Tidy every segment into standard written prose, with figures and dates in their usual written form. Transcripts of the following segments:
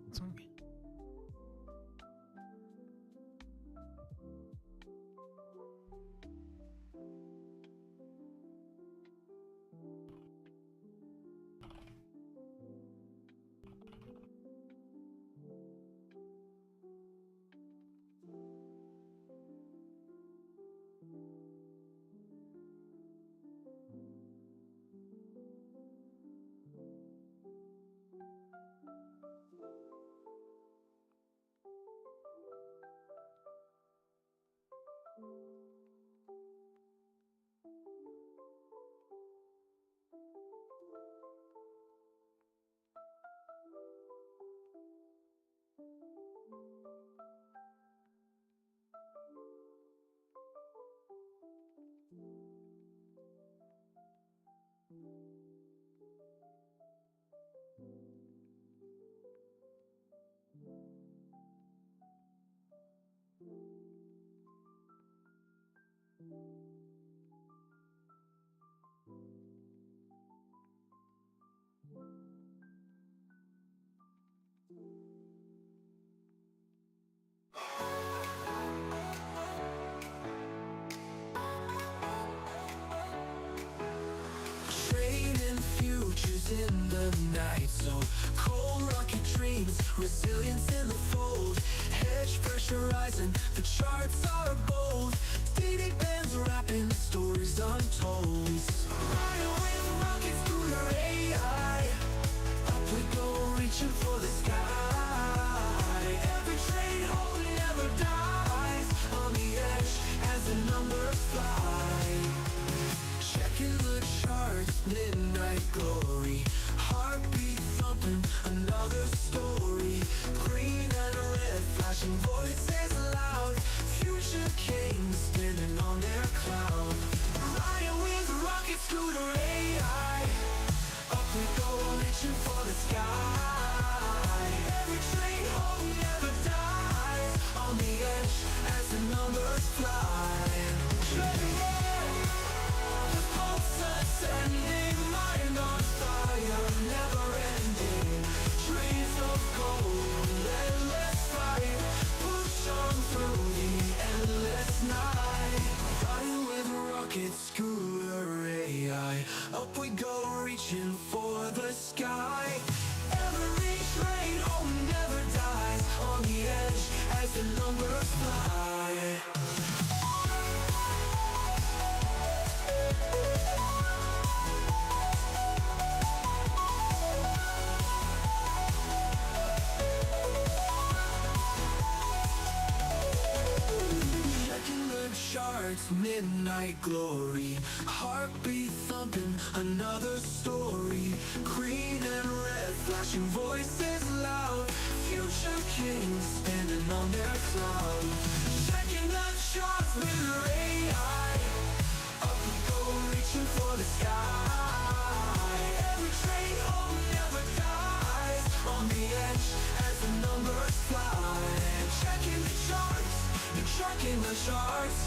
It's okay. Trading futures in the night, so cold rocket dreams, resilience in the fold. Hedge pressurizing, the charts are bold. Daily bands wrapping stories untold. Riding with rockets through your AI. Up we go, reaching for the sky. Every trade hold never dies. On the edge as the numbers fly. Checking the charts, midnight glory. Heartbeat thumping, another story. Green and red, flashing voices loud. Future kings spinning on their cloud. Riding with rocket scooter AI. Up we go, reaching for the sky. Every train home never dies. On the edge as the numbers fly. The pulse ascending, mind on fire, never ending. Trees of gold, endless fight. Push on through the endless night. Riding with rocket scooter AI. Up we go, reaching for the sky. Every train home never dies. On the edge as the numbers fly. Checking the charts, midnight glory. Heartbeat thumping, another story. Green and red, flashing voices loud. Future kings standing on their cloud. Checking the charts with your AI. Up we go, reaching for the sky. Every train home never dies. On the edge as the numbers fly. Checking the charts, checking the charts.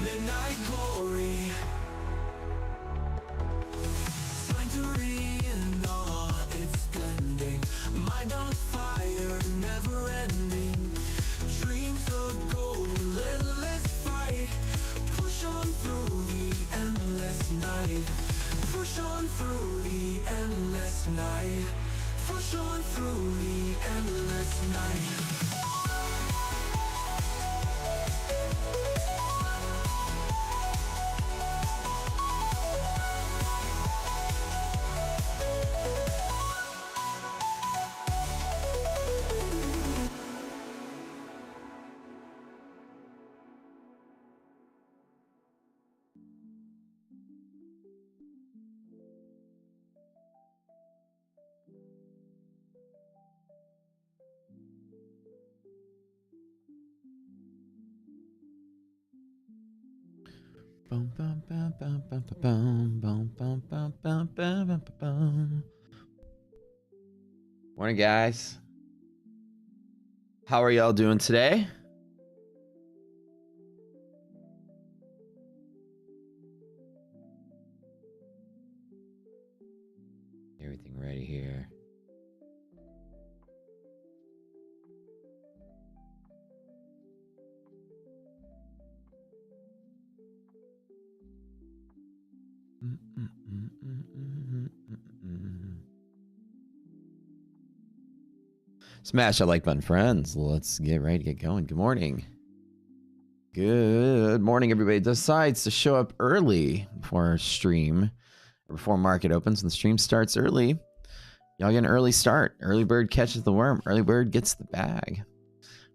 Midnight glory. Sanctuary in awe, it's blending. Mind on fire, never ending. Dreams of gold, endless fight. Push on through the endless night. Push on through the endless night. Push on through the endless night. Bum, bum, bum, bum, bum, bum, bum, bum, bum, bum, bum, bum, bum. Morning, guys. How are y'all doing today? Everything ready here. Smash that like button, friends. Let's get ready to get going. Good morning. Good morning, everybody. Decides to show up early before our stream, or before market opens, and the stream starts early. Y'all get an early start. Early bird catches the worm. Early bird gets the bag.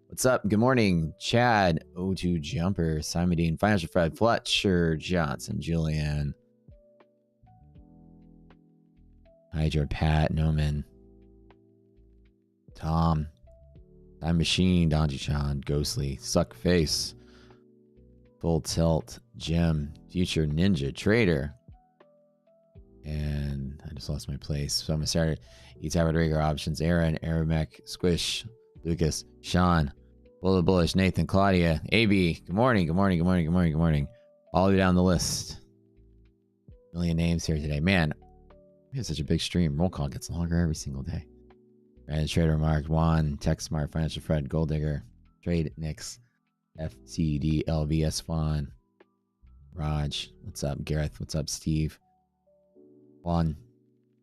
What's up? Good morning, Chad, O2 Jumper, Simon Dean, Financial Fred, Fletcher, Johnson, Julian, Hydra, Pat, Noman, Tom, Time Machine, Donji Chan, Ghostly, Suck Face, Full Tilt, Jim, Future Ninja, Trader, and I just lost my place. So I'm gonna start E-Type Rodrigo Options, Aaron, Aramek, Squish, Lucas, Sean, Bullet Bullish, Nathan, Claudia, AB. Good morning, good morning, good morning, good morning, good morning. All the way down the list. A million names here today. Man, we have such a big stream. Roll call gets longer every single day. Brandon Trader, Mark, Juan, Tech Smart, Financial Fred, Gold Digger, Trade, Nix, FTD, LVS, Juan, Raj, what's up? Gareth, what's up? Steve, Juan,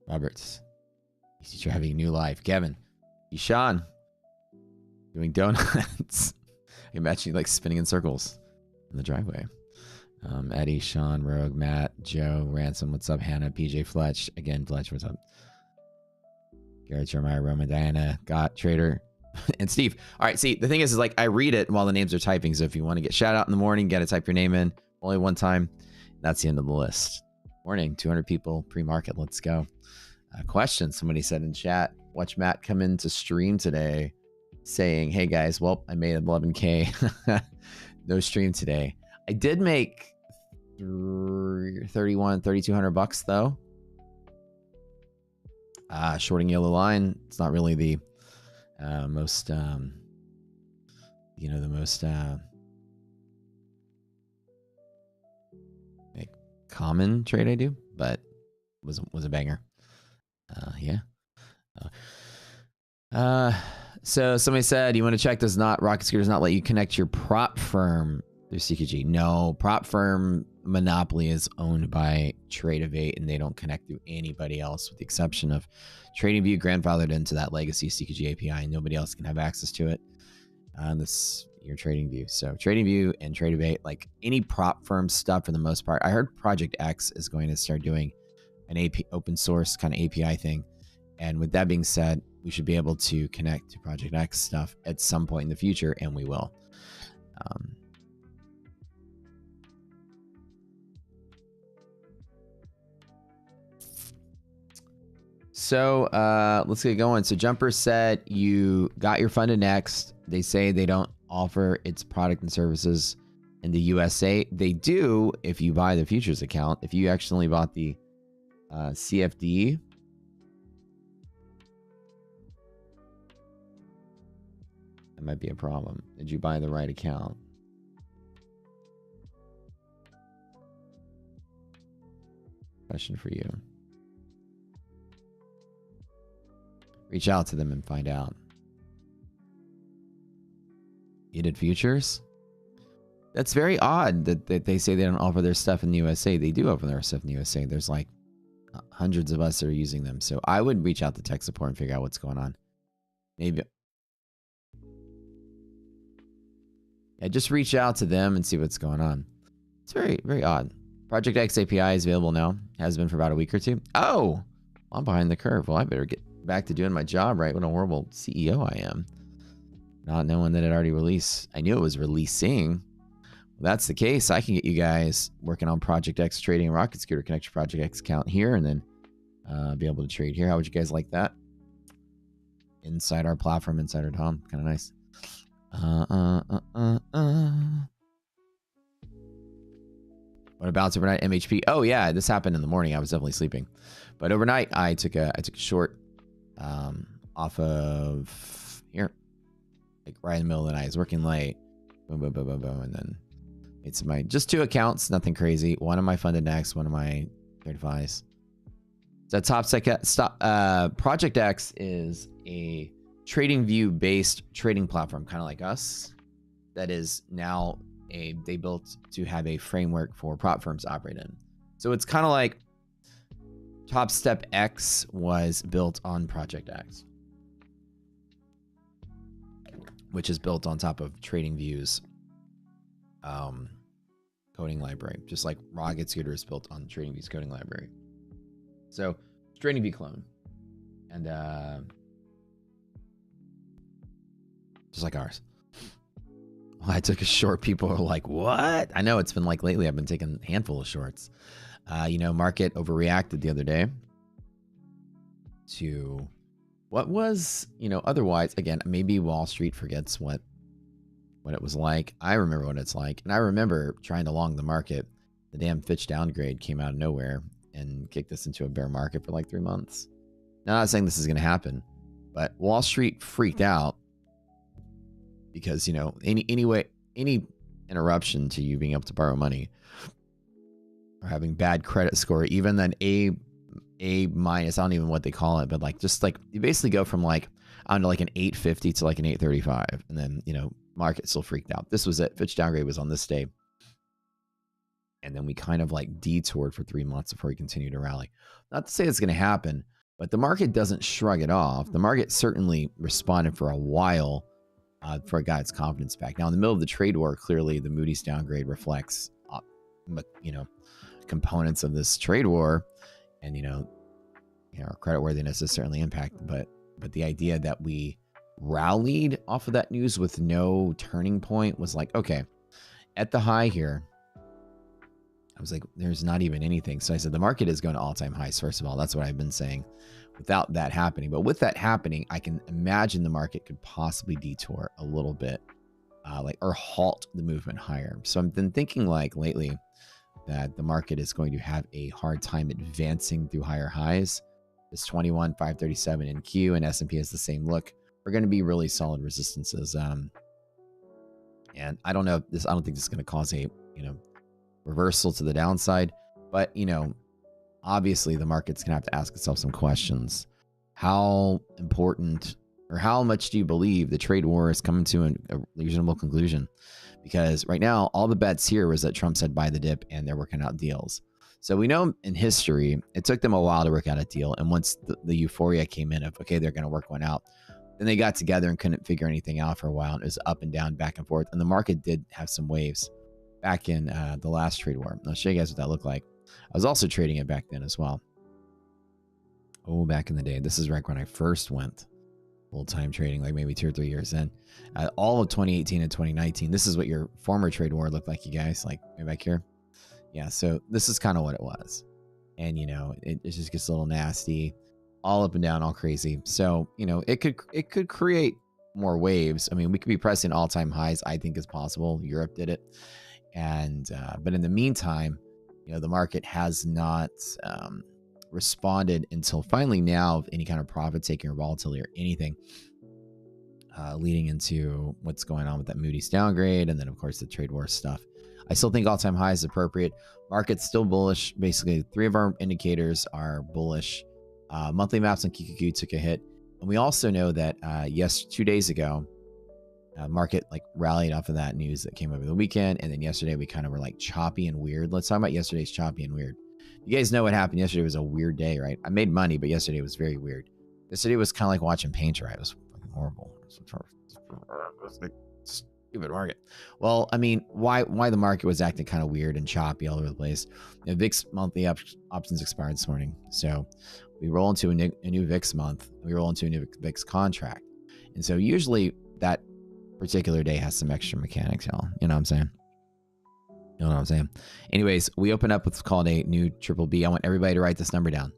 Roberts, Easy Driving, New Life, Kevin, Ishan, doing donuts. I imagine you like spinning in circles in the driveway. Eddie, Sean, Rogue, Matt, Joe, Ransom, what's up? Hannah, PJ, Fletch, again, Fletch, what's up? Garrett, Jeremiah, Roman, Diana, Got, Trader, and Steve. All right, see, the thing is like I read it while the names are typing. So if you want to get shout out in the morning, got to type your name in only one time. That's the end of the list. Morning, 200 people pre-market. Let's go. Question. Somebody said in chat, watch Matt come into stream today saying, hey guys, well, I made 11K. No stream today. I did make 3,200 bucks though. Shorting yellow line. It's not really the most the most like common trade I do, but was a banger. Yeah. So somebody said you want to check, does not Rocket Scooter does not let you connect your prop firm through CQG. No, prop firm monopoly is owned by Tradeovate, and they don't connect through anybody else with the exception of TradingView grandfathered into that legacy CQG API, and nobody else can have access to it. This your TradingView. So TradingView and Tradeovate, like any prop firm stuff for the most part. I heard Project X is going to start doing an open source kind of API thing. And with that being said, we should be able to connect to Project X stuff at some point in the future, and we will. So let's get going. So Jumper said you got your funded next. They say they don't offer its product and services in the USA. They do if you buy the futures account. If you actually bought the CFD, that might be a problem. Did you buy the right account? Question for you. Reach out to them and find out. You did futures? That's very odd that they say they don't offer their stuff in the USA. They do offer their stuff in the USA. There's like hundreds of us that are using them. So I would reach out to tech support and figure out what's going on. Maybe. Yeah, just reach out to them and see what's going on. It's very, very odd. Project X API is available now. Has been for about a week or two. Oh, I'm behind the curve. Well, I better get back to doing my job right. What a horrible CEO I am. Not knowing that it already released. I knew it was releasing. Well, that's the case. I can get you guys working on Project X trading Rocket Scooter. Connect your Project X account here and then be able to trade here. How would you guys like that? Inside our platform, inside our Tom. Kind of nice. What about overnight MHP? Oh yeah, this happened in the morning. I was definitely sleeping, but overnight I took a short off of here. like right in the middle of the night. I was working late. Boom, boom, boom, boom, boom. And then it's my just 2 accounts, nothing crazy. One of my funded X, one of my 35s. So Project X is a trading view based trading platform, kind of like us, that is now they built to have a framework for prop firms to operate in. So it's kind of like Top Step X was built on Project X, which is built on top of TradingView's coding library, just like Rocket Scooter is built on TradingView's coding library. So TradingView clone, and just like ours. Well, I took a short. People are like, "What?" I know it's been like lately. I've been taking a handful of shorts. Market overreacted the other day to what was, otherwise, again, maybe Wall Street forgets what it was like. I remember what it's like. And I remember trying to long the market. The damn Fitch downgrade came out of nowhere and kicked us into a bear market for like 3 months. Now, I'm not saying this is going to happen, but Wall Street freaked out because, any interruption to you being able to borrow money or having bad credit score, even then A minus, I don't even know what they call it, but you basically go from like an 850 to like an 835, and then market still freaked out. This was it. Fitch downgrade was on this day, and then we kind of like detoured for 3 months before we continued to rally. Not to say it's going to happen, but the market doesn't shrug it off. The market certainly responded for a while for it got its confidence back. Now, in the middle of the trade war, clearly the Moody's downgrade reflects components of this trade war, and our creditworthiness is certainly impacted, but the idea that we rallied off of that news with no turning point was like, okay, at the high here, I was like, there's not even anything. So I said the market is going to all-time highs. First of all, that's what I've been saying without that happening. But with that happening, I can imagine the market could possibly detour a little bit, or halt the movement higher. So I've been thinking like lately that the market is going to have a hard time advancing through higher highs. This 21,537 in Q and S&P has the same look. We're going to be really solid resistances. And I don't know this. I don't think this is going to cause a reversal to the downside. But obviously the market's going to have to ask itself some questions. How important or how much do you believe the trade war is coming to a reasonable conclusion? Because right now, all the bets here was that Trump said buy the dip and they're working out deals. So we know in history, it took them a while to work out a deal. And once the euphoria came in of, okay, they're going to work one out, then they got together and couldn't figure anything out for a while. And it was up and down, back and forth. And the market did have some waves back in the last trade war. I'll show you guys what that looked like. I was also trading it back then as well. Oh, back in the day. This is right when I first went full-time trading, like maybe 2 or 3 years in. All of 2018 and 2019. This is what your former trade war looked like, you guys. Like, right back here. Yeah, so this is kind of what it was. And, it just gets a little nasty, all up and down, all crazy. So, it could create more waves. I mean, we could be pressing all-time highs, I think is possible. Europe did it. And, but in the meantime, the market has not responded until finally now of any kind of profit taking or volatility or anything, leading into what's going on with that Moody's downgrade. And then, of course, the trade war stuff. I still think all-time high is appropriate. Market's still bullish. Basically, 3 of our indicators are bullish. Monthly maps on QQQ took a hit. And we also know that 2 days ago, market rallied off of that news that came over the weekend. And then yesterday we kind of were choppy and weird. Let's talk about yesterday's choppy and weird. You guys know what happened yesterday. Was a weird day, right? I made money, but yesterday was very weird. Yesterday was kind of like watching paint dry. It was fucking horrible. Stupid market. Well, I mean, why the market was acting kind of weird and choppy all over the place. VIX monthly options expired this morning. So we roll into a new VIX month. We roll into a new VIX contract. And so usually that particular day has some extra mechanics, y'all. You know what I'm saying? You know what I'm saying? Anyways, we open up what's called a new triple B. I want everybody to write this number down.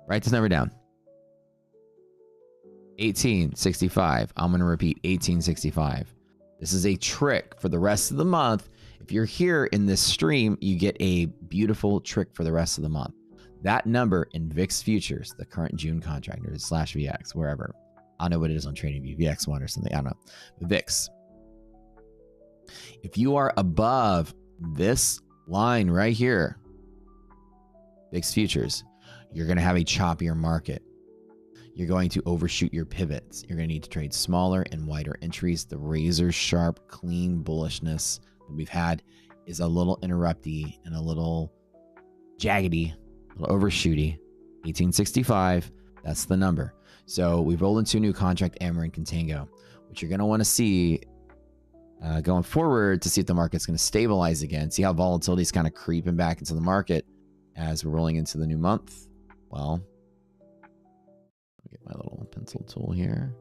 Write this number down. 1865. I'm going to repeat 1865. This is a trick for the rest of the month. If you're here in this stream, you get a beautiful trick for the rest of the month. That number in VIX futures, the current June contract, or /VX, wherever, I don't know what it is on TradingView, VX1 or something. I don't know. But VIX. If you are above this line right here, VIX futures, you're going to have a choppier market. You're going to overshoot your pivots. You're going to need to trade smaller and wider entries. The razor sharp, clean bullishness that we've had is a little interrupty and a little jaggedy, a little overshooty. 1865, that's the number. So we've rolled into a new contract, Amarin Contango, which you're going to want to see going forward to see if the market's going to stabilize again. See how volatility is kind of creeping back into the market as we're rolling into the new month. Well, let me get my little pencil tool here.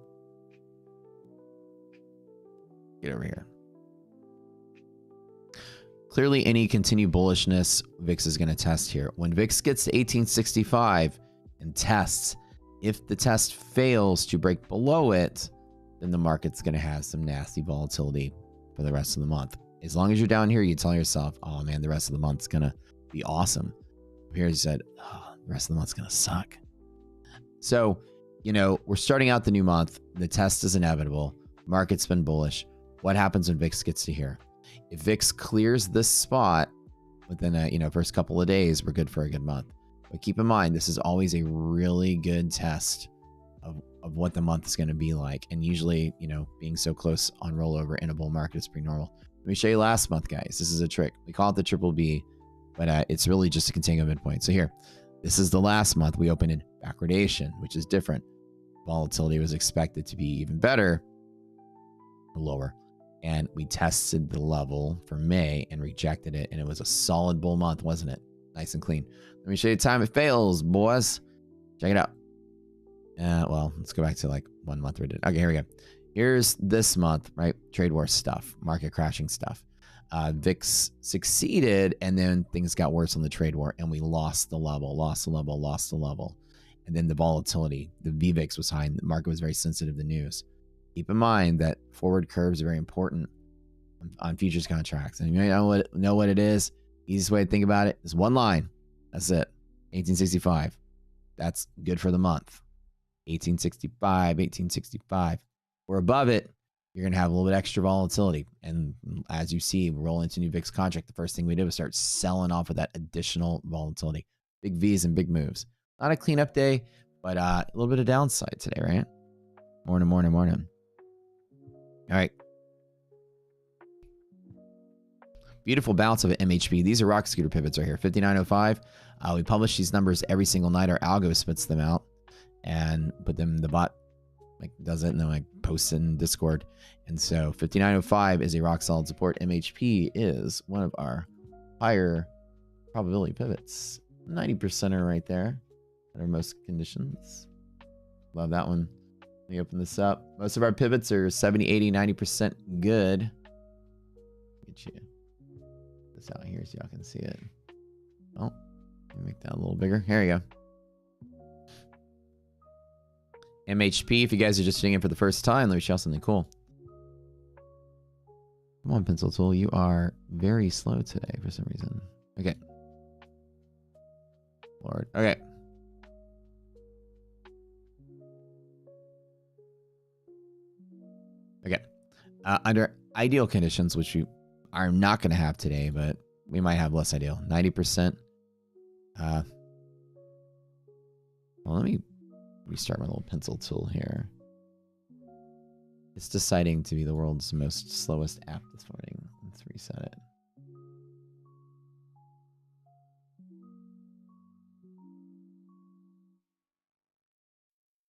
Get over here. Clearly, any continued bullishness, VIX is going to test here. When VIX gets to 1865 and tests, if the test fails to break below it, then the market's going to have some nasty volatility for the rest of the month. As long as you're down here, you tell yourself, oh man, the rest of the month's going to be awesome. Here you said, oh, the rest of the month's going to suck. So, you know, we're starting out the new month. The test is inevitable. Market's been bullish. What happens when VIX gets to here? If VIX clears this spot within a, first couple of days, we're good for a good month. But keep in mind, this is always a really good test of what the month is going to be like. And usually, being so close on rollover in a bull market is pretty normal. Let me show you last month, guys. This is a trick. We call it the triple B, but it's really just a contango midpoint. So here, this is the last month we opened in backwardation, which is different. Volatility was expected to be even better or lower. And we tested the level for May and rejected it. And it was a solid bull month, wasn't it? Nice and clean. Let me show you time it fails, boys. Check it out. Well, let's go back to like 1 month we did. Okay, here we go. Here's this month, right? Trade war stuff, market crashing stuff. VIX succeeded, and then things got worse on the trade war, and we lost the level. And then the volatility, the VVIX was high, and the market was very sensitive to news. Keep in mind that forward curves are very important on futures contracts. And you know what it is? Easiest way to think about it is one line. That's it. 1865. That's good for the month. 1865. We're above it. You're going to have a little bit extra volatility. And as you see, we roll into new VIX contract. The first thing we did was start selling off of that additional volatility. Big V's and big moves. Not a cleanup day, but a little bit of downside today, right? Morning. All right. Beautiful bounce of an MHP. These are rock scooter pivots right here. 5905. We publish these numbers every single night. Our algo spits them out and put them. The bot does it, and then posts it in Discord. And so 5905 is a rock solid support. MHP is one of our higher probability pivots. 90%er right there under most conditions. Love that one. Let me open this up. Most of our pivots are 70, 80, 90% good. Get you this out here so y'all can see it. Oh, let me make that a little bigger. Here we go. MHP, if you guys are just tuning in for the first time, let me show you something cool. Come on, pencil tool. You are very slow today for some reason. Okay. Lord. Okay. Okay. Under ideal conditions, which we are not going to have today, but we might have less ideal. 90%. Well, let me restart my little pencil tool here. It's deciding to be the world's most slowest app this morning. Let's reset it.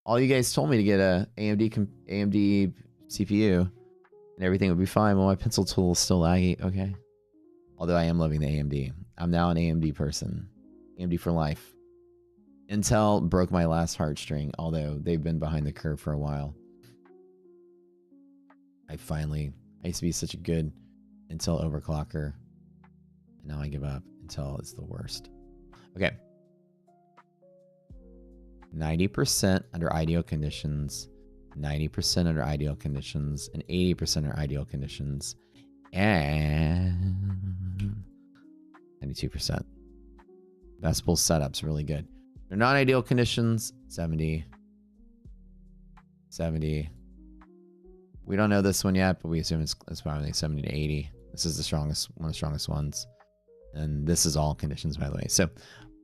All you guys told me to get a AMD CPU and everything would be fine. Well, my pencil tool is still laggy. Okay. Although I am loving the AMD. I'm now an AMD person. AMD for life. Intel broke my last heartstring, although they've been behind the curve for a while. I used to be such a good Intel overclocker. And now I give up. Intel is the worst. Okay. 90% under ideal conditions, 90% under ideal conditions, and 80% under ideal conditions, and 92%. Best bull setup's really good. They're non-ideal conditions, 70, 70. We don't know this one yet, but we assume it's probably like 70 to 80. This is the strongest, one of the strongest ones. And this is all conditions, by the way. So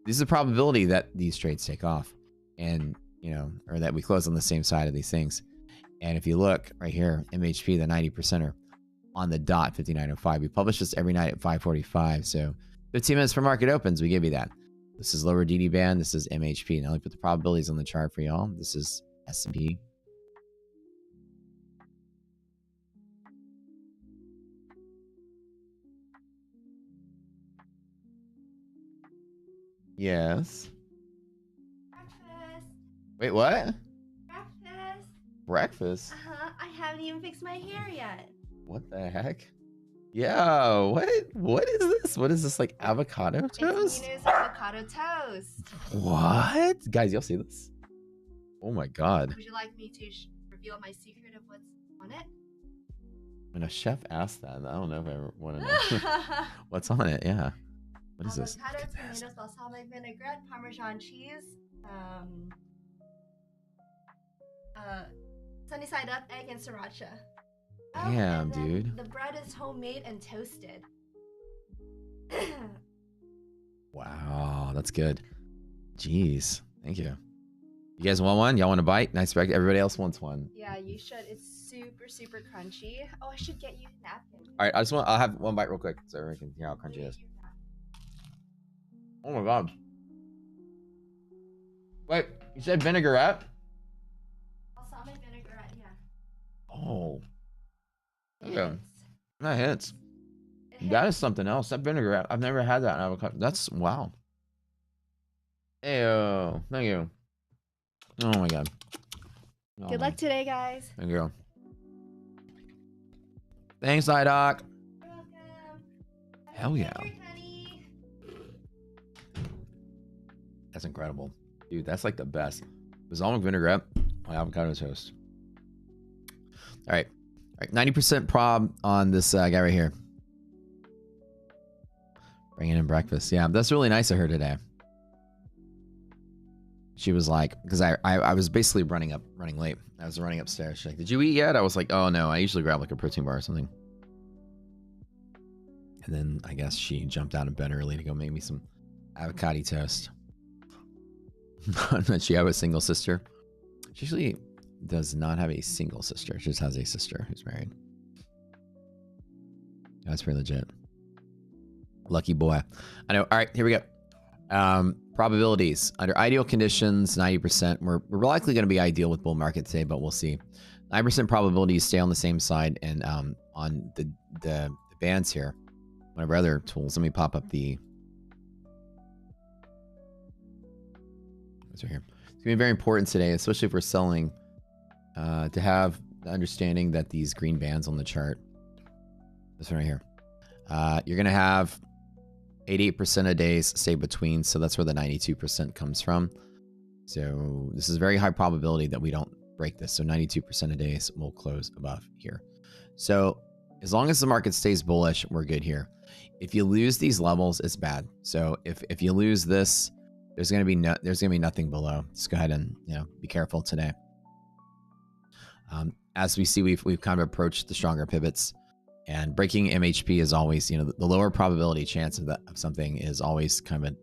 this is the probability that these trades take off, and you know, or that we close on the same side of these things. And if you look right here, MHP, the 90%er on the dot, 59.05. We publish this every night at 5:45. So 15 minutes for market opens, we give you that. This is lower DD band. This is MHP. Now let me put the probabilities on the chart for y'all. This is S&P. Yes. Breakfast. Wait, what? Breakfast. Breakfast? I haven't even fixed my hair yet. What the heck? Yo, what is this? What is this, like avocado toast? It's Nina's avocado toast. What? Guys, y'all see this? Oh my god. Would you like me to reveal my secret of what's on it? When a chef asked that, I don't know if I ever want to know. What's on it? Yeah. What is this? Avocado, tomatoes, balsamic vinaigrette, Parmesan cheese, sunny side up, egg, and sriracha. Damn, and then dude. The bread is homemade and toasted. Wow, that's good. Jeez, thank you. You guys want one? Y'all want a bite? Nice breakfast. Everybody else wants one. Yeah, you should. It's super, super crunchy. Oh, I should get you a napkin. All right, I'll have one bite real quick so everyone can hear how crunchy it is. Oh my god. Wait, you said vinaigrette? Balsamic vinaigrette, yeah. Oh. It Okay. hits. That hits. It That hits. is something else. That vinaigrette. I've never had that in avocado. That's wow. Ew. Thank you. Oh my god. Oh, Good luck today, guys. Thank you. Thanks, Doc. You're welcome. Hell yeah. Happy New Year, honey. That's incredible. Dude, that's like the best. Balsamic vinaigrette on avocado toast. All right. 90% prob on this guy right here. Bringing in breakfast. Yeah, that's really nice of her today. She was like, because I was basically running late. I was running upstairs. She's like, did you eat yet? I was like, oh no, I usually grab like a protein bar or something. And then I guess she jumped out of bed early to go make me some avocado toast. Does she have a single sister? She usually does not have a single sister. She just has a sister who's married. That's pretty legit. Lucky boy. I know. All right, here we go. Probabilities. Under ideal conditions, 90%. We're likely going to be ideal with bull market today, but we'll see. 9% probability you stay on the same side, and on the bands here. One of our other tools. Let me pop up the... Right here. It's going to be very important today, especially if we're selling, to have the understanding that these green bands on the chart, this one right here, you're going to have 88% of days stay between, so that's where the 92% comes from. So this is very high probability that we don't break this. So 92% of days will close above here. So as long as the market stays bullish, we're good here. If you lose these levels, it's bad. So if you lose this, there's gonna be nothing below. Just go ahead and be careful today. As we see, we've kind of approached the stronger pivots, and breaking MHP is always the lower probability chance of something is always kind of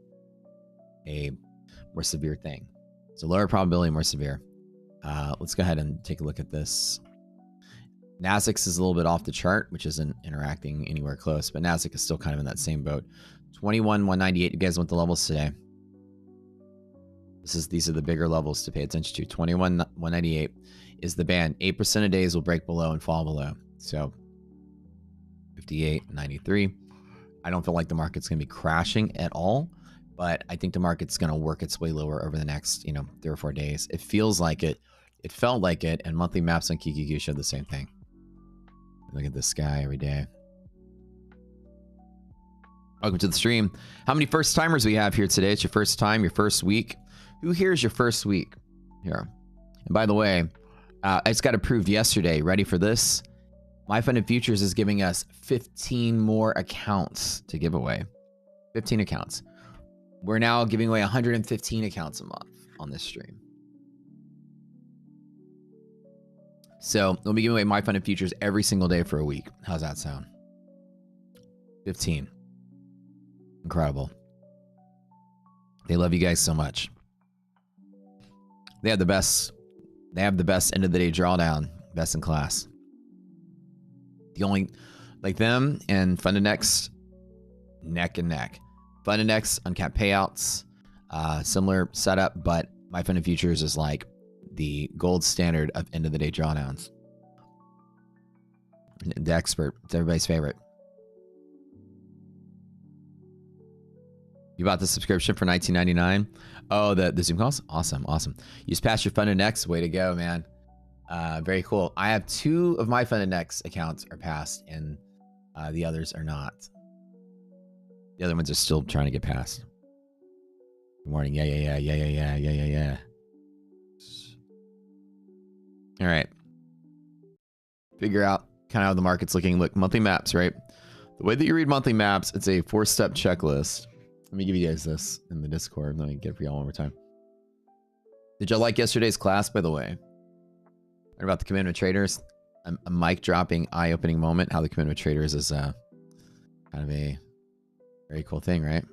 a more severe thing. So lower probability, more severe. Let's go ahead and take a look at this. Nasdaq is a little bit off the chart, which isn't interacting anywhere close, but Nasdaq is still kind of in that same boat. 21,198. You guys want the levels today? These are the bigger levels to pay attention to. 21,198 is the band. 8% of days will break below and fall below. So 58.93. I don't feel like the market's going to be crashing at all, but I think the market's going to work its way lower over the next 3 or 4 days. It feels like it. It felt like it, and monthly maps on QQQ showed the same thing. Look at this guy every day. Welcome to the stream. How many first timers we have here today? It's your first time, your first week. Who here is your first week? Here. And by the way, I just got approved yesterday. Ready for this? My Funded Futures is giving us 15 more accounts to give away. 15 accounts. We're now giving away 115 accounts a month on this stream. So we'll be giving away my fund and futures every single day for a week. How's that sound? 15. Incredible. They love you guys so much. They have the best end of the day drawdown, best in class. The only, like them and Fund and X, neck and neck. Fund and X, uncapped payouts, similar setup, but my fund and futures is like the gold standard of end of the day drawdowns. The expert, it's everybody's favorite. You bought the subscription for $19.99. Oh, the Zoom calls? Awesome, awesome. You just passed your Fund and X. Way to go, man. Very cool. I have 2 of my Fund and X accounts are passed, and the others are not. The other ones are still trying to get passed. Good morning. Yeah. All right. Figure out kind of how the market's looking. Look, monthly maps, right? The way that you read monthly maps, it's a 4-step checklist. Let me give you guys this in the Discord. Let me get it for y'all one more time. Did y'all like yesterday's class, by the way? What about the commitment traders? A mic dropping, eye-opening moment. How the commitment traders is kind of a very cool thing, right?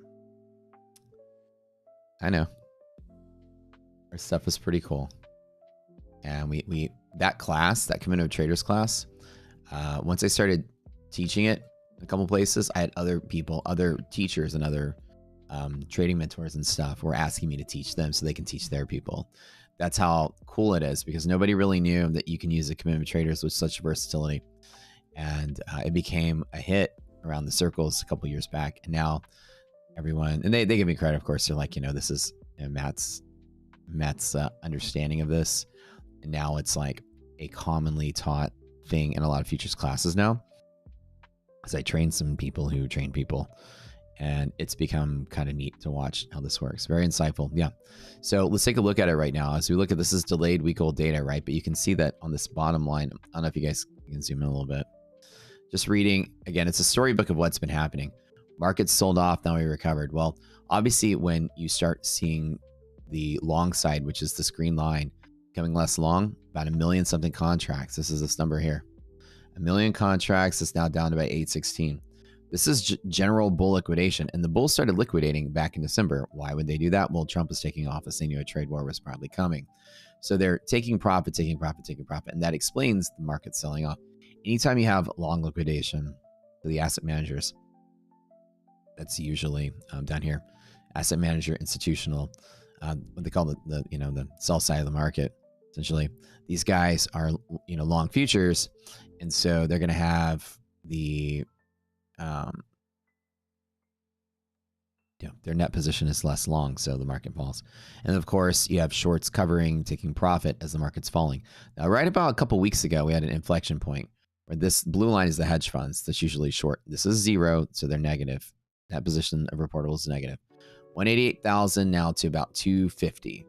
I know. Our stuff is pretty cool. And we that class, that commitment traders class, once I started teaching it a couple places, I had other people, other teachers and other trading mentors and stuff were asking me to teach them so they can teach their people. That's how cool it is, because nobody really knew that you can use the commitment traders with such versatility. And it became a hit around the circles a couple years back. And now everyone, and they give me credit, of course. They're like, this is Matt's understanding of this. And now it's like a commonly taught thing in a lot of futures classes now. Because I train some people who train people. And it's become kind of neat to watch how this works. Very insightful. Yeah. So let's take a look at it right now. As we look at this is delayed week-old data, right? But you can see that on this bottom line. I don't know if you guys can zoom in a little bit. Just reading, again, it's a storybook of what's been happening. Markets sold off, now we recovered. Well, obviously, when you start seeing the long side, which is this green line, becoming less long, about 1 million something contracts. This is this number here. 1 million contracts is now down to about 816. This is general bull liquidation, and the bulls started liquidating back in December. Why would they do that? Well, Trump was taking office. They knew a trade war was probably coming. So they're taking profit, and that explains the market selling off. Anytime you have long liquidation for the asset managers, that's usually down here, asset manager, institutional, what they call the sell side of the market. Essentially, these guys are long futures, and so they're going to have the their net position is less long, so the market falls. And of course, you have shorts covering, taking profit as the market's falling. Now, right about a couple weeks ago, we had an inflection point where this blue line is the hedge funds. That's usually short. This is 0, so they're negative. That position of reportable is negative. 188,000 now to about 250.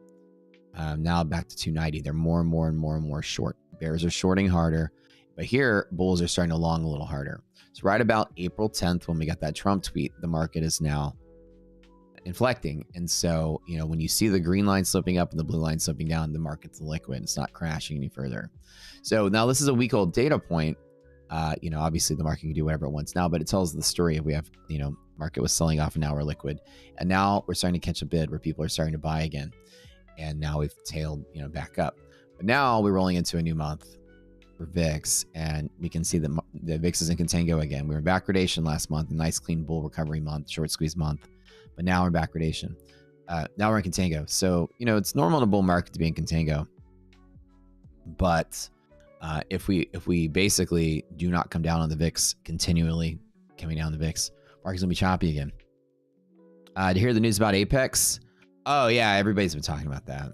Now back to 290. They're more and more short. Bears are shorting harder, but here bulls are starting to long a little harder. So right about April 10th, when we got that Trump tweet, the market is now inflecting. And so, when you see the green line slipping up and the blue line slipping down, the market's liquid. It's not crashing any further. So now this is a week-old data point. Obviously the market can do whatever it wants now, but it tells the story of we have, market was selling off and now we're liquid. And now we're starting to catch a bid where people are starting to buy again. And now we've tailed, back up. But now we're rolling into a new month for VIX, and we can see that the VIX is in contango again. We were in backwardation last month, a nice clean bull recovery month, short squeeze month, but now we're in backwardation. Now we're in contango. So, it's normal in a bull market to be in contango. But if we basically do not come down on the VIX, continually coming down the VIX, market's gonna be choppy again. To hear the news about Apex? Oh yeah, everybody's been talking about that.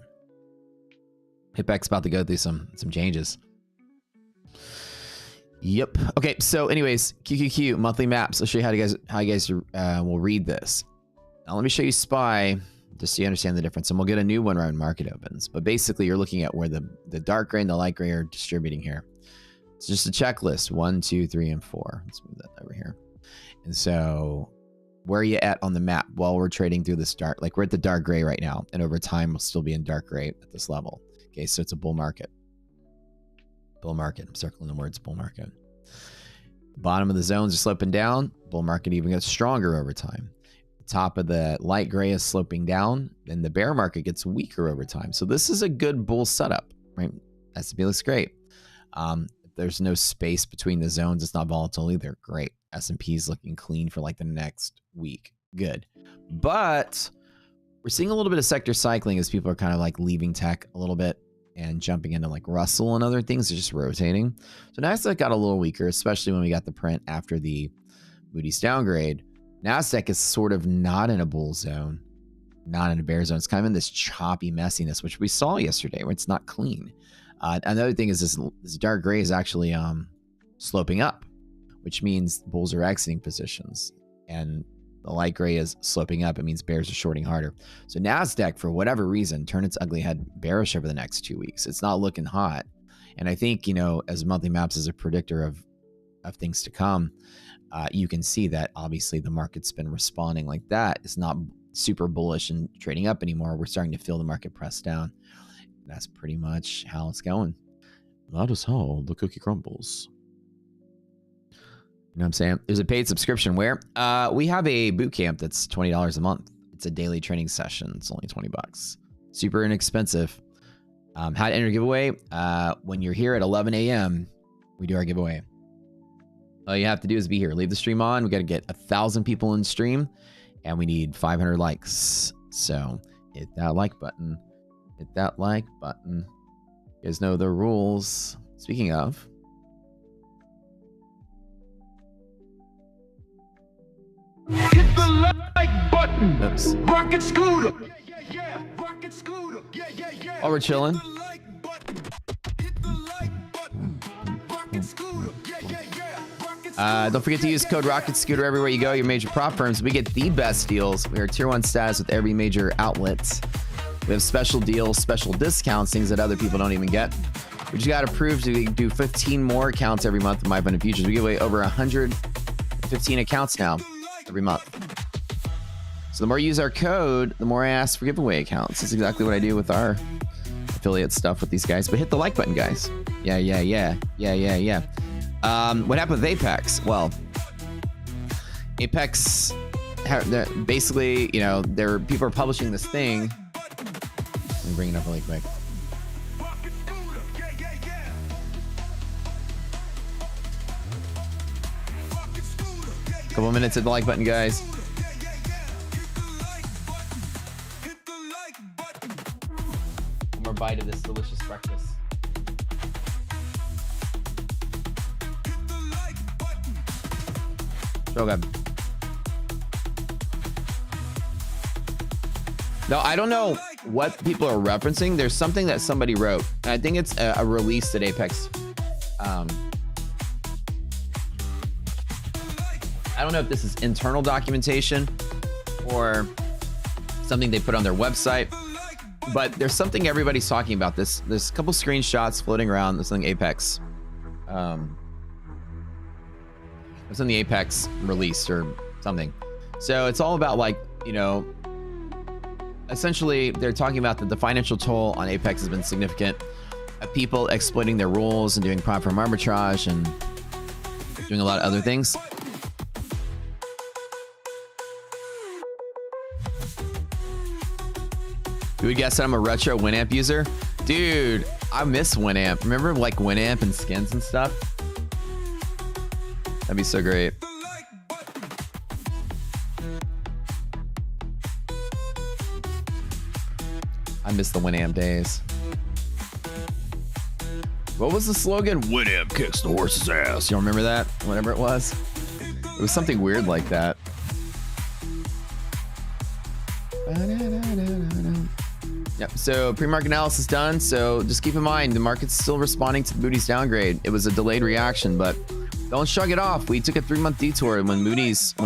Apex about to go through some changes. Yep. Okay. So, anyways, QQQ monthly maps. I'll show you how you guys will read this. Now, let me show you SPY just so you understand the difference, and we'll get a new one right when market opens. But basically, you're looking at where the dark gray and the light gray are distributing here. It's just a checklist: 1, 2, 3, and 4. Let's move that over here. And so, where are you at on the map? Well, we're trading through this dark, like we're at the dark gray right now, and over time we'll still be in dark gray at this level. Okay, so it's a bull market. Bull market. I'm circling the words bull market. Bottom of the zones are sloping down. Bull market even gets stronger over time. Top of the light gray is sloping down, and the bear market gets weaker over time. So this is a good bull setup, right? S&P looks great. If there's no space between the zones, it's not volatile either. Great. S&P is looking clean for like the next week. Good. But we're seeing a little bit of sector cycling as people are kind of like leaving tech a little bit and jumping into like Russell and other things. They're just rotating. So NASDAQ got a little weaker, especially when we got the print after the Moody's downgrade. NASDAQ is sort of not in a bull zone, not in a bear zone. It's kind of in this choppy messiness, which we saw yesterday, where it's not clean. Another thing is this dark gray is actually sloping up, which means bulls are exiting positions. And the light gray is sloping up. It means bears are shorting harder. So NASDAQ, for whatever reason, turned its ugly head bearish over the next 2 weeks. It's not looking hot. And I think, you know, as monthly maps is a predictor of things to come, you can see that obviously the market's been responding like that. It's not super bullish and trading up anymore. We're starting to feel the market press down. That's pretty much how it's going. That is how the cookie crumbles. You know what I'm saying? There's a paid subscription where we have a boot camp that's $20 a month. It's a daily training session. It's only $20. Super inexpensive. How to enter a giveaway? When you're here at 11 a.m., we do our giveaway. All you have to do is be here. Leave the stream on. We got to get 1,000 people in stream, and we need 500 likes. So hit that like button. Hit that like button. You guys know the rules. Speaking of, Hit the like button. oops. Rocket scooter. Yeah. Rocket scooter. Yeah. While we're chilling, Hit the like button. Hit the like button. Rocket scooter. Yeah. Rocket don't forget to use code Rocket Scooter everywhere you go. Your major prop firms. We get the best deals. We are tier 1 status with every major outlet. We have special deals, special discounts, things that other people don't even get. We just got approved to do 15 more accounts every month with My Abundant Futures. We give away over 115 accounts now every month. So the more you use our code, the more I ask for giveaway accounts. That's exactly what I do with our affiliate stuff with these guys. But hit the like button, guys. Yeah. What happened with Apex? Well, Apex, basically, you know, people are publishing this thing. Let me bring it up really quick. Couple minutes at the like button, guys. One more bite of this delicious breakfast. So good. No, I don't know what people are referencing. There's something that somebody wrote. I think it's a release that Apex. I don't know if this is internal documentation or something they put on their website, but there's something everybody's talking about. There's a couple screenshots floating around. There's something Apex. It's on the Apex release or something. So it's all about, like, you know, essentially they're talking about that the financial toll on Apex has been significant. People exploiting their rules and doing prop firm arbitrage and doing a lot of other things. You would guess that I'm a retro Winamp user? Dude, I miss Winamp. Remember like Winamp and skins and stuff? That'd be so great. I miss the Winamp days. What was the slogan? Winamp kicks the horse's ass. You remember that? Whatever it was. It was something weird like that. Yep, so pre-market analysis done. So just keep in mind, the market's still responding to the Moody's downgrade. It was a delayed reaction, but don't shrug it off. We took a 3-month detour when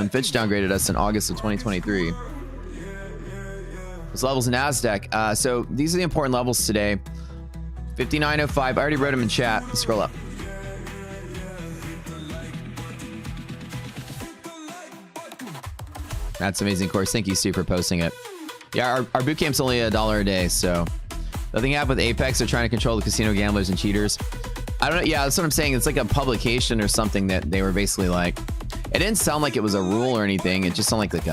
Fitch downgraded us in August of 2023. Those levels in NASDAQ. So these are the important levels today. 5905. I already wrote them in chat. Let's scroll up. That's an amazing course. Thank you, Stu, for posting it. Yeah, our boot camp's only $1 a day, so nothing happened with Apex. They're trying to control the casino gamblers and cheaters. I don't know. Yeah, that's what I'm saying. It's like a publication or something that they were basically like, it didn't sound like it was a rule or anything. It just sounded like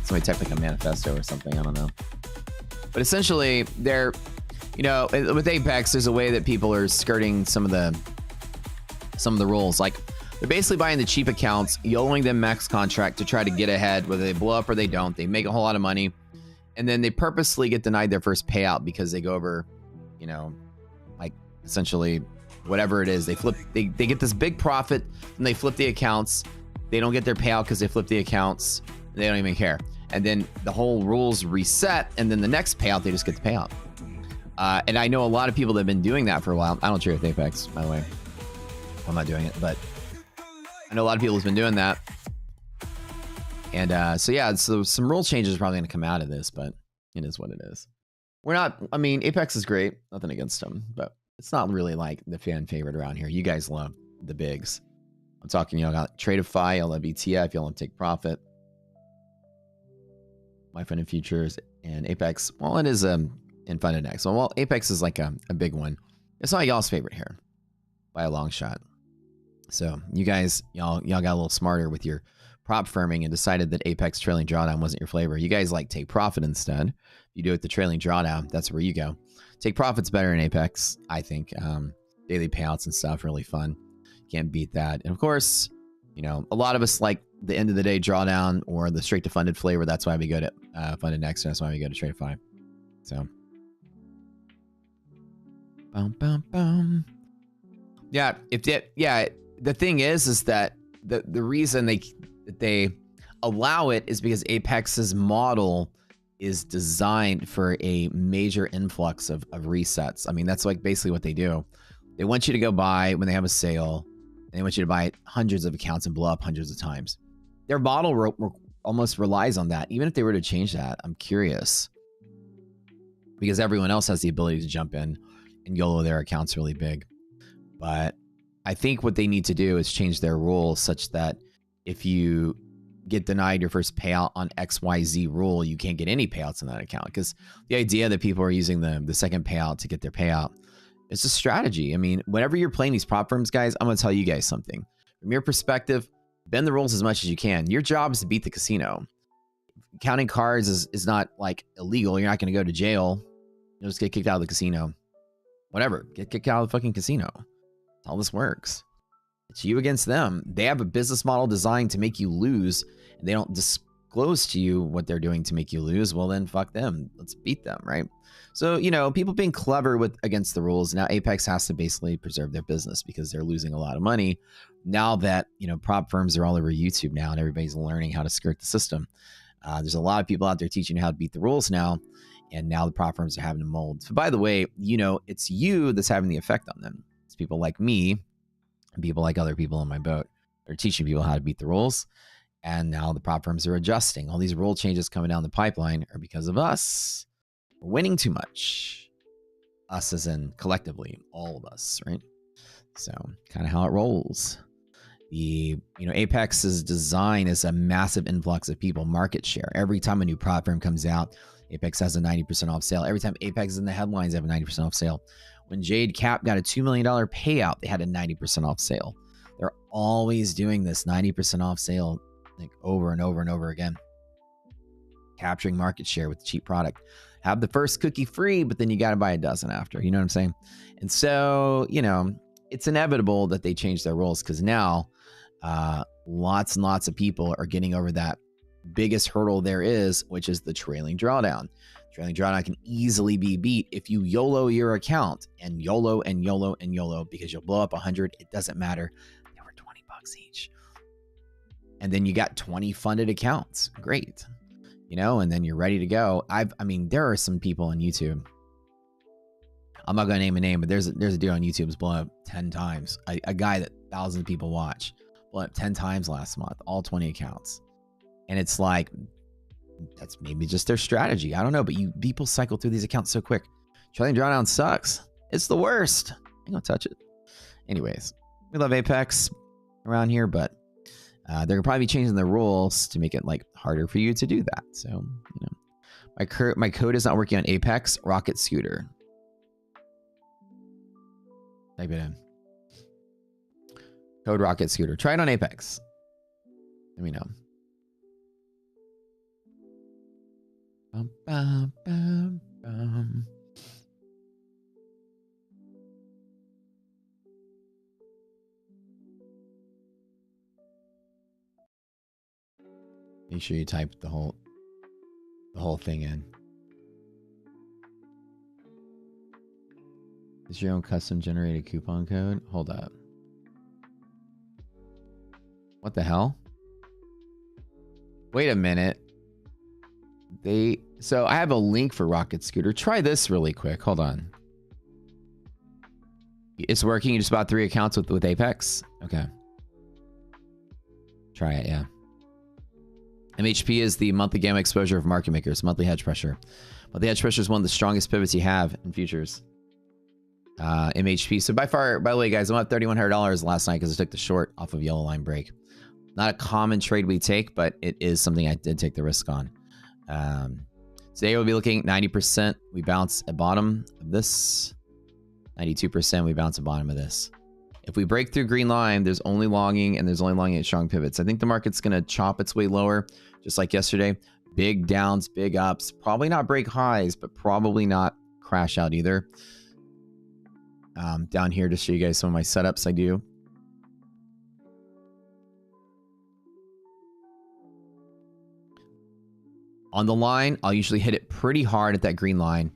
somebody typed like a manifesto or something. I don't know. But essentially, they're, you know, with Apex, there's a way that people are skirting some of the rules. Like, they're basically buying the cheap accounts, YOLOing them max contract to try to get ahead, whether they blow up or they don't. They make a whole lot of money, and then they purposely get denied their first payout because they go over, you know, like essentially whatever it is. They get this big profit, and they flip the accounts. They don't get their payout because they flip the accounts. They don't even care. And then the whole rules reset, and then the next payout, they just get the payout. And I know a lot of people that have been doing that for a while. I don't trade with Apex, by the way. I'm not doing it, but I know a lot of people have been doing that. And so yeah, so some rule changes are probably going to come out of this, but it is what it is. I mean, Apex is great. Nothing against them, but it's not really like the fan favorite around here. You guys love the bigs. I'm talking, y'all got Tradeify, y'all love ETF, y'all love Take Profit. My Funded Futures and Apex. Well, it is in Funded X. Well, Apex is like a big one. It's not y'all's favorite here by a long shot. So you guys, y'all got a little smarter with your prop firming and decided that Apex trailing drawdown wasn't your flavor. You guys like Take Profit instead. You do it the trailing drawdown. That's where you go. Take Profit's better in Apex, I think. Daily payouts and stuff, really fun. Can't beat that. And of course, you know, a lot of us like the end of the day drawdown or the straight to funded flavor. That's why we go to Funded Next. That's why we go to Tradeify. So, yeah. The thing is that the reason they allow it is because Apex's model is designed for a major influx of resets. I mean, that's like basically what they do. They want you to go buy when they have a sale. And they want you to buy hundreds of accounts and blow up hundreds of times. Their model almost relies on that. Even if they were to change that, I'm curious. Because everyone else has the ability to jump in and YOLO their accounts really big. But I think what they need to do is change their rules such that if you get denied your first payout on XYZ rule, you can't get any payouts in that account. Because the idea that people are using the second payout to get their payout, it's a strategy. I mean, whenever you're playing these prop firms, guys, I'm going to tell you guys something. From your perspective, bend the rules as much as you can. Your job is to beat the casino. Counting cards is not like illegal. You're not going to go to jail. You'll just get kicked out of the casino. Whatever. Get kicked out of the fucking casino. That's how this works. It's you against them. They have a business model designed to make you lose, and they don't disclose to you what they're doing to make you lose. Well, then fuck them. Let's beat them, right? So, you know, people being clever against the rules. Now Apex has to basically preserve their business because they're losing a lot of money. Now that, you know, prop firms are all over YouTube now and everybody's learning how to skirt the system. There's a lot of people out there teaching you how to beat the rules now. And now the prop firms are having to mold. So by the way, you know, it's you that's having the effect on them. It's people like me and people like other people in my boat. They're teaching people how to beat the rules. And now the prop firms are adjusting. All these rule changes coming down the pipeline are because of us. We're winning too much. Us as in collectively, all of us, right? So kind of how it rolls. Apex's design is a massive influx of people, market share. Every time a new prop firm comes out, Apex has a 90% off sale. Every time Apex is in the headlines, they have a 90% off sale. When Jade Cap got a $2 million payout, they had a 90% off sale. They're always doing this 90% off sale like over and over and over again. Capturing market share with cheap product. Have the first cookie free, but then you got to buy a dozen after. You know what I'm saying? And so, you know, it's inevitable that they change their rules because now lots and lots of people are getting over that biggest hurdle there is, which is the trailing drawdown. Trailing drawdown can easily be beat if you YOLO your account and YOLO and YOLO and YOLO because you'll blow up 100. It doesn't matter. They were $20 each. And then you got 20 funded accounts. Great. You know, and then you're ready to go. I mean, there are some people on YouTube. I'm not going to name a name, but there's a dude on YouTube who's blown up 10 times. A guy that thousands of people watch. Blown up 10 times last month. All 20 accounts. And it's like, that's maybe just their strategy. I don't know, but people cycle through these accounts so quick. Trailing drawdown sucks. It's the worst. I ain't gonna touch it. Anyways, we love Apex around here, but they're gonna probably be changing the rules to make it like harder for you to do that. So, you know, my code is not working on Apex Rocket Scooter. Type it in. Code Rocket Scooter. Try it on Apex. Let me know. Bum, bum, bum, bum. Make sure you type the whole thing in. Is your own custom generated coupon code? Hold up. What the hell? Wait a minute. So I have a link for Rocket Scooter. Try this really quick. Hold on. It's working. You just bought 3 accounts with Apex. Okay. Try it, yeah. MHP is the monthly gamma exposure of market makers, monthly hedge pressure. But the hedge pressure is one of the strongest pivots you have in futures. MHP. So by the way, guys, I'm up $3,100 last night because I took the short off of yellow line break. Not a common trade we take, but it is something I did take the risk on. Today we'll be looking at 90%. We bounce at bottom of this. 92%. We bounce at bottom of this. If we break through green line, there's only longing and there's only longing at strong pivots. I think the market's going to chop its way lower, just like yesterday. Big downs, big ups. Probably not break highs, but probably not crash out either. Down here to show you guys some of my setups I do. On the line, I'll usually hit it pretty hard at that green line.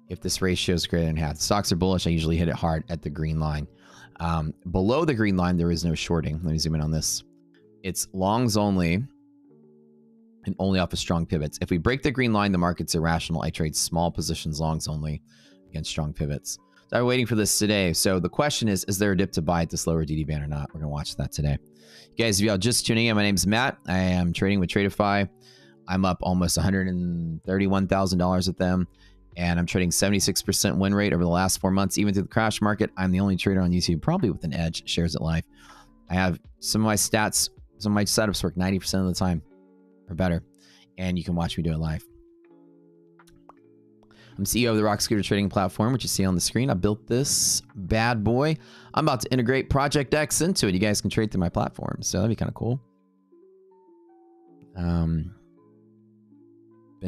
If this ratio is greater than half. The stocks are bullish, I usually hit it hard at the green line. Below the green line, there is no shorting. Let me zoom in on this. It's longs only and only off of strong pivots. If we break the green line, the market's irrational. I trade small positions longs only against strong pivots. So I'm waiting for this today. So the question is there a dip to buy at this lower DD band or not? We're going to watch that today. Guys, if y'all just tuning in, my name's Matt. I am trading with Tradeify. I'm up almost $131,000 with them. And I'm trading 76% win rate over the last 4 months. Even through the crash market, I'm the only trader on YouTube, probably with an edge, shares it live. I have some of my stats, some of my setups work 90% of the time or better. And you can watch me do it live. I'm CEO of the Rock Scooter trading platform, which you see on the screen. I built this bad boy. I'm about to integrate Project X into it. You guys can trade through my platform. So that'd be kind of cool. Ben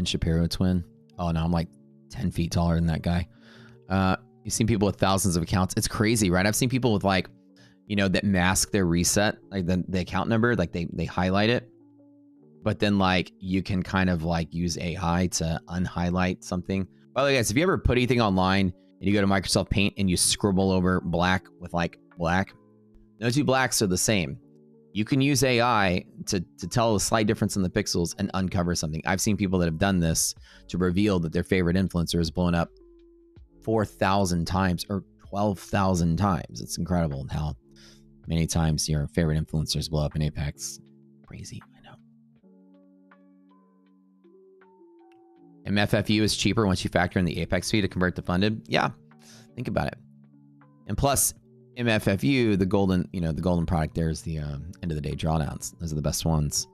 Shapiro twin. Oh no, I'm like 10 feet taller than that guy. You've seen people with thousands of accounts. It's crazy, right? I've seen people with like, you know, that mask their reset, like the account number, like they highlight it. But then like you can kind of like use AI to unhighlight something. By the way, guys, if you ever put anything online and you go to Microsoft Paint and you scribble over black with like black, no two blacks are the same. You can use AI to tell a slight difference in the pixels and uncover something. I've seen people that have done this to reveal that their favorite influencer is blown up 4,000 times or 12,000 times. It's incredible how many times your favorite influencers blow up in Apex. Crazy, I know. MFFU is cheaper once you factor in the Apex fee to convert to funded. Yeah, think about it. And plus, MFFU, the golden product there is the end of the day drawdowns. Those are the best ones.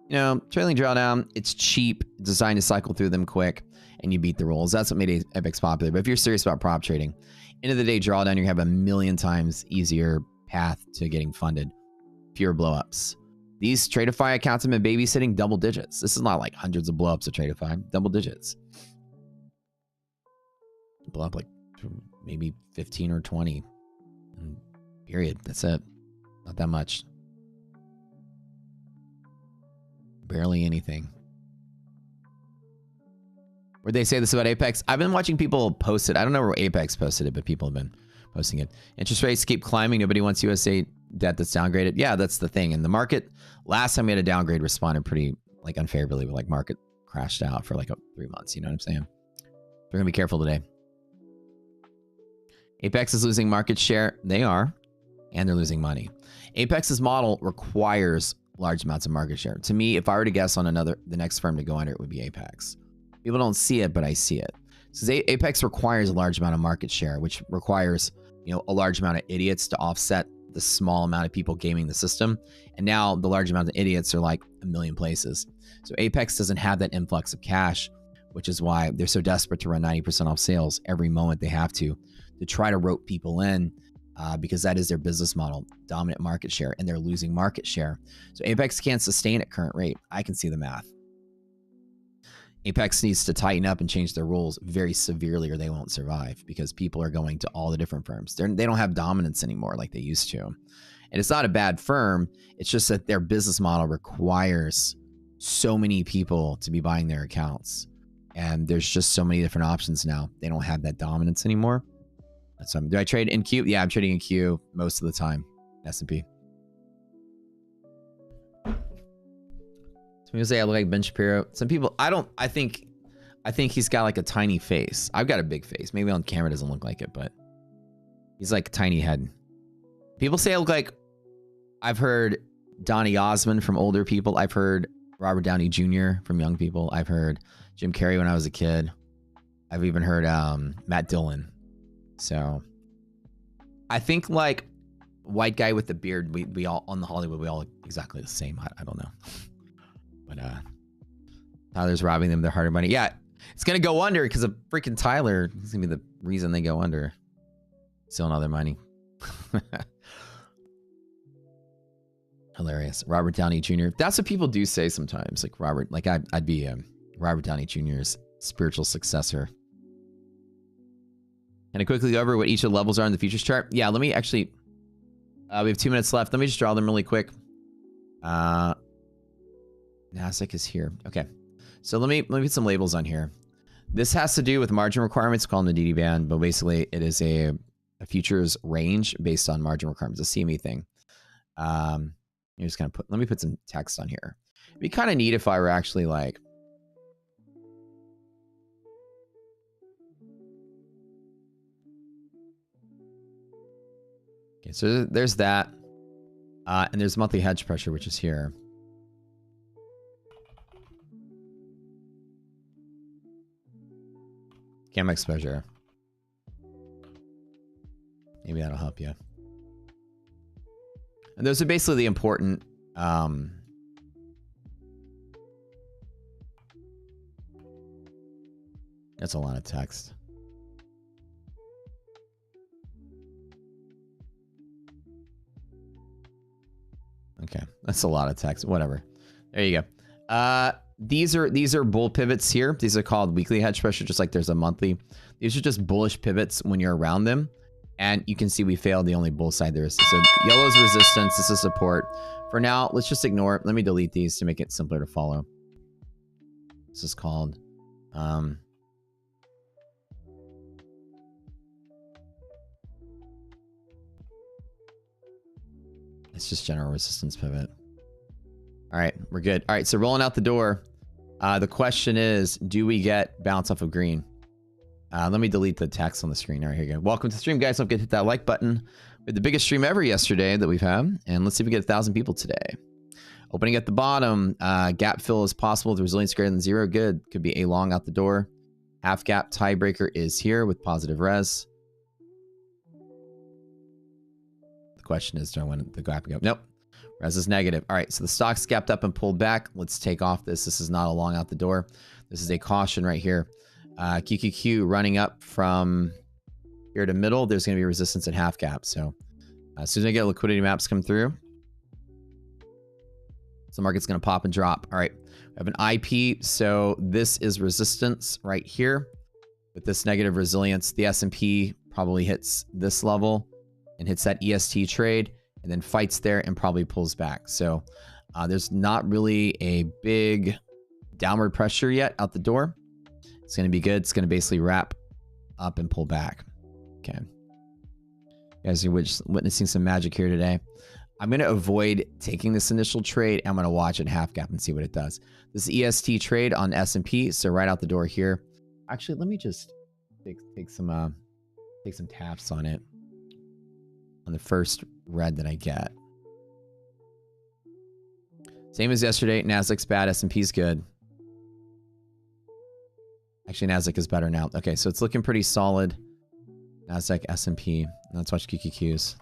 You know, trailing drawdown, it's cheap, designed to cycle through them quick, and you beat the rules. That's what made Apex popular. But if you're serious about prop trading, end of the day drawdown, you have a million times easier path to getting funded. Fewer blowups. These Tradeify accounts have been babysitting double digits. This is not like hundreds of blowups of Tradeify, double digits. Blow up like maybe 15 or 20. Period. That's it. Not that much. Barely anything. Where'd they say this about Apex? I've been watching people post it. I don't know where Apex posted it, but people have been posting it. Interest rates keep climbing. Nobody wants USA debt that's downgraded. Yeah, that's the thing. And the market, last time we had a downgrade, responded pretty like unfavorably, but like market crashed out for like 3 months. You know what I'm saying? We're going to be careful today. Apex is losing market share. They are. And they're losing money. Apex's model requires large amounts of market share. To me, if I were to guess on the next firm to go under, it would be Apex. People don't see it, but I see it. So Apex requires a large amount of market share, which requires, you know, a large amount of idiots to offset the small amount of people gaming the system. And now the large amount of idiots are like a million places. So Apex doesn't have that influx of cash, which is why they're so desperate to run 90% off sales every moment they have to try to rope people in because that is their business model, dominant market share, and they're losing market share. So Apex can't sustain at current rate. I can see the math. Apex needs to tighten up and change their rules very severely or they won't survive because people are going to all the different firms. They don't have dominance anymore like they used to. And it's not a bad firm. It's just that their business model requires so many people to be buying their accounts. And there's just so many different options now. They don't have that dominance anymore. So do I trade in Q? Yeah, I'm trading in Q most of the time. S&P. Some people say I look like Ben Shapiro. Some people, I think he's got like a tiny face. I've got a big face. Maybe on camera it doesn't look like it, but he's like a tiny head. People say I look like, I've heard Donny Osmond from older people. I've heard Robert Downey Jr. from young people. I've heard Jim Carrey when I was a kid. I've even heard Matt Dillon. So I think like white guy with the beard, we all on the Hollywood, we all look exactly the same. I don't know. But Tyler's robbing them their hard-earned money. Yeah, it's gonna go under because of freaking Tyler. He's gonna be the reason they go under. Stealing all their money. Hilarious. Robert Downey Jr. That's what people do say sometimes. Like Robert, like I'd be Robert Downey Jr.'s spiritual successor. Can I quickly go over what each of the levels are in the futures chart? Yeah, let me actually, we have 2 minutes left. Let me just draw them really quick. Nasdaq is here. Okay. So let me put some labels on here. This has to do with margin requirements, called the DD band, but basically it is a futures range based on margin requirements, a CME thing. You're just gonna let me put some text on here. It'd be kind of neat if I were actually like, okay, so there's that. And there's monthly hedge pressure, which is here. Cam exposure. Maybe that'll help you. And those are basically the important that's a lot of text. Okay, that's a lot of text. Whatever. There you go. These are bull pivots here. These are called weekly hedge pressure, just like there's a monthly. These are just bullish pivots when you're around them. And you can see we failed the only bull side there is. So yellow is resistance. This is support. For now, let's just ignore it. Let me delete these to make it simpler to follow. This is called it's just general resistance pivot. All right, we're good. All right, so rolling out the door. The question is, do we get bounce off of green? Let me delete the text on the screen. All right, here you go. Welcome to the stream, guys. Don't forget to hit that like button. We had the biggest stream ever yesterday that we've had. And let's see if we get 1,000 people today. Opening at the bottom, gap fill is possible with resilience greater than 0. Good. Could be a long out the door. Half gap tiebreaker is here with positive res. The question is, do I want the gap to go? Nope. Res is negative. All right, so the stock's gapped up and pulled back. Let's take off this. This is not a long out the door. This is a caution right here. QQQ running up from here to middle. There's going to be resistance at half gap. So as soon as I get liquidity maps come through, so the market's going to pop and drop. All right, we have an IP. So this is resistance right here with this negative resilience. The S&P probably hits this level and hits that EST trade and then fights there and probably pulls back. So there's not really a big downward pressure yet out the door. It's going to be good. It's going to basically wrap up and pull back. Okay. You guys are witnessing some magic here today. I'm going to avoid taking this initial trade. I'm going to watch it half gap and see what it does. This is EST trade on S&P. So right out the door here. Actually, let me just take some taps on it. On the first red that I get. Same as yesterday. Nasdaq's bad. S&P's good. Actually, Nasdaq is better now. Okay, so it's looking pretty solid. Nasdaq, S&P. Let's watch QQQs.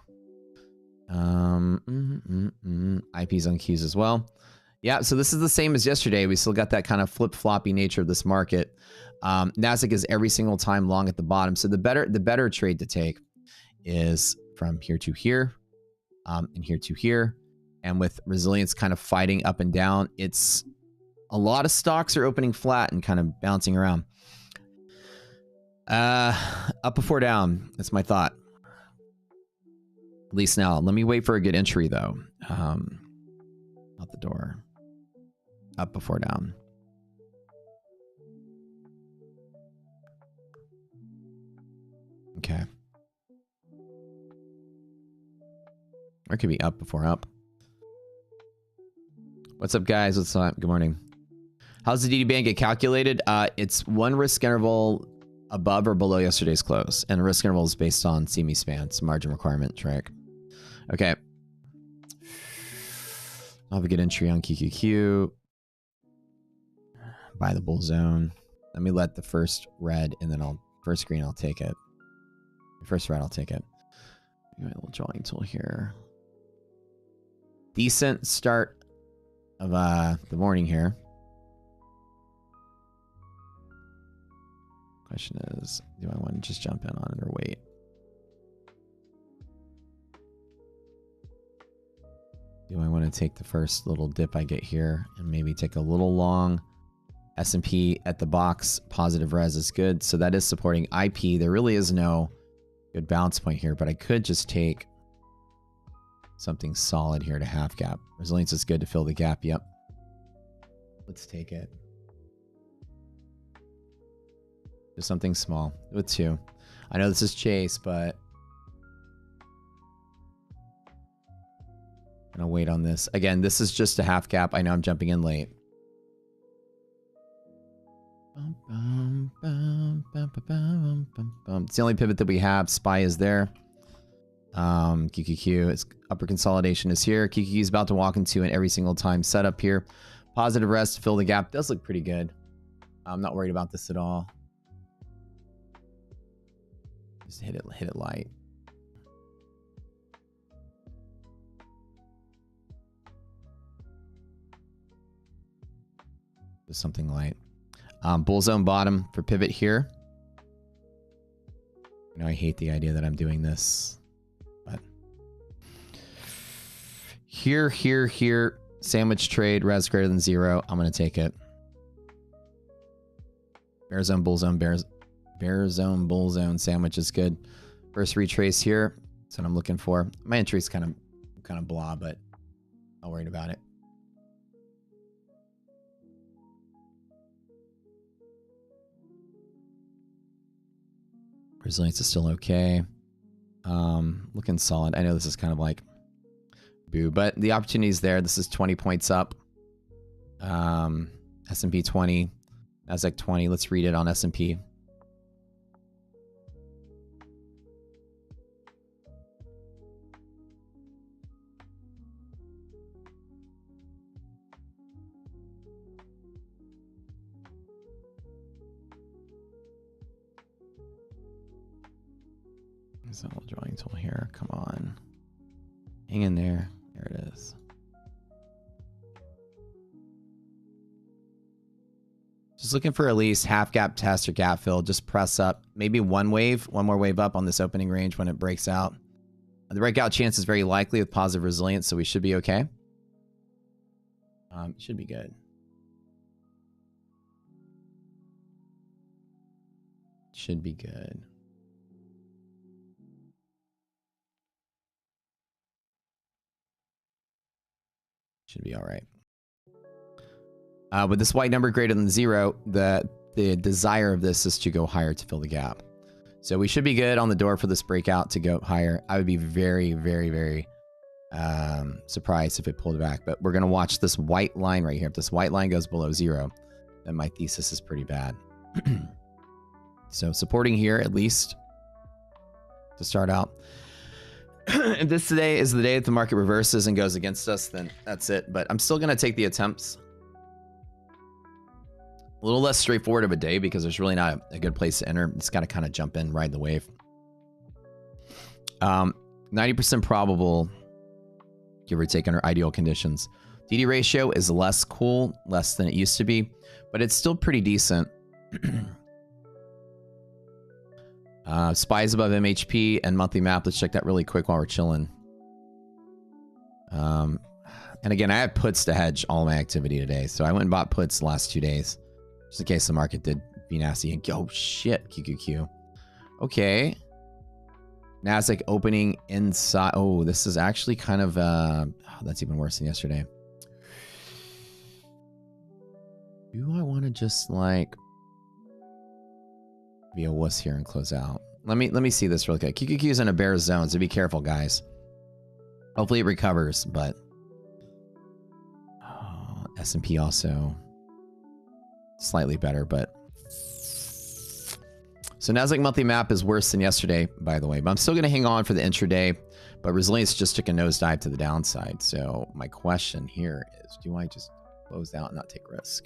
IPs on Qs as well. Yeah, so this is the same as yesterday. We still got that kind of flip-floppy nature of this market. Nasdaq is every single time long at the bottom. So the better trade to take is from here to here, and here to here. And with resilience kind of fighting up and down, it's a lot of stocks are opening flat and kind of bouncing around. Up before down, that's my thought. At least now. Let me wait for a good entry though. Out the door. Up before down. Okay. Or it could be up before up. What's up, guys? What's up? Good morning. How's the DD band get calculated? It's one risk interval above or below yesterday's close. And the risk interval is based on CME span. It's margin requirement track. Okay. I'll have a good entry on QQQ. Buy the bull zone. Let me let the first red and then first green, I'll take it. First red, I'll take it. Give me a little drawing tool here. Decent start of the morning here. Question is, do I want to just jump in on it or wait? Do I want to take the first little dip I get here and maybe take a little long? S&P at the box, positive res is good. So that is supporting IP. There really is no good bounce point here, but I could just take something solid here to half gap. Resilience is good to fill the gap. Yep. Let's take it. Just something small with 2. I know this is chase, but I'm gonna wait on this. Again, this is just a half gap. I know I'm jumping in late. It's the only pivot that we have. SPY is there. QQQ, its upper consolidation is here. QQQ is about to walk into an every single time setup here. Positive rest to fill the gap. Does look pretty good. I'm not worried about this at all. Just hit it light. Just something light. Bull zone bottom for pivot here. You know, I hate the idea that I'm doing this, but here, sandwich trade, res greater than 0. I'm going to take it. Bear zone, bull zone, bear zone, bull zone, sandwich is good. First retrace here. That's what I'm looking for. My entry is kind of blah, but not worried about it. Resilience is still okay. Looking solid. I know this is kind of like boo, but the opportunity is there. This is 20 points up. S&P 20, Nasdaq 20. Let's read it on S&P. There's a little drawing tool here. Come on. Hang in there. There it is. Just looking for at least half gap test or gap fill. Just press up. Maybe one more wave up on this opening range when it breaks out. The breakout chance is very likely with positive resilience, so we should be okay. Should be good. Should be good. Should be all right. With this white number greater than 0, the desire of this is to go higher to fill the gap. So we should be good on the door for this breakout to go higher. I would be very, very, very surprised if it pulled back. But we're going to watch this white line right here. If this white line goes below 0, then my thesis is pretty bad. So supporting here at least to start out. If this today is the day that the market reverses and goes against us, then that's it. But I'm still going to take the attempts. A little less straightforward of a day because there's really not a good place to enter. It's got to kind of jump in, ride the wave. 90% probable, give or take, under ideal conditions. DD ratio is less cool, less than it used to be, but it's still pretty decent. Spies above MHP and monthly map. Let's check that really quick while we're chilling. And again, I had puts to hedge all my activity today. So I went and bought puts the last 2 days. Just in case the market did be nasty. And oh shit, QQQ. Okay. Nasdaq opening inside. Oh, this is actually kind of, that's even worse than yesterday. Do I want to just like be a wuss here and close out? Let me see this real quick. QQQ is in a bear zone, so be careful, guys. Hopefully it recovers, but S&P also slightly better, but so Nasdaq monthly map is worse than yesterday, by the way, but I'm still going to hang on for the intraday, but resilience just took a nosedive to the downside. So my question here is, do I just close out and not take risk?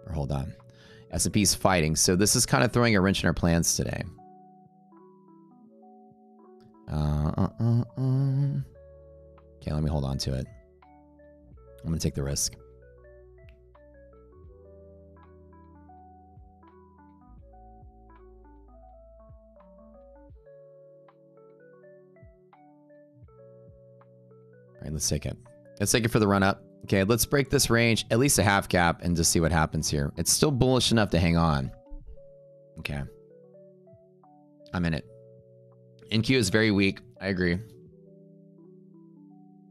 Or hold on. S&P's fighting. So this is kind of throwing a wrench in our plans today. Okay, let me hold on to it. I'm going to take the risk. All right, let's take it. Let's take it for the run up. Okay, let's break this range, at least a half cap, and just see what happens here. It's still bullish enough to hang on. Okay. I'm in it. NQ is very weak. I agree.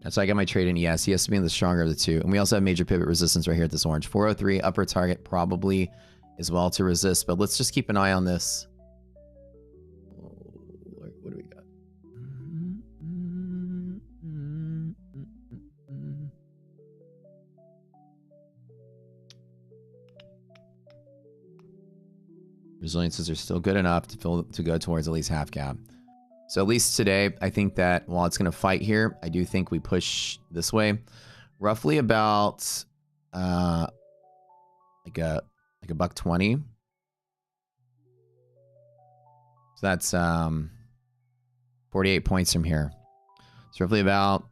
That's why I got my trade in ES. He has to be in the stronger of the two. And we also have major pivot resistance right here at this orange. 403, upper target probably as well to resist. But let's just keep an eye on this. What do we got? Resiliences are still good enough to go towards at least half cap. So at least today, I think that while it's going to fight here, I do think we push this way, roughly about like a $1.20. So that's 48 points from here. It's roughly about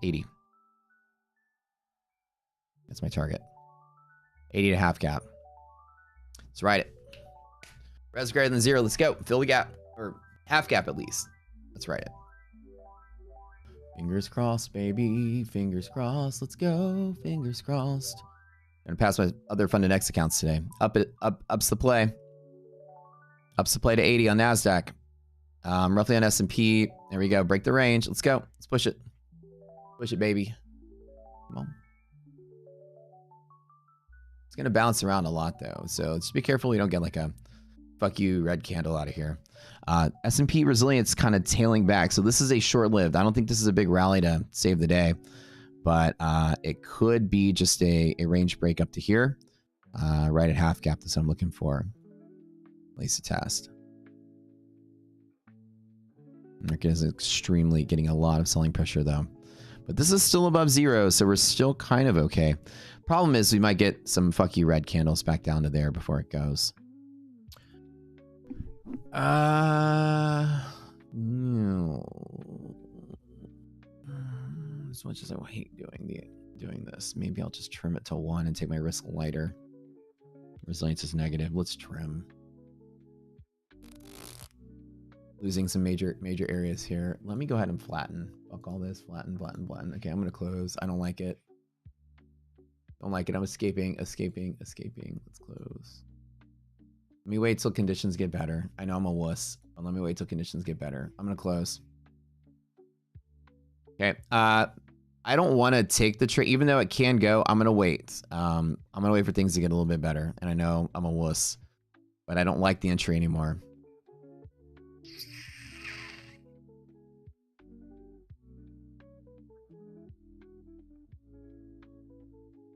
80. That's my target. 80 to half cap. Let's ride it. Res greater than 0. Let's go. Fill the gap. Or half gap at least. Let's write it. Fingers crossed, baby. Fingers crossed. Let's go. Fingers crossed. Gonna pass my other funded X accounts today. Ups the play. Ups the play to 80 on NASDAQ. Roughly on S&P. There we go. Break the range. Let's go. Let's push it. Push it, baby. Come on. It's gonna bounce around a lot though. So just be careful you don't get like a fuck you red candle out of here. S&P resilience kind of tailing back. So this is a short-lived. I don't think this is a big rally to save the day, but it could be just a range break up to here. Right at half cap. That's what I'm looking for. At least a test. Market is extremely getting a lot of selling pressure though. But this is still above 0, so we're still kind of okay. Problem is we might get some fuck you red candles back down to there before it goes. No. As much as I hate doing this, maybe I'll just trim it to 1 and take my risk lighter. Resilience is negative. Let's trim. Losing some major areas here. Let me go ahead and flatten. Fuck all this. Flatten. Okay, I'm gonna close. I don't like it. Don't like it. I'm escaping. Let's close. Let me wait till conditions get better. I know I'm a wuss, but let me wait till conditions get better. I'm gonna close. Okay. I don't want to take the trade, even though it can go. I'm gonna wait. I'm gonna wait for things to get a little bit better. And I know I'm a wuss, but I don't like the entry anymore.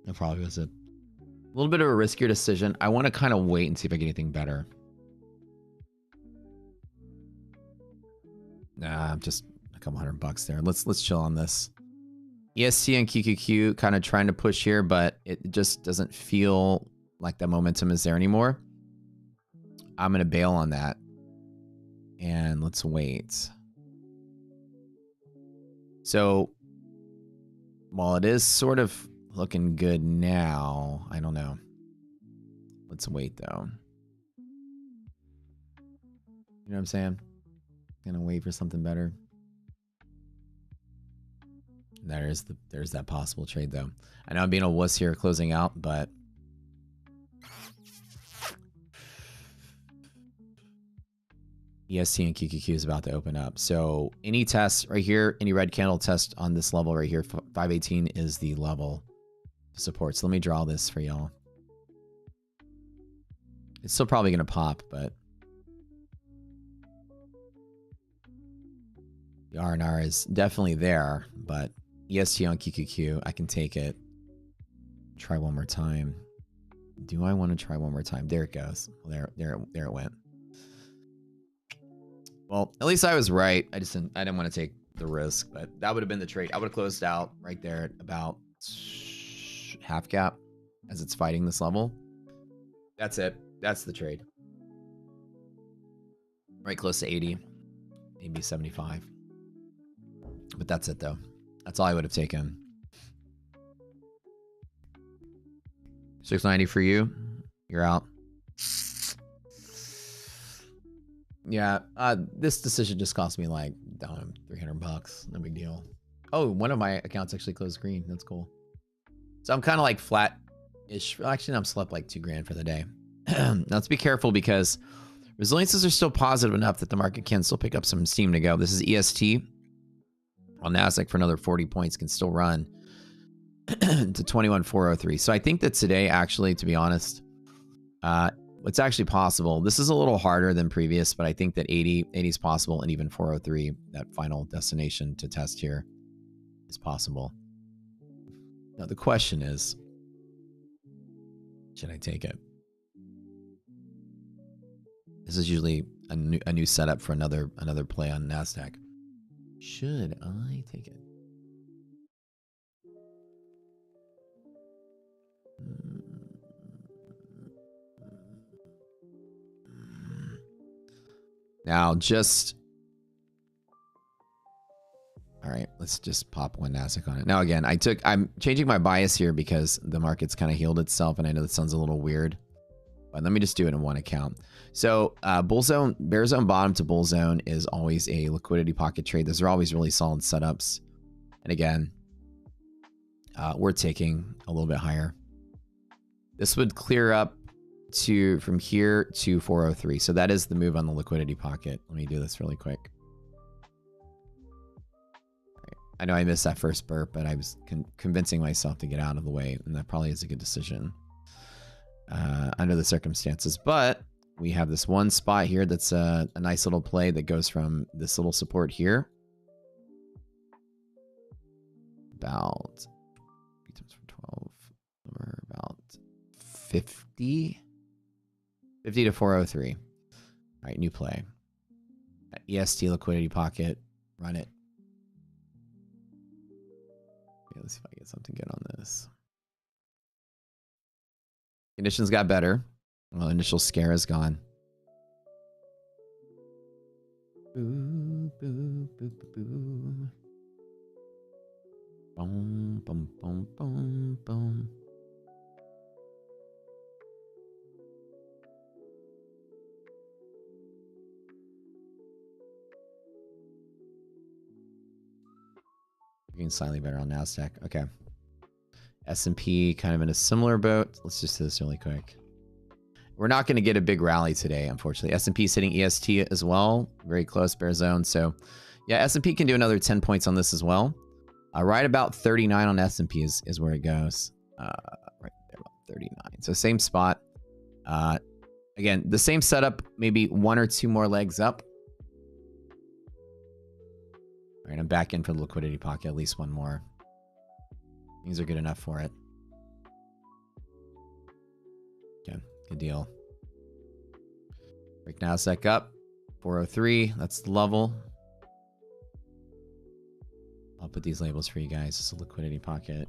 That probably was it. A little bit of a riskier decision. I want to kind of wait and see if I get anything better. Nah, just a couple $100 there. Let's chill on this. EST and QQQ kind of trying to push here, but it just doesn't feel like the momentum is there anymore. I'm going to bail on that. And let's wait. So while it is sort of looking good now, I don't know. Let's wait though. You know what I'm saying? Gonna wait for something better. There's that possible trade though. I know I'm being a wuss here closing out, but EST and QQQ is about to open up. So any test right here, any red candle test on this level right here, 518 is the level to support. So let me draw this for y'all. It's still probably going to pop, but the R&R is definitely there, but EST on QQQ, I can take it. Try one more time. Do I want to try one more time? There it goes. There it went. Well, at least I was right. I didn't want to take the risk, but that would have been the trade. I would have closed out right there at about half cap as it's fighting this level. That's it. That's the trade. Right close to 80, maybe 75. But that's it though. That's all I would have taken. 690 for you. You're out. Yeah, this decision just cost me like $300. No big deal. Oh, one of my accounts actually closed green. That's cool. So I'm kind of like flat-ish. Actually, I'm slept like $2,000 for the day. Now let's be careful because resiliences are still positive enough that the market can still pick up some steam to go. This is EST on NASDAQ for another 40 points, can still run to 21,403. So I think that today, actually, to be honest, it's actually possible. This is a little harder than previous, but I think that 80 is possible, and even 403, that final destination to test here, is possible. Now the question is, should I take it? This is usually a new setup for another play on NASDAQ. Should I take it? Now, all right, let's just pop one NASDAQ on it. Now, again, I'm changing my bias here because the market's kind of healed itself, and I know that sounds a little weird, but let me just do it in one account. So, bull zone, bear zone bottom to bull zone is always a liquidity pocket trade. Those are always really solid setups. And again, we're taking a little bit higher. This would clear up from here to 403. So that is the move on the liquidity pocket. Let me do this really quick. Right. I know I missed that first burp, but I was convincing myself to get out of the way, and that probably is a good decision under the circumstances. But we have this one spot here that's a nice little play that goes from this little support here about 3 times 12 over about 50 to 403. All right, new play. EST liquidity pocket. Run it. Okay, let's see if I get something good on this. Conditions got better. Well, initial scare is gone. Boo, boo, boo, boo, boo. Boom, boom, boom, boom, boom. Getting slightly better on NASDAQ. Okay. S&P kind of in a similar boat. Let's just do this really quick. We're not going to get a big rally today, unfortunately. S&P is hitting EST as well. Very close, bear zone. So, yeah, S&P can do another 10 points on this as well. Right about 39 on S&P is where it goes. Right there, about 39. So same spot. Again, the same setup, maybe one or two more legs up. All right, I'm back in for the liquidity pocket, at least one more. Things are good enough for it. Okay, good deal. Break NASDAQ up, 403, that's the level. I'll put these labels for you guys. It's a liquidity pocket.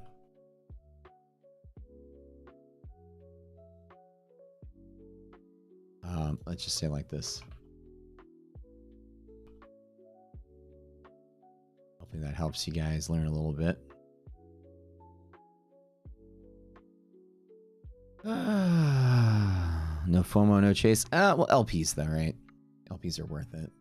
Let's just say like this. Hopefully that helps you guys learn a little bit. No FOMO, no chase. Well, LPs though, right? LPs are worth it.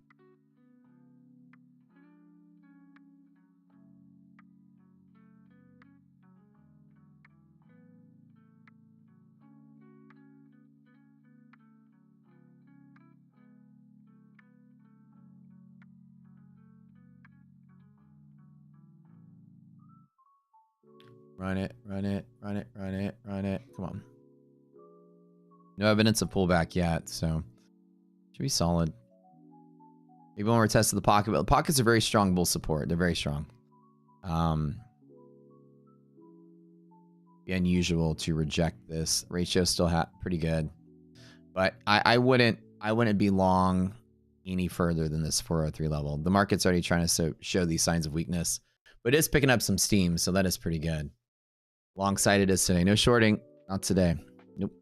Run it, run it, run it, run it, run it. Come on. No evidence of pullback yet, so should be solid. Maybe when we're testing the pocket, but the pockets are very strong bull support. They're very strong. Be unusual to reject this. Ratio still pretty good, but I wouldn't be long any further than this 403 level. The market's already trying to show these signs of weakness, but it's picking up some steam, so that is pretty good. Long side it is today. No shorting, not today. Nope.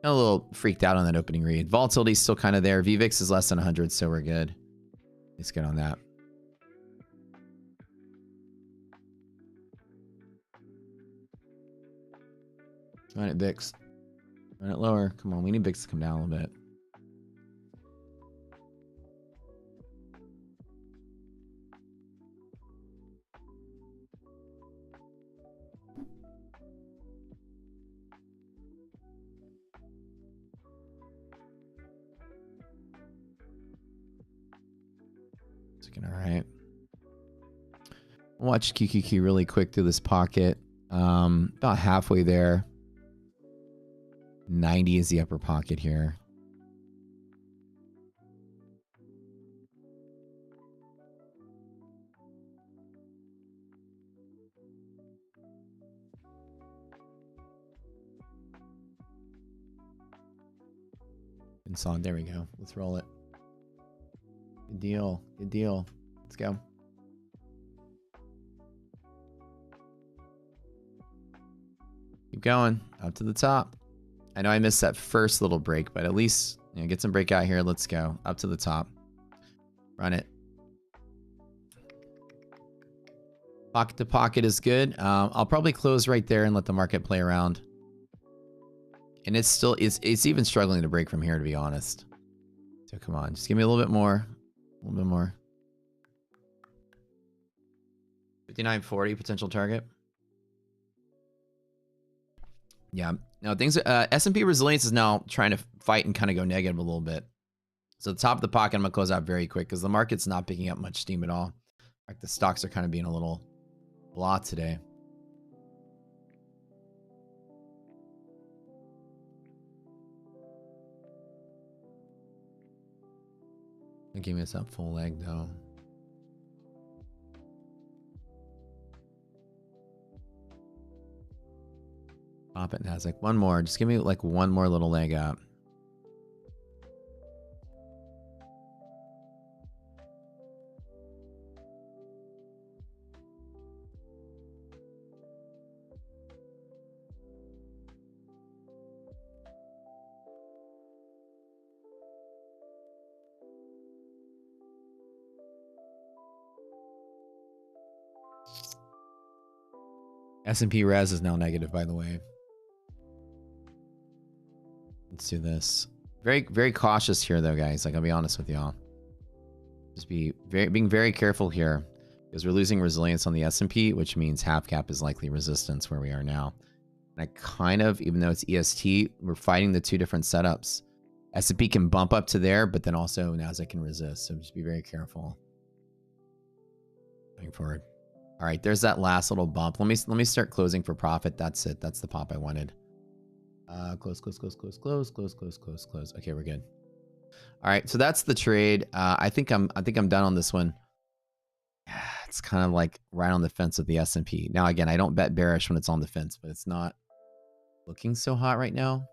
A little freaked out on that opening read. Volatility's still kind of there. VVIX is less than 100, so we're good. Let's get on that. Run it, VIX. Run it lower. Come on, we need VIX to come down a little bit. All right. Watch QQQ really quick through this pocket. About halfway there. 90 is the upper pocket here. And solid. There we go. Let's roll it. Good deal. Good deal. Let's go. Keep going. Up to the top. I know I missed that first little break, but at least get some breakout here. Let's go. Up to the top. Run it. Pocket to pocket is good. I'll probably close right there and let the market play around. And it's still, it's even struggling to break from here, to be honest. So come on. Just give me a little bit more. A little bit more. 59.40 potential target. Yeah. Now things, S&P resilience is now trying to fight and kind of go negative a little bit. So the top of the pocket, I'm going to close out very quick because the market's not picking up much steam at all. In fact, the stocks are kind of being a little blah today. Don't give me this up full leg though. Pop it, Nasdaq. One more. Just give me like one more little leg up. S&P res is now negative, by the way. Let's do this. Very, very cautious here, though, guys. Like, I'll be honest with y'all. Just being very careful here because we're losing resilience on the S&P, which means half cap is likely resistance where we are now. And I kind of, even though it's EST, we're fighting the two different setups. S&P can bump up to there, but then also Nasdaq can resist. So just be very careful going forward. All right, there's that last little bump. Let me start closing for profit. That's it. That's the pop I wanted. Close. Okay, we're good. All right, so that's the trade. I think I'm done on this one. It's kind of like right on the fence with the S&P. Now again, I don't bet bearish when it's on the fence, but it's not looking so hot right now.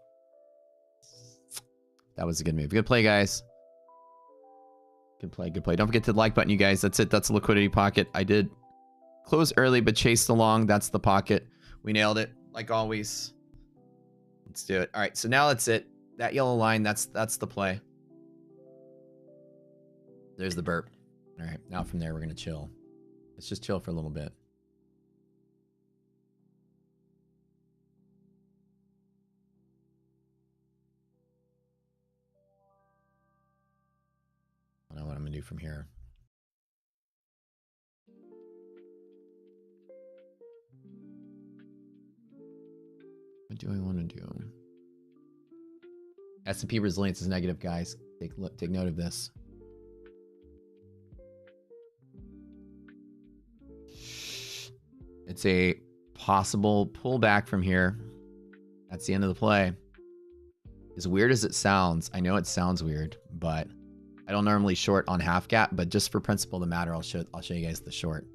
That was a good move. Good play, guys. Good play. Good play. Don't forget to like button, you guys. That's it. That's a liquidity pocket. I did close early, but chased along. That's the pocket. We nailed it, like always. Let's do it. All right, so now that's it. That yellow line, that's the play. There's the burp. All right, now from there, we're going to chill. Let's just chill for a little bit. I'm gonna do from here. What do I want to do? S&P resilience is negative, guys. Take note of this. It's a possible pullback from here. That's the end of the play. As weird as it sounds, I know it sounds weird, but I don't normally short on half gap, but just for principle of the matter, I'll show you guys the short.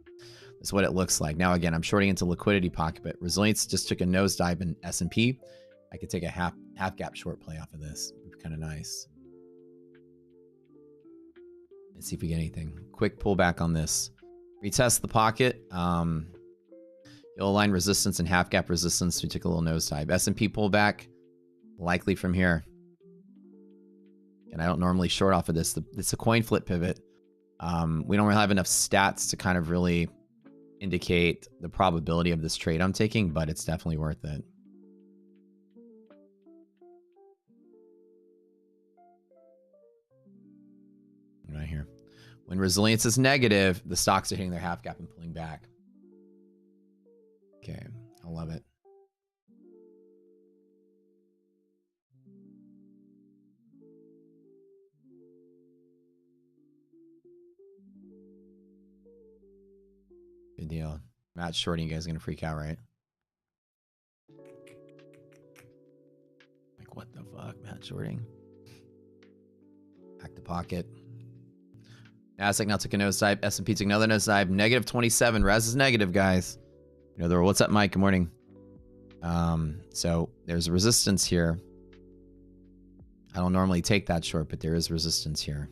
That's what it looks like. Now, again, I'm shorting into liquidity pocket, but resilience just took a nosedive in S&P. I could take a half gap short play off of this. It'd be kind of nice. Let's see if we get anything. Quick pullback on this. Retest the pocket. You'll align resistance and half gap resistance. We took a little nosedive. S&P pullback, likely from here. And I don't normally short off of this. It's a coin flip pivot. We don't really have enough stats to kind of really indicate the probability of this trade I'm taking, but it's definitely worth it. Right here. When resilience is negative, the stocks are hitting their half gap and pulling back. Okay, I love it. Good deal. Matt shorting, you guys are gonna freak out, right? Like, what the fuck, Matt shorting? Back to pocket. Nasdaq now took a nosedive. S&P took another nosedive. Negative 27. Res is negative, guys. You know, what's up, Mike? Good morning. So there's resistance here. I don't normally take that short, but there is resistance here.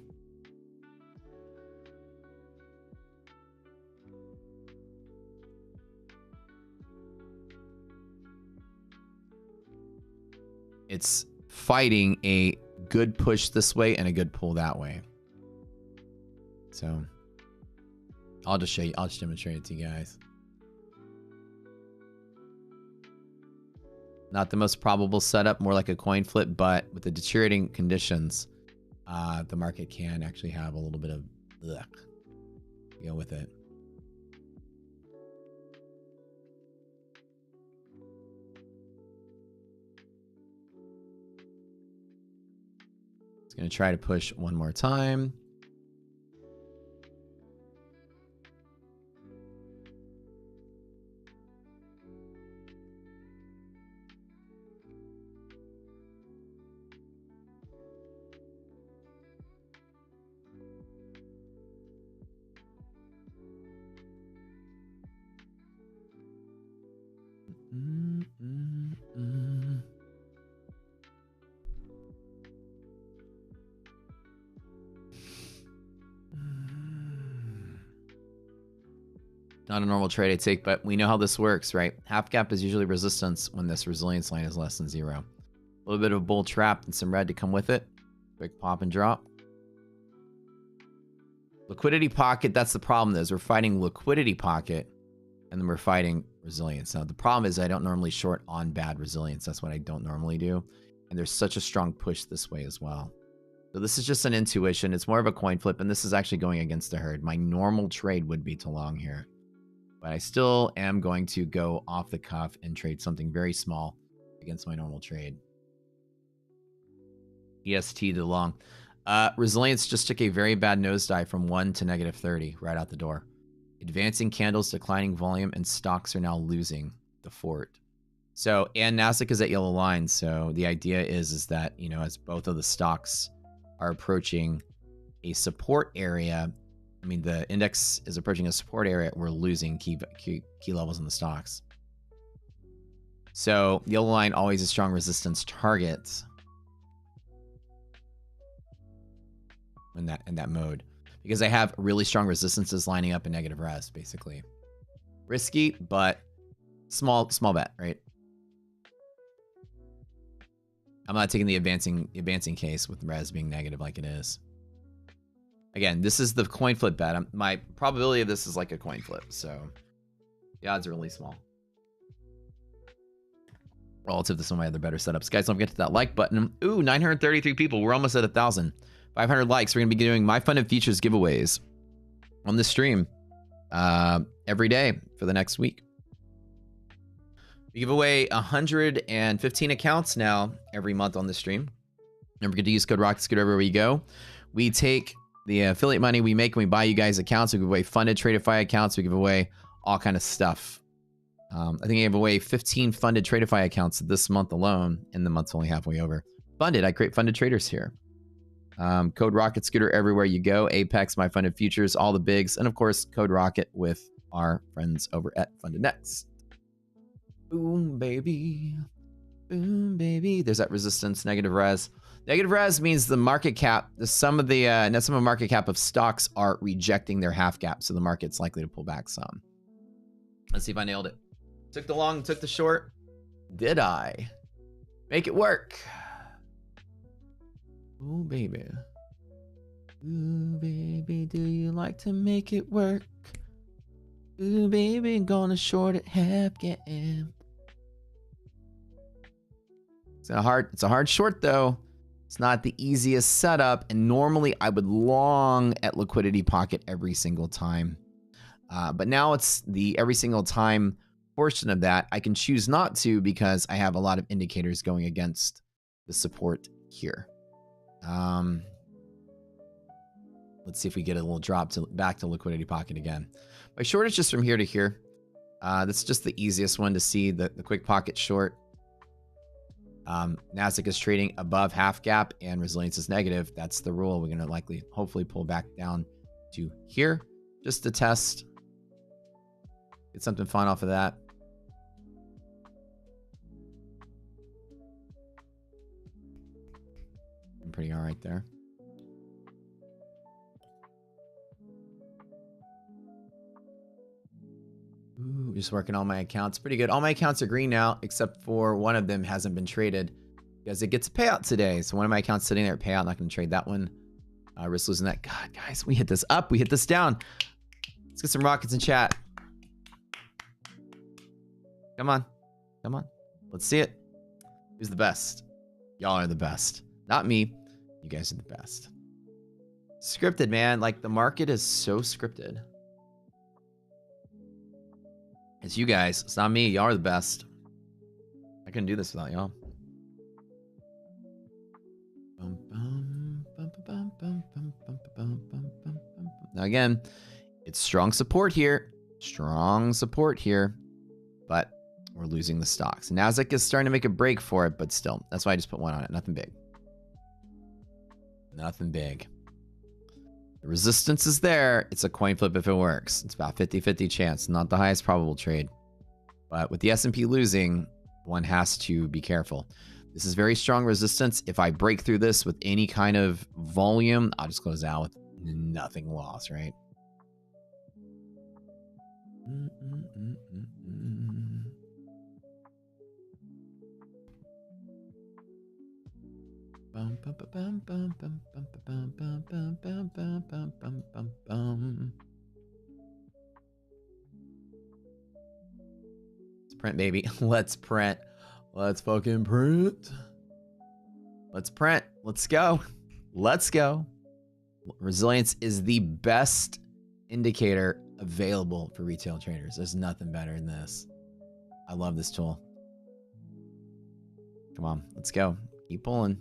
It's fighting a good push this way and a good pull that way. So I'll just show you. I'll just demonstrate it to you guys. Not the most probable setup, more like a coin flip, but with the deteriorating conditions, the market can actually have a little bit of luck to go with it. It's going to try to push one more time. Not a normal trade I take, but we know how this works, right? Half gap is usually resistance when this resilience line is less than 0. A little bit of a bull trap and some red to come with it. Quick pop and drop. Liquidity pocket, that's the problem is we're fighting liquidity pocket and then we're fighting resilience. Now the problem is I don't normally short on bad resilience. That's what I don't normally do. And there's such a strong push this way as well. So this is just an intuition. It's more of a coin flip, and this is actually going against the herd. My normal trade would be to long here. But I still am going to go off the cuff and trade something very small against my normal trade. EST to long. Resilience just took a very bad nosedive from 1 to negative 30 right out the door. Advancing candles, declining volume, and stocks are now losing the fort. So, and Nasdaq is at yellow lines. So the idea is that, you know, as both of the stocks are approaching a support area, I mean, the index is approaching a support area, we're losing key levels in the stocks. So yellow line always a strong resistance target in that mode, because I have really strong resistances lining up in negative res, basically. Risky, but small bet, right? I'm not taking the advancing case with res being negative like it is. Again, this is the coin flip bet. My probability of this is like a coin flip, so the odds are really small relative to some of my other better setups. Guys, don't forget to hit that like button. Ooh, 933 people. We're almost at 1,000. 500 likes. We're going to be doing My Funded Futures giveaways on the stream every day for the next week. We give away 115 accounts now every month on the stream. Don't forget to use code ROCKETSCOOTER everywhere you go. We take the affiliate money we make when we buy you guys accounts. We give away funded Tradeify accounts. We give away all kind of stuff. I think I gave away 15 funded Tradeify accounts this month alone, and the month's only halfway over. Funded, I create funded traders here. Code Rocket Scooter everywhere you go. Apex, My Funded Futures, all the bigs, and of course, Code Rocket with our friends over at Funded Next. Boom, baby. Boom, baby. There's that resistance, negative res. Negative res means the market cap, some of the market cap of stocks are rejecting their half gap, so the market's likely to pull back some. Let's see if I nailed it. Took the long, took the short. Did I? Make it work. Ooh, baby. Ooh, baby, do you like to make it work? Ooh, baby, gonna short it half gap. It's a hard short though. It's not the easiest setup, and normally I would long at liquidity pocket every single time. But now it's the every single time portion of that. I can choose not to because I have a lot of indicators going against the support here. Let's see if we get a little drop back to liquidity pocket again. My short is just from here to here. That's just the easiest one to see, the quick pocket short. Nasdaq is trading above half gap and resilience is negative. That's the rule. We're going to hopefully pull back down to here just to test. Get something fun off of that. I'm pretty all right there. Ooh, just working all my accounts. Pretty good. All my accounts are green now, except for one of them hasn't been traded because it gets a payout today. So one of my accounts sitting there at payout. Not going to trade that one. Risk losing that. God, guys, we hit this up. We hit this down. Let's get some rockets in chat. Come on. Come on. Let's see it. Who's the best? Y'all are the best. Not me. You guys are the best. Scripted, man. Like, the market is so scripted. It's you guys. It's not me. Y'all are the best. I couldn't do this without y'all. Now again, it's strong support here. Strong support here. But we're losing the stocks. Nasdaq is starting to make a break for it, but still. That's why I just put one on it. Nothing big. Nothing big. The resistance is there. It's a coin flip if it works. It's about 50-50 chance. Not the highest probable trade. But with the S&P losing, one has to be careful. This is very strong resistance. If I break through this with any kind of volume, I'll just close out with nothing lost, right? Let's print, baby. Let's print. Let's fucking print. Let's print. Let's go. Let's go. Resilience is the best indicator available for retail traders. There's nothing better than this. I love this tool. Come on. Let's go. Keep pulling.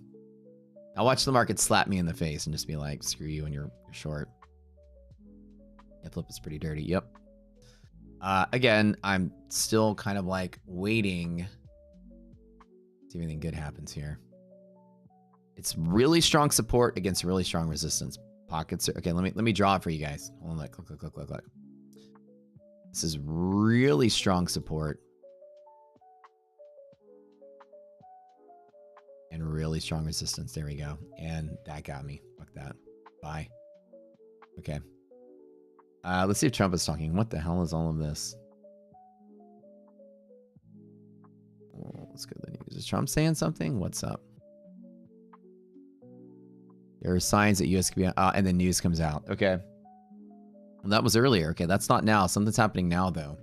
I'll watch the market slap me in the face and just be like, screw you and you're short. Yeah, flip is pretty dirty. Yep. Again, I'm still kind of like waiting. See if anything good happens here. It's really strong support against really strong resistance. Pockets. Okay, let me draw it for you guys. Hold on, look. This is really strong support. And really strong resistance. There we go. And that got me. Fuck that. Bye. Okay. Let's see if Trump is talking. What the hell is all of this? Oh, let's go to the news. Is Trump saying something? What's up? There are signs that US could be on, and then news comes out. Okay. Well, that was earlier. Okay, that's not now. Something's happening now, though.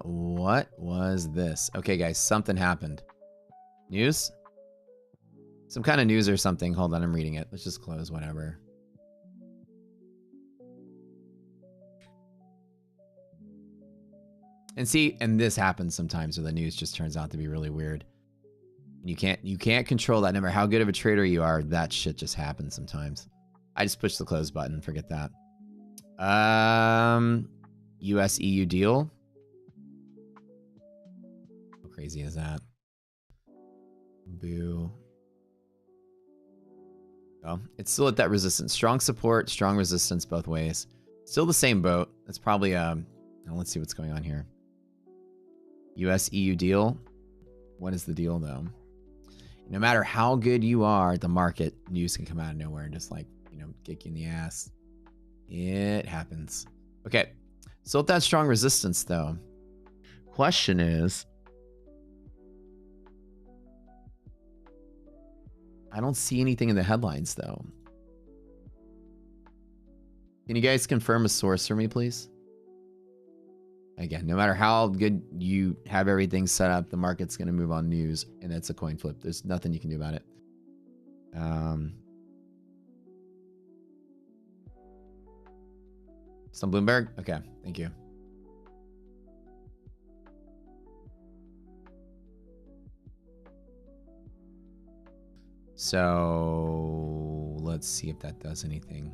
What was this? Okay, guys, something happened. News? Some kind of news or something. Hold on, I'm reading it. Let's just close whatever. And see, and this happens sometimes where the news just turns out to be really weird. You can't control that. No matter how good of a trader you are, that shit just happens sometimes. I just pushed the close button. Forget that. US EU deal. How crazy is that? Boo. Oh, it's still at that resistance. Strong support, strong resistance both ways. Still the same boat. It's probably now let's see what's going on here. US EU deal. What is the deal though? No matter how good you are at the market, news can come out of nowhere and just like, you know, kick you in the ass. It happens. Okay. So with that strong resistance though, question is, I don't see anything in the headlines though. Can you guys confirm a source for me, please? Again, no matter how good you have everything set up, the market's going to move on news, and it's a coin flip. There's nothing you can do about it. Some Bloomberg? Okay, thank you. So let's see if that does anything.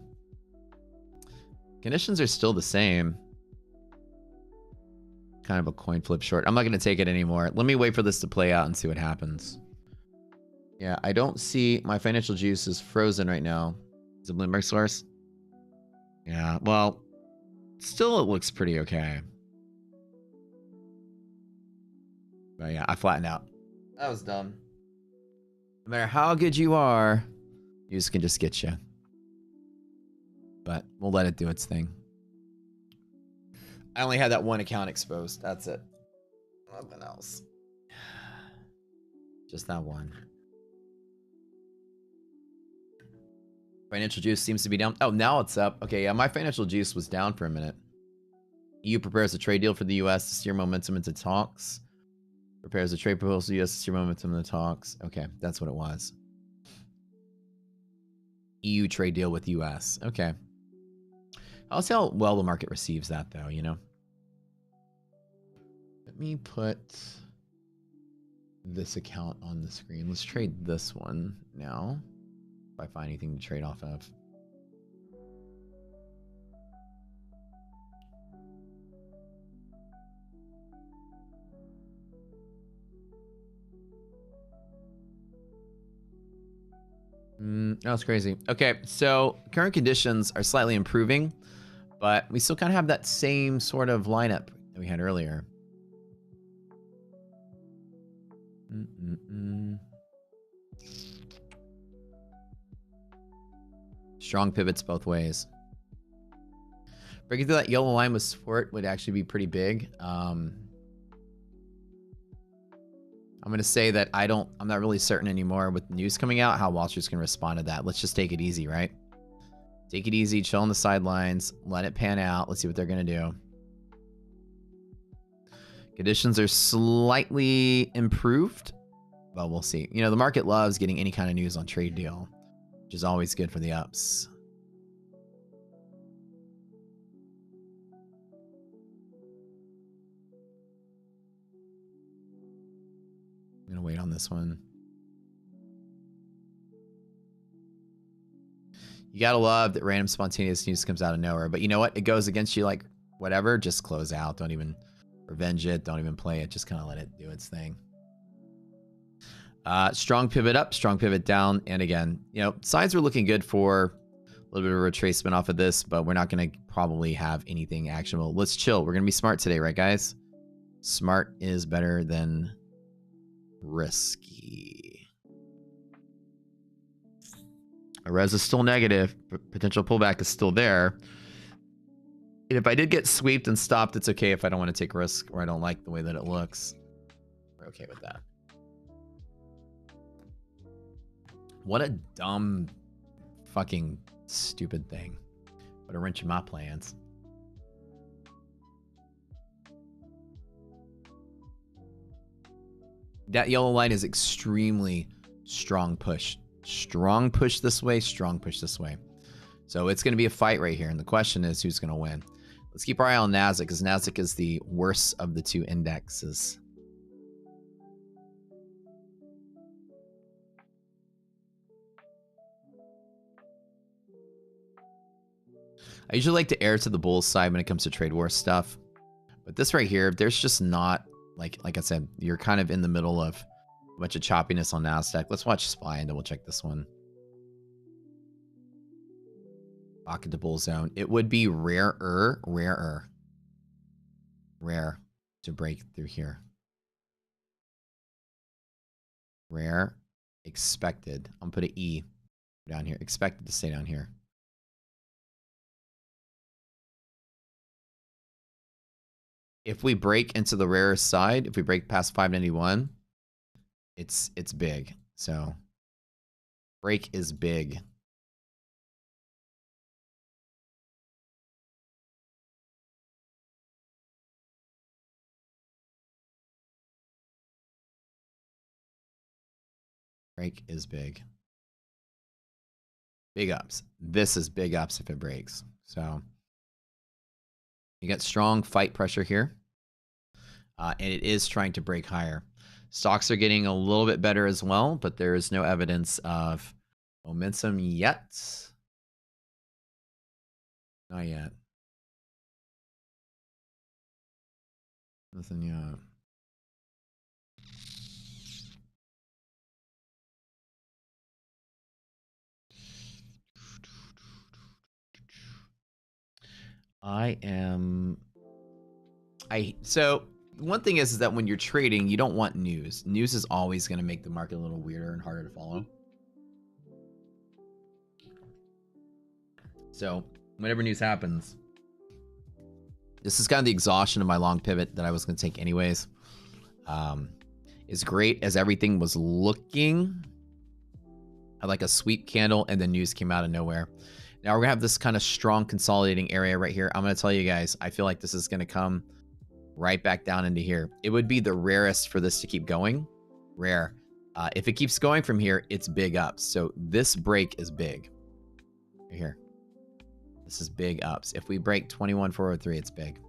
Conditions are still the same. Kind of a coin flip short. I'm not going to take it anymore. Let me wait for this to play out and see what happens. Yeah, I don't see my financial juice is frozen right now. Is it Bloomberg source? Yeah, well, still it looks pretty okay. But yeah, I flattened out. That was dumb. No matter how good you are, news can just get you. But we'll let it do its thing. I only had that one account exposed. That's it. Nothing else. Just that one. Financial juice seems to be down. Oh, now it's up. Okay, yeah, my financial juice was down for a minute. EU prepares a trade deal for the US to steer momentum into talks. Prepares a trade proposal for the US to steer momentum into talks. Okay, that's what it was. EU trade deal with US. Okay. I'll see how well the market receives that, though, you know? Let me put this account on the screen. Let's trade this one now. If I find anything to trade off of. That's crazy. Okay, so current conditions are slightly improving, but we still kind of have that same sort of lineup that we had earlier. Strong pivots both ways. Breaking through that yellow line with support would actually be pretty big. I'm going to say that I'm not really certain anymore with news coming out how Wall Street's going to respond to that. Let's just take it easy, right? Take it easy, chill on the sidelines, let it pan out. Let's see what they're going to do. Conditions are slightly improved, but we'll see. You know, the market loves getting any kind of news on trade deal, which is always good for the ups. I'm going to wait on this one. You got to love that random spontaneous news comes out of nowhere. But you know what? It goes against you like whatever. Just close out. Don't even revenge it. Don't even play it. Just kind of let it do its thing. Strong pivot up, strong pivot down. And again, you know, signs are looking good for a little bit of a retracement off of this, but we're not going to probably have anything actionable. Let's chill. We're going to be smart today, right, guys? Smart is better than risky. A res is still negative. Potential pullback is still there. And if I did get sweeped and stopped, it's okay if I don't want to take risk or I don't like the way that it looks. We're okay with that. What a dumb, fucking stupid thing. What a wrench in my plans. That yellow line is extremely strong push. Strong push this way, strong push this way. So it's going to be a fight right here. And the question is, who's going to win? Let's keep our eye on NASDAQ, because NASDAQ is the worst of the two indexes. I usually like to err to the bull side when it comes to trade war stuff. But this right here, there's just not, like I said, you're kind of in the middle of a bunch of choppiness on NASDAQ. Let's watch SPY and double check this one. Pocket to bull zone. It would be rare to break through here. Rare, expected. I'm gonna put an E down here. Expected to stay down here. If we break into the rarest side, if we break past 591, it's big. So break is big. Break is big. Big ups. This is big ups if it breaks. So you get strong fight pressure here. And it is trying to break higher. Stocks are getting a little bit better as well, but there is no evidence of momentum yet. Not yet. Nothing yet. So one thing is that when you're trading, you don't want news. News is always going to make the market a little weirder and harder to follow. So whenever news happens, this is kind of the exhaustion of my long pivot that I was going to take anyways. As great as everything was looking, I had like a sweep candle and the news came out of nowhere. Now we're gonna have this kind of strong consolidating area right here. I'm gonna tell you guys, I feel like this is gonna come right back down into here. It would be the rarest for this to keep going. Rare. If it keeps going from here, it's big ups. So this break is big. Right here. This is big ups. If we break 21,403, it's big.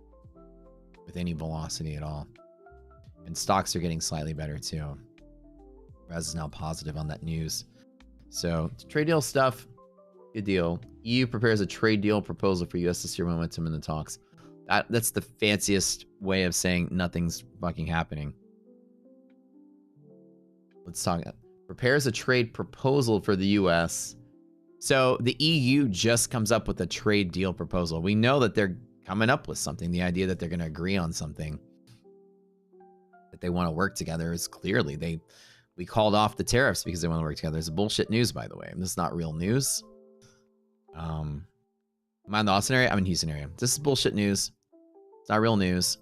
With any velocity at all. And stocks are getting slightly better too. Res is now positive on that news. So trade deal stuff. Good deal. EU prepares a trade deal proposal for US to steer momentum in the talks. That's the fanciest way of saying nothing's fucking happening. Let's talk. Prepares a trade proposal for the US. So the EU just comes up with a trade deal proposal. We know that they're coming up with something. The idea that they're going to agree on something, that they want to work together, is clearly we called off the tariffs because they want to work together. It's bullshit news, by the way. This is not real news. Am I in the Austin area? I'm in Houston area. This is bullshit news. It's not real news.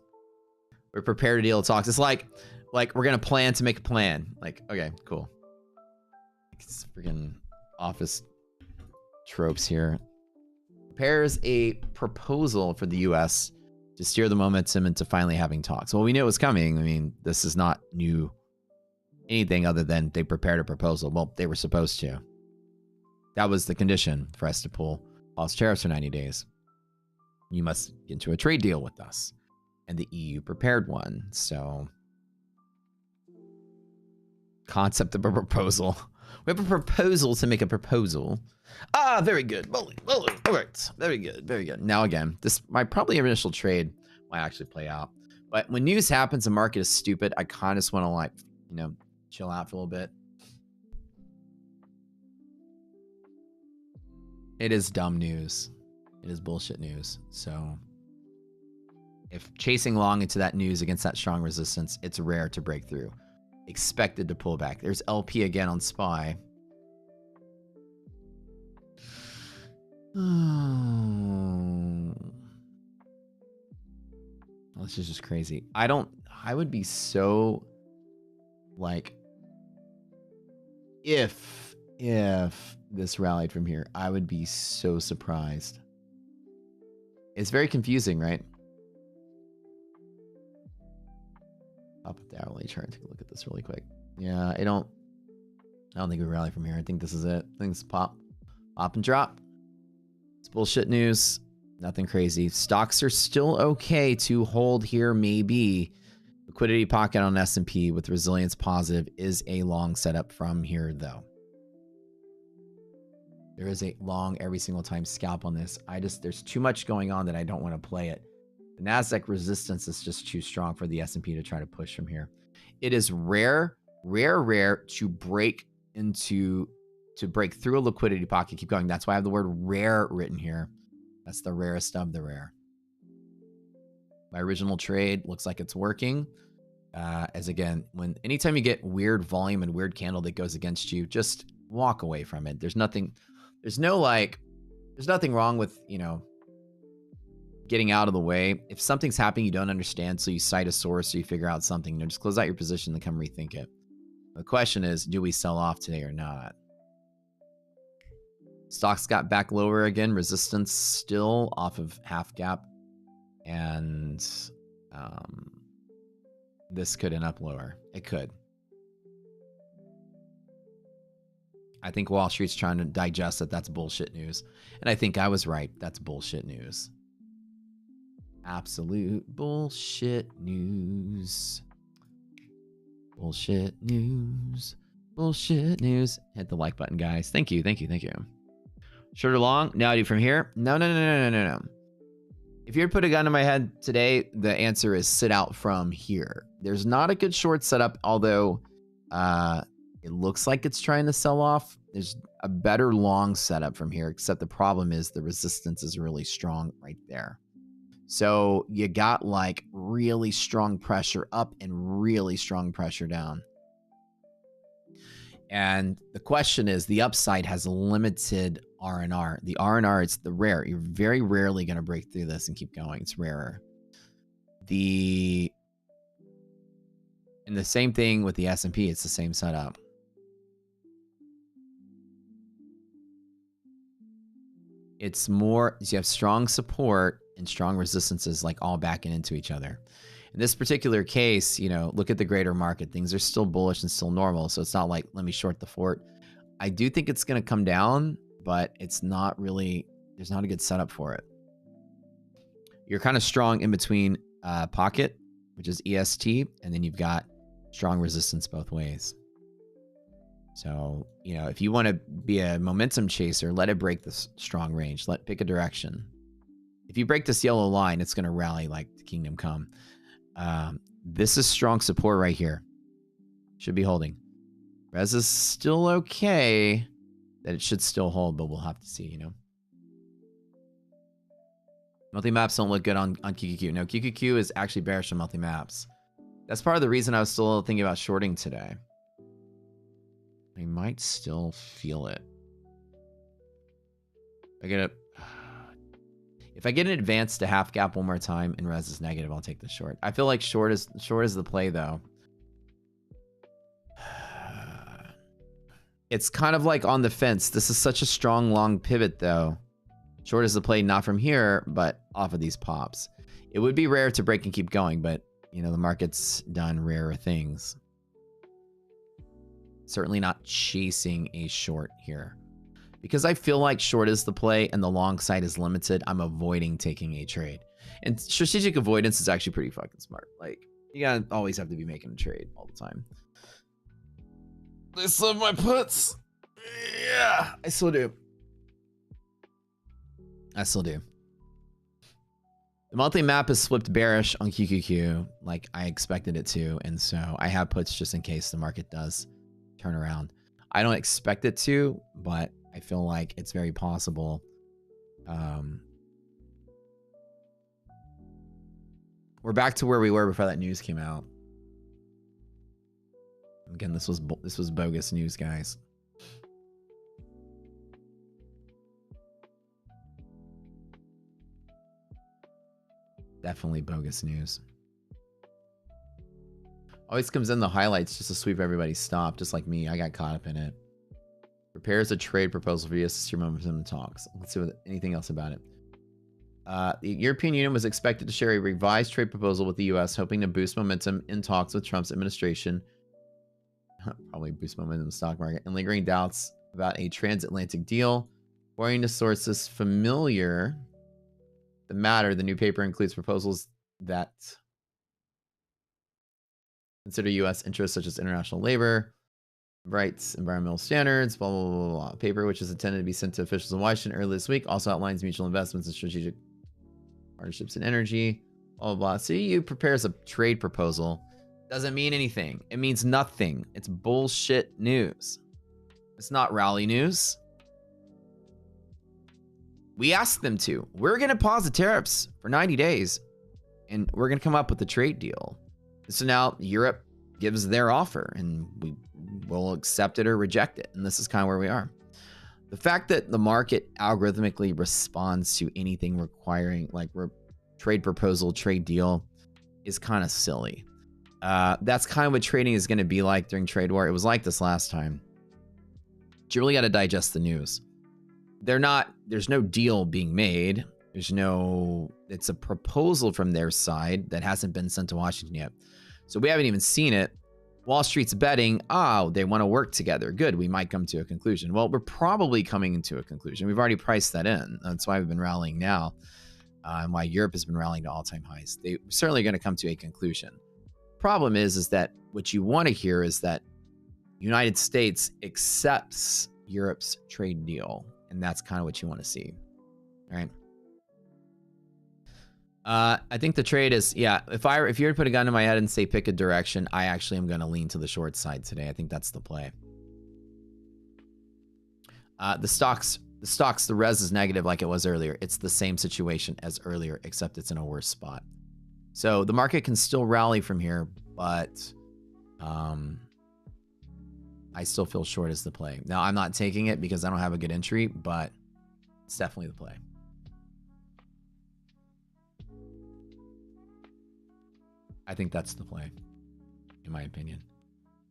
We're prepared to deal with talks. It's like we're gonna plan to make a plan. Like, okay, cool. It's freaking office tropes here. Prepares a proposal for the US to steer the momentum into finally having talks. Well, we knew it was coming. I mean, this is not new anything other than they prepared a proposal. Well, they were supposed to. That was the condition for us to pull pause tariffs for 90 days. You must get into a trade deal with us. And the EU prepared one. So, concept of a proposal. We have a proposal to make a proposal. Ah, very good. All right. Very good. Very good. Now, again, this my probably initial trade might actually play out. But when news happens, the market is stupid. I kind of just want to, like, chill out for a little bit. It is dumb news. It is bullshit news. So if chasing long into that news against that strong resistance, it's rare to break through. Expected to pull back. There's LP again on SPY. Oh. This is just crazy. I would be so, like, if this rallied from here, I would be so surprised. It's very confusing, right? Up with the hourly chart. Take a look at this really quick. Yeah, I don't. I don't think we rally from here. I think this is it. Things pop and drop. It's bullshit news. Nothing crazy. Stocks are still okay to hold here, maybe. Liquidity pocket on S&P with resilience positive is a long setup from here, though. There is a long every single time scalp on this. There's too much going on that I don't want to play it. The NASDAQ resistance is just too strong for the S&P to try to push from here. It is rare to break through a liquidity pocket. Keep going. That's why I have the word rare written here. That's the rarest of the rare. My original trade looks like it's working. As again, anytime you get weird volume and weird candle that goes against you, just walk away from it. There's nothing wrong with, getting out of the way. If something's happening you don't understand, so you cite a source, so you figure out something, just close out your position and come rethink it. The question is, do we sell off today or not? Stocks got back lower again. Resistance still off of half gap. And this could end up lower. It could. I think Wall Street's trying to digest that that's bullshit news. And I think I was right. That's bullshit news. Absolute bullshit news. Bullshit news. Bullshit news. Hit the like button, guys. Thank you. Short or long? Now I do from here? No. If you were to put a gun to my head today, the answer is sit out from here. There's not a good short setup, although it looks like it's trying to sell off. There's a better long setup from here, except the problem is the resistance is really strong right there. So you got like really strong pressure up and really strong pressure down. And the question is, the upside has limited R&R. The R&R, it's the rare. You're very rarely going to break through this and keep going. It's rarer. And the same thing with the S&P. It's the same setup. It's more, you have strong support and strong resistances like all backing into each other. In this particular case, look at the greater market. Things are still bullish and still normal. So it's not like, let me short the fort. I do think it's going to come down, but it's not really, there's not a good setup for it. You're kind of strong in between pocket, which is EST, and then you've got strong resistance both ways. So, if you want to be a momentum chaser, let it break this strong range. Pick a direction. If you break this yellow line, it's going to rally like the kingdom come. This is strong support right here. Should be holding. Res is still okay. That it should still hold, but we'll have to see, Monthly maps don't look good on QQQ. No, QQQ is actually bearish on monthly maps. That's part of the reason I was still thinking about shorting today. I might still feel it. If I get an advance to half gap one more time and res is negative, I'll take the short. I feel like short is the play though. It's kind of like on the fence. This is such a strong long pivot though. Short is the play, not from here, but off of these pops. It would be rare to break and keep going, but the market's done rarer things. Certainly not chasing a short here. Because I feel like short is the play and the long side is limited, I'm avoiding taking a trade. And strategic avoidance is actually pretty fucking smart. Like, you gotta always have to be making a trade all the time. I still have my puts. Yeah, I still do. The monthly map has flipped bearish on QQQ like I expected it to. And so I have puts just in case the market does turn around. I don't expect it to, but I feel like it's very possible. We're back to where we were before that news came out. Again, this was bogus news, guys. Definitely bogus news. Always comes in the highlights just to sweep everybody's stop, just like me. I got caught up in it. Prepares a trade proposal for you to assist your momentum talks. Let's see anything else about it. The European Union was expected to share a revised trade proposal with the U.S., hoping to boost momentum in talks with Trump's administration Probably boost momentum in the stock market. And lingering doubts about a transatlantic deal. According to sources familiar the matter, the new paper includes proposals that consider U.S. interests such as international labor rights, environmental standards, blah, blah, blah, blah. Paper, which is intended to be sent to officials in Washington earlier this week, also outlines mutual investments and strategic partnerships in energy, blah, blah, blah. So EU prepares a trade proposal. Doesn't mean anything. It means nothing. It's bullshit news. It's not rally news. We asked them to. We're going to pause the tariffs for 90 days, and we're going to come up with a trade deal. So now Europe gives their offer, and we will accept it or reject it. And this is kind of where we are. The fact that the market algorithmically responds to anything requiring like trade proposal, trade deal is kind of silly. That's kind of what trading is going to be like during trade war. It was like this last time. But you really got to digest the news. There's no deal being made. It's a proposal from their side that hasn't been sent to Washington yet. So we haven't even seen it. Wall Street's betting, they want to work together. Good, we might come to a conclusion. Well, we're probably coming into a conclusion. We've already priced that in. That's why we've been rallying now, and why Europe has been rallying to all-time highs. They're certainly going to come to a conclusion. Problem is that what you want to hear is that United States accepts Europe's trade deal, and that's kind of what you want to see, right? I think the trade is, if you were to put a gun to my head and say pick a direction, I actually am going to lean to the short side today. I think that's the play. The stocks, the res is negative like it was earlier. It's the same situation as earlier, except it's in a worse spot. So the market can still rally from here, but I still feel short as the play. Now, I'm not taking it because I don't have a good entry, but it's definitely the play. I think that's the play, in my opinion.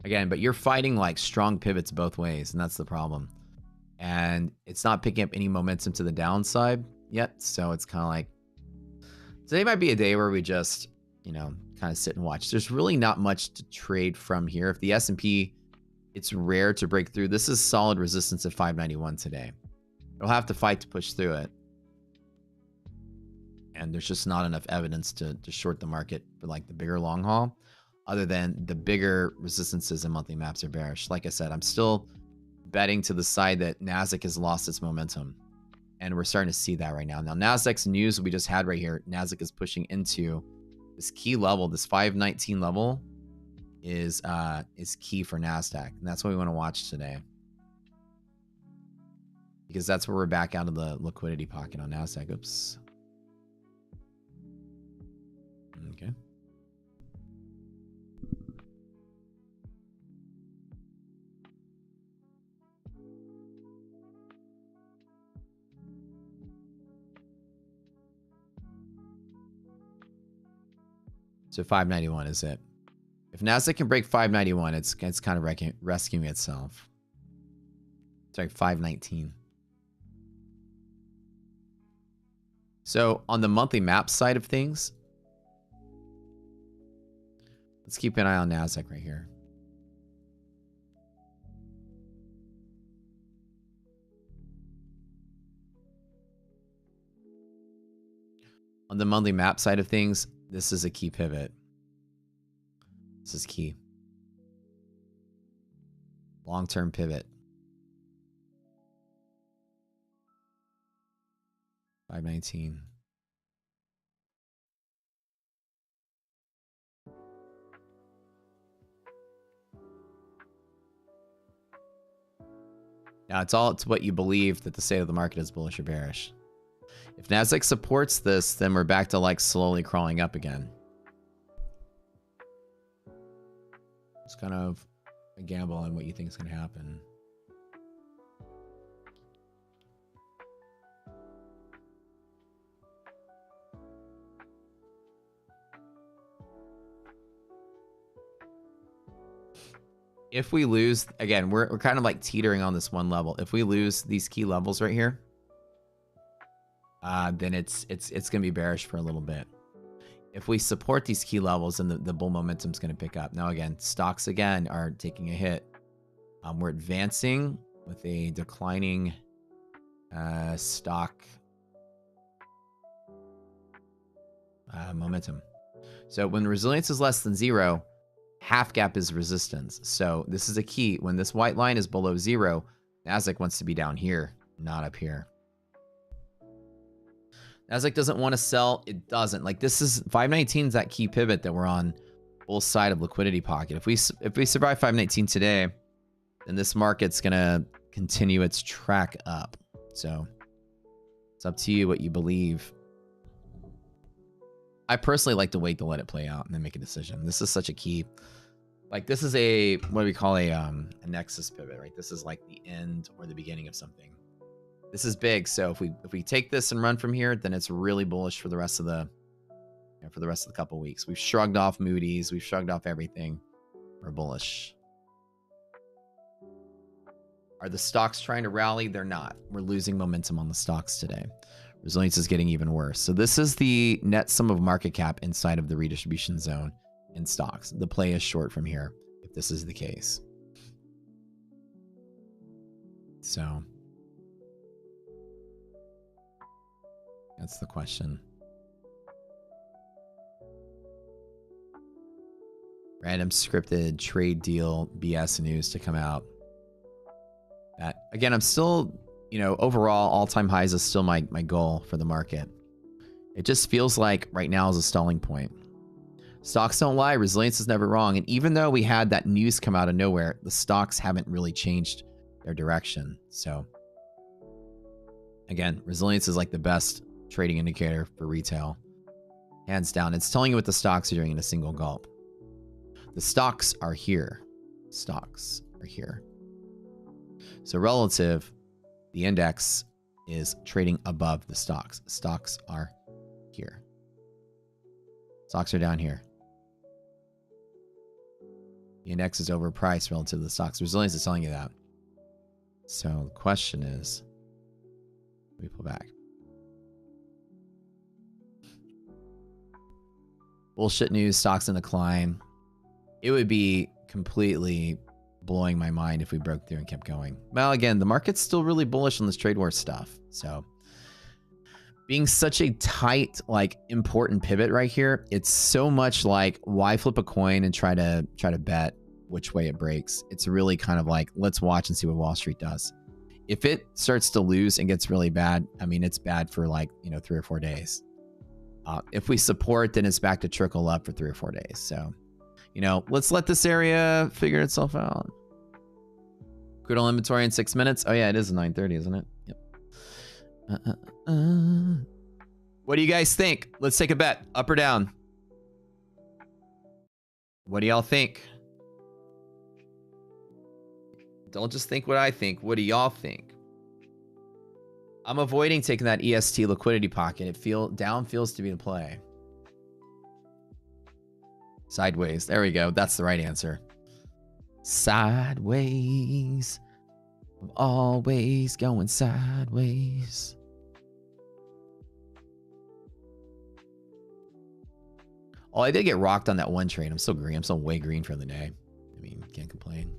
Again, but you're fighting like strong pivots both ways, and that's the problem. And it's not picking up any momentum to the downside yet, so it's kind of like today might be a day where we just, kind of sit and watch. There's really not much to trade from here. If the S&P, it's rare to break through. This is solid resistance at 591 today. It'll have to fight to push through it. And there's just not enough evidence to short the market for like the bigger long haul, other than the bigger resistances and monthly maps are bearish. Like I said, I'm still betting to the side that NASDAQ has lost its momentum. And we're starting to see that right now. Now, NASDAQ's news we just had right here, NASDAQ is pushing into this key level, this 519 level is key for NASDAQ. And that's what we want to watch today. Because that's where we're back out of the liquidity pocket on NASDAQ. Oops. Okay. So 591 is it. If NASDAQ can break 591, it's kind of rescuing itself. It's like 519. So on the monthly map side of things, let's keep an eye on NASDAQ right here. On the monthly map side of things, this is a key pivot. This is key. Long-term pivot. 519. Now, it's what you believe that the state of the market is bullish or bearish. If NASDAQ supports this, then we're back to like slowly crawling up again. It's kind of a gamble on what you think is going to happen. If we lose, again, we're kind of like teetering on this one level. If we lose these key levels right here, then it's going to be bearish for a little bit. If we support these key levels, then the bull momentum is going to pick up. Now, again, stocks again are taking a hit. We're advancing with a declining stock momentum. So when resilience is less than 0, half gap is resistance. So this is a key. When this white line is below 0, Nasdaq wants to be down here, not up here. Nasdaq doesn't want to sell. It doesn't. Like, this is 519 is that key pivot that we're on both side of liquidity pocket. If we survive 519 today, then this market's gonna continue its track up. So it's up to you what you believe. I personally like to wait to let it play out and then make a decision. This is such a key. Like, this is a, what do we call a nexus pivot, right? This is like the end or the beginning of something. This is big. So if we take this and run from here, then it's really bullish for the rest of the, for the rest of the couple weeks. We've shrugged off Moody's. We've shrugged off everything. We're bullish. Are the stocks trying to rally? They're not. We're losing momentum on the stocks today. Resilience is getting even worse. So this is the net sum of market cap inside of the redistribution zone in stocks. The play is short from here, if this is the case. So that's the question. Random scripted trade deal BS news to come out. That, again, I'm still, overall all-time highs is still my goal for the market. It just feels like right now is a stalling point. Stocks don't lie. Resilience is never wrong. And even though we had that news come out of nowhere, the stocks haven't really changed their direction. So again, resilience is like the best trading indicator for retail. Hands down. It's telling you what the stocks are doing in a single gulp. The stocks are here. Stocks are here. So relative, the index is trading above the stocks. Stocks are here. Stocks are down here. The index is overpriced relative to the stocks. Resilience is telling you that. So the question is, let me pull back. Bullshit news, stocks in decline. It would be completely blowing my mind if we broke through and kept going. Well, again, the market's still really bullish on this trade war stuff. So being such a tight, like, important pivot right here, it's so much like, why flip a coin and try to bet which way it breaks? It's really kind of like, let's watch and see what Wall Street does. If it starts to lose and gets really bad, I mean, it's bad for like, 3 or 4 days. If we support, then it's back to trickle up for 3 or 4 days. So, let's let this area figure itself out. Crude oil inventory in 6 minutes. Oh yeah, it is 9:30, isn't it? Yep. What do you guys think? Let's take a bet. Up or down? What do y'all think? Don't just think what I think. What do y'all think? I'm avoiding taking that EST liquidity pocket. Down feels to be the play. Sideways. There we go. That's the right answer. Sideways. I'm always going sideways. Oh, I did get rocked on that one trade. I'm still green. I'm still way green for the day. I mean, can't complain.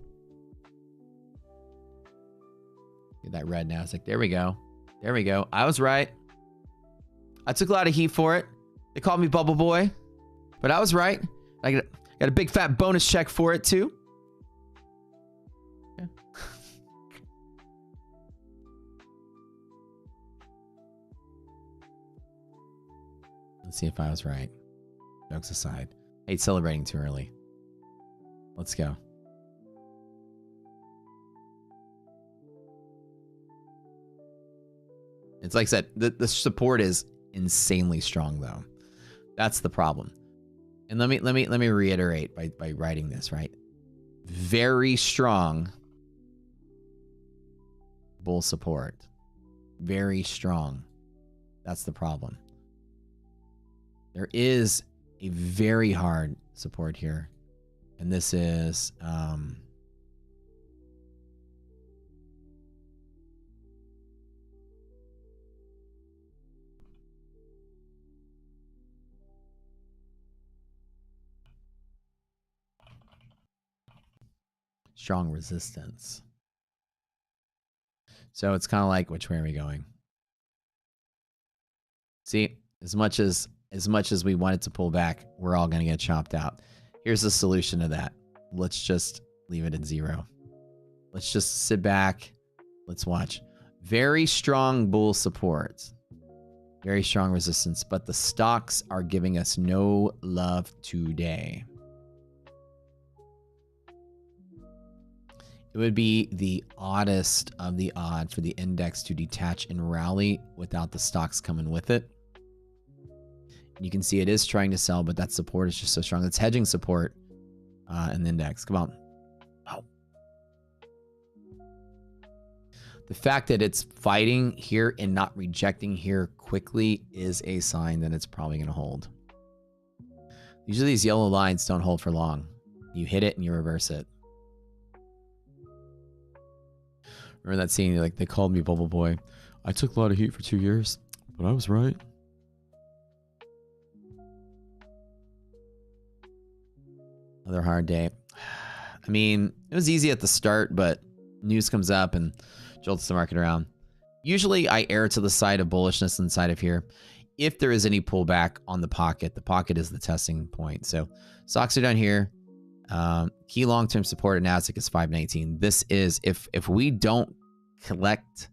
Get that red Nasdaq. There we go. There we go. I was right. I took a lot of heat for it. They called me Bubble Boy, but I was right. I got a big fat bonus check for it too. Yeah. Let's see if I was right. Jokes aside. I hate celebrating too early. Let's go. It's like I said, the support is insanely strong though. That's the problem. And let me reiterate by writing this, right? Very strong bull support. Very strong. That's the problem. There is a very hard support here. And this is strong resistance. So it's kind of like, which way are we going? See, as much as we wanted to pull back, we're all going to get chopped out. Here's the solution to that. Let's just leave it at 0. Let's just sit back. Let's watch. Very strong bull support. Very strong resistance, but the stocks are giving us no love today. It would be the oddest of the odd for the index to detach and rally without the stocks coming with it. You can see it is trying to sell, but that support is just so strong. It's hedging support in the index. Come on. Oh. The fact that it's fighting here and not rejecting here quickly is a sign that it's probably going to hold. Usually these yellow lines don't hold for long. You hit it and you reverse it. Remember that scene? Like, they called me Bubble Boy. I took a lot of heat for 2 years, but I was right. Another hard day. I mean, it was easy at the start, but news comes up and jolts the market around. Usually I err to the side of bullishness inside of here. If there is any pullback on the pocket is the testing point. So stocks are down here. Key long-term support at Nasdaq is 519. This is, if we don't collect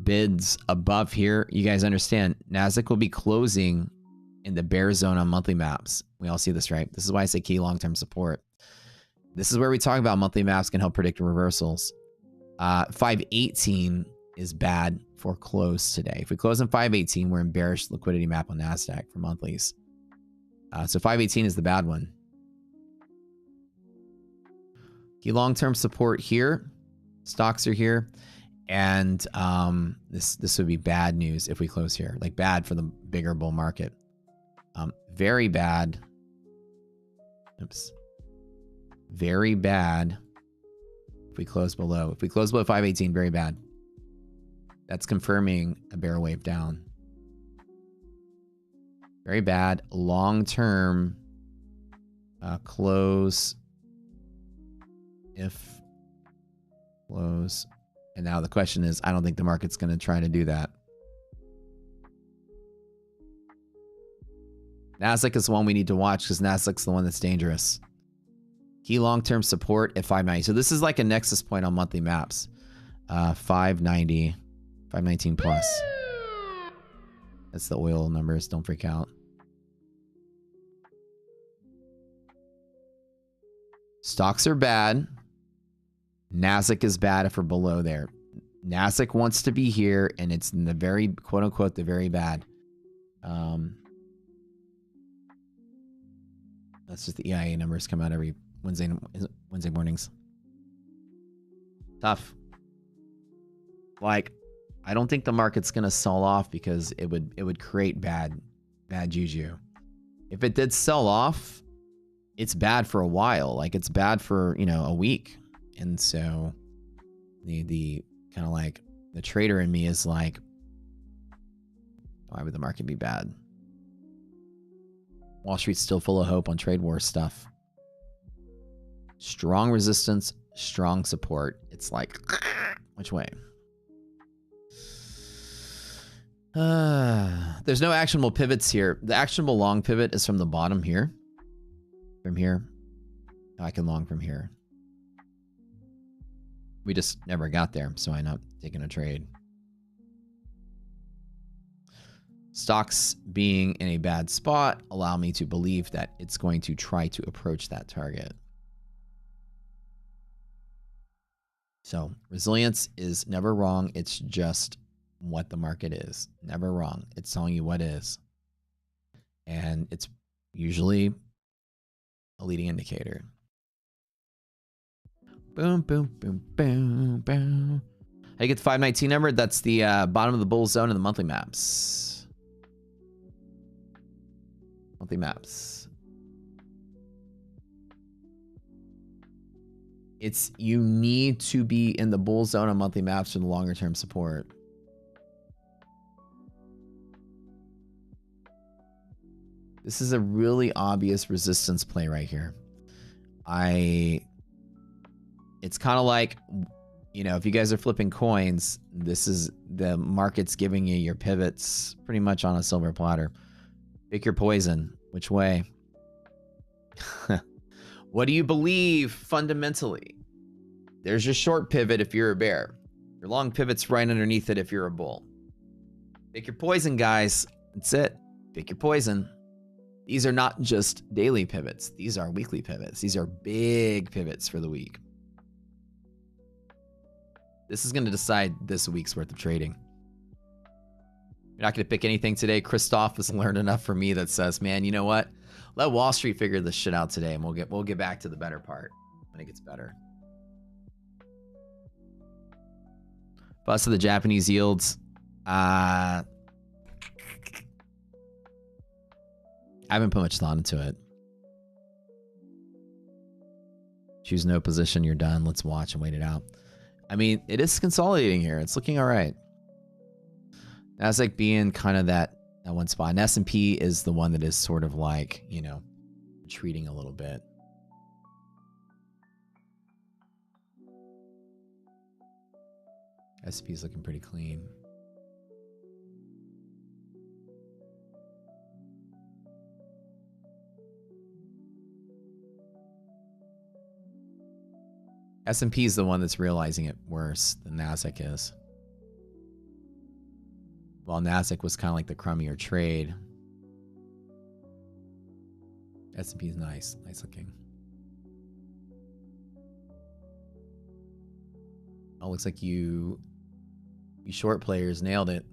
bids above here, you guys understand, Nasdaq will be closing in the bear zone on monthly maps. We all see this, right? This is why I say key long-term support. This is where we talk about monthly maps can help predict reversals. 518 is bad for close today. If we close in 518, we're in bearish liquidity map on Nasdaq for monthlies. So 518 is the bad one. Key long-term support here. Stocks are here. And this would be bad news if we close here. Like, bad for the bigger bull market. Very bad. Oops. Very bad if we close below. If we close below 518, very bad. That's confirming a bear wave down. Very bad. Long-term close. If close. And now the question is, I don't think the market's going to try to do that. Nasdaq is the one we need to watch because Nasdaq's the one that's dangerous. Key long-term support at 590. So this is like a nexus point on monthly maps. 590, 519 plus. That's the oil numbers. Don't freak out. Stocks are bad. Nasdaq is bad if we're below there. Nasdaq wants to be here, and it's in the very, quote unquote, the very bad. That's just the EIA numbers come out every Wednesday mornings. Tough. Like, I don't think the market's gonna sell off because it would create bad juju. If it did sell off, it's bad for a while. Like, it's bad for, you know, a week. And so the kind of like the trader in me is like, why would the market be bad? Wall Street's still full of hope on trade war stuff. Strong resistance, strong support. It's like, which way? There's no actionable pivots here. The actionable long pivot is from the bottom here. From here. I can long from here. We just never got there, so I'm not taking a trade. Stocks being in a bad spot allow me to believe that it's going to try to approach that target. So resilience is never wrong. It's just what the market is. Never wrong. It's telling you what is. And it's usually a leading indicator. Boom, boom, boom, boom, boom. How do you get the 519 number? That's the bottom of the bull zone in the monthly maps. Monthly maps. You need to be in the bull zone on monthly maps for the longer term support. This is a really obvious resistance play right here. I it's kind of like, you know, if you guys are flipping coins, this is the market's giving you your pivots pretty much on a silver platter. Pick your poison. Which way? What do you believe fundamentally? There's your short pivot if you're a bear. Your long pivot's right underneath it if you're a bull. Pick your poison, guys. That's it. Pick your poison. These are not just daily pivots. These are weekly pivots. These are big pivots for the week. This is going to decide this week's worth of trading. You're not going to pick anything today. Christoph has learned enough for me that says, man, you know what? Let Wall Street figure this shit out today, and we'll get back to the better part when it gets better. Bust of the Japanese yields. I haven't put much thought into it. Choose no position. You're done. Let's watch and wait it out. I mean, it is consolidating here. It's looking all right. Nasdaq being kind of that one spot. And S&P is the one that is sort of like, you know, retreating a little bit. S&P is looking pretty clean. S&P is the one that's realizing it worse than Nasdaq is. While Nasdaq was kind of like the crummier trade. S&P is nice. Nice looking. Oh, looks like you short players nailed it.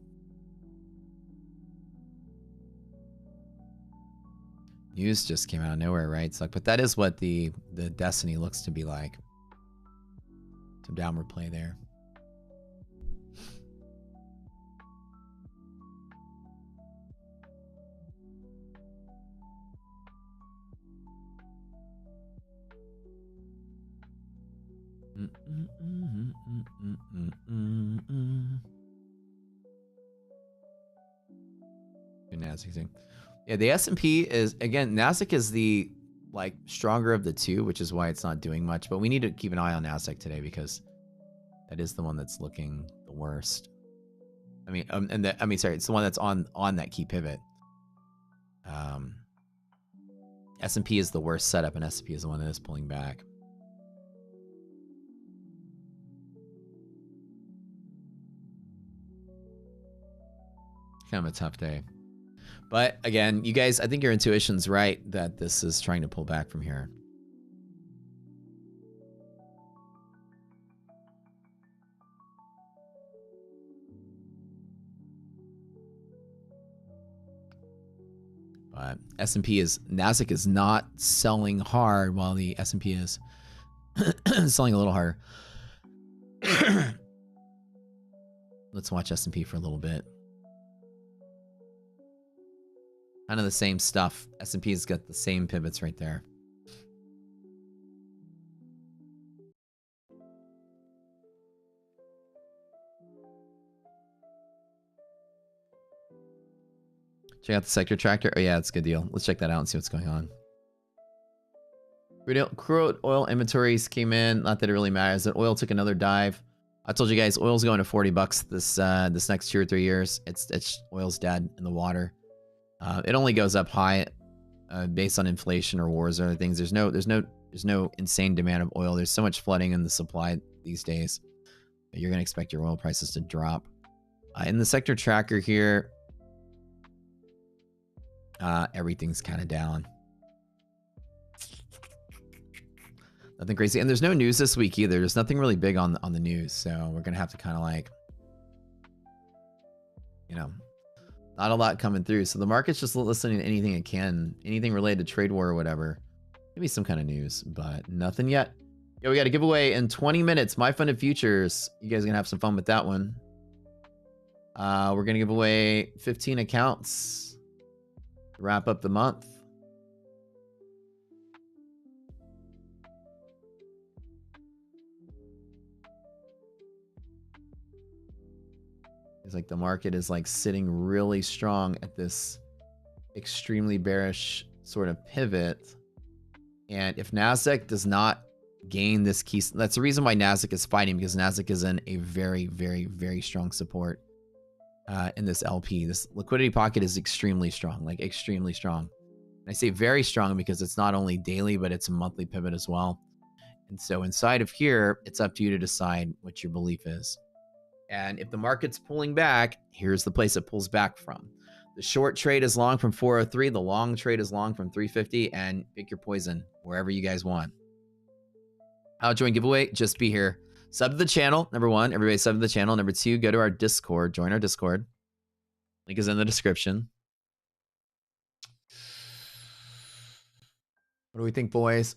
News just came out of nowhere, right? So, but that is what the destiny looks to be like. Some downward play there. Good Nasdaq thing. Yeah, the S&P is, again, Nasdaq is the like stronger of the two, which is why it's not doing much. But we need to keep an eye on Nasdaq today because that is the one that's looking the worst. I mean, sorry, it's the one that's on that key pivot. S&P is the worst setup, and S&P is the one that is pulling back. Kind of a tough day. But again, you guys, I think your intuition's right that this is trying to pull back from here. But S&P is, Nasdaq is not selling hard while the S&P is selling a little harder. Let's watch S&P for a little bit. Kind of the same stuff. S&P's got the same pivots right there. Check out the sector tracker. Oh yeah, it's a good deal. Let's check that out and see what's going on. Crude oil inventories came in. Not that it really matters. That oil took another dive. I told you guys, oil's going to $40 this next 2 or 3 years. It's oil's dead in the water. It only goes up high based on inflation or wars or other things. There's no insane demand of oil. There's so much flooding in the supply these days that you're going to expect your oil prices to drop. In the sector tracker here, everything's kind of down. Nothing crazy. And there's no news this week either. There's nothing really big on the news. So we're going to have to kind of like, you know, not a lot coming through. So the market's just listening to anything it can, anything related to trade war or whatever. Maybe some kind of news, but nothing yet. Yeah, we got a giveaway in 20 minutes. My Funded Futures. You guys are going to have some fun with that one. We're going to give away 15 accounts to wrap up the month. It's like the market is like sitting really strong at this extremely bearish sort of pivot. And if Nasdaq does not gain this key. That's the reason why Nasdaq is fighting, because Nasdaq is in a very, very, very strong support in this LP. This liquidity pocket is extremely strong, like extremely strong. And I say very strong because it's not only daily, but it's a monthly pivot as well. And so inside of here, it's up to you to decide what your belief is. And if the market's pulling back, here's the place it pulls back from. The short trade is long from 403. The long trade is long from 350. And pick your poison wherever you guys want. How to join giveaway? Just be here. Sub to the channel. Number one, everybody sub to the channel. Number two, go to our Discord. Join our Discord. Link is in the description. What do we think, boys?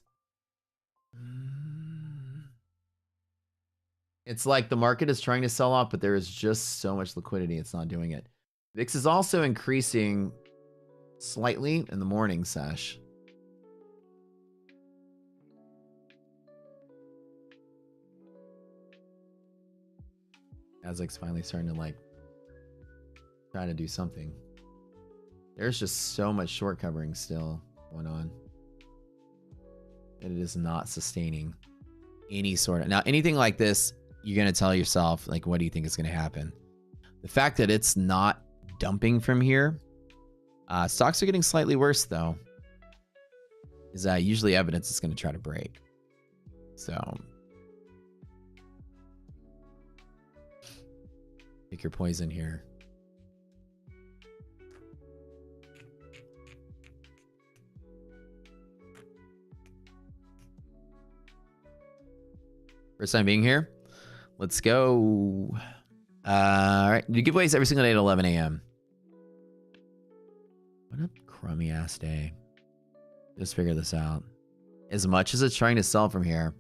It's like the market is trying to sell off, but there is just so much liquidity. It's not doing it. VIX is also increasing slightly in the morning sesh. Nasdaq's finally starting to like try to do something. There's just so much short covering still going on. And it is not sustaining any sort of... Now, anything like this, you're going to tell yourself, like, what do you think is going to happen? The fact that it's not dumping from here, stocks are getting slightly worse, though, is that usually evidence is going to try to break. So, pick your poison here. First time being here. Let's go. All right. Do giveaways every single day at 11 a.m. What a crummy ass day. Just figure this out. As much as it's trying to sell from here,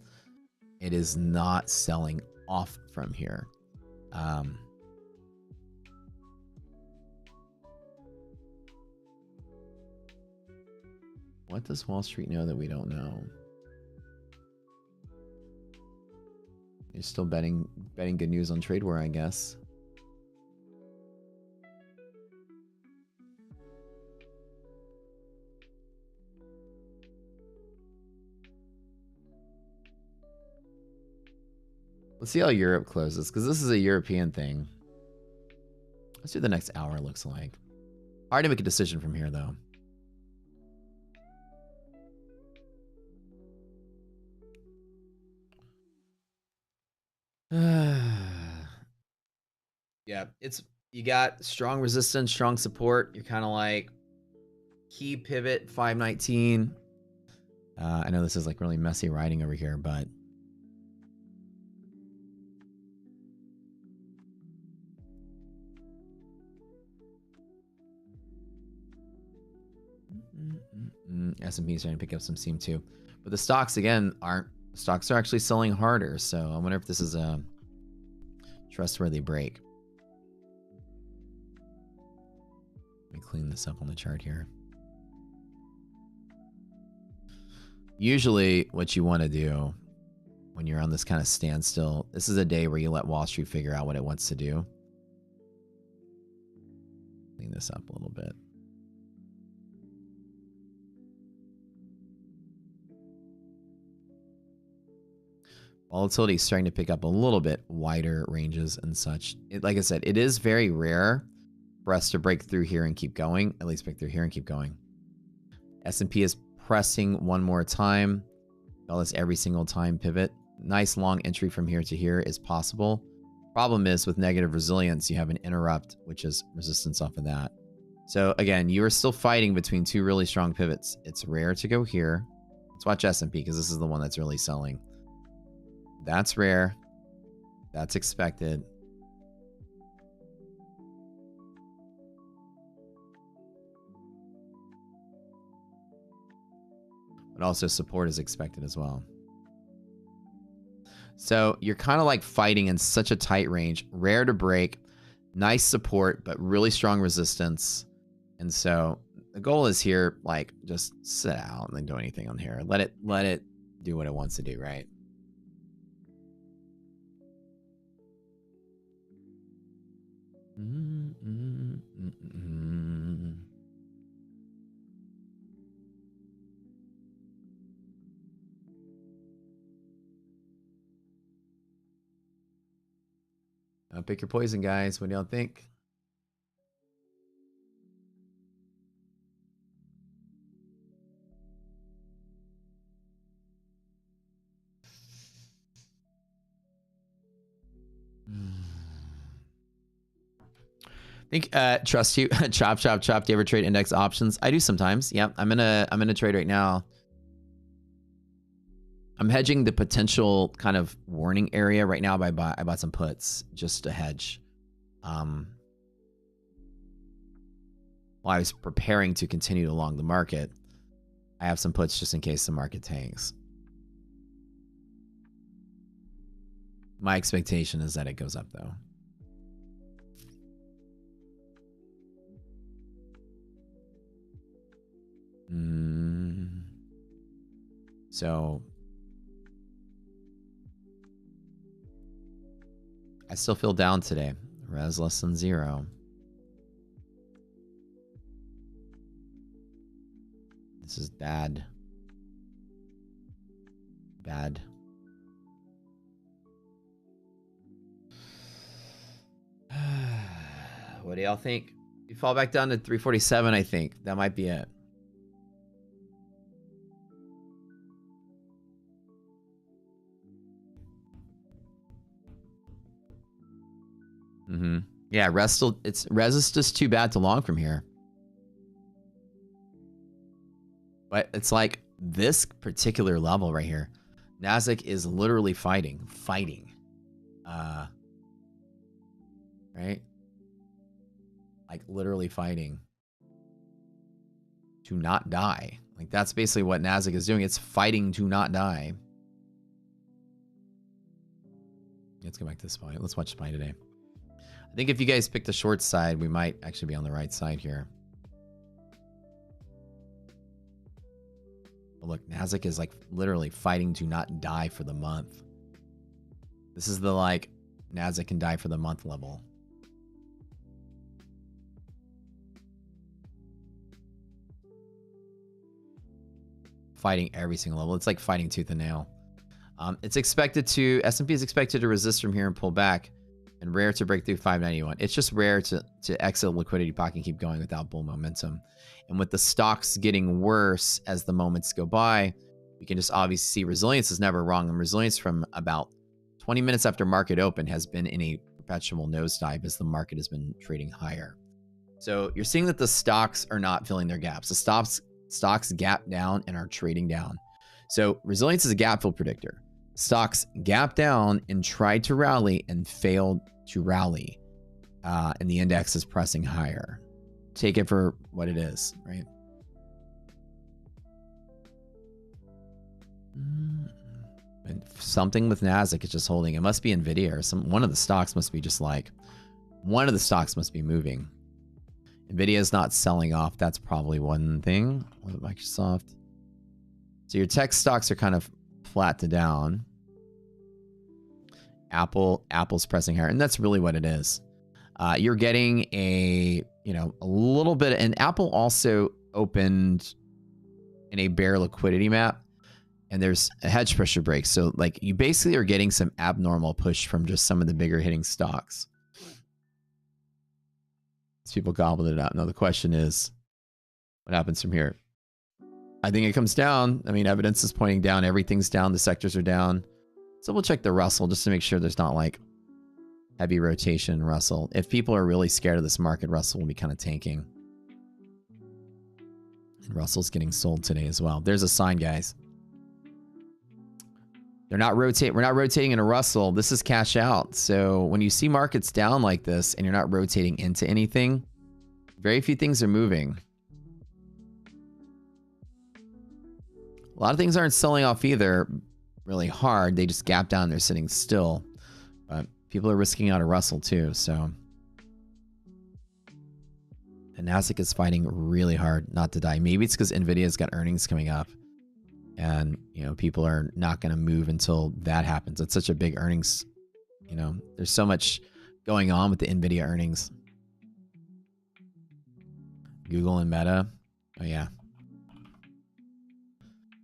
it is not selling off from here. What does Wall Street know that we don't know? You're still betting good news on TradeWar, I guess. Let's see how Europe closes, because this is a European thing. Let's see what the next hour looks like. Hard to make a decision from here, though. Yeah, you got strong resistance, strong support. You're kind of like key pivot 519. I know this is like really messy writing over here, but S&P is starting to pick up some steam too. But the stocks again stocks are actually selling harder. So I wonder if this is a trustworthy break. Let me clean this up on the chart here. Usually what you want to do when you're on this kind of standstill, this is a day where you let Wall Street figure out what it wants to do. Clean this up a little bit. Volatility is starting to pick up a little bit wider ranges and such. Like I said, it is very rare for us to break through here and keep going. At least break through here and keep going. S&P is pressing one more time. Call this every single time pivot. Nice long entry from here to here is possible. Problem is with negative resilience, you have an interrupt, which is resistance off of that. So again, you are still fighting between two really strong pivots. It's rare to go here. Let's watch S&P because this is the one that's really selling. That's rare. That's expected. But also support is expected as well. So you're kind of like fighting in such a tight range. Rare to break. Nice support, but really strong resistance. And so the goal is here, like, just sit out and then do anything on here. Let it do what it wants to do, right? Pick your poison, guys. What do y'all think? I think trust you. Chop. Do you ever trade index options? I do sometimes. Yeah, I'm in a trade right now. I'm hedging the potential kind of warning area right now by I bought some puts just to hedge. While I was preparing to continue along the market, I have some puts just in case the market tanks. My expectation is that it goes up though. So I still feel down today. Res less than 0. This is bad. Bad. What do y'all think? You fall back down to 347, I think. That might be it. Yeah, res is just too bad to long from here. But it's like this particular level right here. Nasdaq is literally fighting. Right? Like literally fighting to not die. Like that's basically what Nasdaq is doing. It's fighting to not die. Let's go back to SPY. Let's watch SPY today. I think if you guys pick the short side, we might actually be on the right side here. But look, Nasdaq is like literally fighting to not die for the month. This is the like Nasdaq can die for the month level. Fighting every single level. It's like fighting tooth and nail. It's expected to, S&P is expected to resist from here and pull back, and rare to break through 591. It's just rare to exit liquidity pocket and keep going without bull momentum. And with the stocks getting worse as the moments go by, we can just obviously see resilience is never wrong. And resilience from about 20 minutes after market open has been in a perpetual nosedive as the market has been trading higher. So you're seeing that the stocks are not filling their gaps. The stocks gap down and are trading down. So resilience is a gap fill predictor. Stocks gap down and tried to rally and failed to rally. And the index is pressing higher. Take it for what it is, right? And something with Nasdaq is just holding. It must be Nvidia or one of the stocks must be just like, one of the stocks must be moving. Nvidia is not selling off. That's probably one thing. What about Microsoft? So your tech stocks are kind of flat to down. Apple's pressing higher, and that's really what it is. You're getting a little bit, and Apple also opened in a bear liquidity map, and there's a hedge pressure break. So like you basically are getting some abnormal push from just some of the bigger hitting stocks. As people gobbled it out. Now the question is, what happens from here? I think it comes down. I mean, evidence is pointing down. Everything's down. The sectors are down. So we'll check the Russell just to make sure there's not like heavy rotation Russell. If people are really scared of this market, Russell will be kind of tanking. And Russell's getting sold today as well. There's a sign, guys. We're not rotating in a Russell. This is cash out. So when you see markets down like this and you're not rotating into anything, very few things are moving. A lot of things aren't selling off either really hard. They just gap down. They're sitting still. But people are risking out a Russell too. So the Nasdaq is fighting really hard not to die. Maybe it's because Nvidia's got earnings coming up. And, people are not going to move until that happens. It's such a big earnings. There's so much going on with the Nvidia earnings. Google and Meta. Oh, yeah.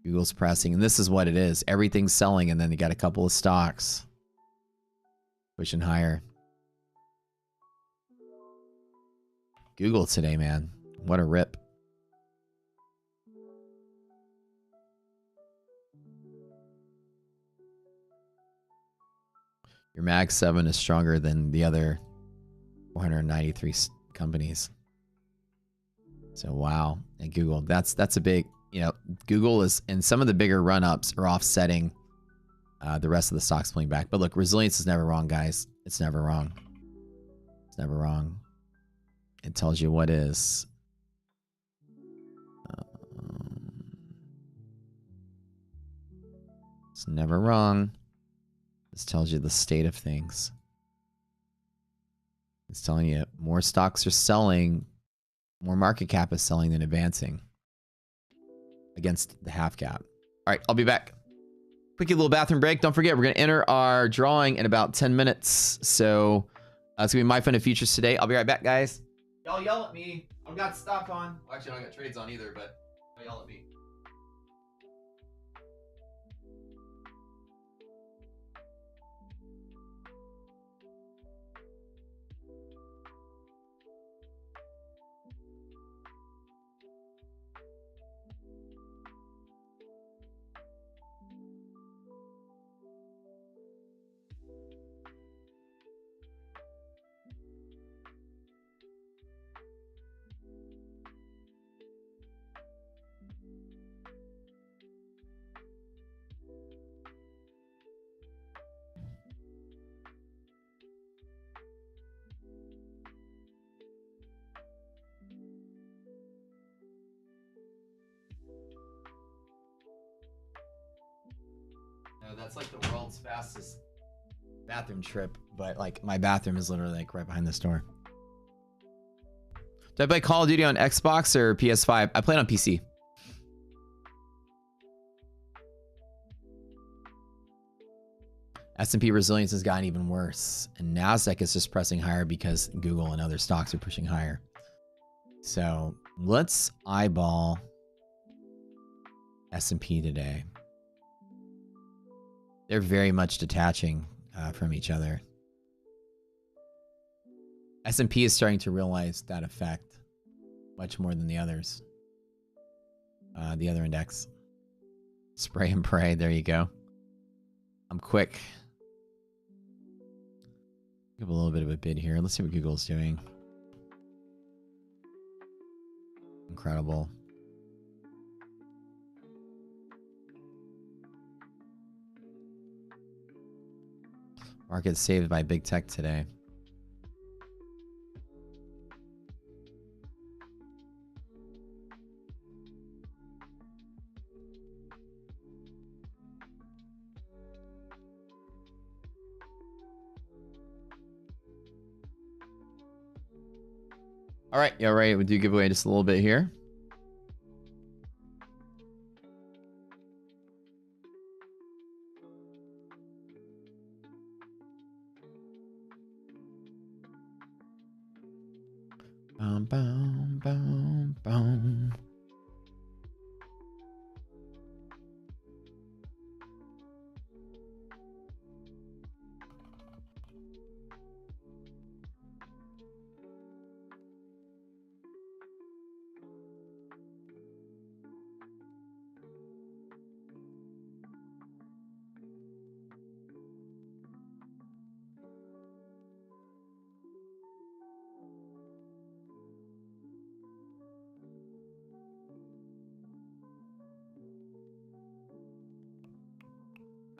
Google's pressing, and this is what it is. Everything's selling, and then you got a couple of stocks pushing higher. Google today, man. What a rip. Your Mag 7 is stronger than the other 493 companies. So wow, and Google, that's a big, you know, Google is, and some of the bigger run-ups are offsetting the rest of the stocks pulling back. But look, resilience is never wrong, guys. It's never wrong. It's never wrong. It tells you what is. It's never wrong. This tells you the state of things. It's telling you more stocks are selling, more market cap is selling than advancing against the half cap. All right, I'll be back. Quickie little bathroom break. Don't forget, we're going to enter our drawing in about 10 minutes. So it's going to be my fun of futures today. I'll be right back, guys. Y'all yell at me. I don't got stock on. Well, actually, I don't got trades on either, but don't yell at me. No, that's like the world's fastest bathroom trip, but like my bathroom is literally like right behind this door. Do I play Call of Duty on Xbox or PS5? I play it on PC. S&P resilience has gotten even worse, and NASDAQ is just pressing higher because Google and other stocks are pushing higher. So let's eyeball S&P today. They're very much detaching from each other. S&P is starting to realize that effect much more than the others. The other index. Spray and pray. There you go. I'm quick. Give a little bit of a bid here. Let's see what Google's doing. Incredible. Market saved by big tech today. All right, yeah, right. We do give away just a little bit here. Boom, boom, boom, boom.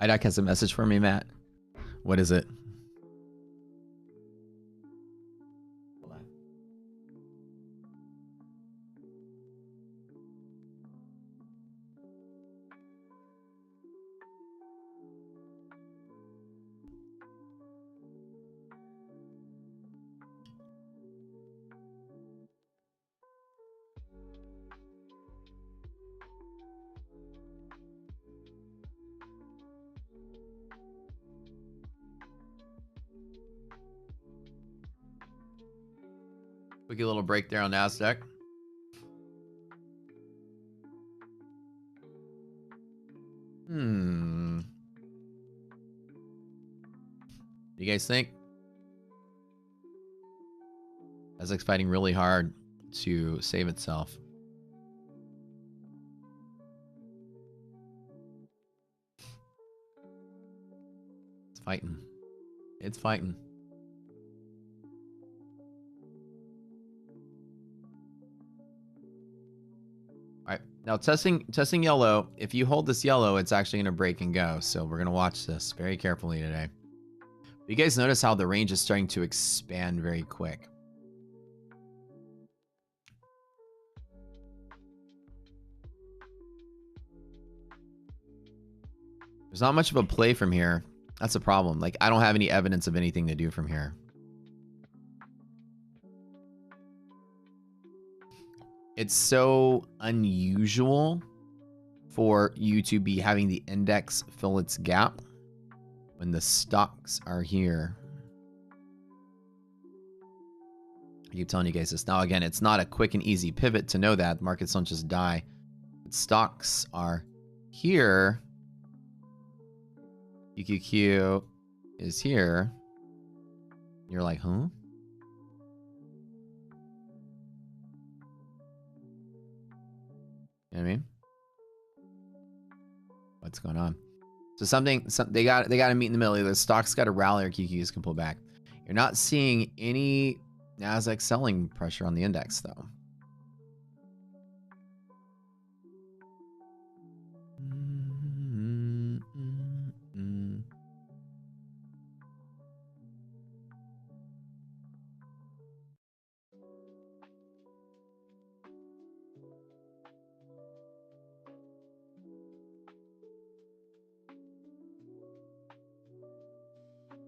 IDOC has a message for me, Matt. What is it? Hold on. We get a little break there on NASDAQ. What do you guys think? Nasdaq's fighting really hard to save itself. It's fighting. It's fighting. All right, now testing yellow. If you hold this yellow, it's actually going to break and go. So we're going to watch this very carefully today. You guys notice how the range is starting to expand very quick. There's not much of a play from here. That's a problem. Like, I don't have any evidence of anything to do from here. It's so unusual for you to be having the index fill its gap when the stocks are here. I keep telling you guys this. Now, again, it's not a quick and easy pivot to know that. Markets don't just die. But stocks are here. QQQ is here. You're like, huh? You know what I mean? What's going on? So they got to meet in the middle. The stocks got to rally or QQQs can pull back. You're not seeing any Nasdaq selling pressure on the index though.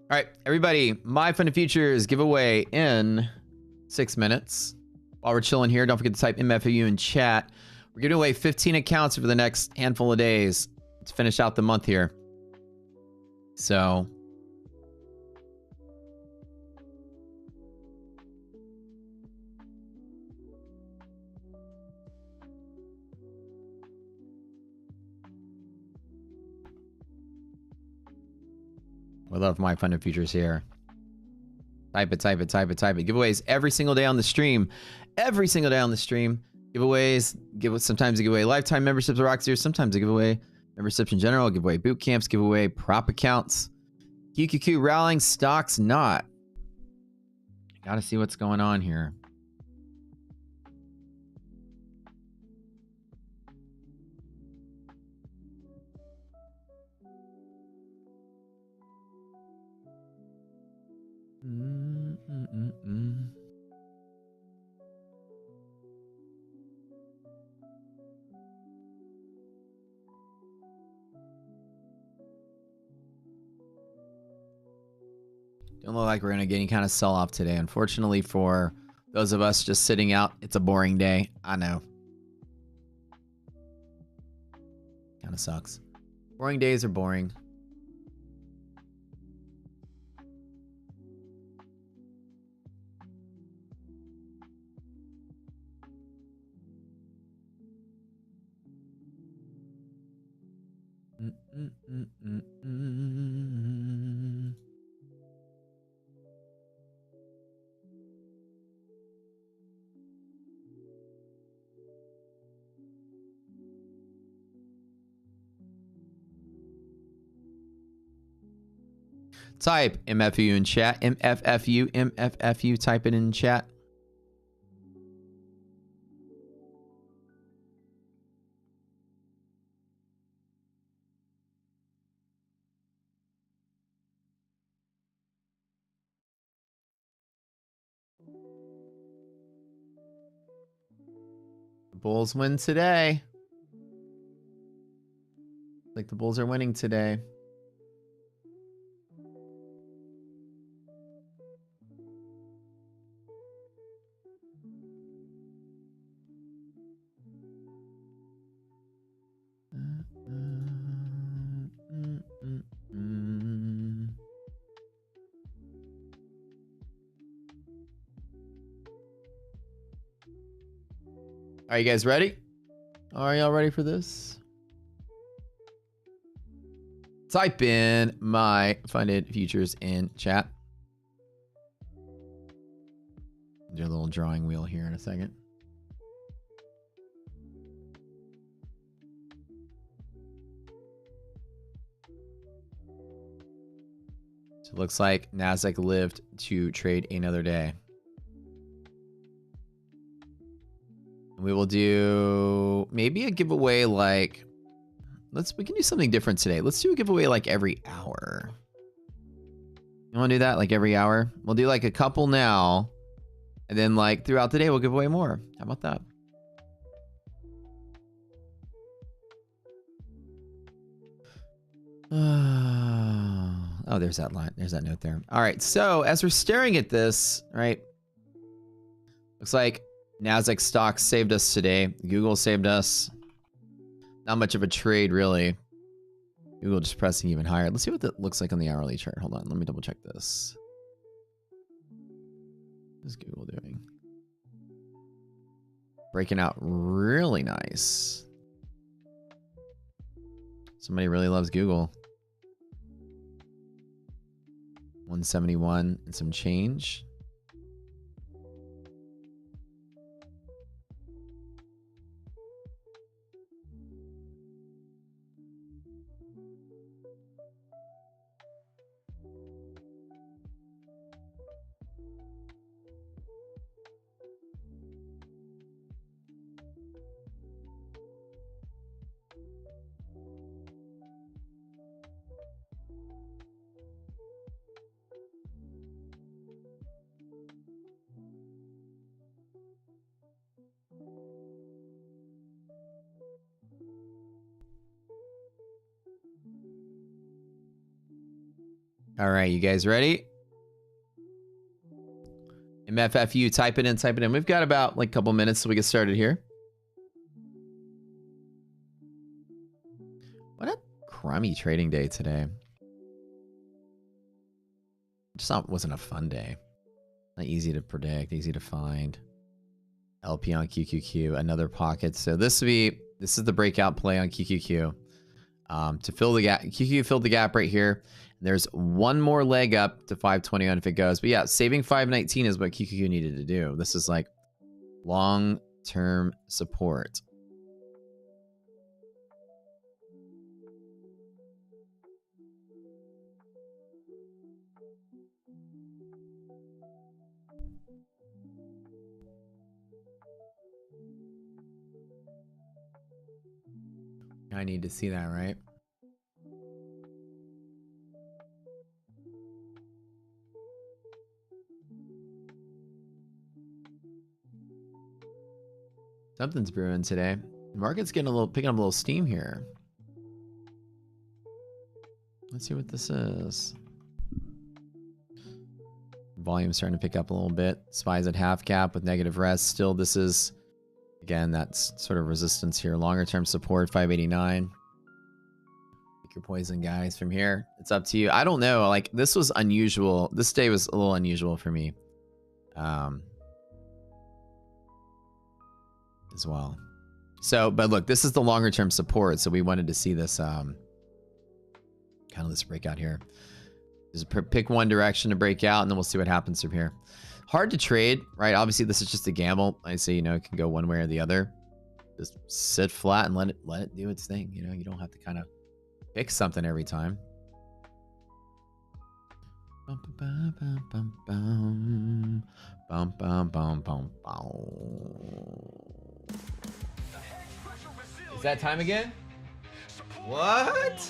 All right, everybody, my Fund of Futures giveaway in 6 minutes. While we're chilling here, don't forget to type MFFU in chat. We're giving away 15 accounts for the next handful of days to finish out the month here. So I love my Fund of Futures here. Type it, type it, type it, type it. Giveaways every single day on the stream. Every single day on the stream. Giveaways. Sometimes I give away lifetime memberships of Rockseer. Sometimes I give away memberships in general. Give away boot camps. Give away prop accounts. QQQ rallying, stocks not. Gotta see what's going on here. Don't look like we're going to get any kind of sell-off today. Unfortunately for those of us just sitting out, it's a boring day. I know. Kind of sucks. Boring days are boring. Type MFFU in chat. MFFU, MFFU. Type it in chat. The Bulls win today. Like the Bulls are winning today. Are you guys ready? Are y'all ready for this? Type in my funded futures in chat. Do a little drawing wheel here in a second. So it looks like Nasdaq lived to trade another day. We will do maybe a giveaway like, we can do something different today. Let's do a giveaway like every hour. You want to do that like every hour? We'll do like a couple now, and then like throughout the day we'll give away more. How about that? Oh, there's that line. There's that note there. All right. So as we're staring at this, right? Looks like Nasdaq stocks saved us today. Google saved us. Not much of a trade, really. Google just pressing even higher. Let's see what that looks like on the hourly chart. Hold on. Let me double check this. What is Google doing? Breaking out really nice. Somebody really loves Google. 171 and some change. All right, you guys ready? MFFU, type it in, type it in. We've got about like a couple minutes till we get started here. What a crummy trading day today. Just wasn't a fun day. Not easy to predict, easy to find. LP on QQQ, another pocket. So this is the breakout play on QQQ. To fill the gap, QQQ filled the gap right here. There's one more leg up to 521 if it goes. But yeah, saving 519 is what QQQ needed to do. This is like long-term support. I need to see that, right? Something's brewing today. The market's getting picking up a little steam here. Let's see what this is. Volume's starting to pick up a little bit. SPY's at half cap with negative rest. Still, this is, again, that's sort of resistance here. Longer term support, 589. Pick your poison, guys. From here, it's up to you. I don't know. Like, this was unusual. This day was a little unusual for me. As well. So, but look, this is the longer term support. So we wanted to see this, kind of this breakout here. Just pick one direction to break out, and then we'll see what happens from here. Hard to trade, right? Obviously, this is just a gamble. I say, you know, it can go one way or the other. Just sit flat and let it do its thing. You know, you don't have to kind of pick something every time. Bum, bum, bum, bum, bum, bum, bum, bum, bum, bum. Is that time again? What?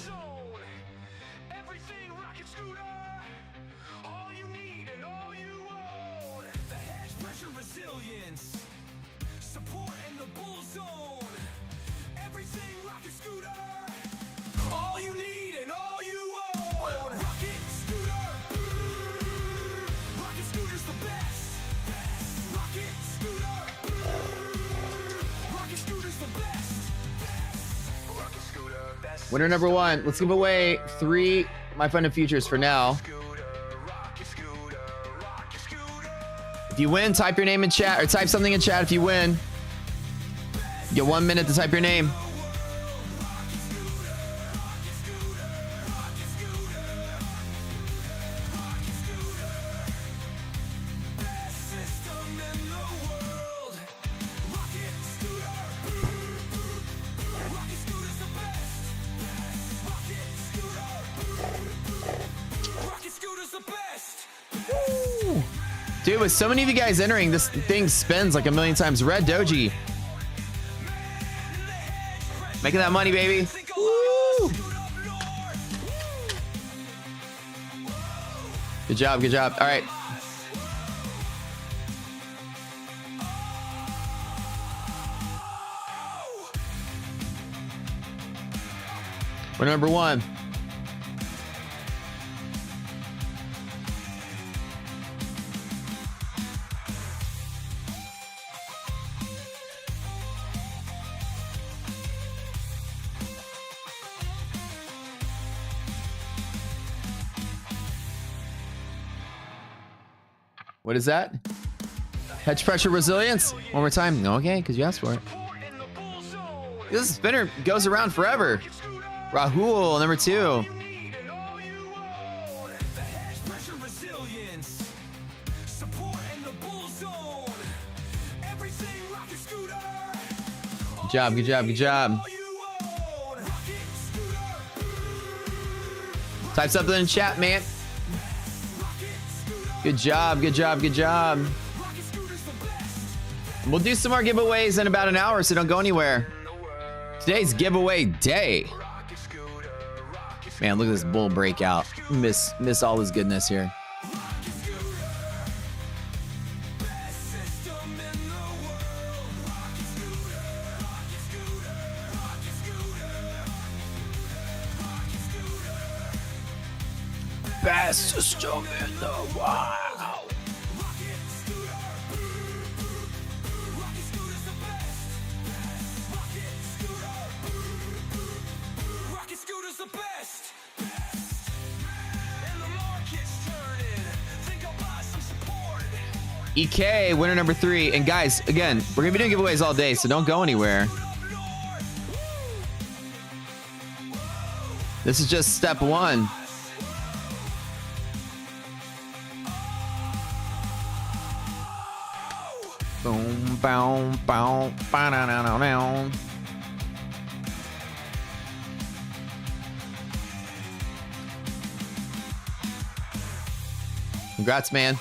Winner number one. Let's give away 3 My Fun and Futures for now. If you win, type your name in chat, or type something in chat if you win. You get 1 minute to type your name. System Dude, with so many of you guys entering, this thing spins like a million times. Red Doji. Making that money, baby. Woo! Good job, good job. All right. We're number one. What is that? Hedge pressure resilience? One more time. Okay, because you asked for it. This spinner goes around forever. Rahul, number 2. Good job, good job, good job. Type something in the chat, man. Good job, good job, good job. We'll do some more giveaways in about an hour, so don't go anywhere. Today's giveaway day. Man, look at this bull breakout. Miss all his goodness here. Best system in the world. EK, winner number 3. And guys, again, we're gonna be doing giveaways all day, so don't go anywhere. This is just step 1. Boom, boom, boom, ba-da-da-da-da. Congrats, man.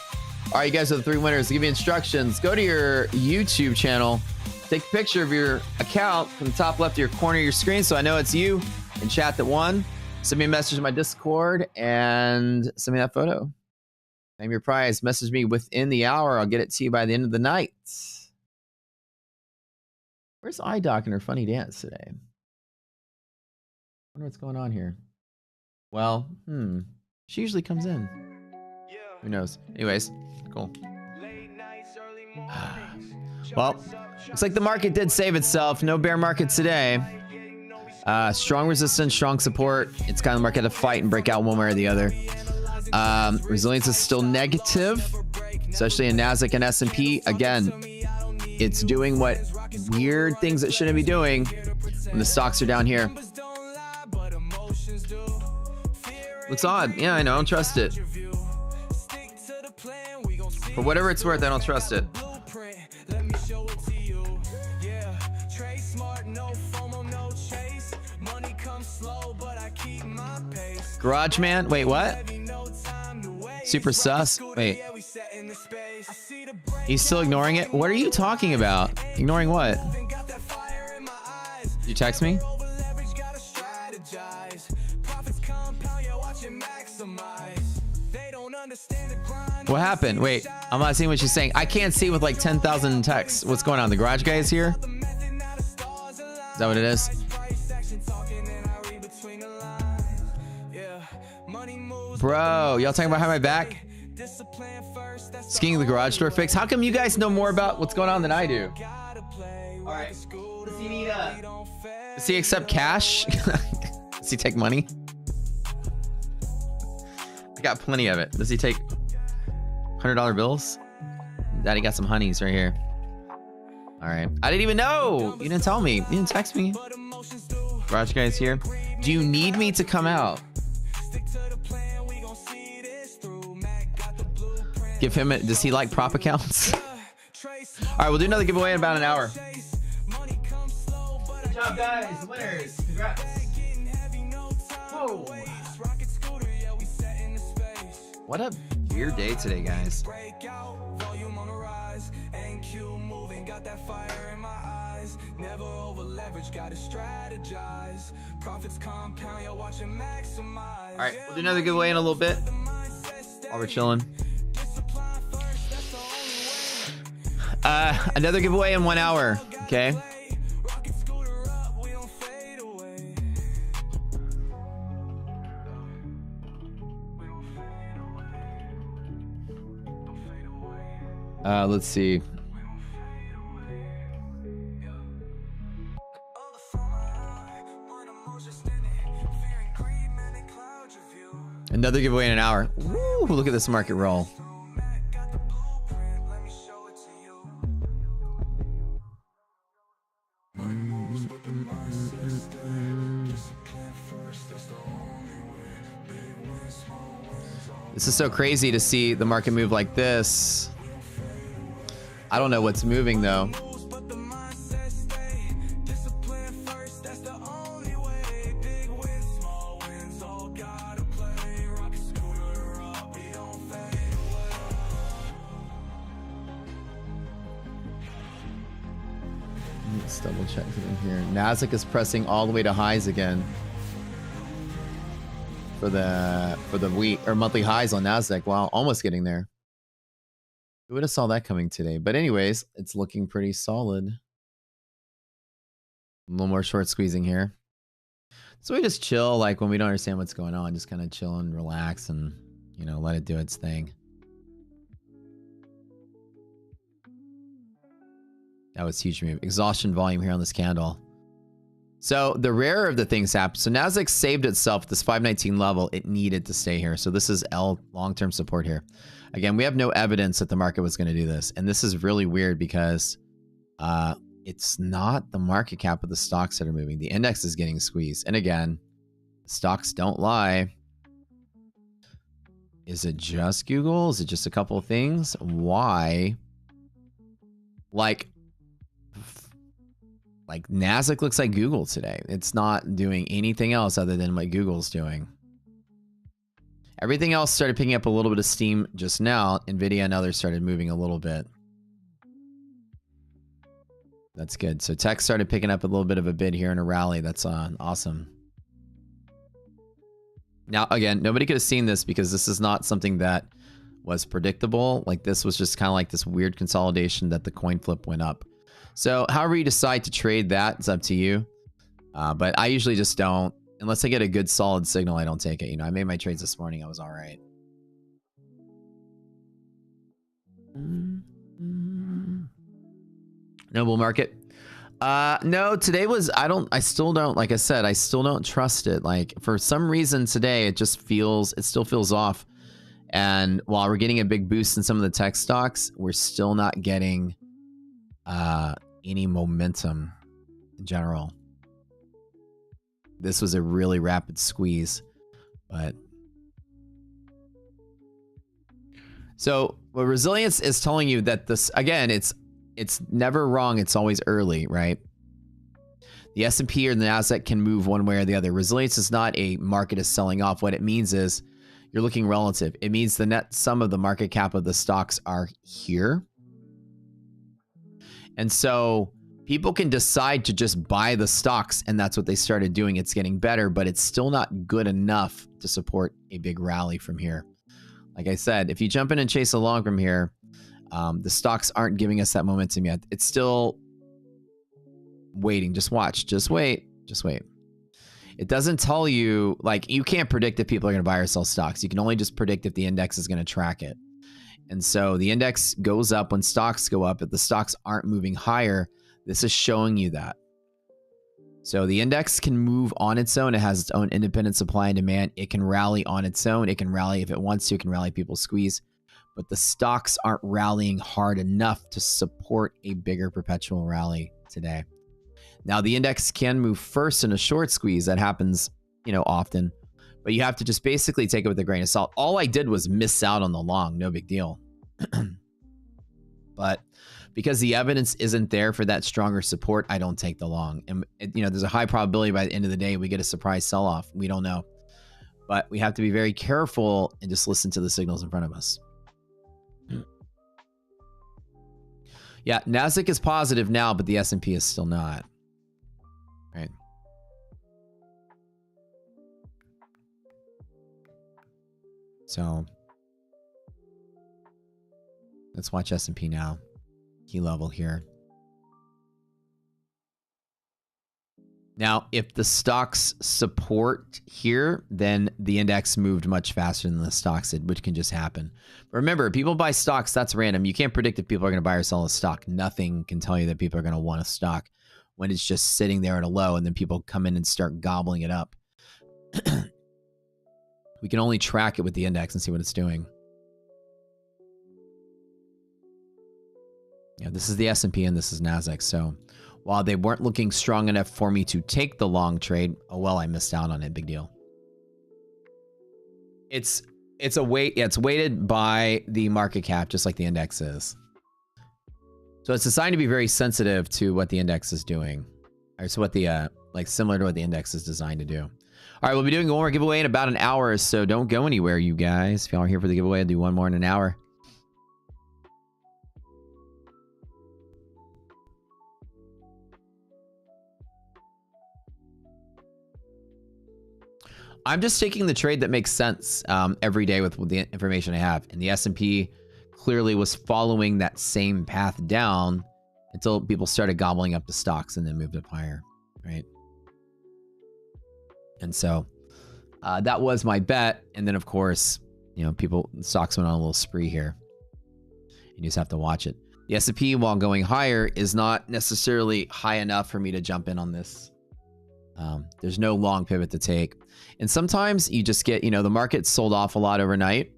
All right, you guys are the 3 winners. To give you instructions, go to your YouTube channel, take a picture of your account from the top left of your corner of your screen so I know it's you, and chat that won. Send me a message in my Discord and send me that photo. Name your prize. Message me within the hour. I'll get it to you by the end of the night. Where's iDoc and her funny dance today? I wonder what's going on here. Well, she usually comes in. Who knows? Anyways, cool. Well, looks like the market did save itself. No bear market today. Strong resistance, strong support. It's kind of the market to fight and break out one way or the other. Resilience is still negative, especially in NASDAQ and S&P. Again, it's doing what weird things it shouldn't be doing when the stocks are down here. Looks odd. Yeah, I know. I don't trust it. For whatever it's worth, I don't trust it. Garage man? Wait, what? Super sus? Wait. He's still ignoring it? What are you talking about? Ignoring what? Did you text me? What happened? Wait, I'm not seeing what she's saying. I can't see with like 10,000 texts. What's going on? The garage guy is here? Is that what it is? Bro, y'all talking about how my back? Skiing the garage door fix. How come you guys know more about what's going on than I do? All right. Does he need does he accept cash? Does he take money? I got plenty of it. Does he take $100 bills? Daddy got some honeys right here. All right. I didn't even know. You didn't tell me. You didn't text me. Garage guy's here. Do you need me to come out? Give him a, does he like prop accounts? All right, we'll do another giveaway in about an hour. Good job, guys. Winners. Congrats. Whoa. What up? Weird day today, guys. Breakout, volume on the rise, NQ moving, got that fire in my eyes. Never over leverage, gotta strategize. Profits compound, you're watching maximize. All right, we'll do another giveaway in a little bit while we're chilling. Another giveaway in 1 hour, okay? Let's see. Another giveaway in an hour. Woo, look at this market roll. This is so crazy to see the market move like this. I don't know what's moving though. Let's double check something here. Nasdaq is pressing all the way to highs again for the week or monthly highs on Nasdaq. Wow, almost getting there. We would have saw that coming today. But anyways, it's looking pretty solid. A little more short squeezing here. So we just chill, like when we don't understand what's going on, just kind of chill and relax and, you know, let it do its thing. That was huge move. Exhaustion volume here on this candle. So the rarer of the things happened. So Nasdaq saved itself at this 519 level. It needed to stay here. So this is L long-term support here. Again, we have no evidence that the market was going to do this. And this is really weird because it's not the market cap of the stocks that are moving. The index is getting squeezed. And again, stocks don't lie. Is it just Google? Is it just a couple of things? Why? Like Nasdaq looks like Google today. It's not doing anything else other than what Google's doing. Everything else started picking up a little bit of steam just now. Nvidia and others started moving a little bit. That's good. So tech started picking up a little bit of a bid here in a rally. That's awesome. Now, again, nobody could have seen this because this is not something that was predictable. Like this was just kind of like this weird consolidation that the coin flip went up. So however you decide to trade that, it's up to you. But I usually just don't. Unless I get a good solid signal, I don't take it. You know, I made my trades this morning. I was all right. No bull market. No, today was, I still don't, like I said, I still don't trust it. Like for some reason today, it still feels off. And while we're getting a big boost in some of the tech stocks, we're still not getting any momentum in general. This was a really rapid squeeze, but so what resilience is telling you that this, again, it's never wrong. It's always early, right? The S&P or the Nasdaq can move one way or the other. Resilience is not a market is selling off. What it means is you're looking relative. It means the net sum of the market cap of the stocks are here. And so people can decide to just buy the stocks, and that's what they started doing. It's getting better, but it's still not good enough to support a big rally from here. Like I said, if you jump in and chase along from here, the stocks aren't giving us that momentum yet. It's still waiting. Just watch. Just wait. Just wait. It doesn't tell you, like, you can't predict if people are going to buy or sell stocks. You can only just predict if the index is going to track it. And so the index goes up when stocks go up. If the stocks aren't moving higher, this is showing you that. So the index can move on its own. It has its own independent supply and demand. It can rally on its own. It can rally if it wants to. It can rally people squeeze. But the stocks aren't rallying hard enough to support a bigger perpetual rally today. Now, the index can move first in a short squeeze. That happens, you know, often. But you have to just basically take it with a grain of salt. All I did was miss out on the long. No big deal. But because the evidence isn't there for that stronger support, I don't take the long. And, you know, there's a high probability by the end of the day we get a surprise sell-off. We don't know. But we have to be very careful and just listen to the signals in front of us. Yeah, Nasdaq is positive now, but the S&P is still not. Right. So let's watch S&P now. Key level here. Now, if the stocks support here, then the index moved much faster than the stocks did, which can just happen. But remember, people buy stocks, that's random. You can't predict if people are going to buy or sell a stock. Nothing can tell you that people are going to want a stock when it's just sitting there at a low and then people come in and start gobbling it up. We can only track it with the index and see what it's doing. Yeah, this is the S&P and this is Nasdaq. So while they weren't looking strong enough for me to take the long trade, oh well, I missed out on it. Big deal. It's a weight. Yeah, it's weighted by the market cap, just like the index is. So it's designed to be very sensitive to what the index is doing, or so what the like similar to what the index is designed to do. All right, we'll be doing one more giveaway in about an hour, so don't go anywhere, you guys. If y'all are here for the giveaway, I'll do one more in an hour. I'm just taking the trade that makes sense every day with the information I have. And the S&P clearly was following that same path down until people started gobbling up the stocks and then moved up higher, right? And so that was my bet. And then, of course, you know, stocks went on a little spree here. You just have to watch it. The S&P, while going higher, is not necessarily high enough for me to jump in on this. There's no long pivot to take. And sometimes you just get, you know, the market sold off a lot overnight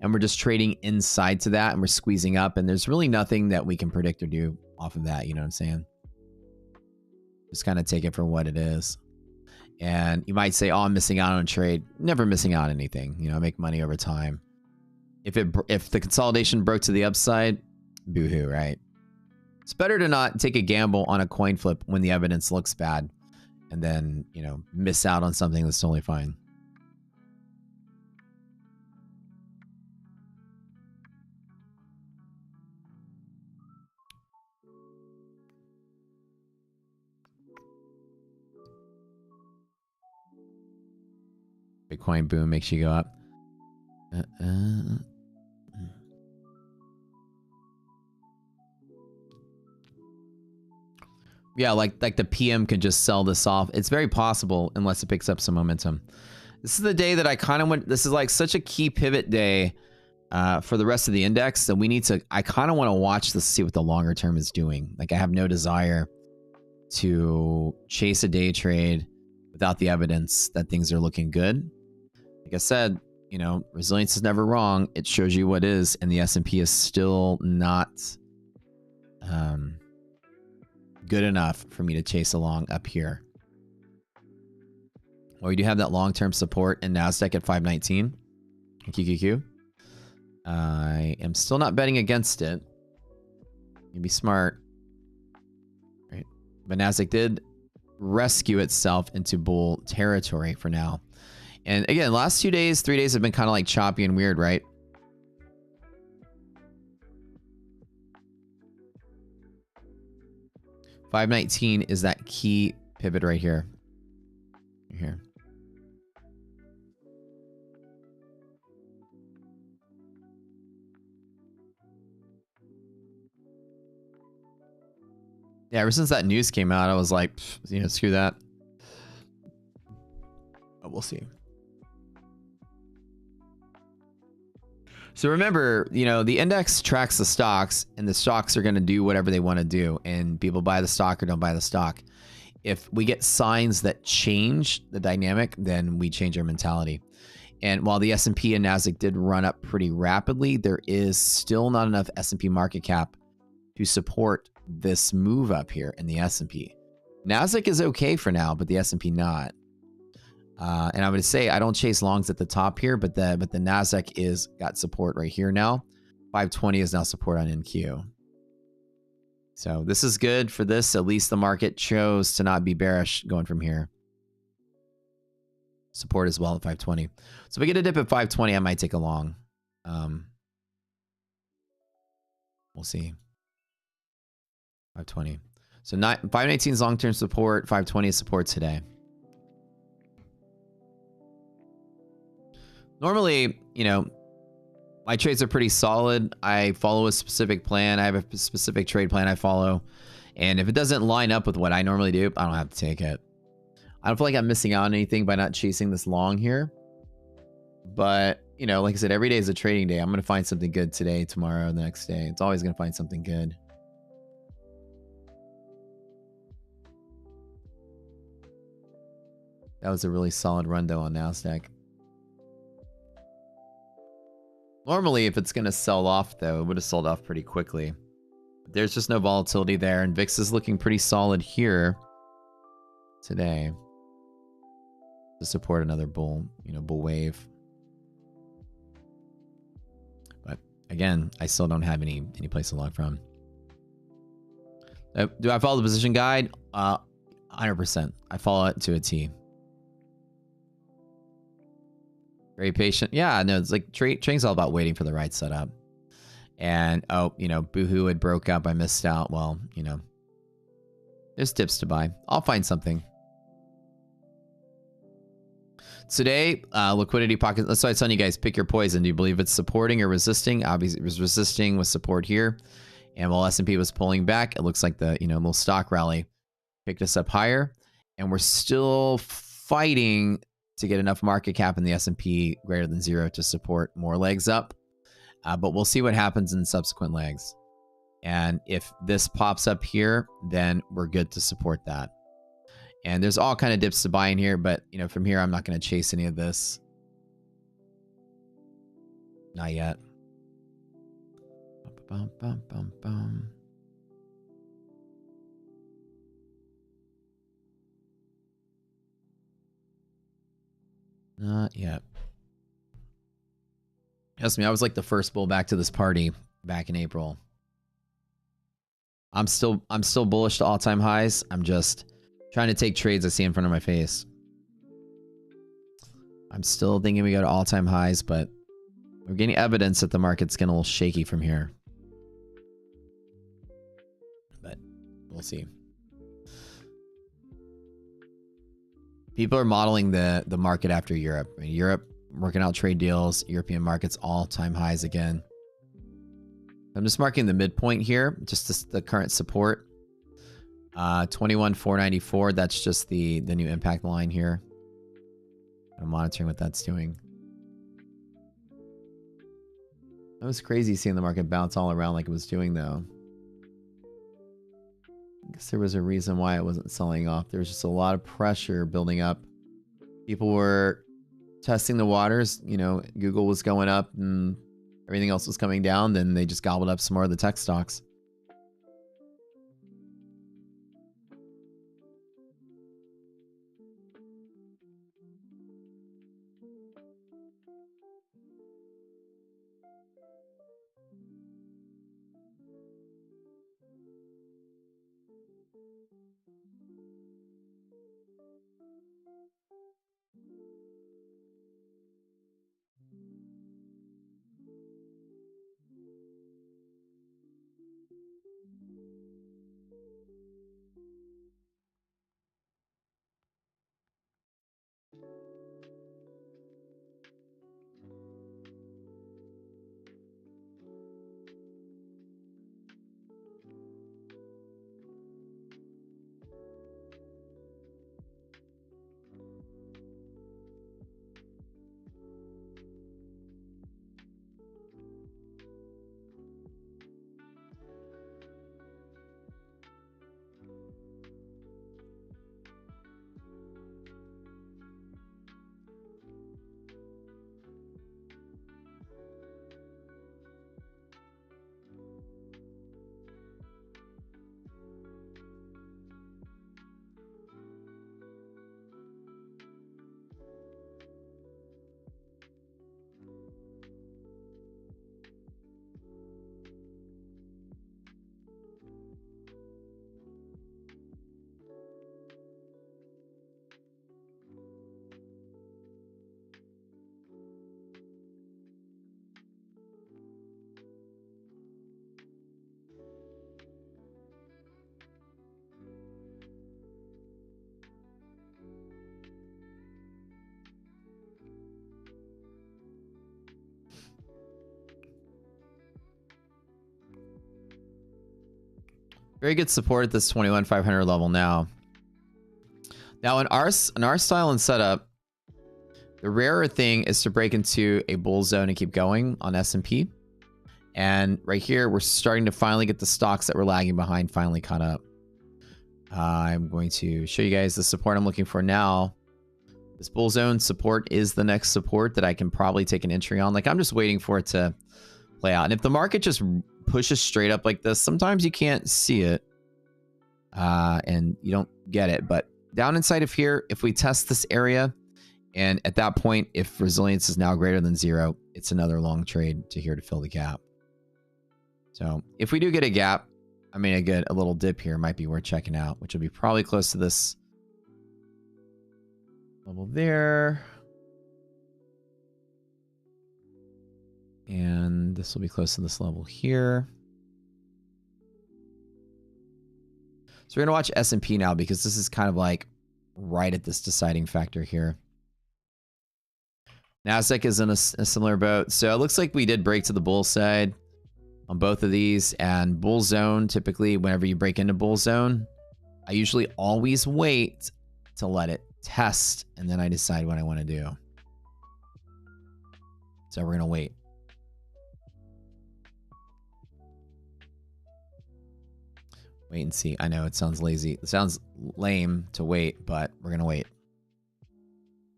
and we're just trading inside to that and we're squeezing up and there's really nothing that we can predict or do off of that. You know what I'm saying? Just kind of take it for what it is. And you might say, oh, I'm missing out on a trade. Never missing out on anything. You know, I make money over time. If the consolidation broke to the upside, boo-hoo, right? It's better to not take a gamble on a coin flip when the evidence looks bad and then, you know, miss out on something that's totally fine. Bitcoin boom makes you go up. Yeah, like the PM could just sell this off. It's very possible unless it picks up some momentum. This is the day that I kind of went. This is like such a key pivot day for the rest of the index that we need to. I kind of want to watch this, see what the longer term is doing. Like I have no desire to chase a day trade without the evidence that things are looking good. Like I said, you know, resilience is never wrong. It shows you what is, and the S&P is still not good enough for me to chase along up here. Well, we do have that long-term support in Nasdaq at 519. QQQ. I am still not betting against it. You be smart, right? But Nasdaq did rescue itself into bull territory for now. And again, last 2 days, 3 days have been kind of like choppy and weird, right? $519 is that key pivot right here. Here. Yeah, ever since that news came out, I was like, you know, screw that. But we'll see. So remember, you know, the index tracks the stocks and the stocks are going to do whatever they want to do. And people buy the stock or don't buy the stock. If we get signs that change the dynamic, then we change our mentality. And while the S&P and Nasdaq did run up pretty rapidly, there is still not enough S&P market cap to support this move up here in the S&P. Nasdaq is okay for now, but the S&P not. And I would say I don't chase longs at the top here, but the Nasdaq is got support right here now. 520 is now support on NQ. So this is good for this. At least the market chose to not be bearish going from here. support as well at 520. So if we get a dip at 520, I might take a long. We'll see. 520. So 518 is long-term support. 520 is support today. Normally, you know, my trades are pretty solid. I follow a specific plan. I have a specific trade plan I follow. And if it doesn't line up with what I normally do, I don't have to take it. I don't feel like I'm missing out on anything by not chasing this long here. But, you know, like I said, every day is a trading day. I'm going to find something good today, tomorrow, the next day. It's always going to find something good. That was a really solid run, though, on NASDAQ. Normally, if it's going to sell off, though, it would have sold off pretty quickly. There's just no volatility there, and VIX is looking pretty solid here today to support another bull wave. But again, I still don't have any place to log from. Do I follow the position guide? 100%. I follow it to a T. Very patient. Yeah, no, it's like trading's all about waiting for the right setup. And, oh, you know, Boohoo had broke up. I missed out. Well, you know, there's dips to buy. I'll find something. Today, liquidity pocket. That's why I was telling you guys, pick your poison. Do you believe it's supporting or resisting? Obviously, it was resisting with support here. And while S&P was pulling back, it looks like the, you know, little stock rally picked us up higher. And we're still fighting to get enough market cap in the S&P greater than 0 to support more legs up. But we'll see what happens in subsequent legs. And if this pops up here, then we're good to support that. And there's all kind of dips to buy in here, but you know, from here, I'm not going to chase any of this. Not yet. Bum, bum, bum, bum. Not yet. Trust me, I was like the first bull back to this party back in April. I'm still bullish to all-time highs. I'm just trying to take trades I see in front of my face. I'm still thinking we go to all-time highs, but we're getting evidence that the market's getting a little shaky from here. But we'll see. People are modeling the market after Europe. I mean, Europe working out trade deals. European markets all-time highs again. I'm just marking the midpoint here, just the current support. 21,494. That's just the new impact line here. I'm monitoring what that's doing. That was crazy seeing the market bounce all around like it was doing, though. I guess there was a reason why it wasn't selling off. There was just a lot of pressure building up. People were testing the waters. You know, Google was going up and everything else was coming down. Then they just gobbled up some more of the tech stocks. Very good support at this 21,500 level now. Now in our style and setup, the rarer thing is to break into a bull zone and keep going on S&P. And right here, we're starting to finally get the stocks that were lagging behind finally caught up. I'm going to show you guys the support I'm looking for now. This bull zone support is the next support that I can probably take an entry on. Like, I'm just waiting for it to play out. And if the market just pushes straight up like this, sometimes you can't see it and you don't get it. But down inside of here, if we test this area, and at that point, if resilience is now greater than 0, it's another long trade to here to fill the gap. So if we do get a gap, I mean, a little dip here might be worth checking out, which will be probably close to this level there. And this will be close to this level here. So we're going to watch S&P now because this is kind of like right at this deciding factor here. Nasdaq is in a similar boat. So it looks like we did break to the bull side on both of these, and bull zone, typically whenever you break into bull zone, I usually always wait to let it test and then I decide what I want to do. So we're going to wait. Wait and see. I know it sounds lazy. It sounds lame to wait, but we're going to wait.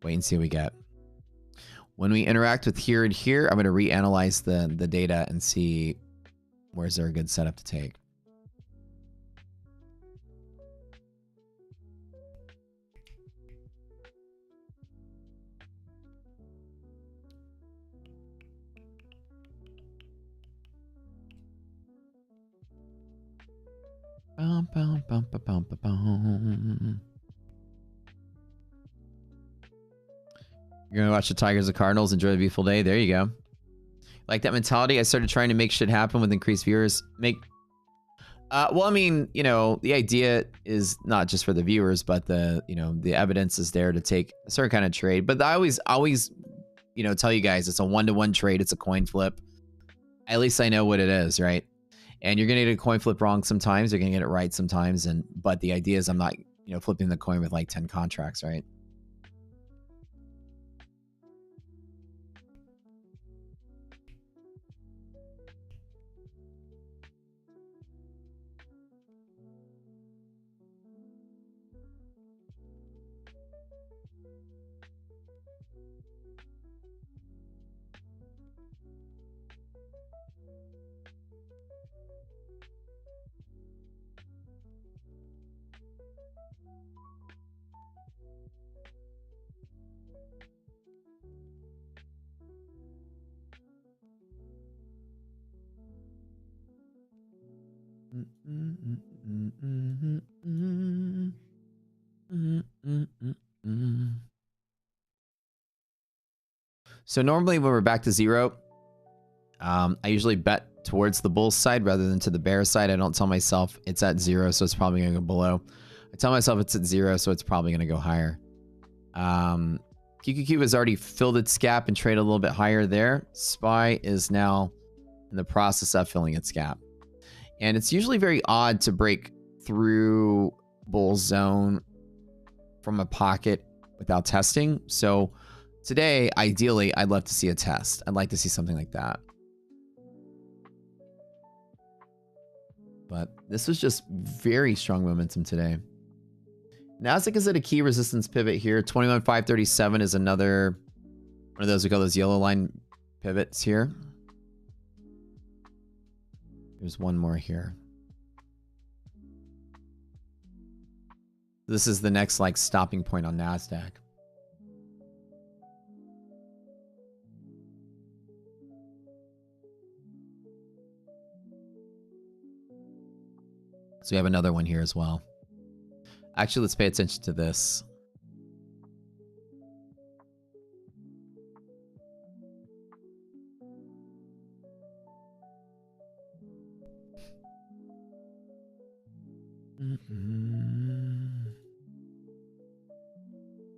Wait and see what we get. When we interact with here and here, I'm going to reanalyze the data and see where's there a good setup to take. Bum, bum, bum, bum, bum, bum, bum. You're going to watch the Tigers and Cardinals. Enjoy the beautiful day. There you go. Like that mentality. I started trying to make shit happen with increased viewers. Well, I mean, you know, the idea is not just for the viewers, but the evidence is there to take a certain kind of trade. But I always, you know, tell you guys it's a one-to-one trade. It's a coin flip. At least I know what it is, right? And you're going to get a coin flip wrong sometimes. You're going to get it right sometimes. But the idea is I'm not, you know, flipping the coin with like 10 contracts, right? So normally when we're back to 0, I usually bet towards the bull side rather than to the bear side. I don't tell myself it's at 0, so it's probably going to go below. I tell myself it's at 0, so it's probably going to go higher. QQQ has already filled its gap and traded a little bit higher there. SPY is now in the process of filling its gap. And it's usually very odd to break through bull zone from a pocket without testing. So today, ideally, I'd love to see a test. I'd like to see something like that. But this was just very strong momentum today. Nasdaq is at a key resistance pivot here. 21,537 is another one of those, we call those yellow line pivots here. There's one more here. This is the next like stopping point on NASDAQ. So we have another one here as well. Actually, let's pay attention to this.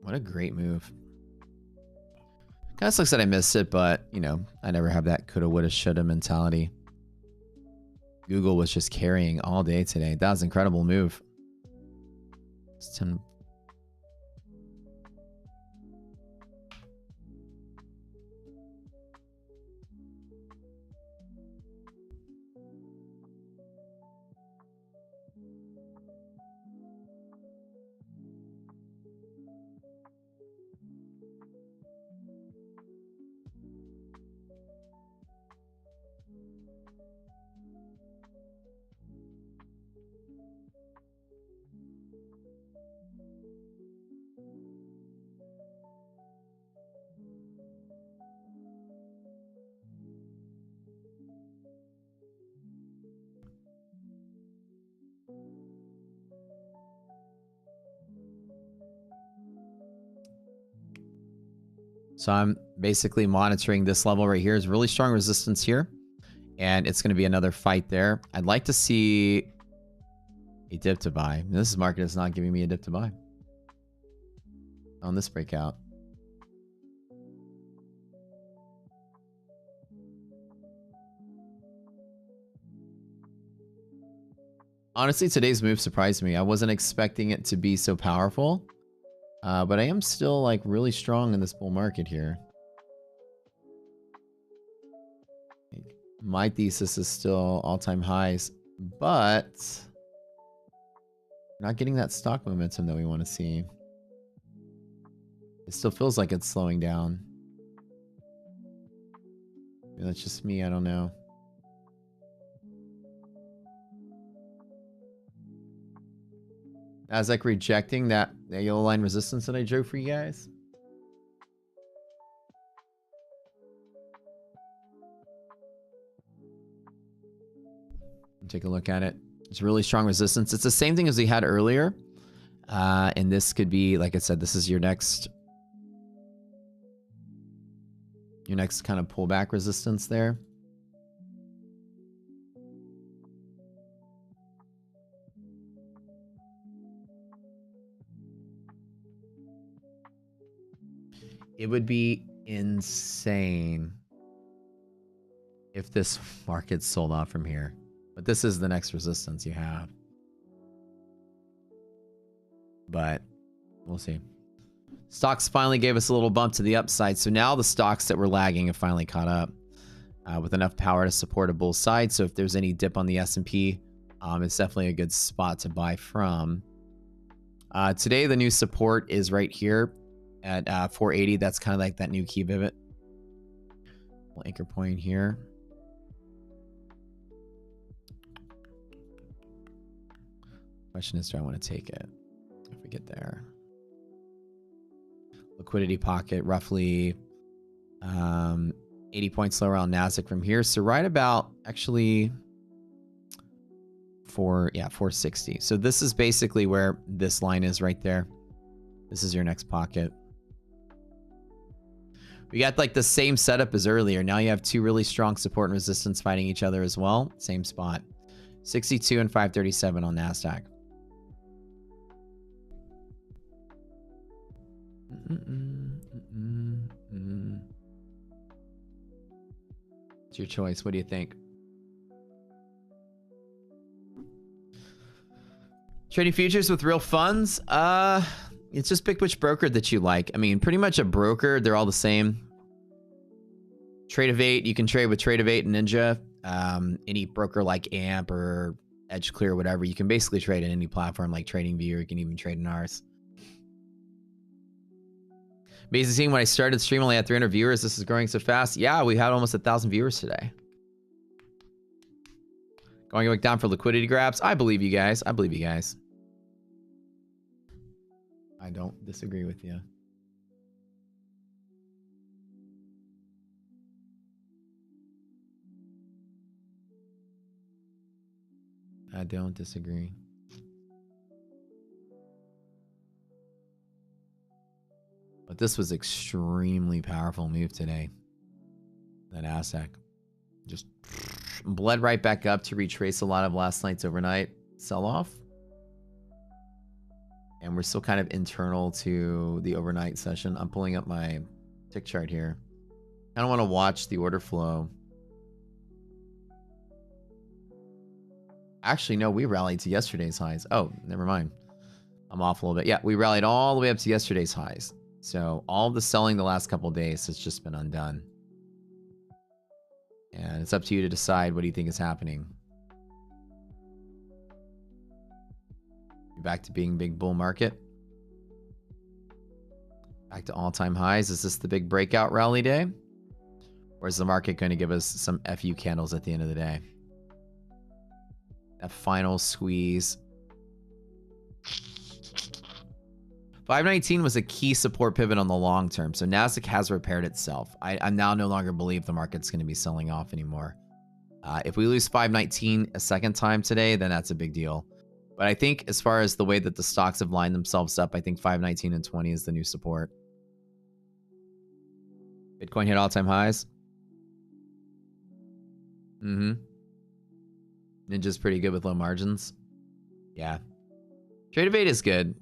What a great move. Kind of sucks that I missed it, but, you know, I never have that coulda, woulda, shoulda mentality. Google was just carrying all day today. That was an incredible move. It's 10. So I'm basically monitoring this level right here. Is really strong resistance here. And it's going to be another fight there. I'd like to see a dip to buy. This market is not giving me a dip to buy on this breakout. Honestly, today's move surprised me. I wasn't expecting it to be so powerful. But I am still like really strong in this bull market here. My thesis is still all-time highs, but not getting that stock momentum that we want to see. It still feels like it's slowing down. Maybe that's just me, I don't know. As like rejecting that yellow line resistance that I drew for you guys. Take a look at it. It's really strong resistance. It's the same thing as we had earlier. And this could be, like I said, this is your next kind of pullback resistance there. It would be insane if this market sold off from here. But this is the next resistance you have. But we'll see. Stocks finally gave us a little bump to the upside. So now the stocks that were lagging have finally caught up with enough power to support a bull side. So if there's any dip on the S&P, it's definitely a good spot to buy from. Today, the new support is right here at 480. That's kind of like that new key pivot. We'll anchor point here. Question is, do I want to take it if we get there? Liquidity pocket, roughly 80 points lower on NASDAQ from here. So right about actually 460. So this is basically where this line is right there. This is your next pocket. We got like the same setup as earlier. Now you have two really strong support and resistance fighting each other as well. Same spot. 62 and 537 on NASDAQ. It's your choice. What do you think? Trading futures with real funds? It's just pick which broker that you like. I mean, pretty much a broker, they're all the same. Trade of 8, you can trade with Trade of 8 and Ninja. Any broker like AMP or Edge Clear, whatever, you can basically trade in any platform like TradingView, or you can even trade in ours. Amazing seeing when I started the stream, only had 300 viewers. This is growing so fast. Yeah, we had almost 1,000 viewers today. Going back down for liquidity grabs. I believe you guys. I believe you guys. I don't disagree with you. I don't disagree. But this was extremely powerful move today. That ASAC just bled right back up to retrace a lot of last night's overnight sell-off. And we're still kind of internal to the overnight session. I'm pulling up my tick chart here. I don't want to watch the order flow. Actually, no, we rallied to yesterday's highs. Oh, never mind. I'm off a little bit. Yeah, we rallied all the way up to yesterday's highs. So all of the selling the last couple of days has just been undone. And it's up to you to decide what do you think is happening. Back to being big bull market. Back to all-time highs. Is this the big breakout rally day? Or is the market going to give us some FU candles at the end of the day? That final squeeze. 519 was a key support pivot on the long term. So Nasdaq has repaired itself. I now no longer believe the market's going to be selling off anymore. If we lose 519 a second time today, then that's a big deal. But I think as far as the way that the stocks have lined themselves up, I think 519 and 20 is the new support. Bitcoin hit all-time highs. Ninja's pretty good with low margins. Yeah. Tradeovate is good.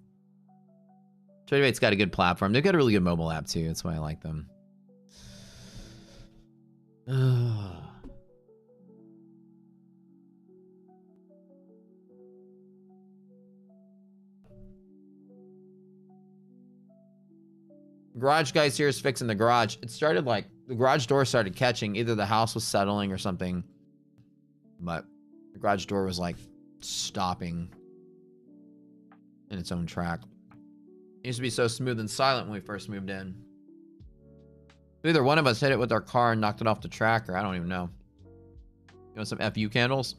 Tradeovate's got a good platform. They've got a really good mobile app too. That's why I like them. Garage guys here is fixing the garage. It started like the garage door started catching. Either the house was settling or something. But the garage door was like stopping in its own track. It used to be so smooth and silent when we first moved in. Either one of us hit it with our car and knocked it off the track, or I don't even know. You want some FU candles?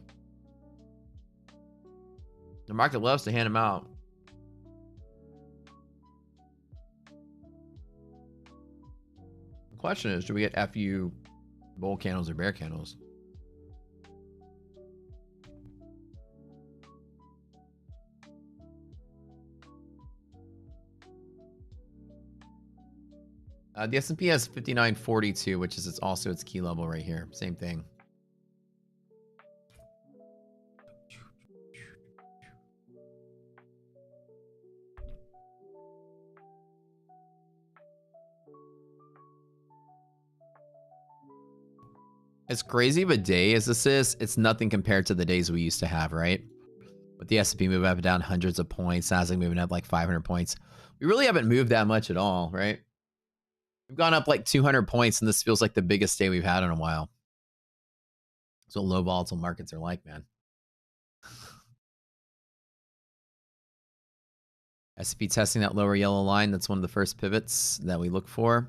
The market loves to hand them out. The question is, do we get FU bull candles or bear candles? The S&P has 5942, which is also its key level right here. Same thing. As crazy of a day as this is, it's nothing compared to the days we used to have, right? With the S&P moving up and down hundreds of points, Nasdaq moving up like 500 points. We really haven't moved that much at all, right? We've gone up like 200 points, and this feels like the biggest day we've had in a while. That's what low volatile markets are like, man. S&P testing that lower yellow line. That's one of the first pivots that we look for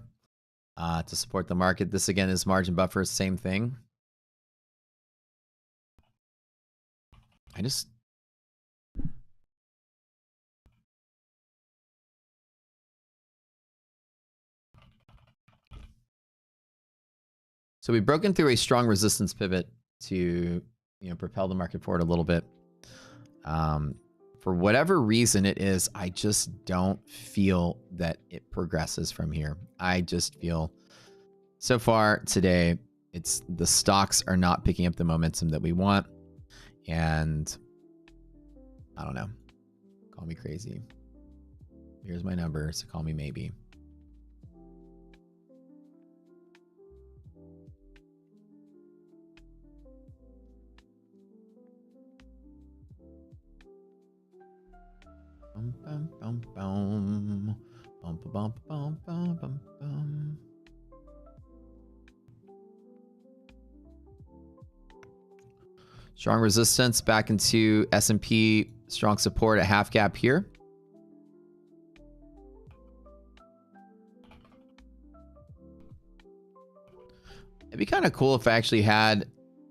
to support the market. This, again, is margin buffer. Same thing. So we've broken through a strong resistance pivot to, propel the market forward a little bit. For whatever reason it is, I just don't feel that it progresses from here. I just feel so far today, the stocks are not picking up the momentum that we want. And I don't know. Call me crazy. Here's my number, so call me maybe. Strong resistance back into S&P. Strong support at half gap here. It'd be kind of cool if I actually had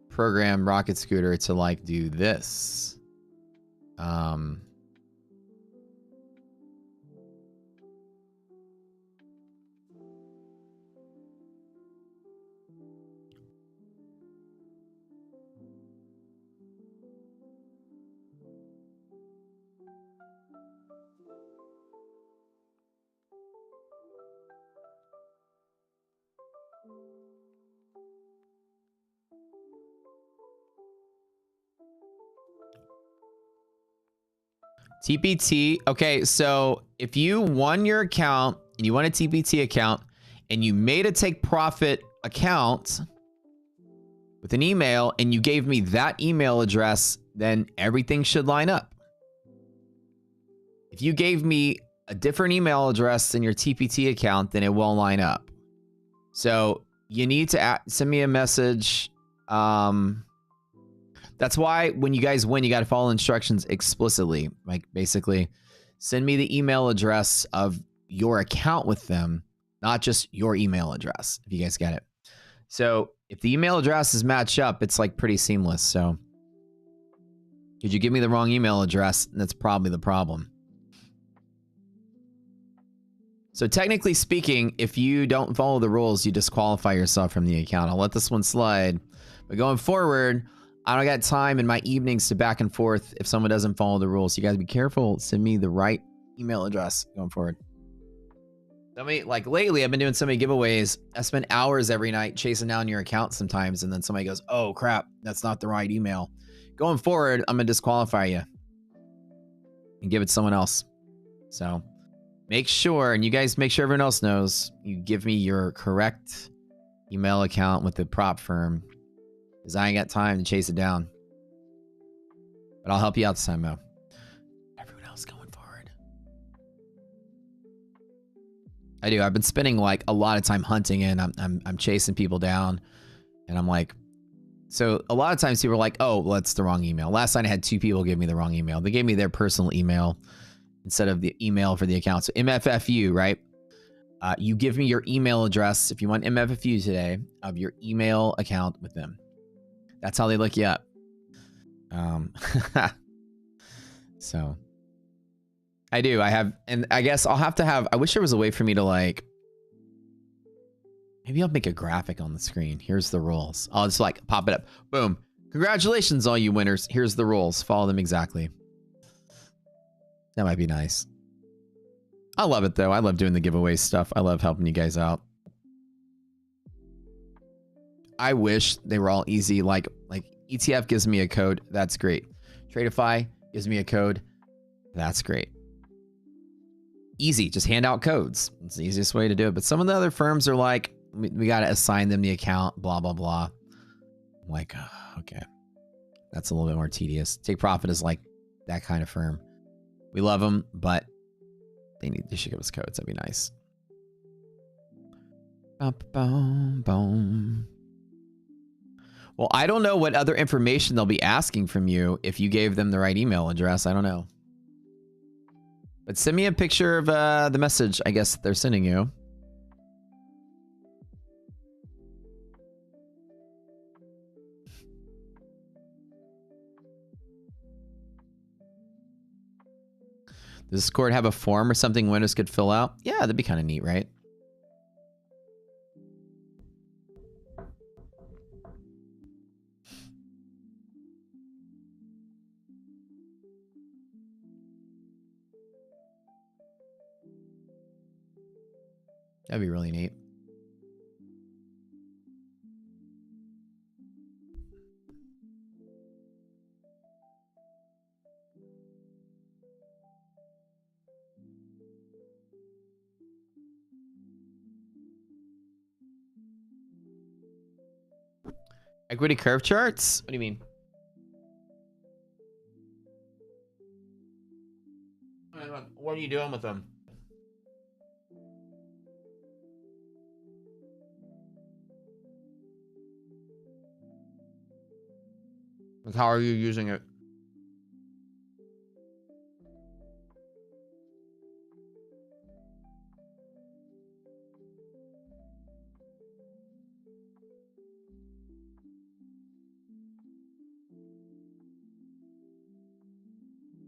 program Rocket Scooter to like do this. TPT. Okay, so if you won your account and you want a TPT account and you made a take profit account with an email and you gave me that email address, then everything should line up. If you gave me a different email address in your TPT account, then it won't line up. So you need to send me a message. That's why when you guys win, you got to follow instructions explicitly. Like basically, send me the email address of your account with them, not just your email address, if you guys get it. So if the email addresses match up, it's like pretty seamless. So did you give me the wrong email address? That's probably the problem. So technically speaking, if you don't follow the rules, you disqualify yourself from the account. I'll let this one slide. But going forward, I don't got time in my evenings to back and forth if someone doesn't follow the rules. You guys be careful. Send me the right email address going forward. Like lately, I've been doing so many giveaways. I spend hours every night chasing down your account sometimes. And then somebody goes, oh, crap, that's not the right email. Going forward, I'm going to disqualify you and give it to someone else. So make sure, and you guys make sure everyone else knows, you give me your correct email account with the prop firm, because I ain't got time to chase it down. But I'll help you out this time, Mo. Everyone else going forward. I do. I've been spending like a lot of time hunting, and I'm chasing people down, and I'm like, so a lot of times people are like, oh, well, that's the wrong email. Last night I had 2 people give me the wrong email. They gave me their personal email instead of the email for the account. So MFFU, right? You give me your email address if you want MFFU today of your email account with them. That's how they look you up. So I do. I have, and I guess I'll have to have, I wish there was a way for me to like, maybe I'll make a graphic on the screen. Here's the rules. I'll just like pop it up. Boom. Congratulations, all you winners. Here's the rules. Follow them exactly. That might be nice. I love it though. I love doing the giveaway stuff. I love helping you guys out. I wish they were all easy. Like ETF gives me a code. That's great. Tradeify gives me a code. That's great. Easy. Just hand out codes. It's the easiest way to do it. But some of the other firms are like, we got to assign them the account, blah, blah, blah. I'm like, oh, okay. That's a little bit more tedious. Take Profit is like that kind of firm. We love them, but they should give us codes. That'd be nice. Boom, boom. Well, I don't know what other information they'll be asking from you if you gave them the right email address. I don't know. But send me a picture of the message, I guess, they're sending you. Does Discord have a form or something winners could fill out? Yeah, that'd be kind of neat, right? That'd be really neat. Equity curve charts? What do you mean? What are you doing with them? Like, how are you using it?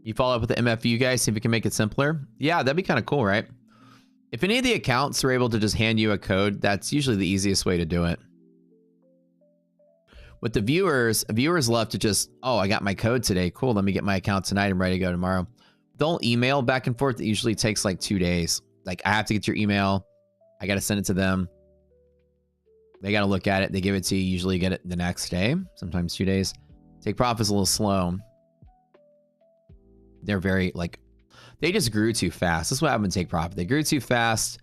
You follow up with the MFU guys, see if we can make it simpler. Yeah, that'd be kind of cool, right? If any of the accounts are able to just hand you a code, that's usually the easiest way to do it. With the viewers love to just, oh, I got my code today. Cool, let me get my account tonight. I'm ready to go tomorrow. They'll email back and forth. It usually takes like 2 days. Like, I have to get your email. I got to send it to them. They got to look at it. They give it to you. Usually get it the next day, sometimes 2 days. Take Profit's a little slow. They're very, like, they just grew too fast. That's what happened to Take Profit. They grew too fast,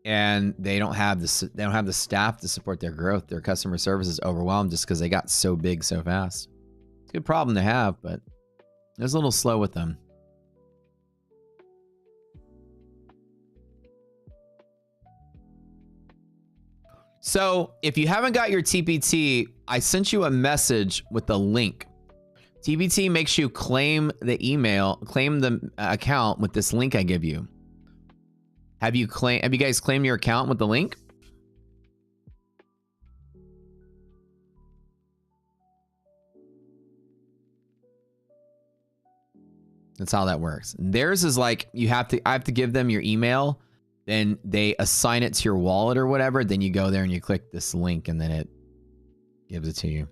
and they don't have the staff to support their growth. Their customer service is overwhelmed just because they got so big so fast. Good problem to have, but it was a little slow with them. So if you haven't got your TPT, I sent you a message with the link. TPT makes you claim the email, claim the account with this link I give you. Have you guys claimed your account with the link? That's how that works. Theirs is like I have to give them your email, then they assign it to your wallet or whatever, then you go there and you click this link and then it gives it to you.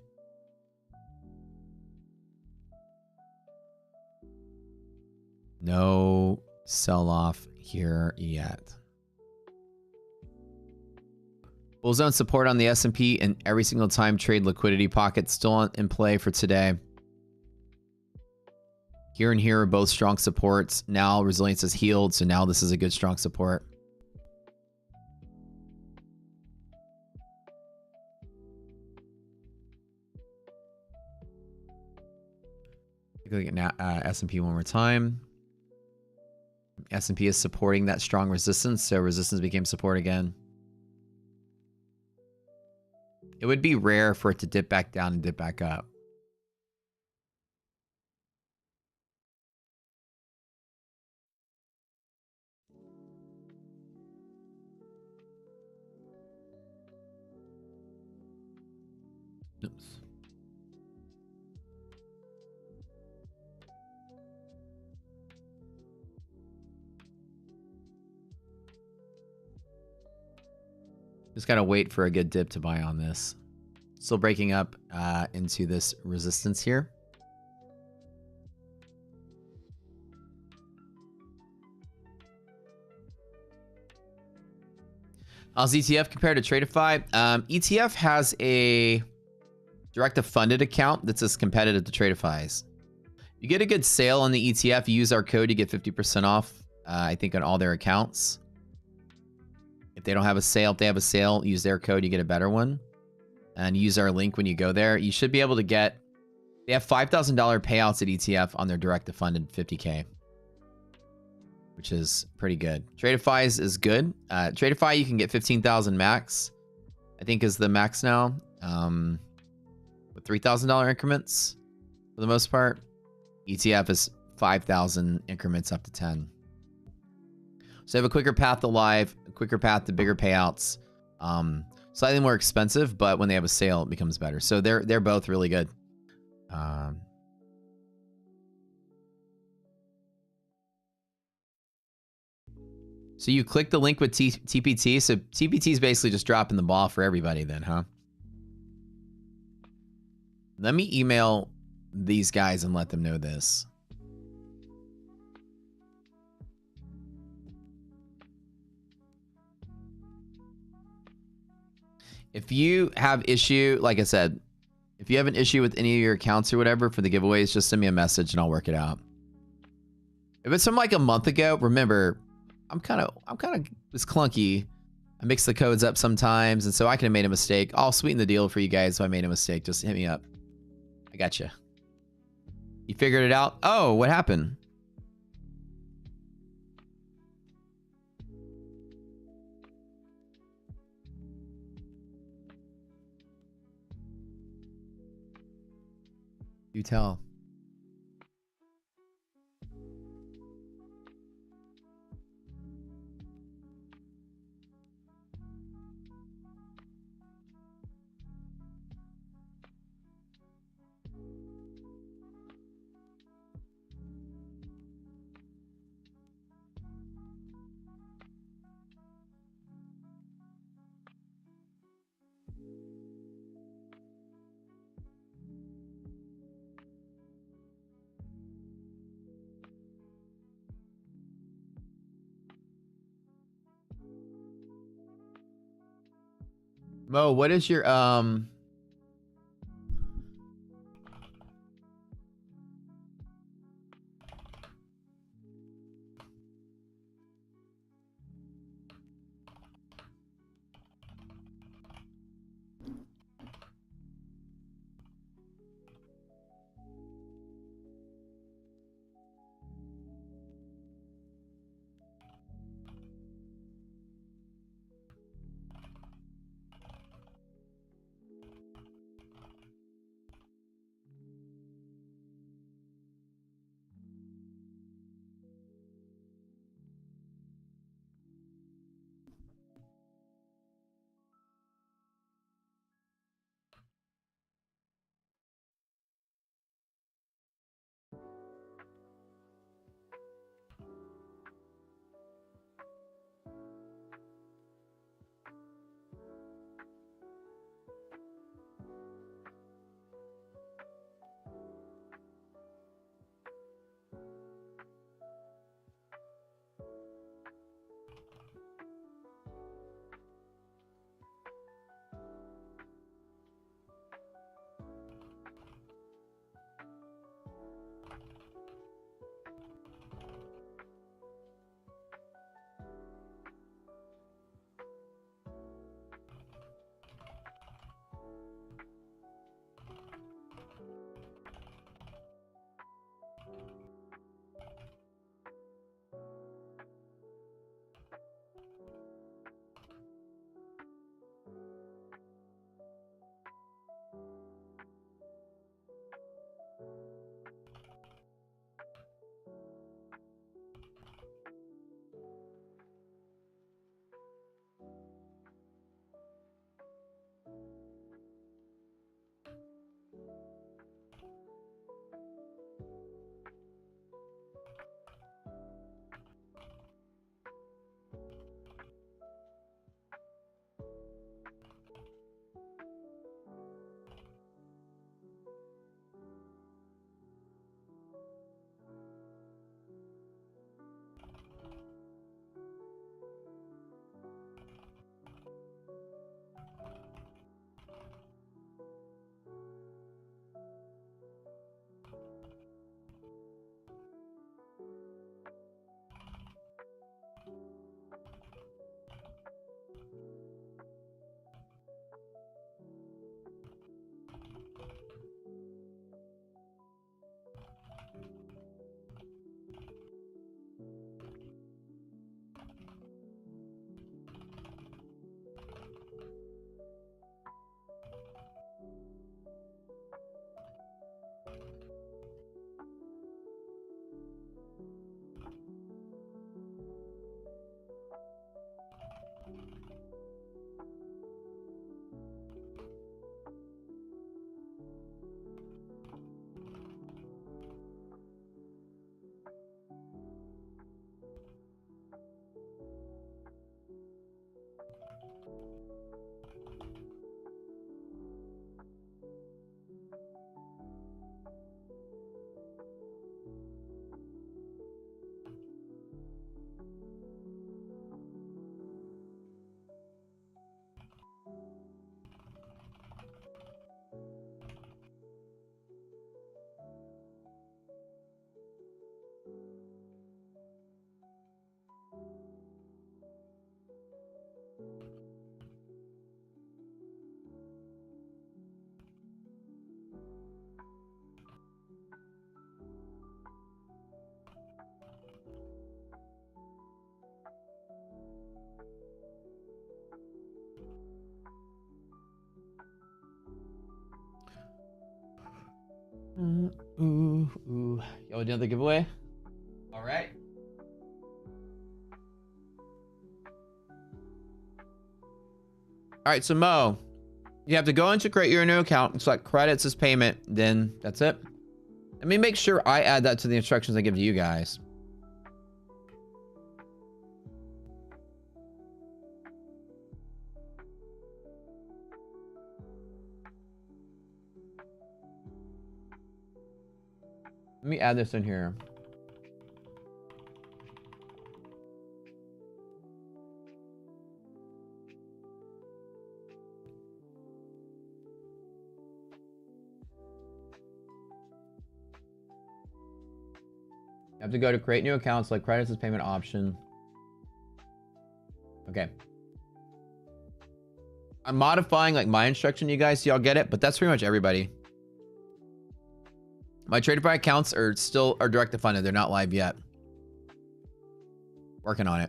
No sell-off here yet. Bullzone support on the S&P and every single time trade liquidity pocket still in play for today. Here and here are both strong supports. Now resilience is healed, so now this is a good strong support. Take a look at S&P one more time. S&P is supporting that strong resistance, so resistance became support again. It would be rare for it to dip back down and dip back up. Oops. Just gotta wait for a good dip to buy on this. Still breaking up into this resistance here. How's ETF compared to Tradeify? ETF has a directive funded account that's as competitive to Tradeify's. You get a good sale on the ETF, you use our code, you get 50% off, I think, on all their accounts. If they don't have a sale, if they have a sale, use their code, you get a better one. And use our link when you go there. You should be able to get, they have $5,000 payouts at ETF on their directive funded 50K. Which is pretty good. Tradeify's is good. Tradeify, you can get 15,000 max. I think is the max now. With $3,000 increments for the most part. ETF is 5,000 increments up to 10. So you have a quicker path to live, a quicker path to bigger payouts. Slightly more expensive, but when they have a sale, it becomes better. So they're both really good. So you click the link with TPT. So TPT is basically just dropping the ball for everybody then, huh? Let me email these guys and let them know this. If you have issue, like I said, if you have an issue with any of your accounts or whatever for the giveaways, just send me a message and I'll work it out. If it's from like a month ago, remember, I'm kind of it's clunky. I mix the codes up sometimes, and so I can have made a mistake. I'll sweeten the deal for you guys if I made a mistake. Just hit me up. I got you. You figured it out? Oh, what happened? You tell. Mo, what is your Ooh. Y'all do another giveaway? All right. All right, so Mo, you have to go into create your new account, select credits as payment, then that's it. Let me make sure I add that to the instructions I give to you guys. Let me add this in here. You have to go to create new accounts, like credits as payment option. Okay. I'm modifying like my instruction, you guys, so y'all get it, but that's pretty much everybody. My TraderFi accounts are direct to funded. They're not live yet. Working on it.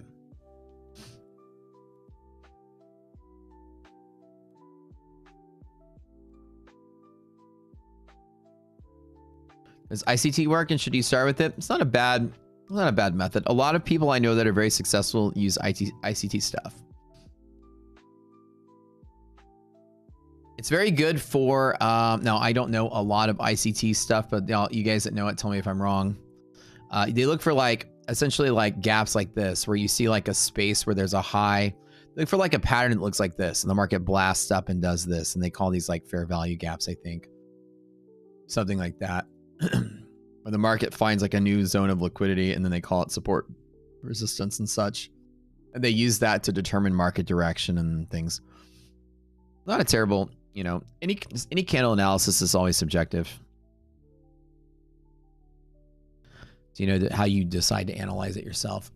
Does ICT work and should you start with it? It's not a bad method. A lot of people I know that are very successful use ICT stuff. It's very good for, now I don't know a lot of ICT stuff, but you guys that know it, tell me if I'm wrong. They look for like, essentially like gaps like this, where you see like a space where there's a high, look for like a pattern that looks like this, and the market blasts up and does this, and they call these like fair value gaps, I think. Something like that. Where the market finds like a new zone of liquidity, and then they call it support, resistance, and such. And they use that to determine market direction and things. Not a terrible, you know, any candle analysis is always subjective. So you know how you decide to analyze it yourself.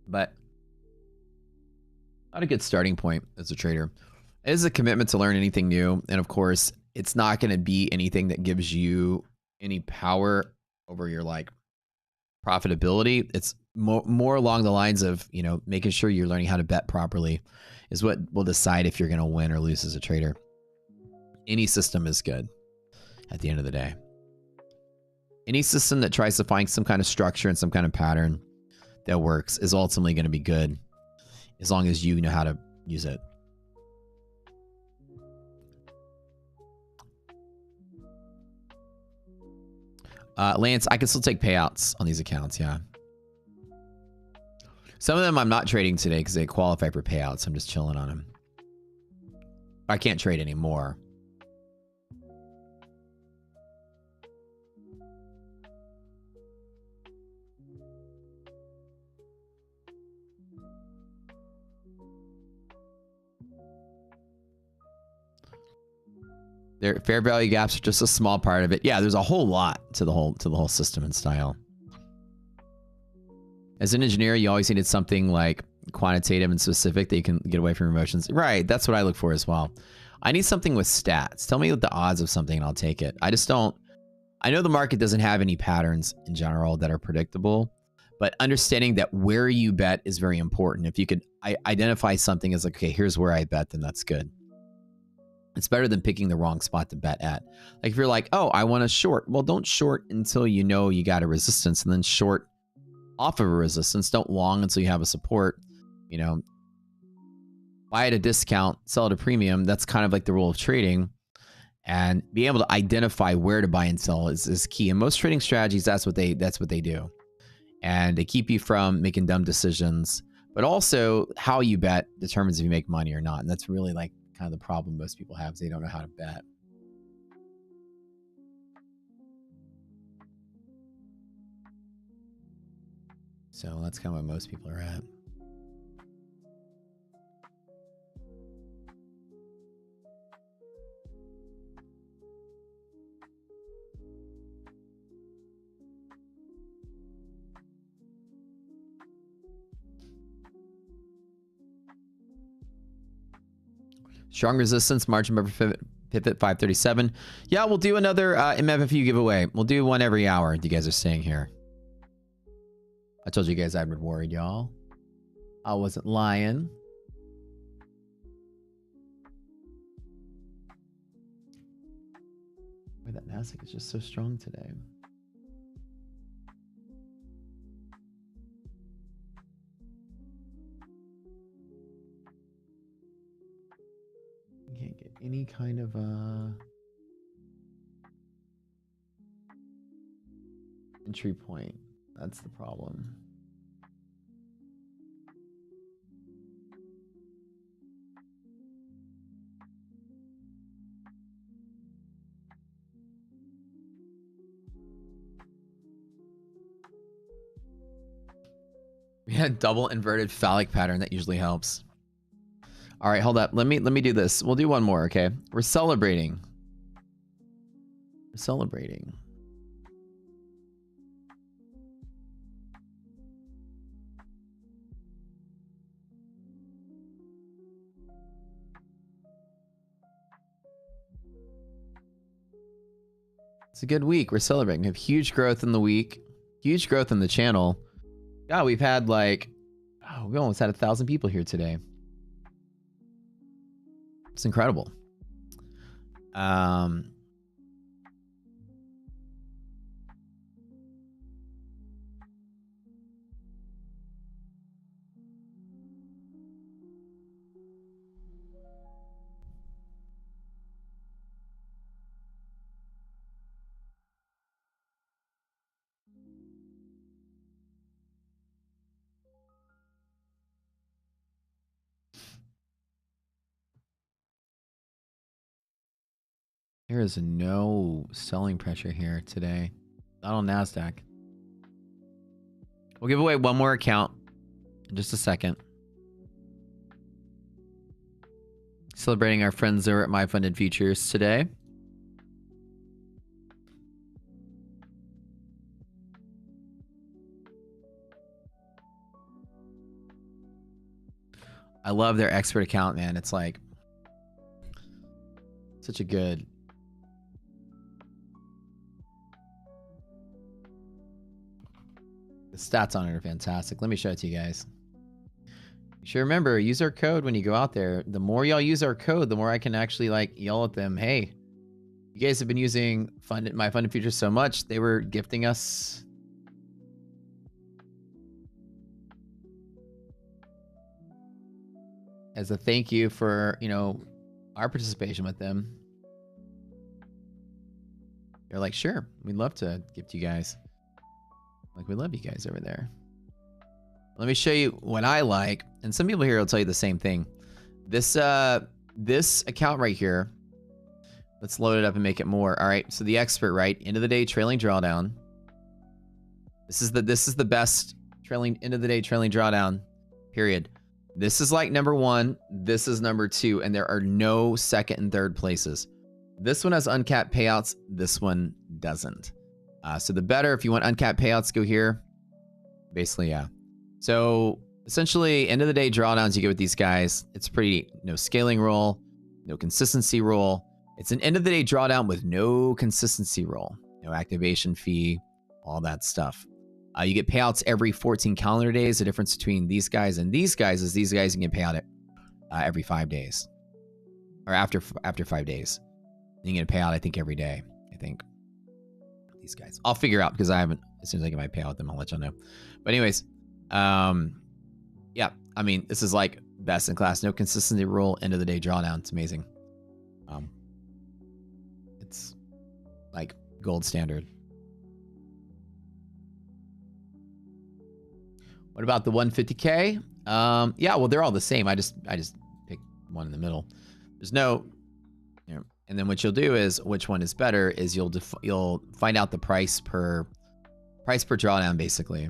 But not a good starting point as a trader. It is a commitment to learn anything new. And of course, it's not going to be anything that gives you any power over your like profitability. It's more along the lines of, you know, making sure you're learning how to bet properly is what will decide if you're going to win or lose as a trader. Any system is good at the end of the day. Any system that tries to find some kind of structure and some kind of pattern that works is ultimately going to be good as long as you know how to use it. Lance, I can still take payouts on these accounts, yeah. Some of them I'm not trading today because they qualify for payouts. I'm just chilling on them. I can't trade anymore. Their fair value gaps are just a small part of it. Yeah, there's a whole lot to the whole system and style. As an engineer, you always needed something like quantitative and specific that you can get away from emotions. Right, that's what I look for as well. I need something with stats. Tell me the odds of something and I'll take it. I just don't. I know the market doesn't have any patterns in general that are predictable, but understanding that where you bet is very important. If you could identify something as like, okay, here's where I bet, then that's good. It's better than picking the wrong spot to bet at. Like if you're like, oh, I want to short. Well, don't short until you know you got a resistance, and then short off of a resistance. Don't long until you have a support. You know, buy at a discount, sell at a premium. That's kind of like the rule of trading. And being able to identify where to buy and sell is key. And most trading strategies, that's what they do. And they keep you from making dumb decisions. But also how you bet determines if you make money or not. And that's really like kind of the problem most people have is they don't know how to bet. So that's kind of what most people are at. Strong resistance, margin buffer pivot 537. Yeah, we'll do another MFFU giveaway. We'll do one every hour. You guys are saying here. I told you guys I'd reward y'all. I wasn't lying. that Nasdaq is just so strong today. You can't get any kind of entry point. That's the problem. We had double inverted phallic pattern. That usually helps. All right, hold up. Let me do this. We'll do one more, okay? We're celebrating. We're celebrating. It's a good week. We're celebrating. We have huge growth in the week. Huge growth in the channel. God, we've had like, oh, we almost had 1,000 people here today. It's incredible. There is no selling pressure here today. Not on NASDAQ. We'll give away one more account in just a second. Celebrating our friends over at My Funded Futures today. I love their expert account, man. It's like such a good... The stats on it are fantastic. Let me show it to you guys. You should remember, use our code when you go out there. The more y'all use our code, the more I can actually like yell at them, hey, you guys have been using My Funded Futures so much, they were gifting us as a thank you for, you know, our participation with them. They're like, sure, we'd love to gift you guys. Like, we love you guys over there. Let me show you what I like. And some people here will tell you the same thing. This account right here, let's load it up and make it more. All right, so the expert, right? End of the day trailing drawdown. This is the best trailing end of the day trailing drawdown, period. This is like number one. This is number two, and there are no second and third places. This one has uncapped payouts. This one doesn't. So the better, if you want uncapped payouts, go here. Basically, yeah. So essentially, end of the day drawdowns you get with these guys. It's pretty, no scaling rule, no consistency rule. It's an end of the day drawdown with no consistency rule, no activation fee, all that stuff. You get payouts every 14 calendar days. The difference between these guys and these guys is these guys can get payout every 5 days, or after 5 days. You can get a payout, I think, every day. I think. These guys, I'll figure out because I haven't. As soon as I get my payout with them, I'll let y'all know. But anyways, yeah, I mean, this is like best in class. No consistency rule. End of the day drawdown. It's amazing. It's like gold standard. What about the 150K? Yeah, well, they're all the same. I just picked one in the middle. There's no, you know. And then what you'll do is, which one is better, is you'll find out the price per drawdown, basically.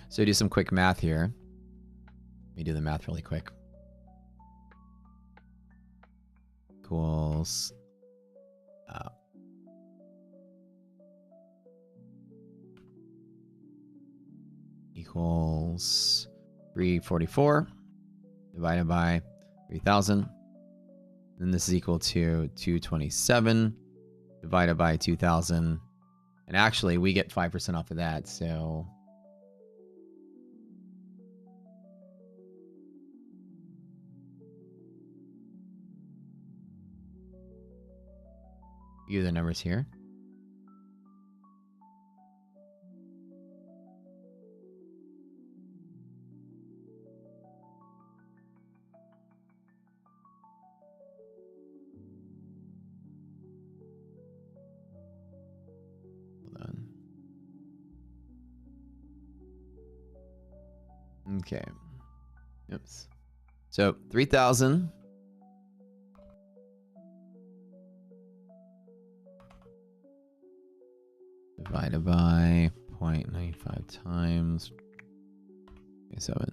So do some quick math here. Let me do the math really quick. Equals equals 344 divided by 3,000. Then this is equal to 227 divided by 2,000. And actually, we get 5% off of that. So view the numbers here. Hold on. Okay. Oops. So 3,000. Divided by 0.95 times 7.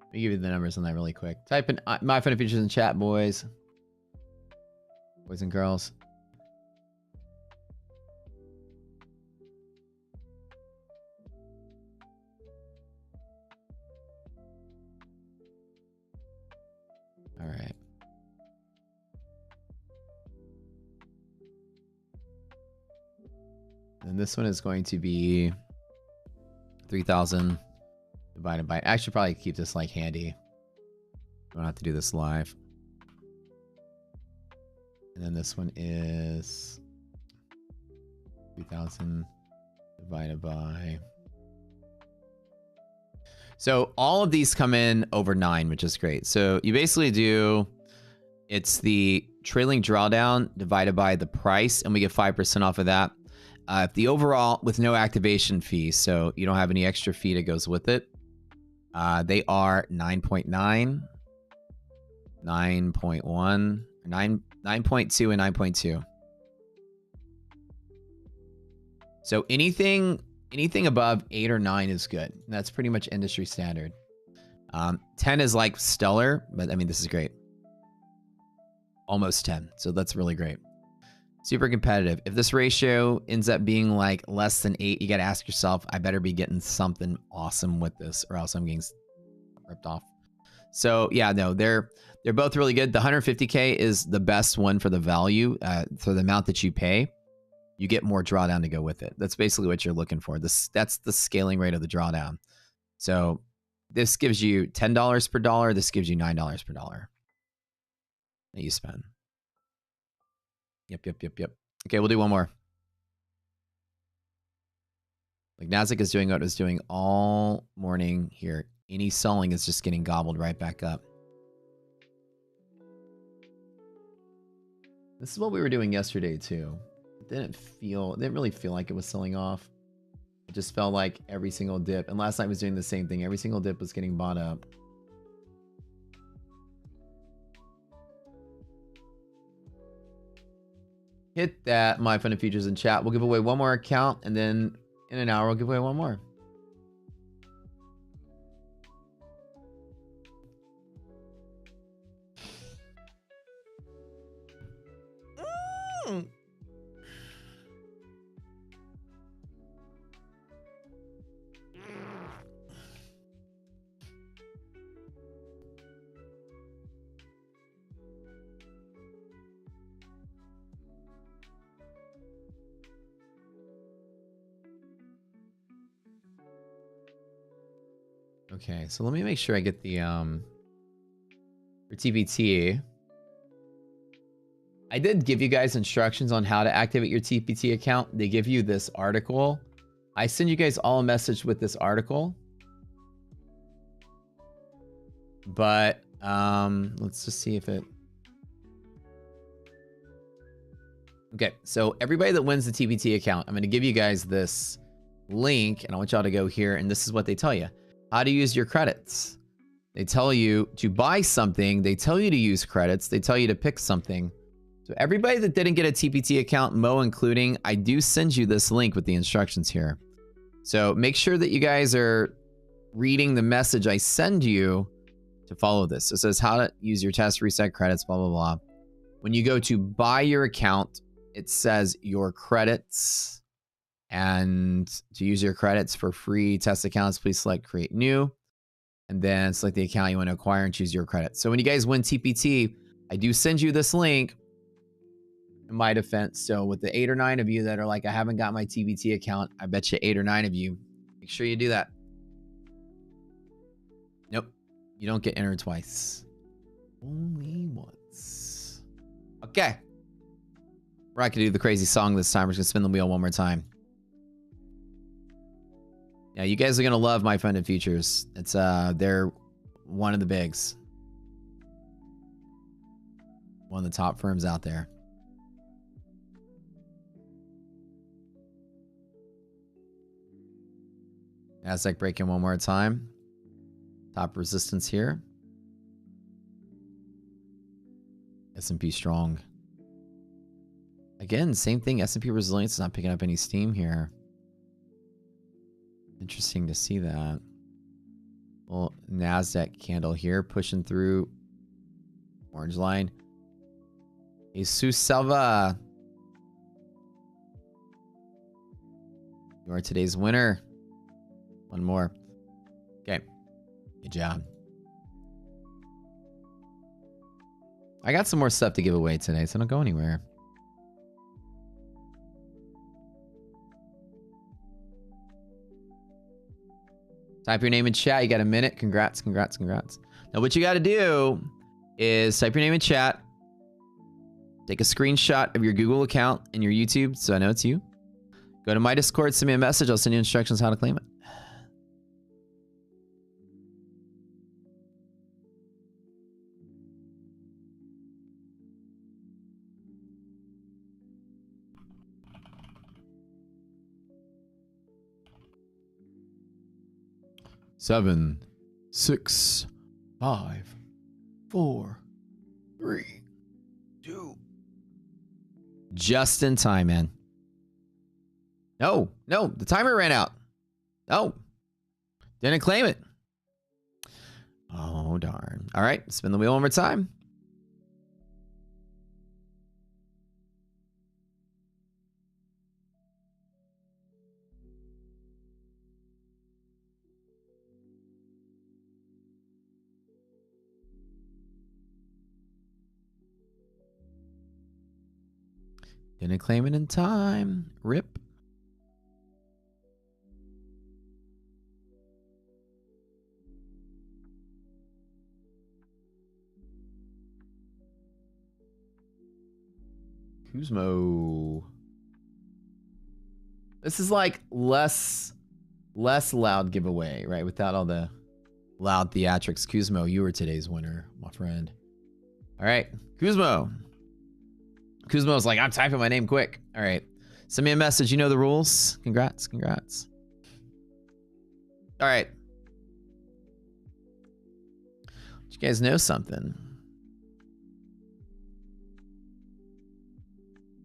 Let me give you the numbers on that really quick. Type in my funny features in chat, boys. Boys and girls. All right. And this one is going to be 3,000 divided by. I should probably keep this like handy. Don't have to do this live. And then this one is 3,000 divided by. So all of these come in over 9, which is great. So you basically do, it's the trailing drawdown divided by the price, and we get 5% off of that. The overall with no activation fee, so you don't have any extra fee that goes with it. They are 9.9, 9.1, 9.2, and 9.2. So anything above 8 or 9 is good. That's pretty much industry standard. 10 is like stellar, but I mean, this is great. Almost 10. So that's really great. Super competitive. If this ratio ends up being like less than 8, you got to ask yourself, I better be getting something awesome with this or else I'm getting ripped off. So yeah, no, they're both really good. The 150K is the best one for the value, for the amount that you pay. You get more drawdown to go with it. That's basically what you're looking for. That's the scaling rate of the drawdown. So this gives you $10 per dollar. This gives you $9 per dollar that you spend. Yep. Okay, we'll do one more. Like Nasdaq is doing what it was doing all morning here. Any selling is just getting gobbled right back up. This is what we were doing yesterday too. It didn't really feel like it was selling off. It just felt like every single dip. And last night was doing the same thing. Every single dip was getting bought up. Hit that, my fun and features in chat. We'll give away one more account, and then in an hour, we'll give away one more. Okay, so let me make sure I get the for TPT. I did give you guys instructions on how to activate your TPT account. They give you this article. I send you guys all a message with this article. But let's just see if it. Okay, so everybody that wins the TPT account, I'm going to give you guys this link, and I want y'all to go here, and this is what they tell you. How to use your credits. They tell you to buy something. They tell you to use credits. They tell you to pick something. So everybody that didn't get a TPT account, Mo including, I do send you this link with the instructions here. So make sure that you guys are reading the message I send you to follow this. So it says how to use your test reset credits, blah, blah, blah. When you go to buy your account, it says your credits. And to use your credits for free test accounts, please select create new. and then select the account you want to acquire and choose your credit. So when you guys win TPT, I do send you this link in my defense. So with the 8 or 9 of you that are like, I haven't got my TPT account, I bet you 8 or 9 of you, make sure you do that. Nope. You don't get entered twice. Only once. Okay. We're not going to do the crazy song this time. We're just going to spin the wheel one more time. Yeah, you guys are going to love my funded features. It's they're one of the bigs. One of the top firms out there. Nasdaq breaking one more time. Top resistance here. S&P strong. Again, same thing. S&P resilience is not picking up any steam here. Interesting to see that. Well, Nasdaq candle here pushing through orange line. Jesus Salva. You are today's winner. One more. Okay. Good job. I got some more stuff to give away today, so don't go anywhere. Type your name in chat. You got a minute. Congrats, congrats, congrats. Now what you got to do is type your name in chat. Take a screenshot of your Google account and your YouTube so I know it's you. Go to my Discord, send me a message. I'll send you instructions how to claim it. Seven, 6, 5, 4, 3, 2. Just in time, man. No, the timer ran out. No, didn't claim it. Oh, darn. All right, spin the wheel one more time. Didn't claim it in time. Rip. Kuzmo. This is like less loud giveaway, right? Without all the loud theatrics. Kuzmo, you were today's winner, my friend. All right, Kuzmo. Kuzmo's like, I'm typing my name quick. All right. Send me a message. You know the rules. Congrats. Congrats. All right. You guys know something?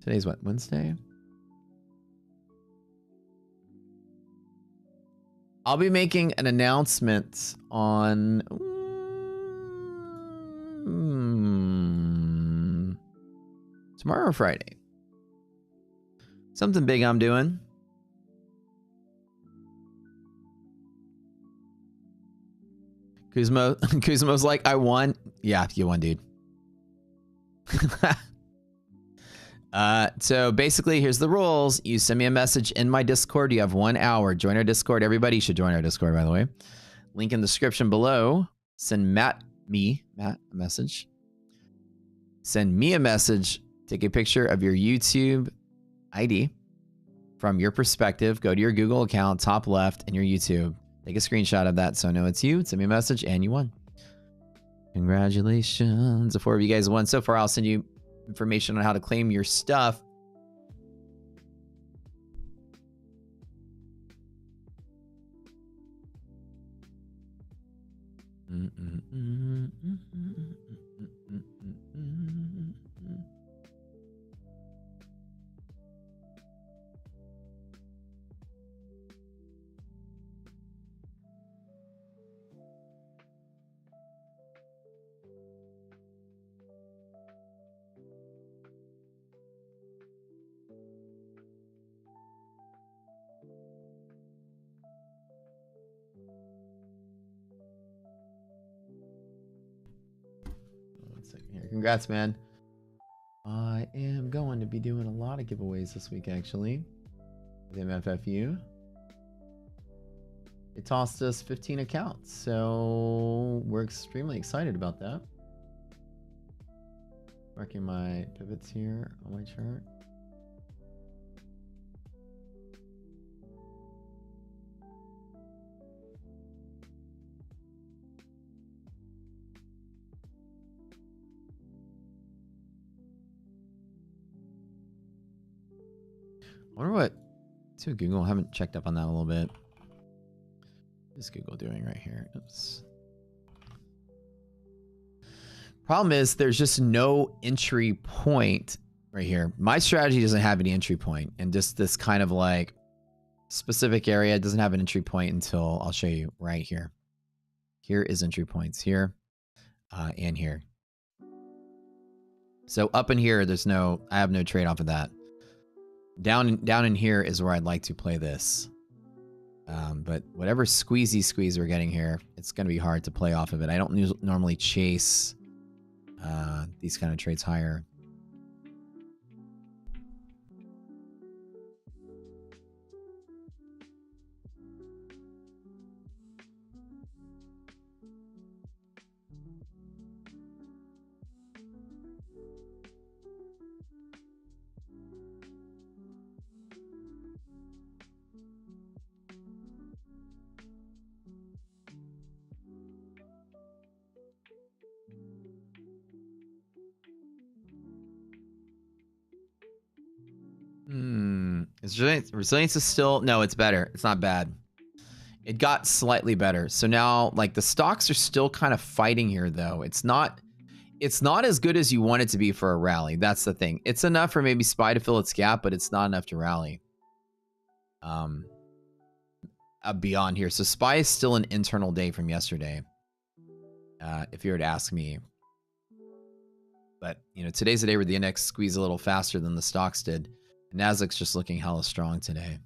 Today's what? Wednesday? I'll be making an announcement on... tomorrow or Friday. Something big I'm doing. Kuzmo's like, I won. Yeah, you won, dude. So basically, here's the rules. You send me a message in my Discord. You have 1 hour. Join our Discord. Everybody should join our Discord, by the way. Link in the description below. Send Matt a message. Send me a message. Take a picture of your YouTube ID from your perspective. Go to your Google account, top left, and your YouTube. Take a screenshot of that so I know it's you. Send me a message, and you won. Congratulations. The 4 of you guys won so far. I'll send you information on how to claim your stuff. second here. Congrats, man. I am going to be doing a lot of giveaways this week, actually. With MFFU. It tossed us 15 accounts, so we're extremely excited about that. Marking my pivots here on my chart. I wonder what Google, I haven't checked up on that a little bit. What is Google doing right here? Oops. Problem is there's just no entry point right here. My strategy doesn't have any entry point, and just this kind of like specific area doesn't have an entry point until I'll show you right here. Here is entry points here and here. So up in here, I have no trade off of that. Down in here is where I'd like to play this. But whatever squeeze we're getting here, it's going to be hard to play off of it. I don't normally chase these kind of trades higher. Resilience is still, no, it's better. It's not bad. It got slightly better. So now, like, the stocks are still kind of fighting here, though. It's not as good as you want it to be for a rally. That's the thing. It's enough for maybe SPY to fill its gap, but it's not enough to rally. Beyond here. So SPY is still an internal day from yesterday. If you were to ask me. But, you know, today's a day where the index squeezed a little faster than the stocks did. Nasdaq's just looking hella strong today.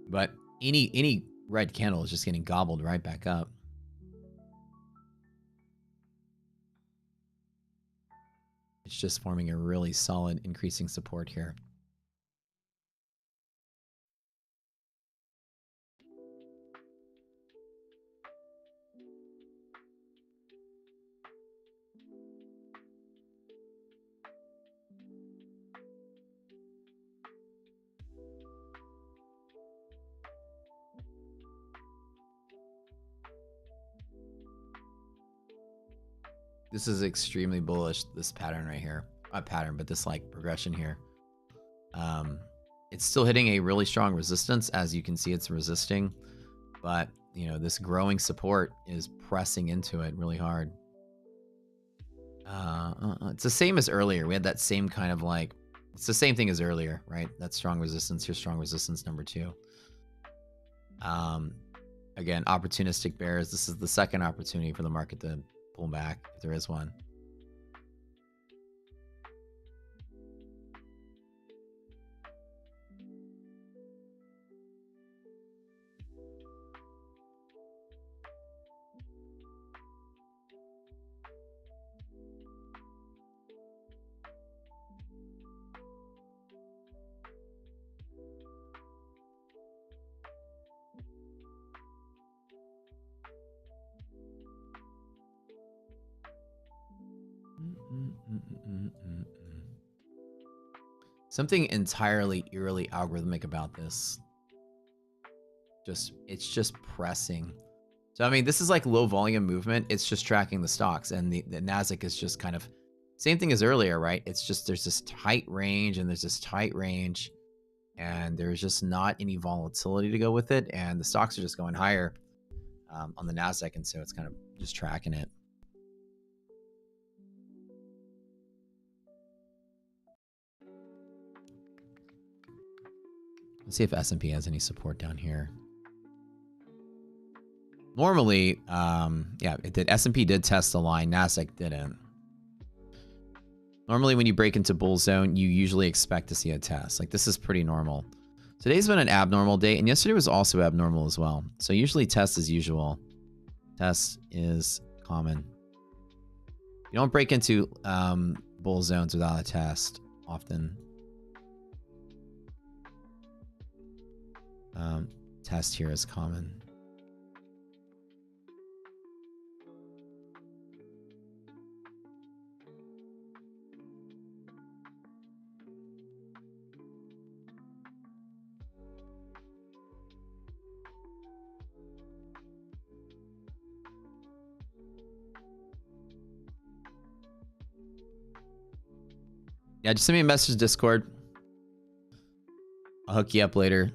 But any red candle is just getting gobbled right back up. It's just forming a really solid increasing support here. This is extremely bullish, this pattern right here. Not pattern, but this like progression here. It's still hitting a really strong resistance. As you can see, it's resisting. But, you know, this growing support is pressing into it really hard. It's the same as earlier. We had that same kind of like, it's the same thing as earlier, right? That strong resistance. Here's strong resistance number 2. Again, opportunistic bears. This is the second opportunity for the market to pull back, if there is one. Something entirely eerily algorithmic about this. It's just pressing. So, I mean, this is like low volume movement. It's just tracking the stocks, and the Nasdaq is just kind of same thing as earlier, right? It's just, there's this tight range and there's this tight range, and there's just not any volatility to go with it. And the stocks are just going higher on the Nasdaq. And so it's kind of just tracking it. Let's see if S&P has any support down here. Normally, yeah, it did. S&P did test the line. Nasdaq didn't. Normally, when you break into bull zone, you usually expect to see a test. Like, this is pretty normal. Today's been an abnormal day, and yesterday was also abnormal as well. So usually test as usual. Test is common. You don't break into bull zones without a test often. Test here is common. Yeah, just send me a message Discord. I'll hook you up later.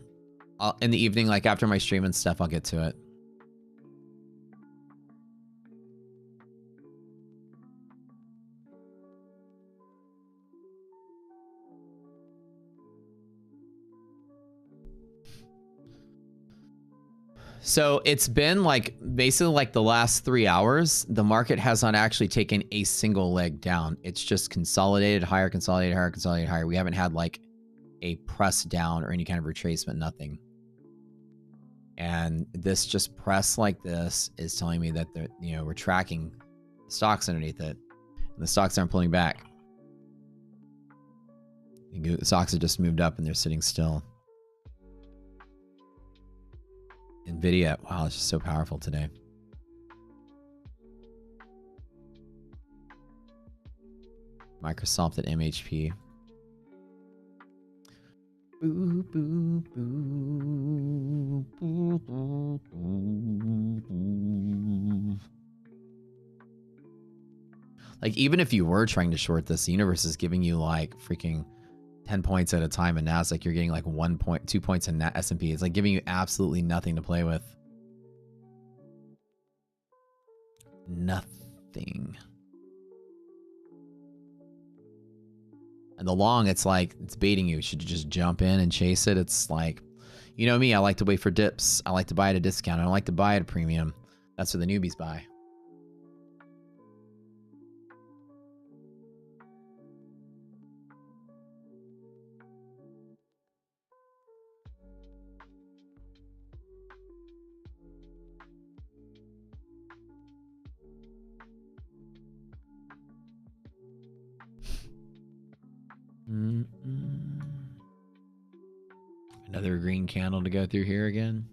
In the evening, like after my stream and stuff, I'll get to it. So it's been like basically like the last 3 hours, the market has not actually taken a single leg down. It's just consolidated higher, consolidated higher, consolidated higher. We haven't had like a press down or any kind of retracement, nothing. And this just press like this is telling me that we're tracking stocks underneath it. And the stocks aren't pulling back. The stocks have just moved up and they're sitting still. Nvidia, wow, it's just so powerful today. Microsoft at MHP. Boo, boo, boo, boo, boo, boo. Like, even if you were trying to short this, the universe is giving you like freaking 10 points at a time in Nasdaq. You're getting like 1 point, 2 points in S&P. It's like giving you absolutely nothing to play with. Nothing. And the long, it's like, it's baiting you. Should you just jump in and chase it? It's like, you know me, I like to wait for dips. I like to buy at a discount. I don't like to buy at a premium. That's what the newbies buy. Another green candle to go through here again.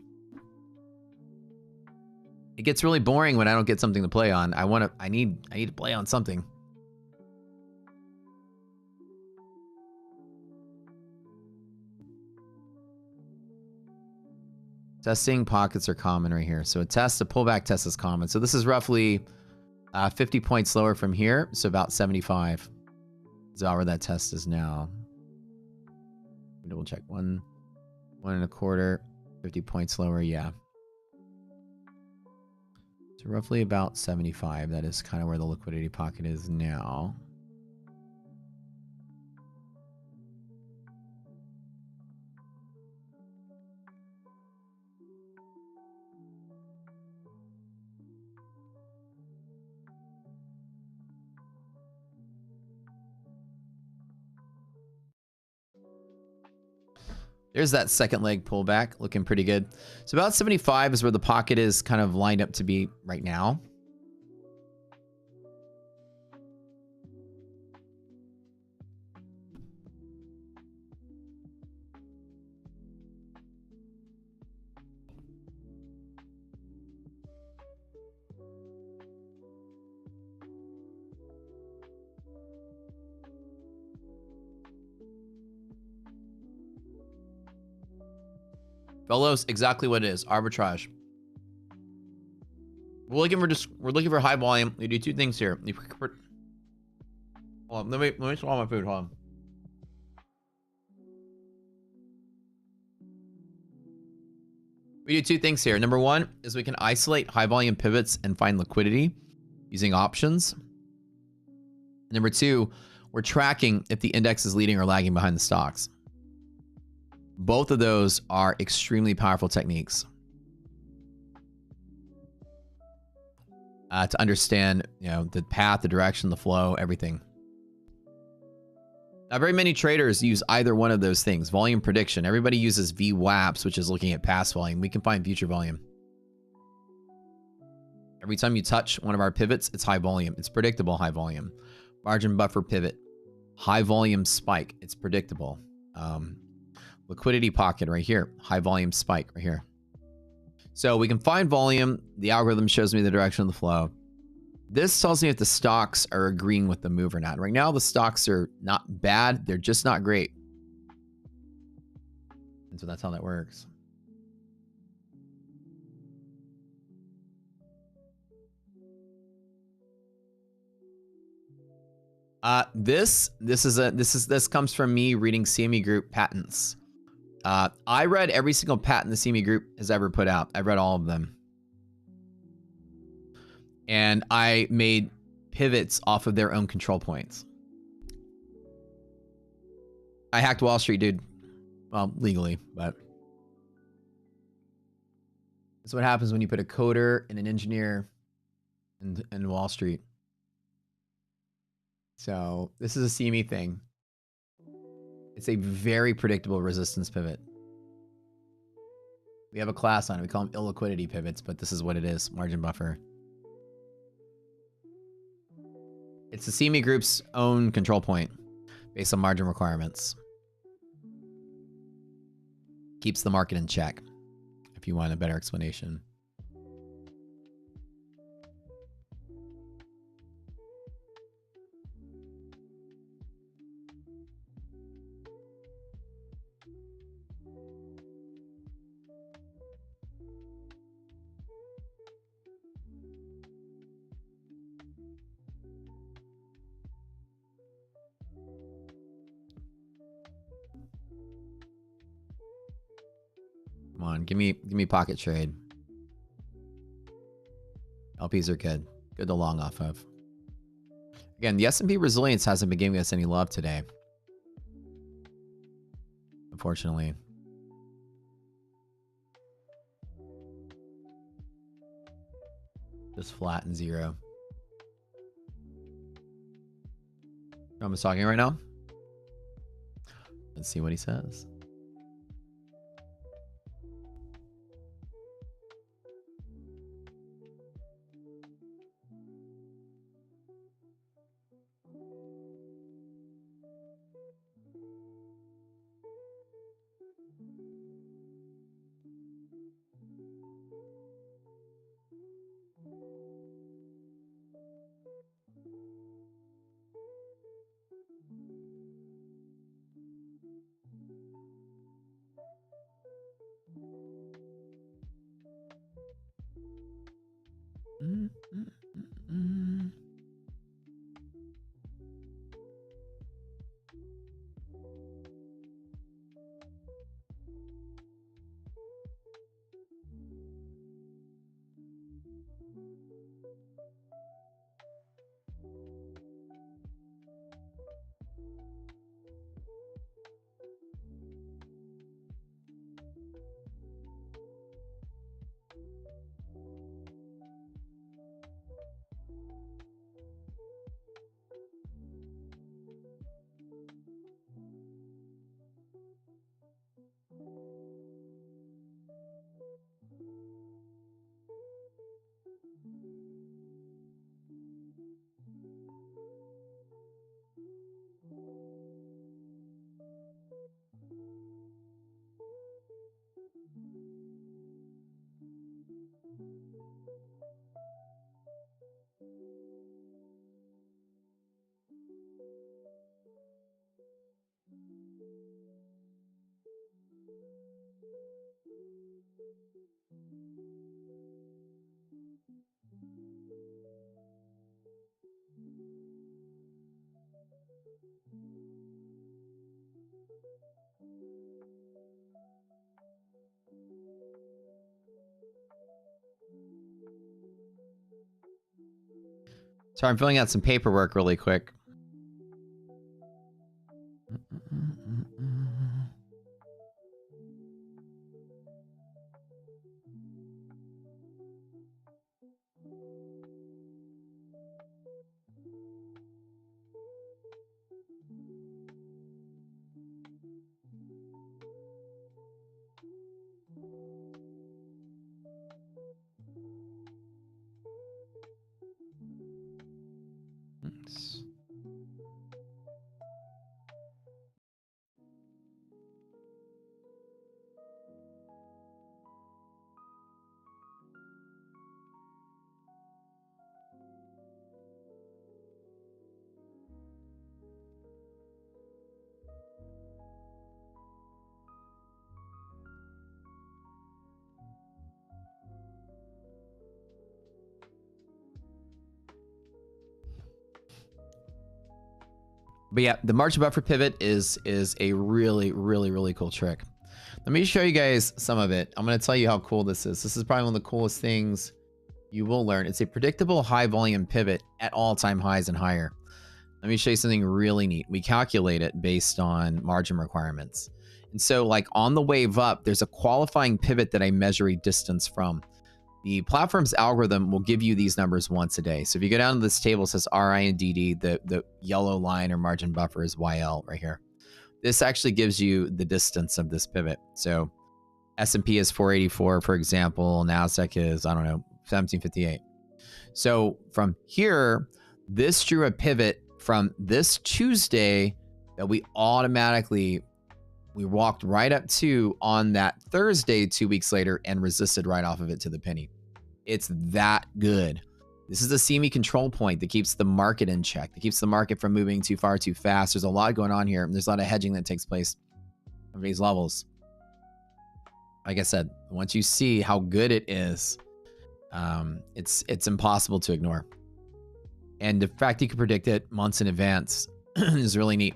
It gets really boring when I don't get something to play on. I need to play on something. Testing pockets are common right here. So a pullback test is common. So this is roughly 50 points lower from here. So about 75 is about where that test is now. Double check. 1.25, 50 points lower. Yeah. So roughly about 75. That is kind of where the liquidity pocket is now. There's that second leg pullback looking pretty good. So about 75 is where the pocket is kind of lined up to be right now. Velos, exactly what it is. Arbitrage. We're looking for high volume. We do two things here. Hold on, let me swallow my food. Hold on. We do two things here. Number one is we can isolate high volume pivots and find liquidity using options. Number two, we're tracking if the index is leading or lagging behind the stocks. Both of those are extremely powerful techniques. to understand, you know, the path, the direction, the flow, everything. Not very many traders use either one of those things. Volume prediction. Everybody uses VWAPs, which is looking at past volume. We can find future volume. Every time you touch one of our pivots, it's high volume. It's predictable high volume. Margin buffer pivot. High volume spike. It's predictable. Liquidity pocket right here. High volume spike right here. So we can find volume. The algorithm shows me the direction of the flow. This tells me if the stocks are agreeing with the move or not. Right now, the stocks are not bad. They're just not great. And so that's how that works. This comes from me reading CME Group patents. I read every single patent the CME Group has ever put out. I've read all of them. And I made pivots off of their own control points. I hacked Wall Street, dude. Well, legally, but that's what happens when you put a coder and an engineer in Wall Street. So this is a CME thing. It's a very predictable resistance pivot. We have a class on it. We call them illiquidity pivots, but this is what it is. Margin buffer. It's the CME Group's own control point based on margin requirements. Keeps the market in check, if you want a better explanation. Come on, give me pocket trade. LPs are good. Good to long off of. Again, the S&P resilience hasn't been giving us any love today. Unfortunately. Just flat and zero. I'm just talking right now. Let's see what he says. Sorry, I'm filling out some paperwork really quick. But yeah, the margin buffer pivot is a really cool trick. Let me show you guys some of it. I'm going to tell you how cool this is. This is probably one of the coolest things you will learn. It's a predictable high volume pivot at all-time highs and higher. Let me show you something really neat. We calculate it based on margin requirements. And so like on the wave up, there's a qualifying pivot that I measure a distance from. The platform's algorithm will give you these numbers once a day. So if you go down to this table, it says RI and DD, the yellow line or margin buffer is YL right here. This actually gives you the distance of this pivot. So S&P is 484, for example. NASDAQ is, I don't know, 1758. So from here, this drew a pivot from this Tuesday that we walked right up to on that Thursday 2 weeks later and resisted right off of it to the penny. It's that good. This is the CME control point that keeps the market in check, that keeps the market from moving too far too fast. There's a lot going on here. There's a lot of hedging that takes place on these levels. Like I said, once you see how good it is, it's impossible to ignore. And the fact you can predict it months in advance is really neat.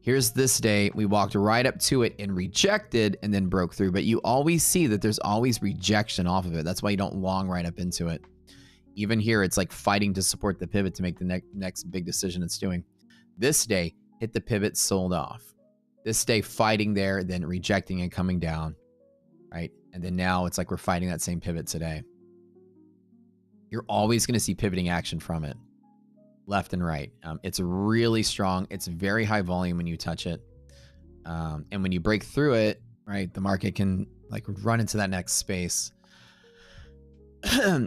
Here's this day. We walked right up to it and rejected and then broke through. But you always see that there's always rejection off of it. That's why you don't long right up into it. Even here, it's like fighting to support the pivot to make the next big decision it's doing. This day, hit the pivot, sold off. This day, fighting there, then rejecting and coming down, right? And then now it's like we're fighting that same pivot today. You're always going to see pivoting action from it, left and right. It's really strong. It's very high volume when you touch it. And when you break through it, right, the market can like run into that next space.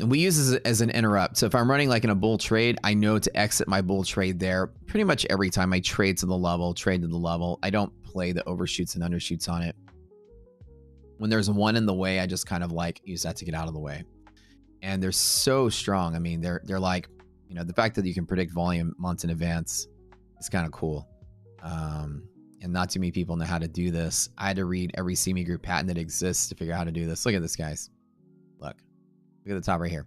We use this as an interrupt. So if I'm running like in a bull trade, I know to exit my bull trade there pretty much every time I trade to the level. I don't play the overshoots and undershoots on it. When there's one in the way, I just kind of like use that to get out of the way. And they're so strong. I mean, they're like, you know, the fact that you can predict volume months in advance is kind of cool. And not too many people know how to do this. I had to read every CME group patent that exists to figure out how to do this. Look at this, guys. Look at the top right here.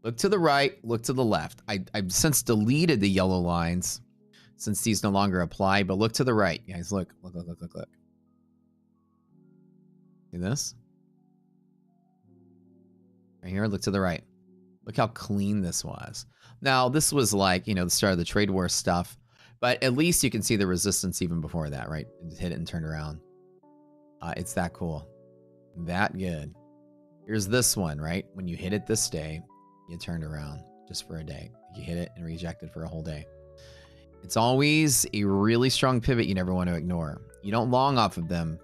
Look to the right, look to the left. I've since deleted the yellow lines since these no longer apply, but look to the right. Guys, look. See this? Right here, look to the right. Look how clean this was. Now, this was like, you know, the start of the trade war stuff, but at least you can see the resistance even before that, right? It hit it and turned around. It's that cool. That good. Here's this one, right? When you hit it this day, you turned around just for a day. You hit it and rejected for a whole day. It's always a really strong pivot you never want to ignore. You don't long off of them.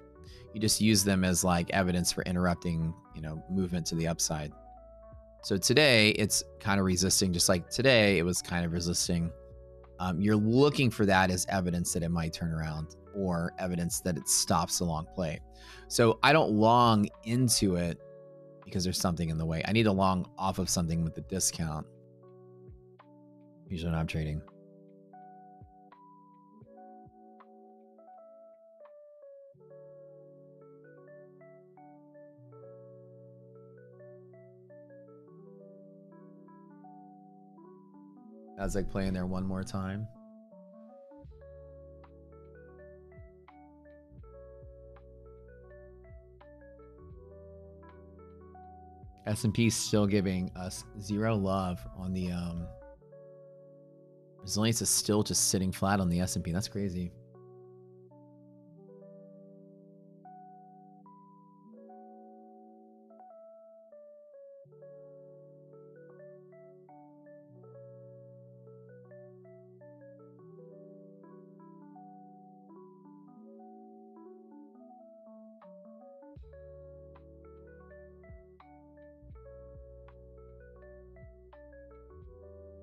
You just use them as like evidence for interrupting, you know, movement to the upside. So today it's kind of resisting, just like today it was kind of resisting. You're looking for that as evidence that it might turn around or evidence that it stops the long play. So I don't long into it because there's something in the way. I need to long off of something with the discount. Usually when I'm trading. That's like playing there one more time. S&P still giving us zero love on the resilience is still just sitting flat on the S&P. That's crazy.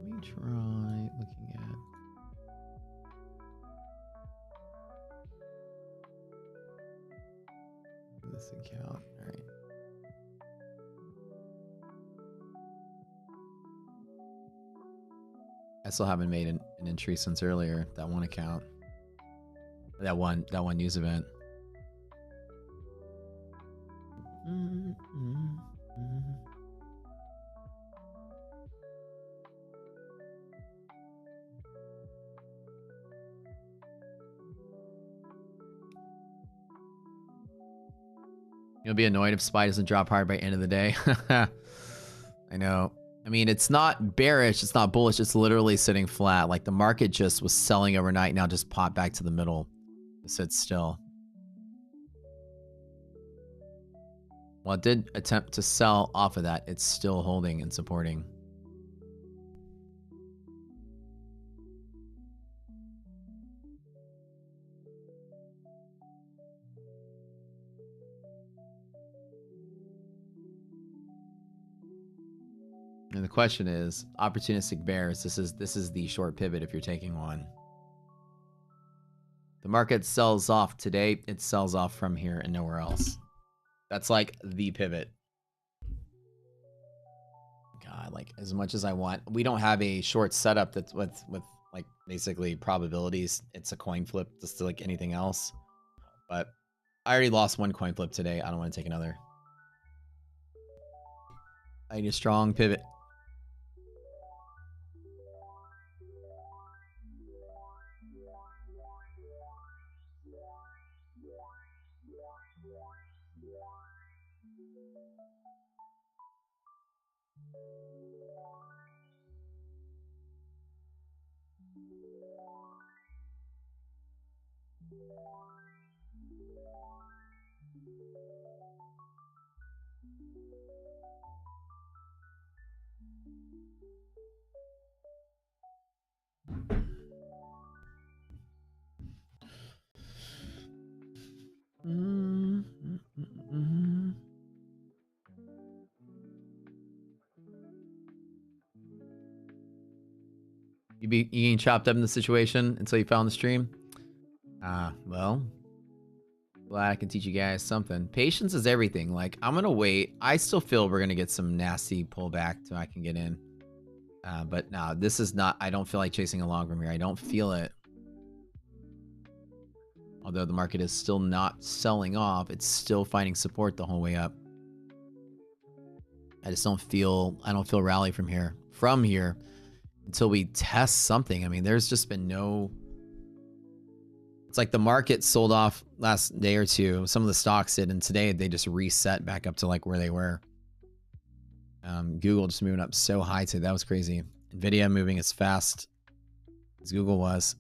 Let me try looking at this account. All right. I still haven't made an entry since earlier. That one account. That one news event. You'll be annoyed if SPY doesn't drop hard by end of the day. I know. I mean, it's not bearish, it's not bullish, it's literally sitting flat. Like the market just was selling overnight, now just popped back to the middle. It sits still. Well, it did attempt to sell off of that. It's still holding and supporting. And the question is, opportunistic bears, this is the short pivot if you're taking one. The market sells off today, it sells off from here and nowhere else. That's like the pivot. God, like as much as I want, we don't have a short setup that's with like basically probabilities. It's a coin flip just like anything else. But I already lost one coin flip today. I don't want to take another. I need a strong pivot. You getting chopped up in the situation until you found the stream? Well, glad I can teach you guys something. Patience is everything. Like, I'm gonna wait. I still feel we're gonna get some nasty pullback till I can get in. But no, this is not, I don't feel like chasing along from here. I don't feel it. Although the market is still not selling off, it's still finding support the whole way up. I don't feel rally from here. Until we test something. I mean, there's just been no... It's like the market sold off last day or two. Some of the stocks did, and today they just reset back up to like where they were. Google just moving up so high today. That was crazy. Nvidia moving as fast as Google was.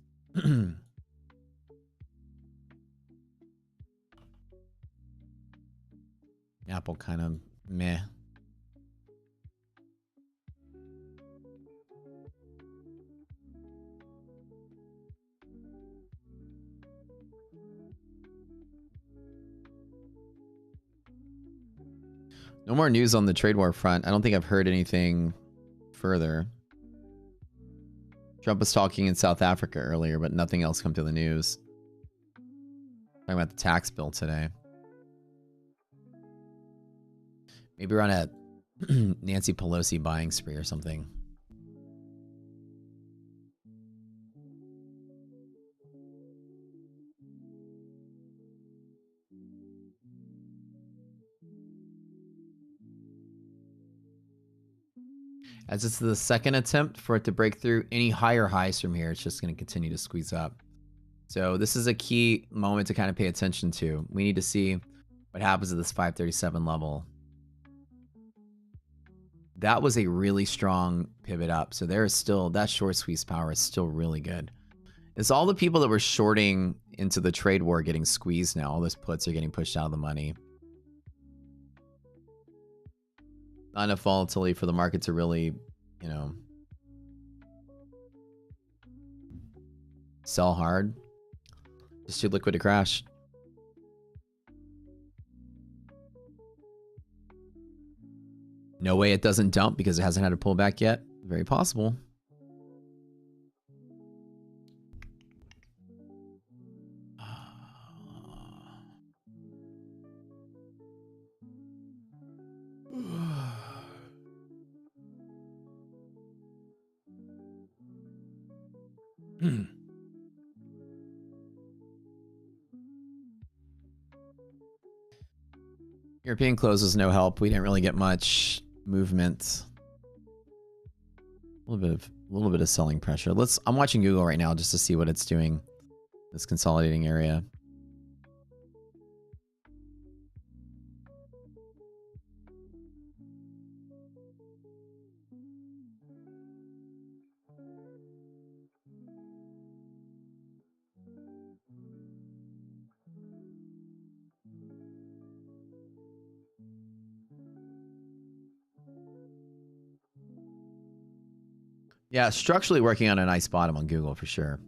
Apple kind of meh. No more news on the trade war front. I don't think I've heard anything further. Trump was talking in South Africa earlier, but nothing else come to the news. Talking about the tax bill today. Maybe we're on a Nancy Pelosi buying spree or something. As it's the second attempt for it to break through any higher highs from here, it's just going to continue to squeeze up. So this is a key moment to kind of pay attention to. We need to see what happens at this 537 level. That was a really strong pivot up. So there is still, that short squeeze power is still really good. It's all the people that were shorting into the trade war getting squeezed now. All those puts are getting pushed out of the money. Not enough volatility for the market to really, you know, sell hard. Just too liquid to crash. No way it doesn't dump because it hasn't had a pullback yet. Very possible. European close was no help. We didn't really get much movement. A little bit of selling pressure. I'm watching Google right now just to see what it's doing. This consolidating area. Yeah, structurally working on a nice bottom on Google for sure.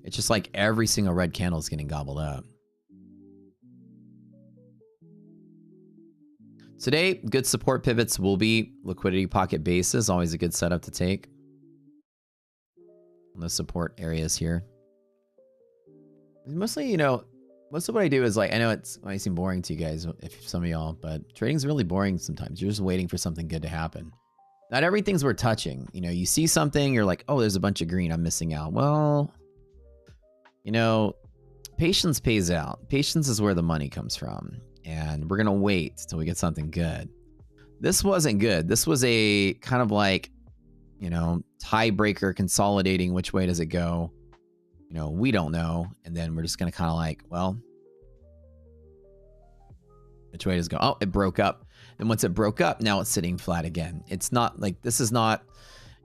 It's just like every single red candle is getting gobbled up. Today, good support pivots will be liquidity pocket bases. Always a good setup to take on the support areas here. Mostly, most of what I do is like, I know it might seem boring to you guys, if some of y'all, but trading's really boring sometimes. You're just waiting for something good to happen. Not everything's worth touching. You see something, you're like, oh, there's a bunch of green, I'm missing out. Well, patience pays out. Patience is where the money comes from. And we're going to wait till we get something good. This wasn't good. This was a kind of like, tiebreaker consolidating. Which way does it go? We don't know. And then we're just going to kind of like, well, which way does it go? Oh, it broke up. And once it broke up, now it's sitting flat again. It's not like, this is not,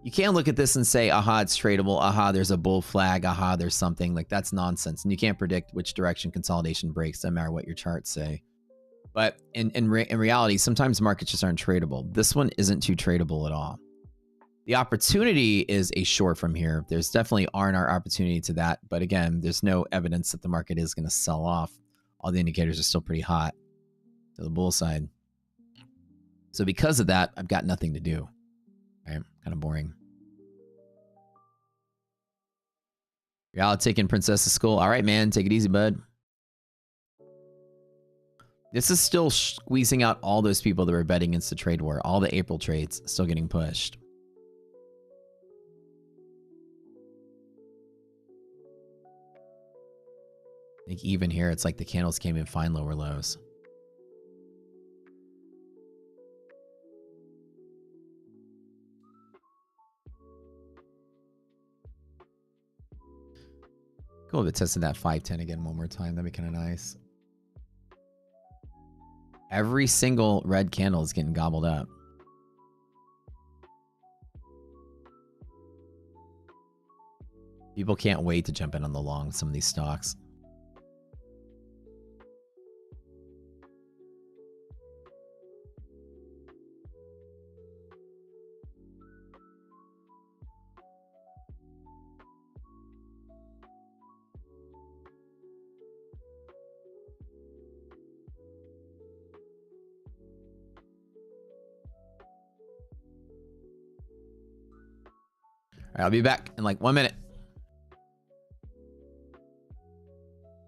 you can't look at this and say, aha, it's tradable. Aha, there's a bull flag. Aha, there's something. Like, that's nonsense. And you can't predict which direction consolidation breaks, no matter what your charts say. But in reality, sometimes markets just aren't tradable. This one isn't too tradable at all. The opportunity is a short from here. There's definitely R&R opportunity to that. But again, there's no evidence that the market is going to sell off. All the indicators are still pretty hot to the bull side. So because of that, I've got nothing to do. Right? Kind of boring. Y'all taking Princess to school. All right, man. Take it easy, bud. This is still squeezing out all those people that were betting against the trade war. All the April trades still getting pushed. I think even here, it's like the candles came in fine lower lows. Cool if it tested that 510 again one more time. That'd be kind of nice. Every single red candle is getting gobbled up. People can't wait to jump in on the long some of these stocks. All right, I'll be back in like 1 minute.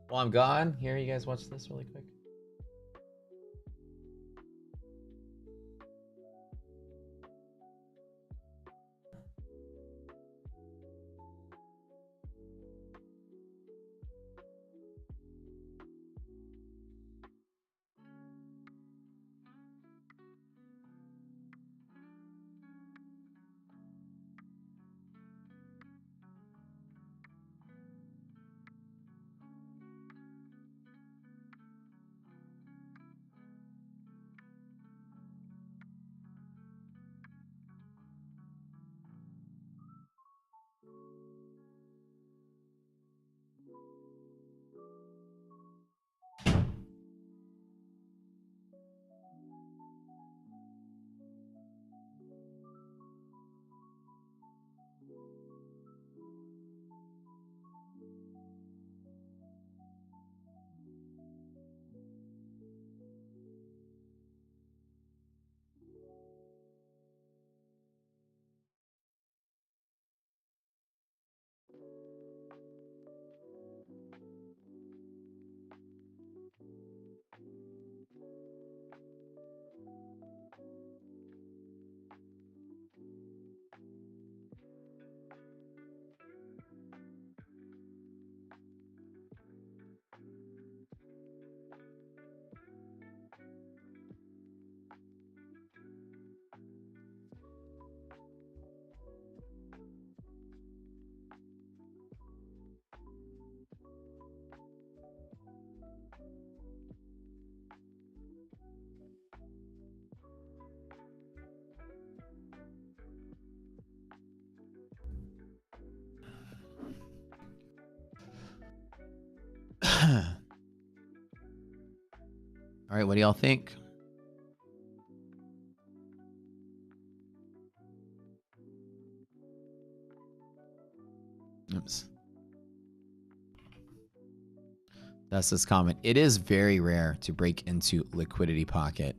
While I'm gone, here, you guys watch this really quick. All right, what do y'all think? Oops. That's this comment. It is very rare to break into liquidity pocket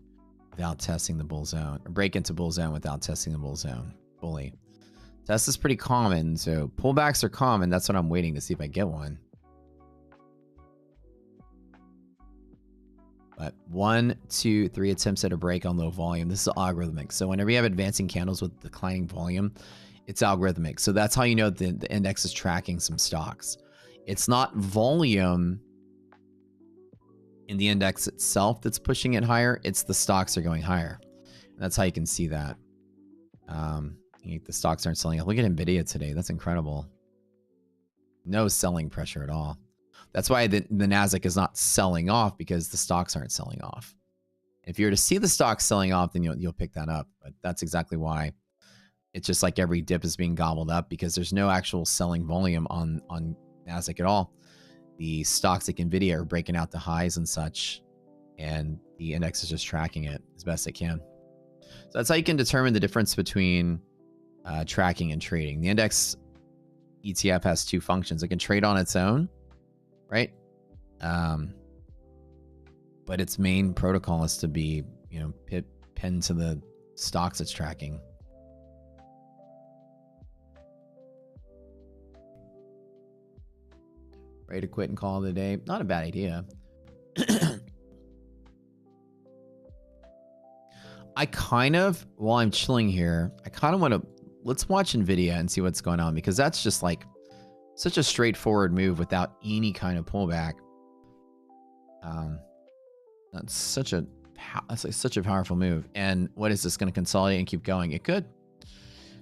without testing the bull zone, or break into bull zone without testing the bull zone fully. Test is pretty common, so pullbacks are common. That's what I'm waiting to see if I get one. But 1, 2, 3 attempts at a break on low volume. This is algorithmic. So whenever you have advancing candles with declining volume, it's algorithmic. So that's how you know the index is tracking some stocks. It's not volume in the index itself that's pushing it higher. It's the stocks are going higher. And that's how you can see that. The stocks aren't selling. Look at NVIDIA today. That's incredible. No selling pressure at all. That's why the Nasdaq is not selling off, because the stocks aren't selling off. If you were to see the stocks selling off, then you'll pick that up. But that's exactly why it's just like every dip is being gobbled up, because there's no actual selling volume on Nasdaq at all. The stocks like NVIDIA are breaking out the highs and such, and the index is just tracking it as best it can. So that's how you can determine the difference between tracking and trading. The index ETF has two functions. It can trade on its own, right? But its main protocol is to be, pinned to the stocks it's tracking. Ready to quit and call it a day? Not a bad idea. I kind of, while I'm chilling here, I kind of want to, let's watch NVIDIA and see what's going on, because that's just like such a straightforward move without any kind of pullback. That's such a powerful move. And what is this going to consolidate and keep going? It could.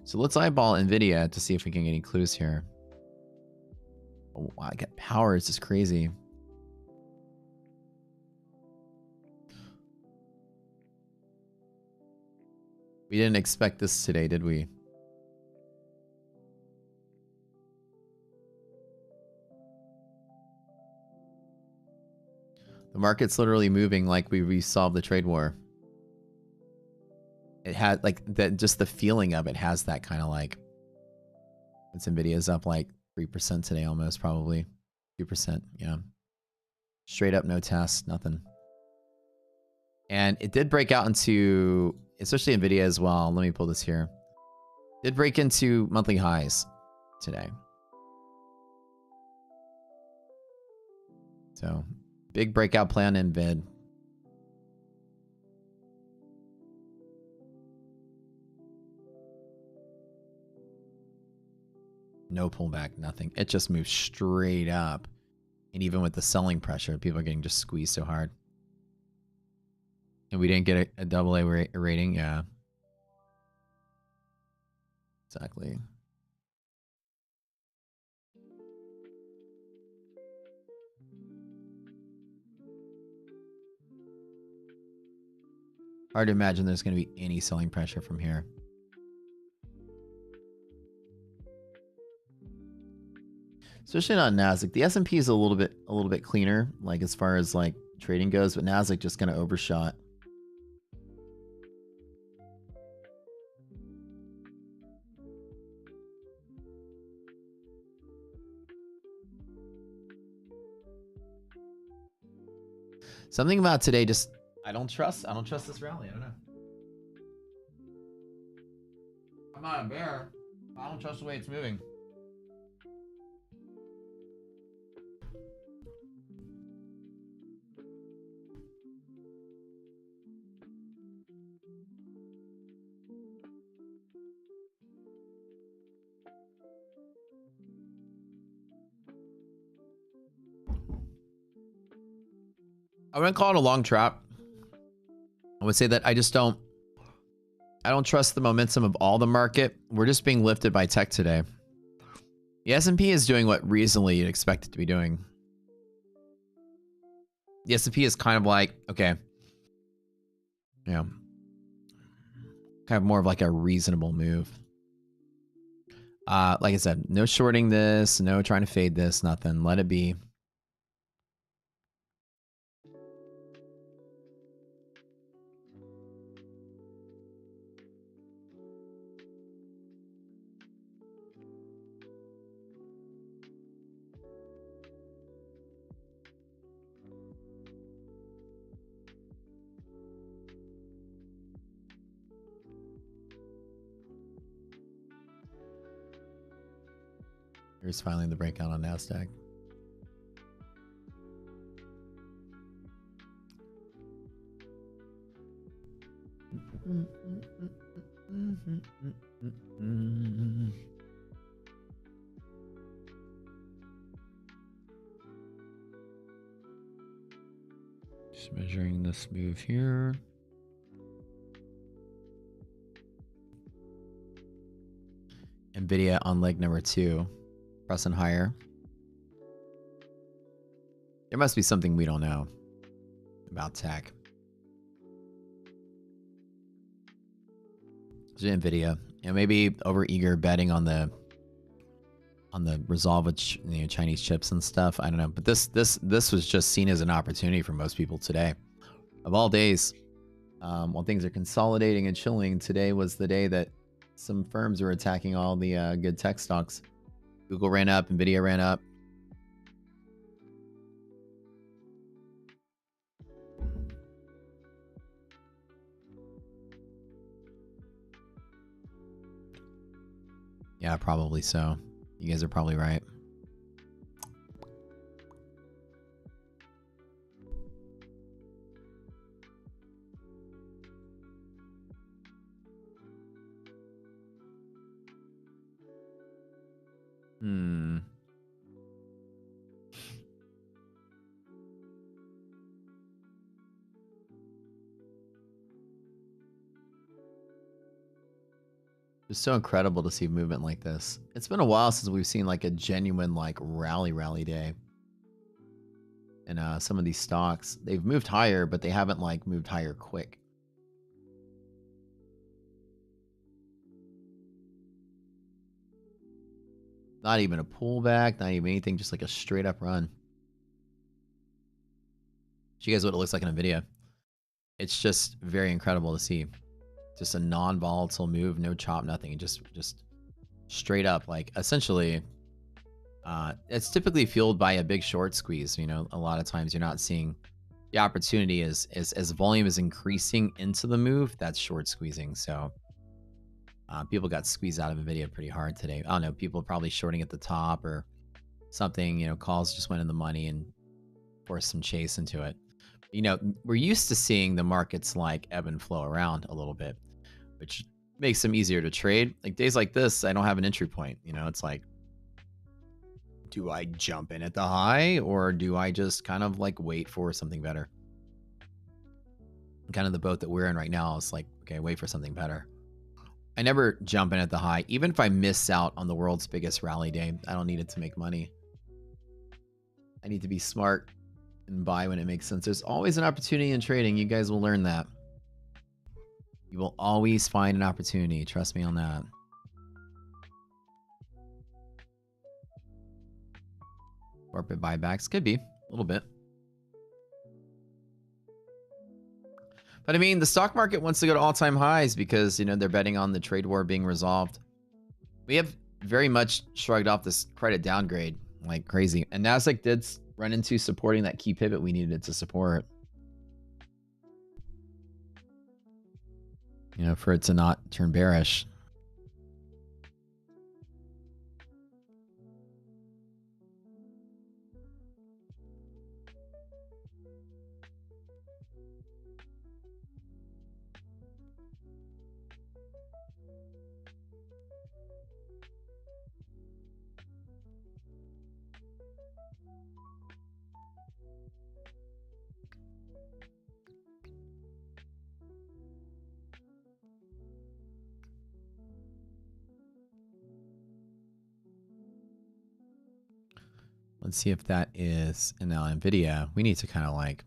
So let's eyeball NVIDIA to see if we can get any clues here. Oh, wow, I got power. It's just crazy. We didn't expect this today, did we? The market's literally moving like we resolved the trade war. It had like that, just the feeling of it has that kind of like, it's NVIDIA's up like 3% today, almost, probably 2%. Yeah, straight up, no test, nothing. And it did break out into, especially NVIDIA as well. Let me pull this here. Did break into monthly highs today. So big breakout plan in bid. No pullback, nothing. It just moves straight up. And even with the selling pressure, people are getting just squeezed so hard. And we didn't get a double A rating. Yeah. Exactly. Hard to imagine there's going to be any selling pressure from here. Especially not Nasdaq. The S&P is a little bit cleaner, like as far as like trading goes, but Nasdaq just kind of overshot. Something about today just I don't trust this rally. I don't know. I'm not a bear. I don't trust the way it's moving. I wouldn't call it a long trap. I would say that I don't trust the momentum of all the market. We're just being lifted by tech today. The S&P is doing what reasonably you'd expect it to be doing. The S&P is kind of like, okay, kind of more of like a reasonable move. Like I said, no shorting this, no trying to fade this, nothing. Let it be. There's finally the breakout on NASDAQ. Just measuring this move here. NVIDIA on leg number 2, pressing higher. There must be something we don't know about tech. NVIDIA, maybe overeager betting on the resolve of Chinese chips and stuff. I don't know, but this was just seen as an opportunity for most people today. Of all days, while things are consolidating and chilling, today was the day that some firms were attacking all the good tech stocks. Google ran up, NVIDIA ran up. Yeah, probably so. You guys are probably right. It's so incredible to see movement like this. It's been a while since we've seen like a genuine like rally day. And some of these stocks, they've moved higher, but they haven't like moved higher quick. Not even a pullback, not even anything, just like a straight up run. Show you guys what it looks like in a video. It's just very incredible to see. Just a non-volatile move, no chop, nothing. Just straight up, like essentially, it's typically fueled by a big short squeeze. You know, a lot of times you're not seeing the opportunity as volume is increasing into the move. That's short squeezing. So people got squeezed out of NVIDIA pretty hard today. I don't know. People probably shorting at the top or something. You know, calls just went in the money and forced some chase into it. You know, we're used to seeing the markets like ebb and flow around a little bit, which makes them easier to trade. Like days like this, I don't have an entry point. You know, it's like, do I jump in at the high or do I just kind of like wait for something better? Kind of the boat that we're in right now is like, okay, wait for something better. I never jump in at the high. Even if I miss out on the world's biggest rally day, I don't need it to make money. I need to be smart and buy when it makes sense. There's always an opportunity in trading. You guys will learn that. You will always find an opportunity. Trust me on that. Corporate buybacks could be a little bit. But I mean, the stock market wants to go to all-time highs because, you know, they're betting on the trade war being resolved. We have very much shrugged off this credit downgrade like crazy. And NASDAQ did run into supporting that key pivot we needed it to support. You know, for it to not turn bearish. Let's see if that is, and now NVIDIA, we need to kind of like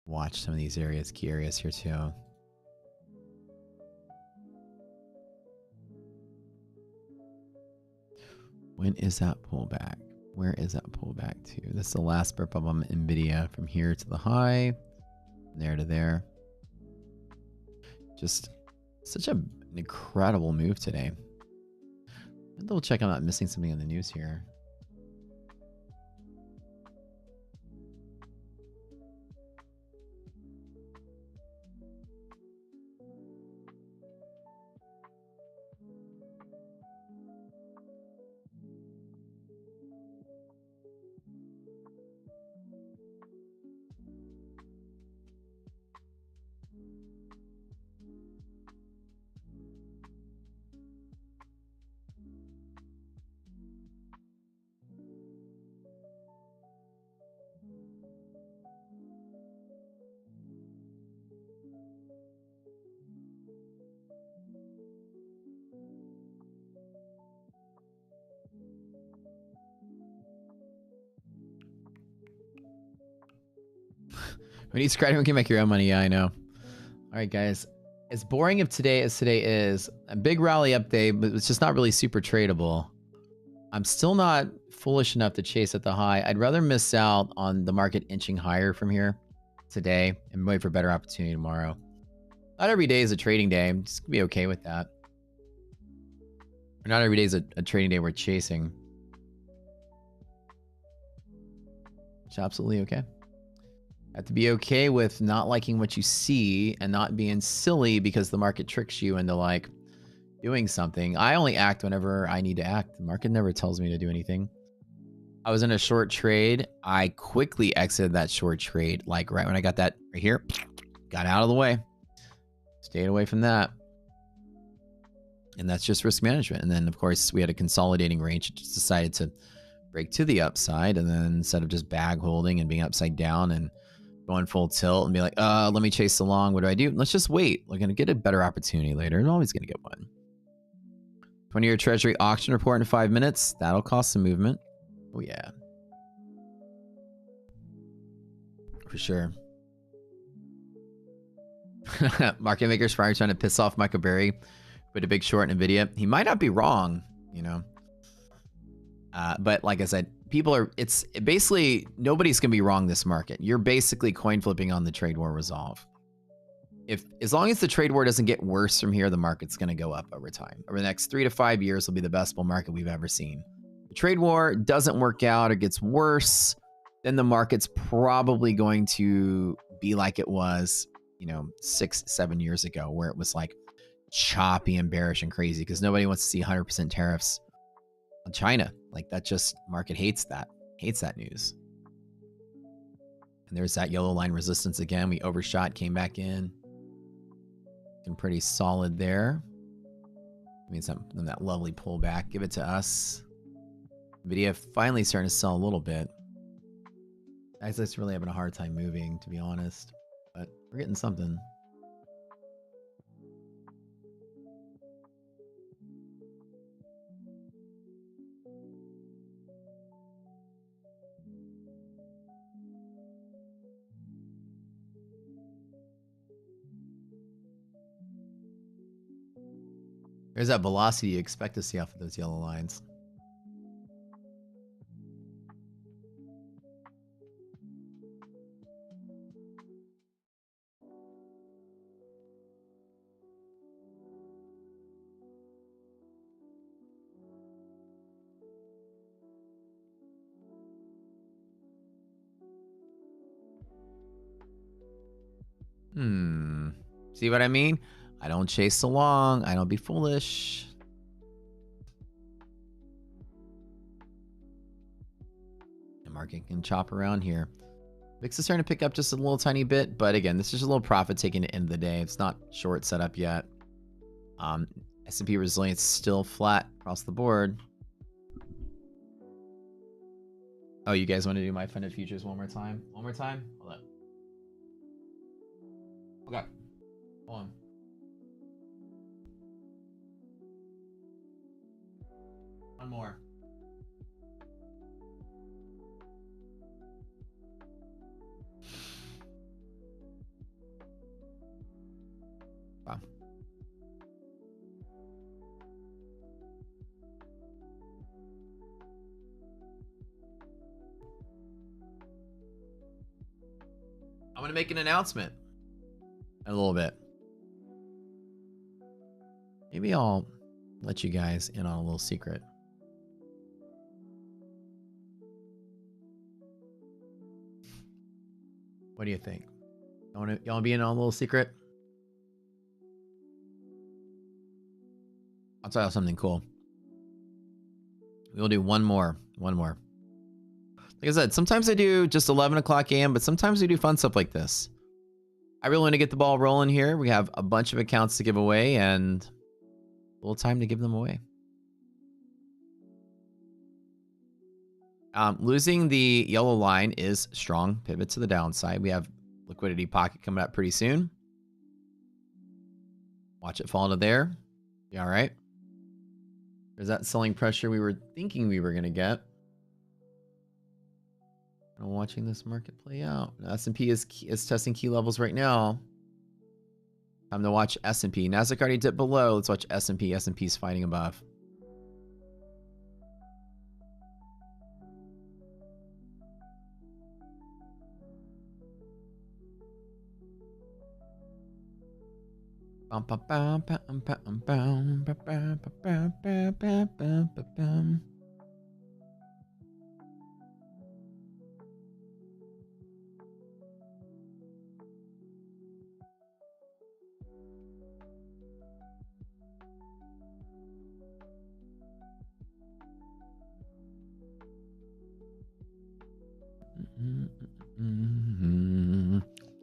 watch some of these areas, key areas here too. When is that pullback? Where is that pullback to? This is the last burp up on NVIDIA from here to the high, there to there. Just such an incredible move today. Double check I'm not missing something in the news here. We need credit, we can make your own money. Yeah, I know. All right, guys. As boring of today as today is, a big rally update, but it's just not really super tradable. I'm still not foolish enough to chase at the high. I'd rather miss out on the market inching higher from here today and wait for better opportunity tomorrow. Not every day is a trading day. I'm just gonna be okay with that. Not every day is a trading day we're chasing. It's absolutely okay. Have to be okay with not liking what you see and not being silly because the market tricks you into like doing something. I only act whenever I need to act. The market never tells me to do anything. I was in a short trade. I quickly exited that short trade. Like right when I got that right here, got out of the way, stayed away from that. And that's just risk management. And then of course we had a consolidating range. It just decided to break to the upside. And then instead of just bag holding and being upside down and going full tilt and be like, let me chase along. What do I do? Let's just wait. We're going to get a better opportunity later. I'm always going to get one. 20-year Treasury auction report in 5 minutes. That'll cause some movement. Oh, yeah. For sure. Market makers probably trying to piss off Michael Berry with a big short in NVIDIA. He might not be wrong, you know. But like I said, people are, it's basically, nobody's going to be wrong this market. You're basically coin flipping on the trade war resolve. As long as the trade war doesn't get worse from here, the market's going to go up over time. Over the next 3 to 5 years will be the best bull market we've ever seen. The trade war doesn't work out or gets worse, then the market's probably going to be like it was, 6, 7 years ago, where it was like choppy and bearish and crazy because nobody wants to see 100% tariffs on China. Like that just, market hates that news. And there's that yellow line resistance again. We overshot, came back in. Looking pretty solid there. I mean, that lovely pullback. Give it to us. NVIDIA finally starting to sell a little bit. It's really having a hard time moving, to be honest. But we're getting something. There's that velocity you expect to see off of those yellow lines. See what I mean? I don't chase along. I don't be foolish. The market can chop around here. VIX is starting to pick up just a little tiny bit, but again, this is a little profit taking the end of the day. It's not short setup yet. S&P resilience still flat across the board. Oh, you guys want to do my funded futures one more time? One more time? Hold up. Okay. Hold on. One more. Wow. I'm going to make an announcement in a little bit. Maybe I'll let you guys in on a little secret. What do you think? Y'all want to be in on a little secret? I'll tell you something cool. We'll do one more. Like I said, sometimes I do just 11 o'clock a.m., but sometimes we do fun stuff like this. I really want to get the ball rolling here. We have a bunch of accounts to give away and a little time to give them away. Losing the yellow line is strong. Pivot to the downside. We have liquidity pocket coming up pretty soon. Watch it fall to there. Be all right. There's that selling pressure we were thinking we were going to get. I'm watching this market play out. S&P is testing key levels right now. Time to watch S&P. Nasdaq already dipped below. Let's watch S&P. S&P's fighting above. Bum, bum, bum, bum, bum, bum, bum, bum, bum, bum, bum, bum, bum.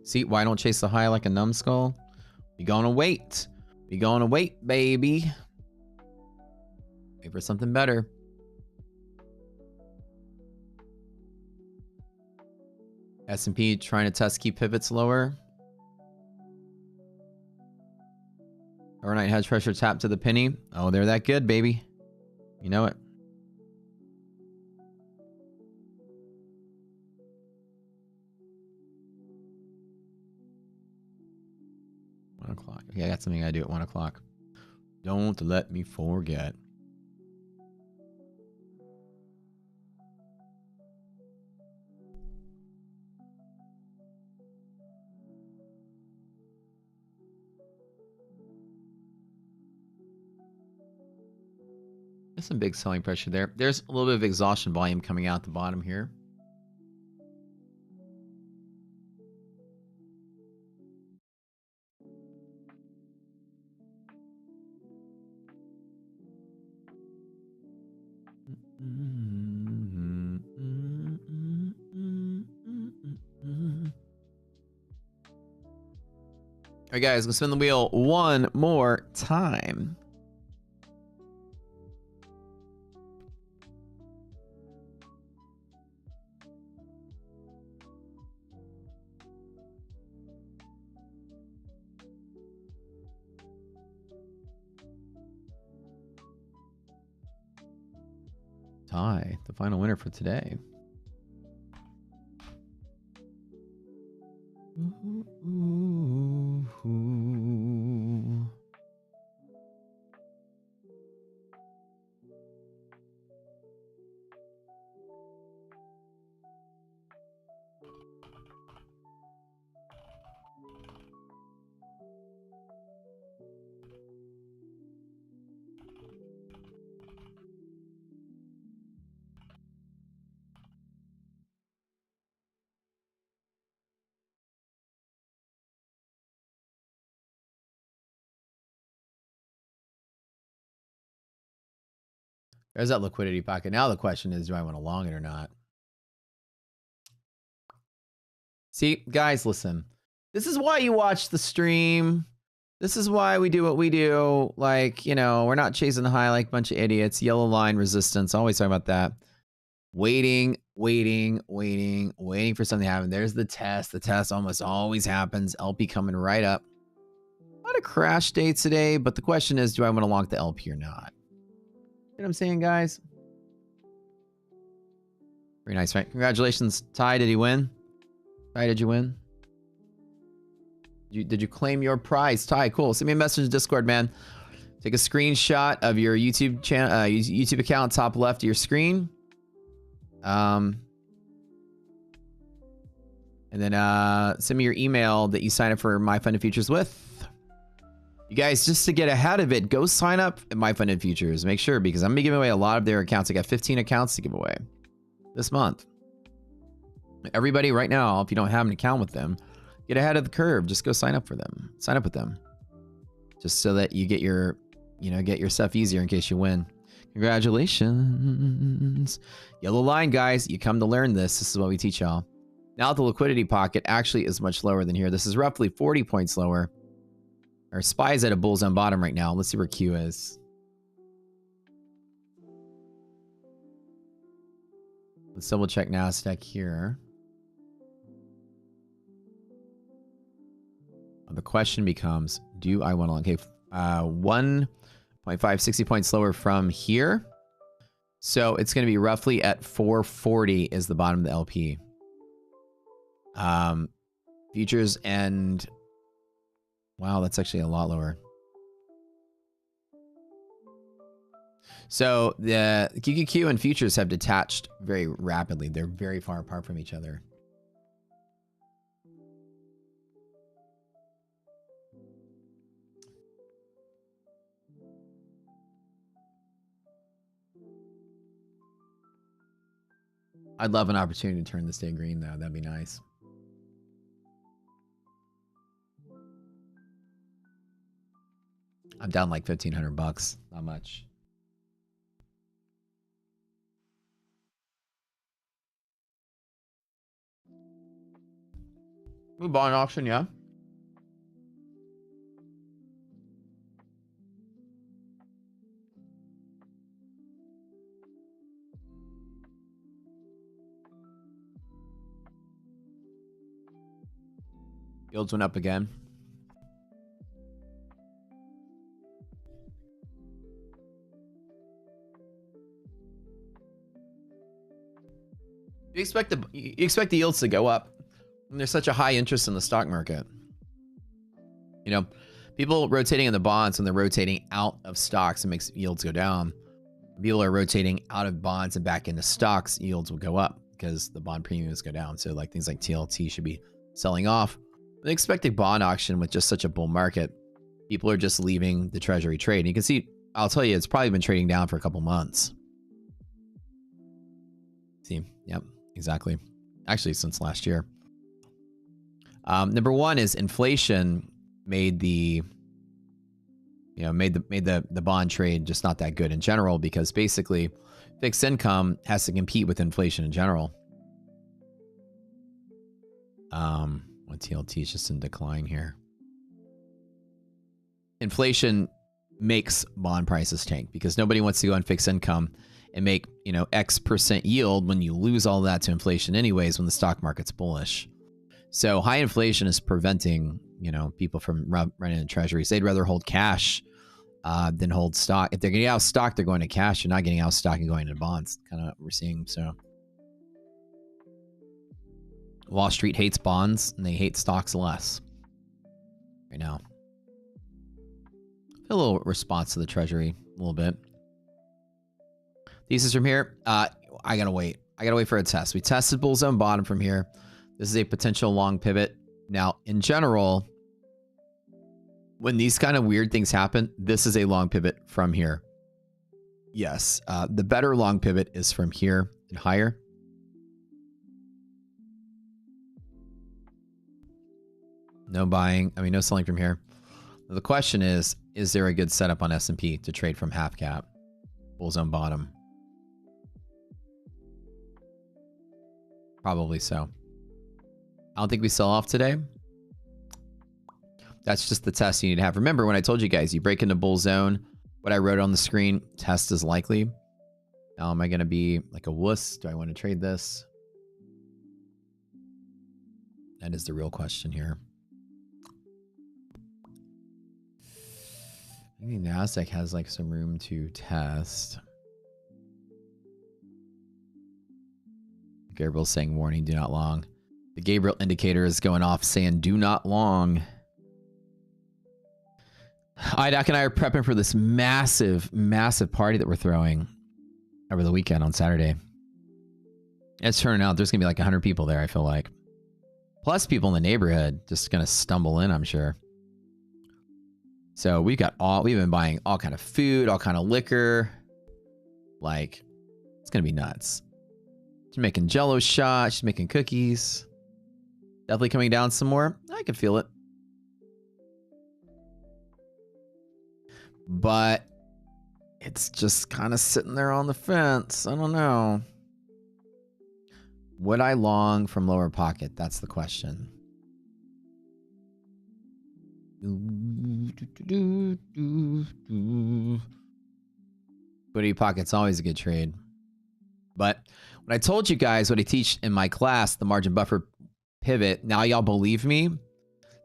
See, why don't chase the high like a numbskull? We gonna wait. We gonna wait, baby. Wait for something better. S&P trying to test key pivots lower. Overnight hedge pressure tap to the penny. Oh, they're that good, baby. You know it. O'clock. Okay, I got something I do at 1 o'clock. Don't let me forget. There's some big selling pressure there. There's a little bit of exhaustion volume coming out the bottom here. All right, guys, let's spin the wheel one more time. Tie, the final winner for today. There's that liquidity pocket. Now the question is, do I want to long it or not? See, guys, listen. This is why you watch the stream. This is why we do what we do. Like, you know, we're not chasing the high like a bunch of idiots. Yellow line resistance. Always talking about that. Waiting for something to happen. There's the test. The test almost always happens. LP coming right up. Not a crash day today, but the question is, do I want to long the LP or not? You know what I'm saying, guys? Very nice, right? Congratulations, Ty. Did he win? Ty, did you win? Did you claim your prize? Ty, cool. Send me a message in Discord, man. Take a screenshot of your YouTube channel, YouTube account, top left of your screen. And then send me your email that you sign up for My Funded Futures with. You guys, just to get ahead of it, go sign up at My Funded Futures. Make sure, because I'm going to be giving away a lot of their accounts. I got 15 accounts to give away this month. Everybody right now, if you don't have an account with them, get ahead of the curve. Just go sign up for them. Sign up with them. Just so that you get your, get your stuff easier in case you win. Congratulations. Yellow line, guys. You come to learn this. This is what we teach y'all. Now the liquidity pocket actually is much lower than here. This is roughly 40 points lower. Our SPY is at a bull's on bottom right now. Let's see where Q is. Let's double check NASDAQ here. The question becomes, do I want to long? Okay, 1.5, 60 points lower from here. So it's going to be roughly at 440 is the bottom of the LP. Futures and wow, that's actually a lot lower. So the QQQ and futures have detached very rapidly. They're very far apart from each other. I'd love an opportunity to turn this day green, though. That'd be nice. I'm down like $1,500. Not much. We bought an auction, yeah. Yields went up again. You expect the yields to go up when there's such a high interest in the stock market. You know, people rotating in the bonds, when they're rotating out of stocks, it makes yields go down. People are rotating out of bonds and back into stocks, yields will go up because the bond premiums go down. So like things like TLT should be selling off. The expected bond auction with just such a bull market, people are just leaving the treasury trade. And you can see, I'll tell you, it's probably been trading down for a couple months. See, yep, exactly. Actually, since last year. Number one is inflation made the bond trade just not that good in general, because basically fixed income has to compete with inflation in general. What TLT is just in decline here. Inflation makes bond prices tank because nobody wants to go on fixed income and make, X% yield when you lose all that to inflation anyways when the stock market's bullish. So high inflation is preventing, people from running in treasuries. They'd rather hold cash than hold stock. If they're getting out of stock, they're going to cash. You're not getting out of stock and going into bonds. Kind of what we're seeing. So Wall Street hates bonds and they hate stocks less right now. A little response to the treasury, a little bit. Thesis from here. I gotta wait. I gotta wait for a test. We tested bull zone bottom from here. This is a potential long pivot. Now, in general, when these kind of weird things happen, this is a long pivot from here. Yes, the better long pivot is from here and higher. No buying. No selling from here. The question is there a good setup on S&P to trade from half cap? Bull zone bottom. Probably so. I don't think we sell off today. That's just the test you need to have. Remember when I told you guys, you break into bull zone, what I wrote on the screen, test is likely. Now, am I going to be like a wuss? Do I want to trade this? That is the real question here. I think NASDAQ has like some room to test. Gabriel's saying warning, do not long. The Gabriel indicator is going off saying do not long. IDOC and I are prepping for this massive, massive party that we're throwing over the weekend on Saturday. It's turning out there's going to be like 100 people there, I feel like. Plus people in the neighborhood just going to stumble in, I'm sure. So we've been buying all kind of food, all kind of liquor. Like, it's going to be nuts. She's making Jell-O shots. She's making cookies. Definitely coming down some more. I can feel it. But it's just kind of sitting there on the fence. I don't know. Would I long from lower pocket? That's the question. Booty pocket's always a good trade. But when I told you guys what I teach in my class, the margin buffer pivot, now y'all believe me?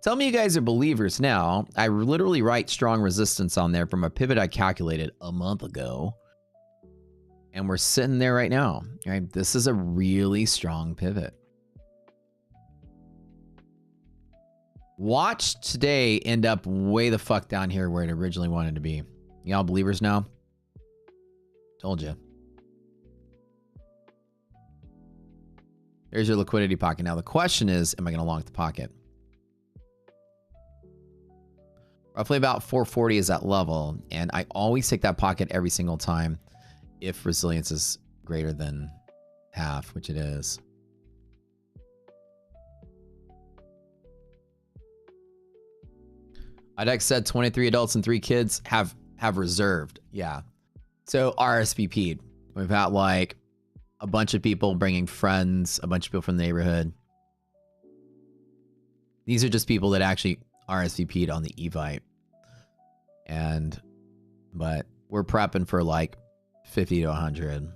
Tell me you guys are believers now. I literally write strong resistance on there from a pivot I calculated a month ago. And we're sitting there right now. Right? This is a really strong pivot. Watch today end up way the fuck down here where it originally wanted to be. Y'all believers now? Told you. There's your liquidity pocket. Now the question is, am I going to long the pocket? Roughly about 440 is that level. And I always take that pocket every single time if resilience is greater than half, which it is. IDEX said 23 adults and 3 kids have reserved. Yeah. So RSVP'd. We've got like a bunch of people bringing friends, a bunch of people from the neighborhood. These are just people that actually RSVP'd on the Evite. But we're prepping for like 50 to 100.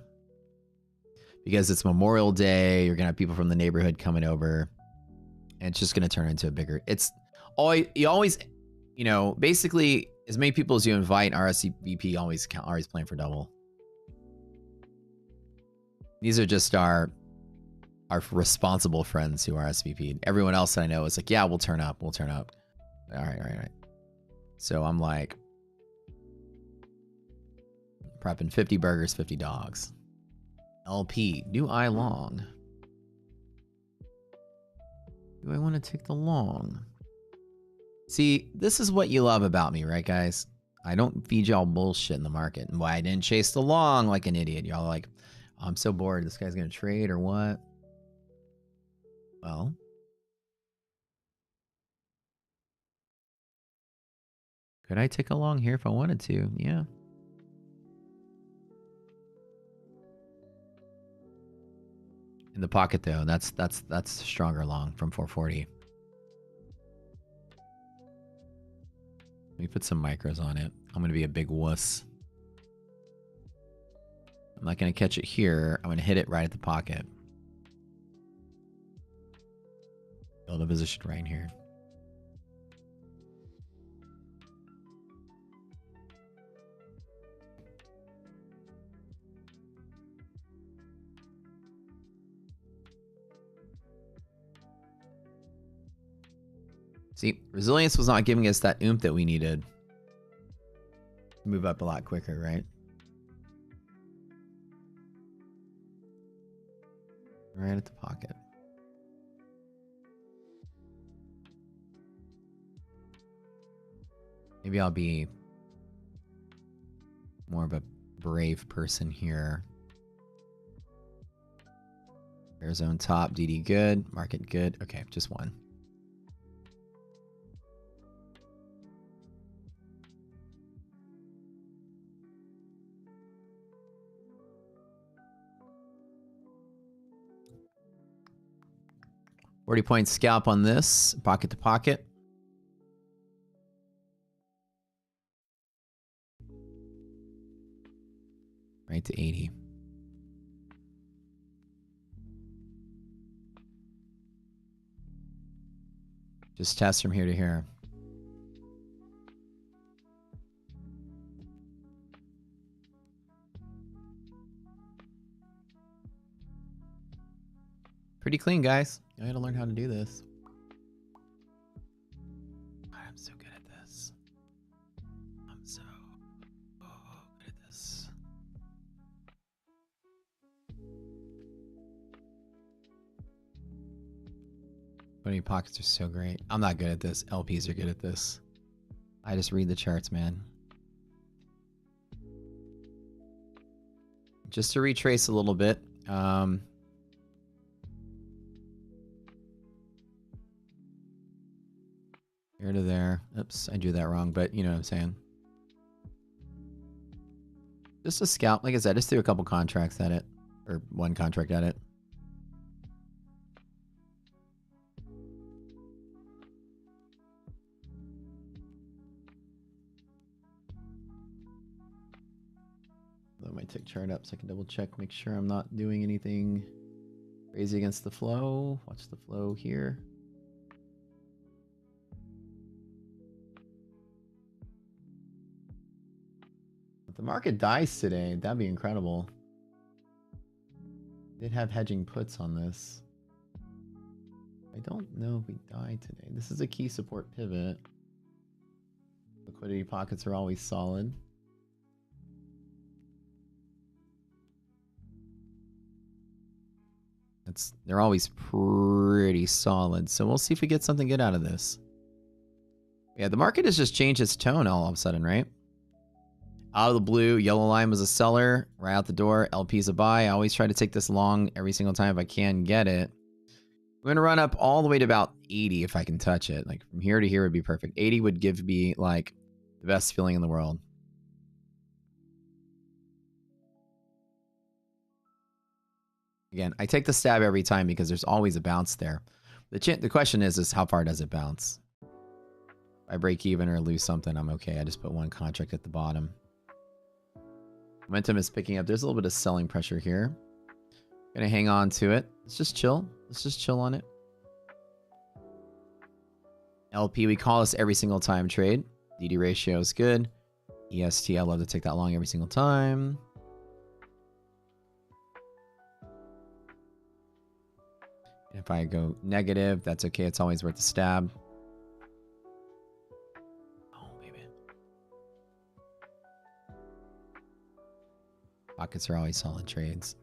Because it's Memorial Day, you're going to have people from the neighborhood coming over. And it's just going to turn into a bigger... You always, you know, basically, as many people as you invite, RSVP always playing for double. These are just our responsible friends who RSVP'd. Everyone else that I know is like, yeah, we'll turn up. All right. So I'm like, prepping 50 burgers, 50 dogs. LP, do I long? Do I want to take the long? See, this is what you love about me, right, guys? I don't feed y'all bullshit in the market. And why I didn't chase the long like an idiot. Y'all like, oh, I'm so bored. This guy's going to trade or what? Well, could I take a long here if I wanted to? Yeah. In the pocket though, that's stronger long from 440. Let me put some micros on it. I'm gonna be a big wuss. I'm not gonna catch it here. I'm gonna hit it right at the pocket. Build a position right here. See, resilience was not giving us that oomph that we needed. Move up a lot quicker, right? Right at the pocket. Maybe I'll be more of a brave person here. Arizona top, DD good, market good. Okay, just one. $40 scalp on this, pocket to pocket. Right to 80. Just test from here to here. Pretty clean, guys. I gotta learn how to do this. God, I'm so good at this. I'm so good at this. Bunny pockets are so great. I'm not good at this. LPs are good at this. I just read the charts, man. Just to retrace a little bit. Here to there. Oops, I drew that wrong, but you know what I'm saying. Just a scalp. Like I said, just threw a couple contracts at it. Or one contract at it. Let my tick chart up so I can double check, make sure I'm not doing anything crazy against the flow. Watch the flow here. If the market dies today, that'd be incredible. Did have hedging puts on this. I don't know if we die today. This is a key support pivot. Liquidity pockets are always solid. They're always pretty solid. So we'll see if we get something good out of this. Yeah, the market has just changed its tone all of a sudden, right? Out of the blue, yellow line was a seller. Right out the door, LP's a buy. I always try to take this long every single time if I can get it. I'm going to run up all the way to about 80 if I can touch it. Like from here to here would be perfect. 80 would give me like the best feeling in the world. Again, I take the stab every time because there's always a bounce there. The question is how far does it bounce? If I break even or lose something, I'm okay. I just put one contract at the bottom. Momentum is picking up. There's a little bit of selling pressure here. Gonna hang on to it. Let's just chill. Let's just chill on it. LP, we call this every single time trade. DD ratio is good. EST, I love to take that long every single time. If I go negative, that's okay. It's always worth a stab. Oh, baby. Pockets are always solid trades.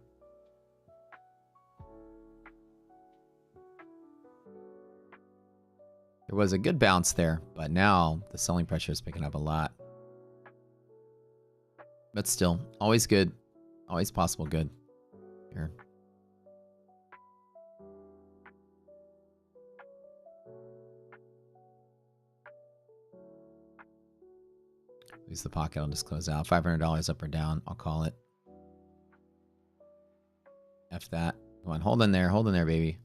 There was a good bounce there, but now the selling pressure is picking up a lot. But still, always good. Always possible good. Here. Use the pocket. I'll just close out. $500 up or down. I'll call it. F that. Come on. Hold in there. Hold in there, baby.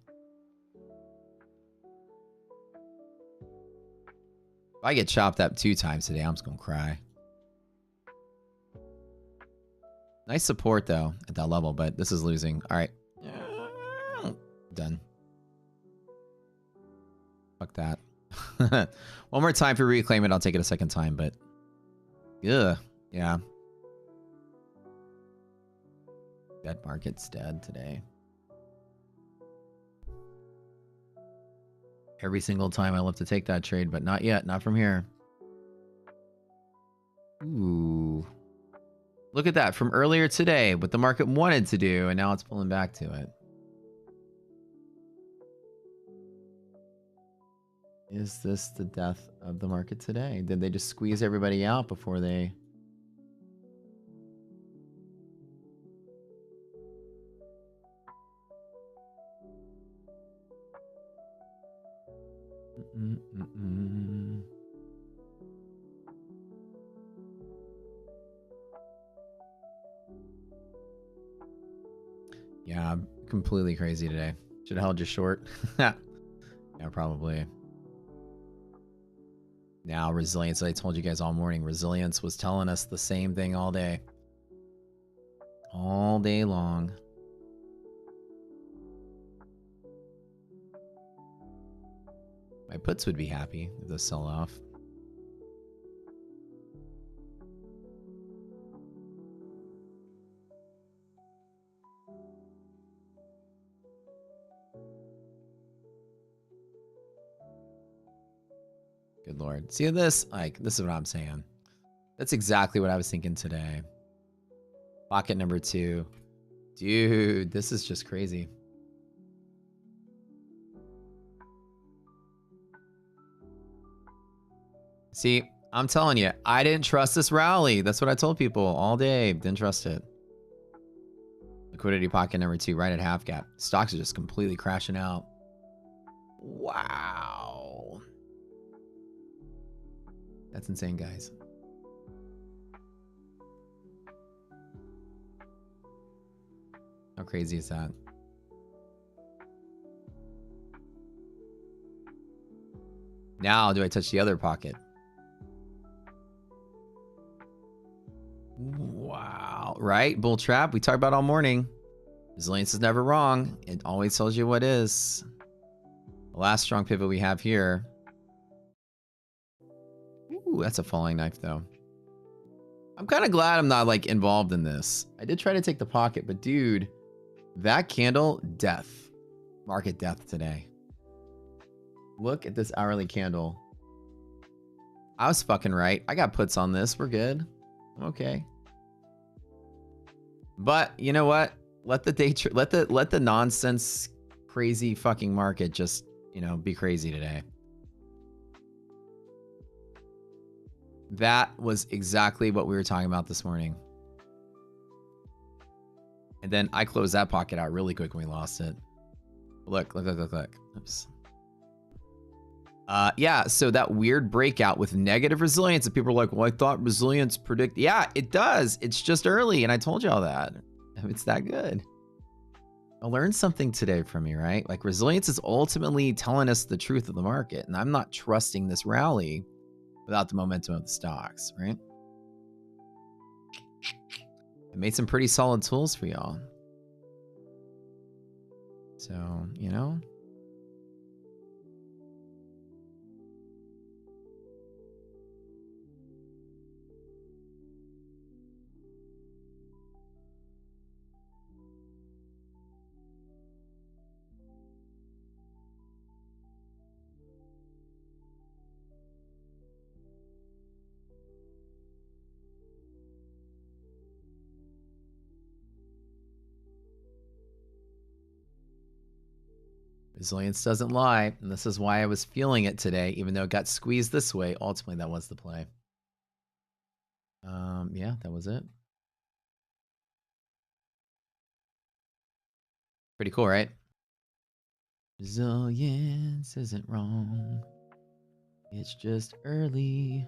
If I get chopped up 2 times today, I'm just going to cry. Nice support, though, at that level, but this is losing. All right. Done. Fuck that. One more time for reclaim it. I'll take it a second time, but... Ugh. Yeah. Dead market's dead today. Every single time I love to take that trade, but not yet. Not from here. Ooh. Look at that. From earlier today, what the market wanted to do, and now it's pulling back to it. Is this the death of the market today? Did they just squeeze everybody out before they... Yeah, I'm completely crazy today. Should have held you short. Yeah, probably. Now, resilience, I told you guys all morning, resilience was telling us the same thing all day. All day long. My puts would be happy if this sell off. Good Lord. See this? Like, this is what I'm saying. That's exactly what I was thinking today. Pocket number 2. Dude, this is just crazy. See, I'm telling you, I didn't trust this rally. That's what I told people all day. Didn't trust it. Liquidity pocket number 2, right at half gap. Stocks are just completely crashing out. Wow. That's insane, guys. How crazy is that? Now, do I touch the other pocket? Wow. Right? Bull trap. We talked about all morning. Resilience is never wrong. It always tells you what is. The last strong pivot we have here. Ooh, that's a falling knife, though. I'm kind of glad I'm not, like, involved in this. I did try to take the pocket, but dude, that candle, death. Market death today. Look at this hourly candle. I was fucking right. I got puts on this. We're good. I'm okay. But you know what? Let the let the nonsense crazy fucking market just, you know, be crazy today. That was exactly what we were talking about this morning. And then I closed that pocket out really quick when we lost it. Look. Oops. Yeah, so that weird breakout with negative resilience, and people are like, well, I thought resilience predict. Yeah, it does. It's just early, and I told y'all that. It's that good. I learned something today from you, right? Like, resilience is ultimately telling us the truth of the market, and I'm not trusting this rally without the momentum of the stocks, right? I made some pretty solid tools for y'all. So, you know. Resilience doesn't lie, and this is why I was feeling it today, even though it got squeezed this way. Ultimately, that was the play. Yeah, that was it. Pretty cool, right? Resilience isn't wrong. It's just early.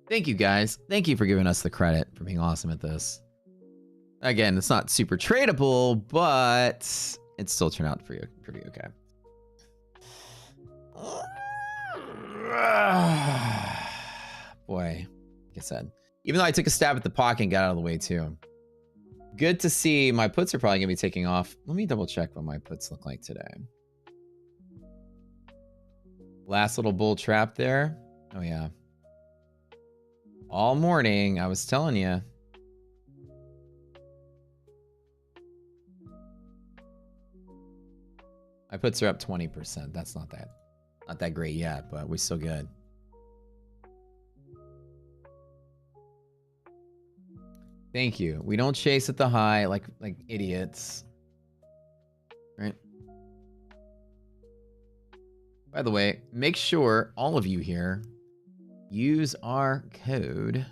Thank you, guys. Thank you for giving us the credit for being awesome at this. Again, it's not super tradable, but it still turned out pretty okay. Boy, like I said, even though I took a stab at the pocket and got out of the way too. Good to see. My puts are probably going to be taking off. Let me double check what my puts look like today. Last little bull trap there. Oh, yeah. All morning, I was telling you. My puts are up 20%. That's not that great yet, but we're still good. Thank you. We don't chase at the high like idiots. Right? By the way, make sure all of you here use our code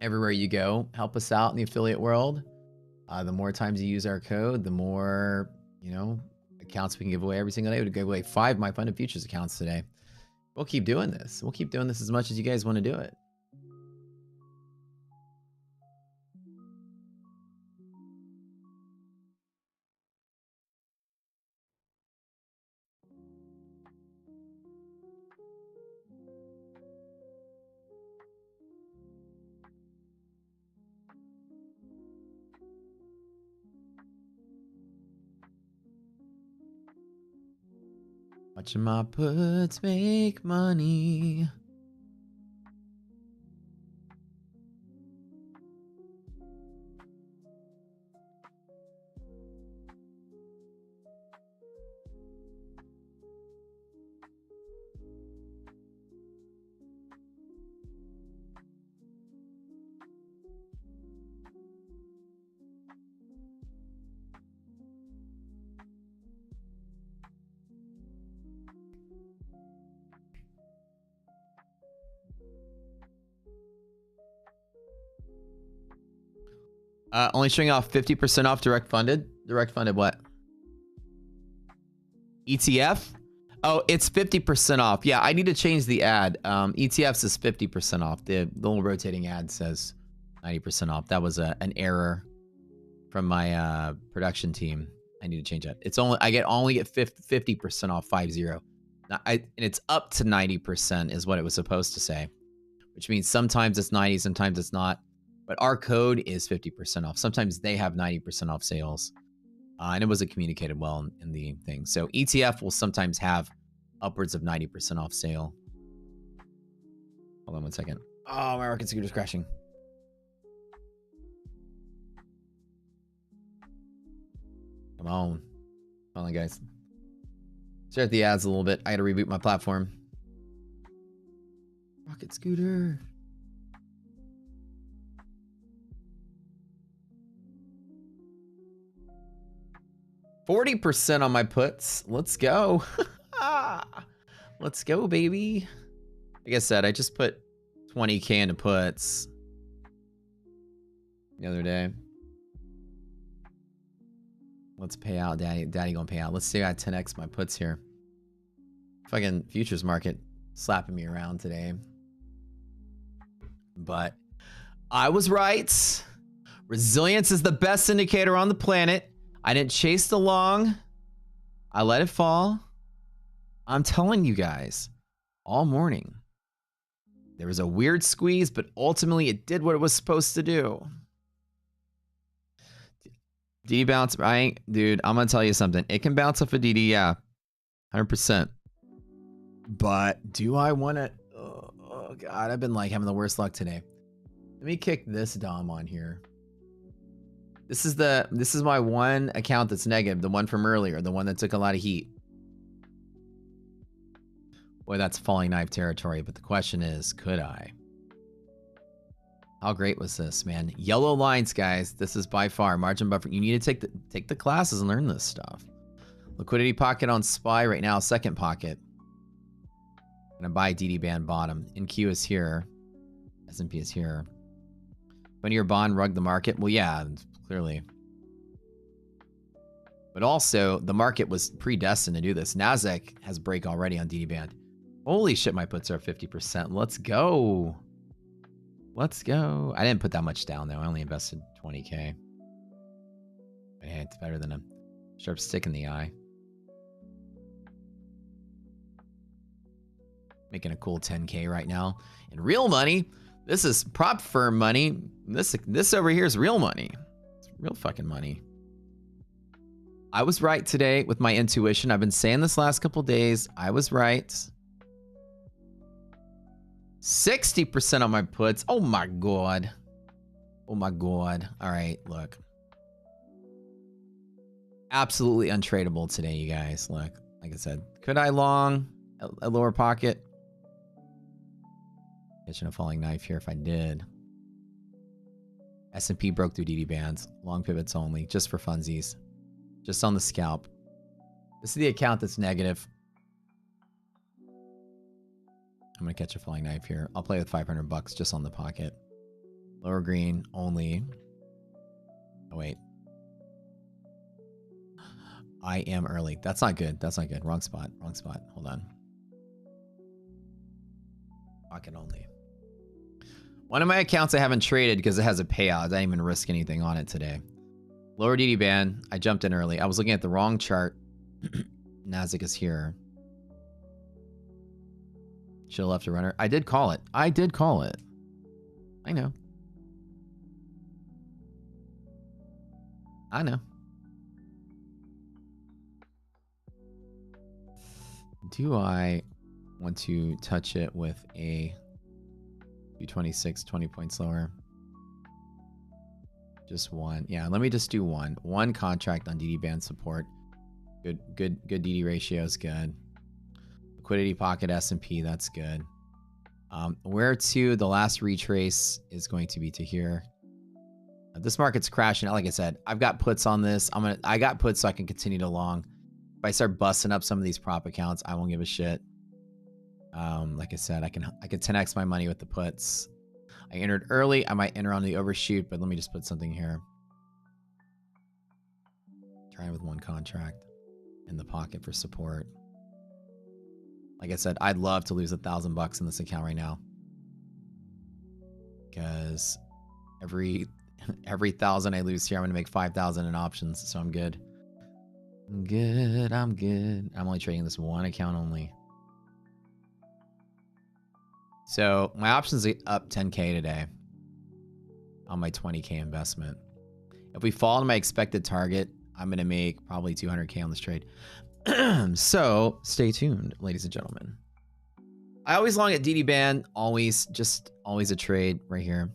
everywhere you go. Help us out in the affiliate world. The more times you use our code, the more, you know, accounts we can give away every single day. We give away 5 My Funded Futures accounts today. We'll keep doing this. We'll keep doing this as much as you guys want to do it. Watching my puts make money. Only showing off 50% off direct funded. Direct funded what? ETF? Oh, it's 50% off. Yeah, I need to change the ad. ETFs is 50% off. The little rotating ad says 90% off. That was an error from my production team. I need to change that. It's only only get 50% off 50. Now, and it's up to 90% is what it was supposed to say, which means sometimes it's 90, sometimes it's not. But our code is 50% off. Sometimes they have 90% off sales. And it wasn't communicated well in the thing. So ETF will sometimes have upwards of 90% off sale. Hold on one second. Oh, my rocket scooter's crashing. Come on. Come on, guys. Start the ads a little bit. I gotta reboot my platform. Rocket Scooter. %40 on my puts. Let's go. Let's go, baby. Like I said, I just put 20K into puts the other day. Let's pay out, Daddy. Daddy gonna pay out. Let's see. I 10x my puts here. Fucking futures market slapping me around today. But I was right. Resilience is the best indicator on the planet. I didn't chase the long. I let it fall. I'm telling you guys, all morning, there was a weird squeeze, but ultimately it did what it was supposed to do. DD bounce, dude, I'm going to tell you something. It can bounce off a DD, yeah. 100%. But do I want to... Oh, God, I've been like having the worst luck today. Let me kick this Dom on here. This is my one account that's negative, the one from earlier, the one that took a lot of heat. Boy, that's falling knife territory, but the question is, could I? How great was this, man? Yellow lines, guys. This is by far margin buffer. You need to take the classes and learn this stuff. Liquidity pocket on SPY right now, second pocket. I'm gonna buy DD band bottom. NQ is here. S&P is here. 20-year bond rug the market. Well, yeah, clearly. But also, the market was predestined to do this. Nasdaq has break already on DD band. Holy shit, my puts are 50%. Let's go. Let's go. I didn't put that much down, though. I only invested 20K. But hey, it's better than a sharp stick in the eye. Making a cool 10K right now. And real money, this is prop firm money. This over here is real money. It's real fucking money. I was right today with my intuition. I've been saying this last couple days. I was right. 60% on my puts. Oh my God. Oh my God. All right, look. Absolutely untradeable today, you guys. Look, like I said, could I long a lower pocket? Catching a falling knife here if I did. S&P broke through DD bands. Long pivots only, just for funsies. Just on the scalp. This is the account that's negative. I'm going to catch a falling knife here. I'll play with 500 bucks just on the pocket. Lower green only. Oh, wait. I am early. That's not good. That's not good. Wrong spot. Wrong spot. Hold on. Pocket only. One of my accounts I haven't traded because it has a payout. I didn't even risk anything on it today. Lower DD band. I jumped in early. I was looking at the wrong chart. Nasdaq is here. Should have left a runner. I did call it. I did call it. I know. I know. Do I want to touch it with a 226, 20 points lower? Just one. Yeah, let me just do one. One contract on DD band support. Good DD ratio is good. Liquidity pocket S&P, that's good. Where to? The last retrace is going to be to here. This market's crashing. Like I said, I've got puts on this. I got puts so I can continue to long. If I start busting up some of these prop accounts, I won't give a shit. Like I said, I can 10x my money with the puts. I entered early. I might enter on the overshoot, but let me just put something here. Trying with one contract in the pocket for support. Like I said, I'd love to lose $1,000 in this account right now. Because every 1,000 I lose here, I'm going to make 5,000 in options. So I'm good. I'm good. I'm good. I'm only trading this one account only. So my options are up 10K today on my 20K investment. If we fall to my expected target, I'm going to make probably 200K on this trade. So stay tuned, ladies and gentlemen. I always long at DD band, always a trade right here.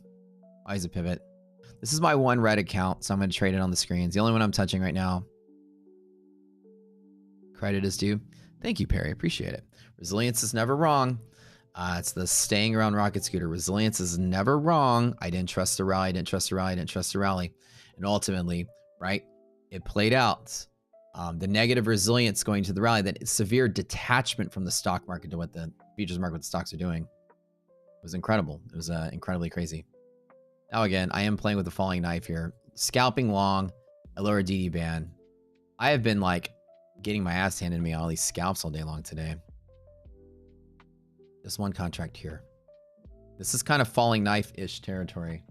Always a pivot. This is my one red account, so I'm going to trade it on the screen. It's the only one I'm touching right now. Credit is due. Thank you, Perry. Appreciate it. Resilience is never wrong. It's the staying around rocket scooter. Resilience is never wrong. I didn't trust the rally. I didn't trust the rally. I didn't trust the rally. And ultimately, right, it played out. The negative resilience going to the rally, that severe detachment from the stock market to what the futures market, what the stocks are doing. It was incredible. It was incredibly crazy. Now, again, I am playing with the falling knife here. Scalping long, a lower DD band. I have been like getting my ass handed to me on all these scalps all day long today. Just one contract here. This is kind of falling knife-ish territory.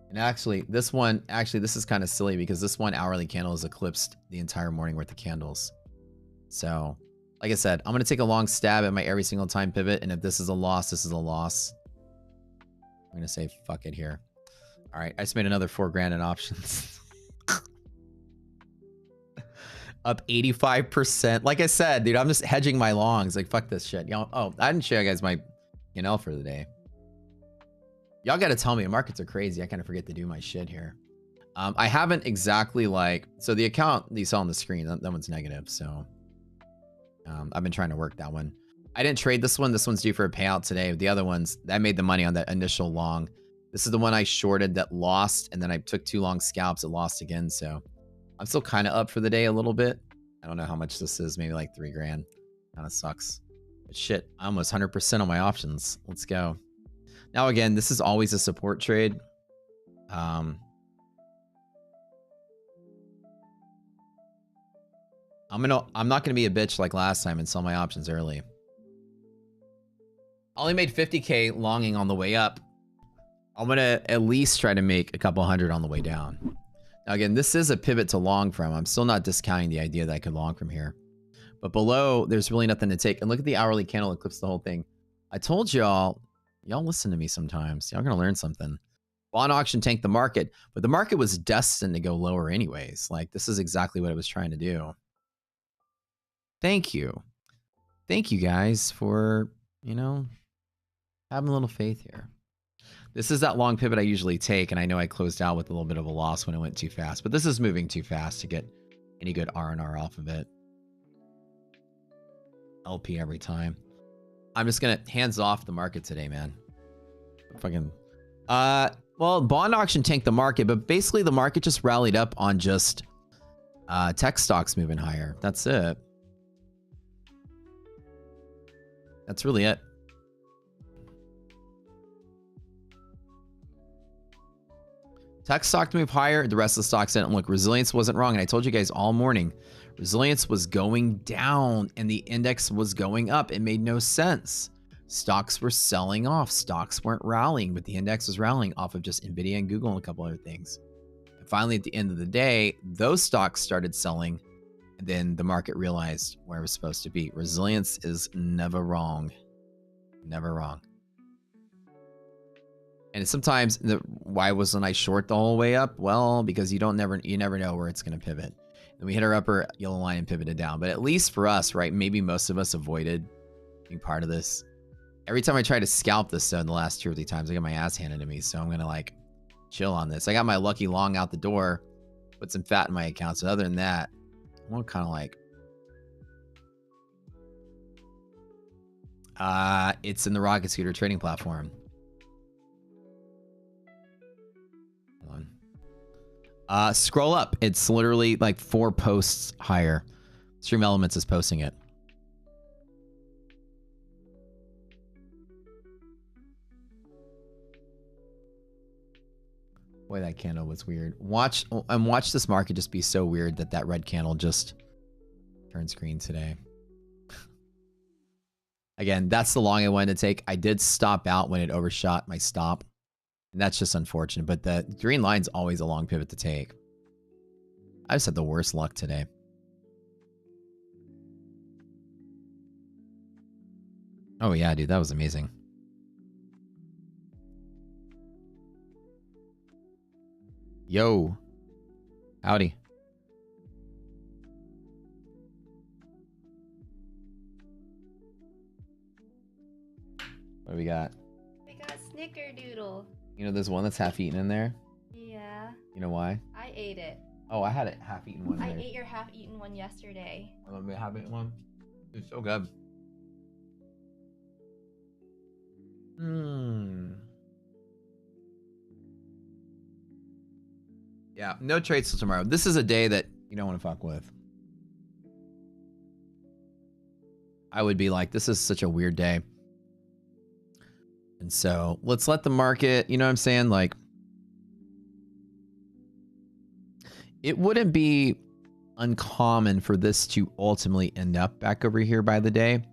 And actually, this is kind of silly because this one hourly candle has eclipsed the entire morning worth of candles. So, like I said, I'm going to take a long stab at my every single time pivot. And if this is a loss, this is a loss. I'm going to say fuck it here. All right, I just made another $4,000 in options. Up 85%. Like I said, dude, I'm just hedging my longs. Like, fuck this shit. Oh, I didn't show you guys my P&L for the day. Y'all got to tell me. The markets are crazy. I kind of forget to do my shit here. I haven't exactly so the account that you saw on the screen, that one's negative. So I've been trying to work that one. I didn't trade this one. This one's due for a payout today. The other ones, I made the money on that initial long. This is the one I shorted that lost. And then I took 2 long scalps. It lost again. So I'm still kind of up for the day a little bit. I don't know how much this is. Maybe like $3,000. Kind of sucks. But shit, I almost 100% on my options. Let's go. Now, again, this is always a support trade. I'm not gonna be a bitch like last time and sell my options early. I only made 50K longing on the way up. I'm gonna at least try to make a couple hundred on the way down. Now, again, this is a pivot to long from. I'm still not discounting the idea that I could long from here. But below, there's really nothing to take. And look at the hourly candle eclipse the whole thing. I told y'all listen to me sometimes. Y'all gonna learn something. Bond auction tanked the market, but the market was destined to go lower anyways. Like, this is exactly what it was trying to do. Thank you. Thank you guys for, having a little faith here. This is that long pivot I usually take, and I know I closed out with a little bit of a loss when it went too fast, but this is moving too fast to get any good R&R off of it. LP every time. I'm just gonna hands off the market today, man. Fucking well, bond auction tanked the market, but basically the market just rallied up on just tech stocks moving higher. That's it. That's really it. Tech stock moved higher. The rest of the stocks didn't. Look, resilience wasn't wrong. And I told you guys all morning, resilience was going down and the index was going up. It made no sense. Stocks were selling off. Stocks weren't rallying, but the index was rallying off of just Nvidia and Google and a couple other things. And finally, at the end of the day, those stocks started selling. And then the market realized where it was supposed to be. Resilience is never wrong. Never wrong. And sometimes, why wasn't I short the whole way up? Well, because you never know where it's going to pivot. And we hit our upper yellow line and pivoted down. But at least for us, right, maybe most of us avoided being part of this. Every time I try to scalp this, though, in the last 2 or 3 times, I got my ass handed to me. So I'm going to, chill on this. I got my lucky long out the door, put some fat in my account. So other than that, I want to kind of it's in the rocket scooter trading platform. Scroll up. It's literally 4 posts higher. Stream Elements is posting it. Boy, that candle was weird. Watch this market just be so weird that red candle just turns green today. Again, that's the long I wanted to take. I did stop out when it overshot my stop. And that's just unfortunate. But the green line's always a long pivot to take. I just had the worst luck today. Oh, yeah, dude. That was amazing. Yo. Howdy. What do we got? We got Snickerdoodle. There's one that's half eaten in there. Yeah. You know why? I ate it. Oh, I had a half-eaten one. I ate your half-eaten one yesterday. I love the half-eaten one. It's so good. Yeah, no trades till tomorrow. This is a day that you don't want to fuck with. I would be like, this is such a weird day. And so let's let the market, you know what I'm saying? Like, it wouldn't be uncommon for this to ultimately end up back over here by the day.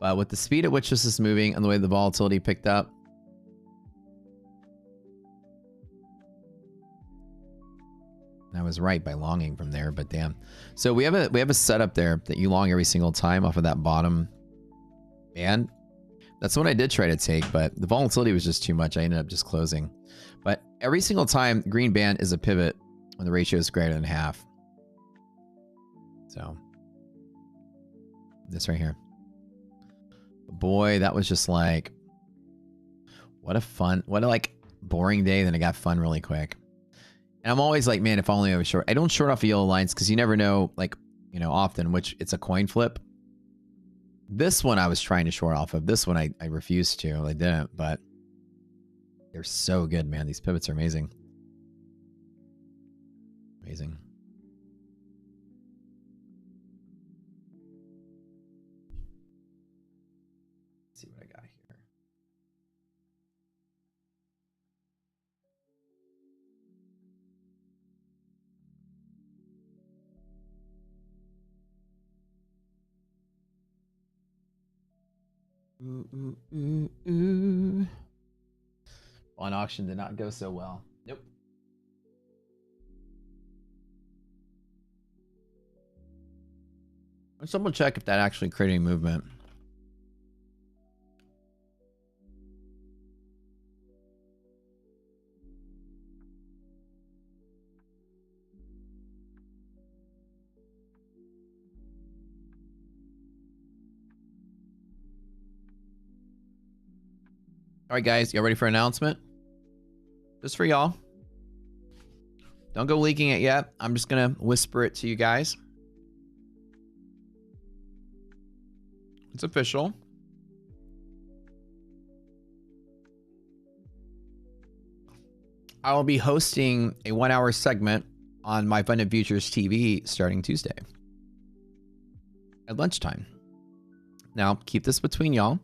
But with the speed at which this is moving and the way the volatility picked up, I was right by longing from there, but damn. So we have a setup there that you long every single time off of that bottom band. That's what I did try to take, but the volatility was just too much. I ended up just closing. But every single time, green band is a pivot when the ratio is greater than half. So this right here. Boy, that was just like, what a like boring day. Then it got fun really quick. And I'm always like, man, if only I was short. I don't short off the yellow lines because you never know, like, you know, often, which it's a coin flip. This one I was trying to short off of. This one I refused to. I didn't, but they're so good, man. These pivots are amazing. Amazing. Let's see what I got here. On auction did not go so well. Nope. Let's double check if that actually created any movement. All right, guys, y'all ready for an announcement? Just for y'all. Don't go leaking it yet. I'm just going to whisper it to you guys. It's official. I will be hosting a 1-hour segment on My Funded Futures TV starting Tuesday at lunchtime. Now, keep this between y'all.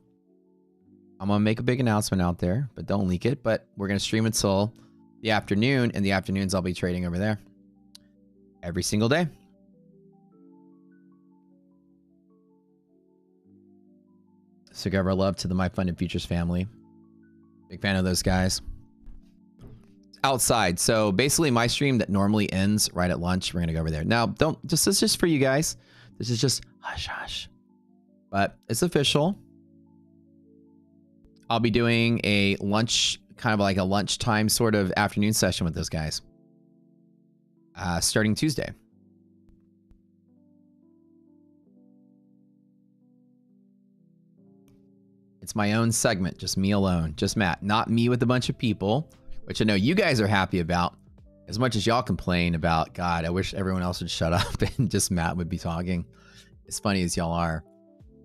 I'm going to make a big announcement out there, but don't leak it. But we're going to stream until the afternoon. In the afternoons, I'll be trading over there every single day. So give our love to the My Funded Futures family. Big fan of those guys. Outside. So basically my stream that normally ends right at lunch, we're going to go over there. Now, this is just for you guys. This is just hush, hush. But it's official. I'll be doing a lunch, kind of like a lunchtime sort of afternoon session with those guys. Starting Tuesday. It's my own segment, just me alone, just Matt, not me with a bunch of people, which I know you guys are happy about. As much as y'all complain about, God, I wish everyone else would shut up and just Matt would be talking. As funny as y'all are,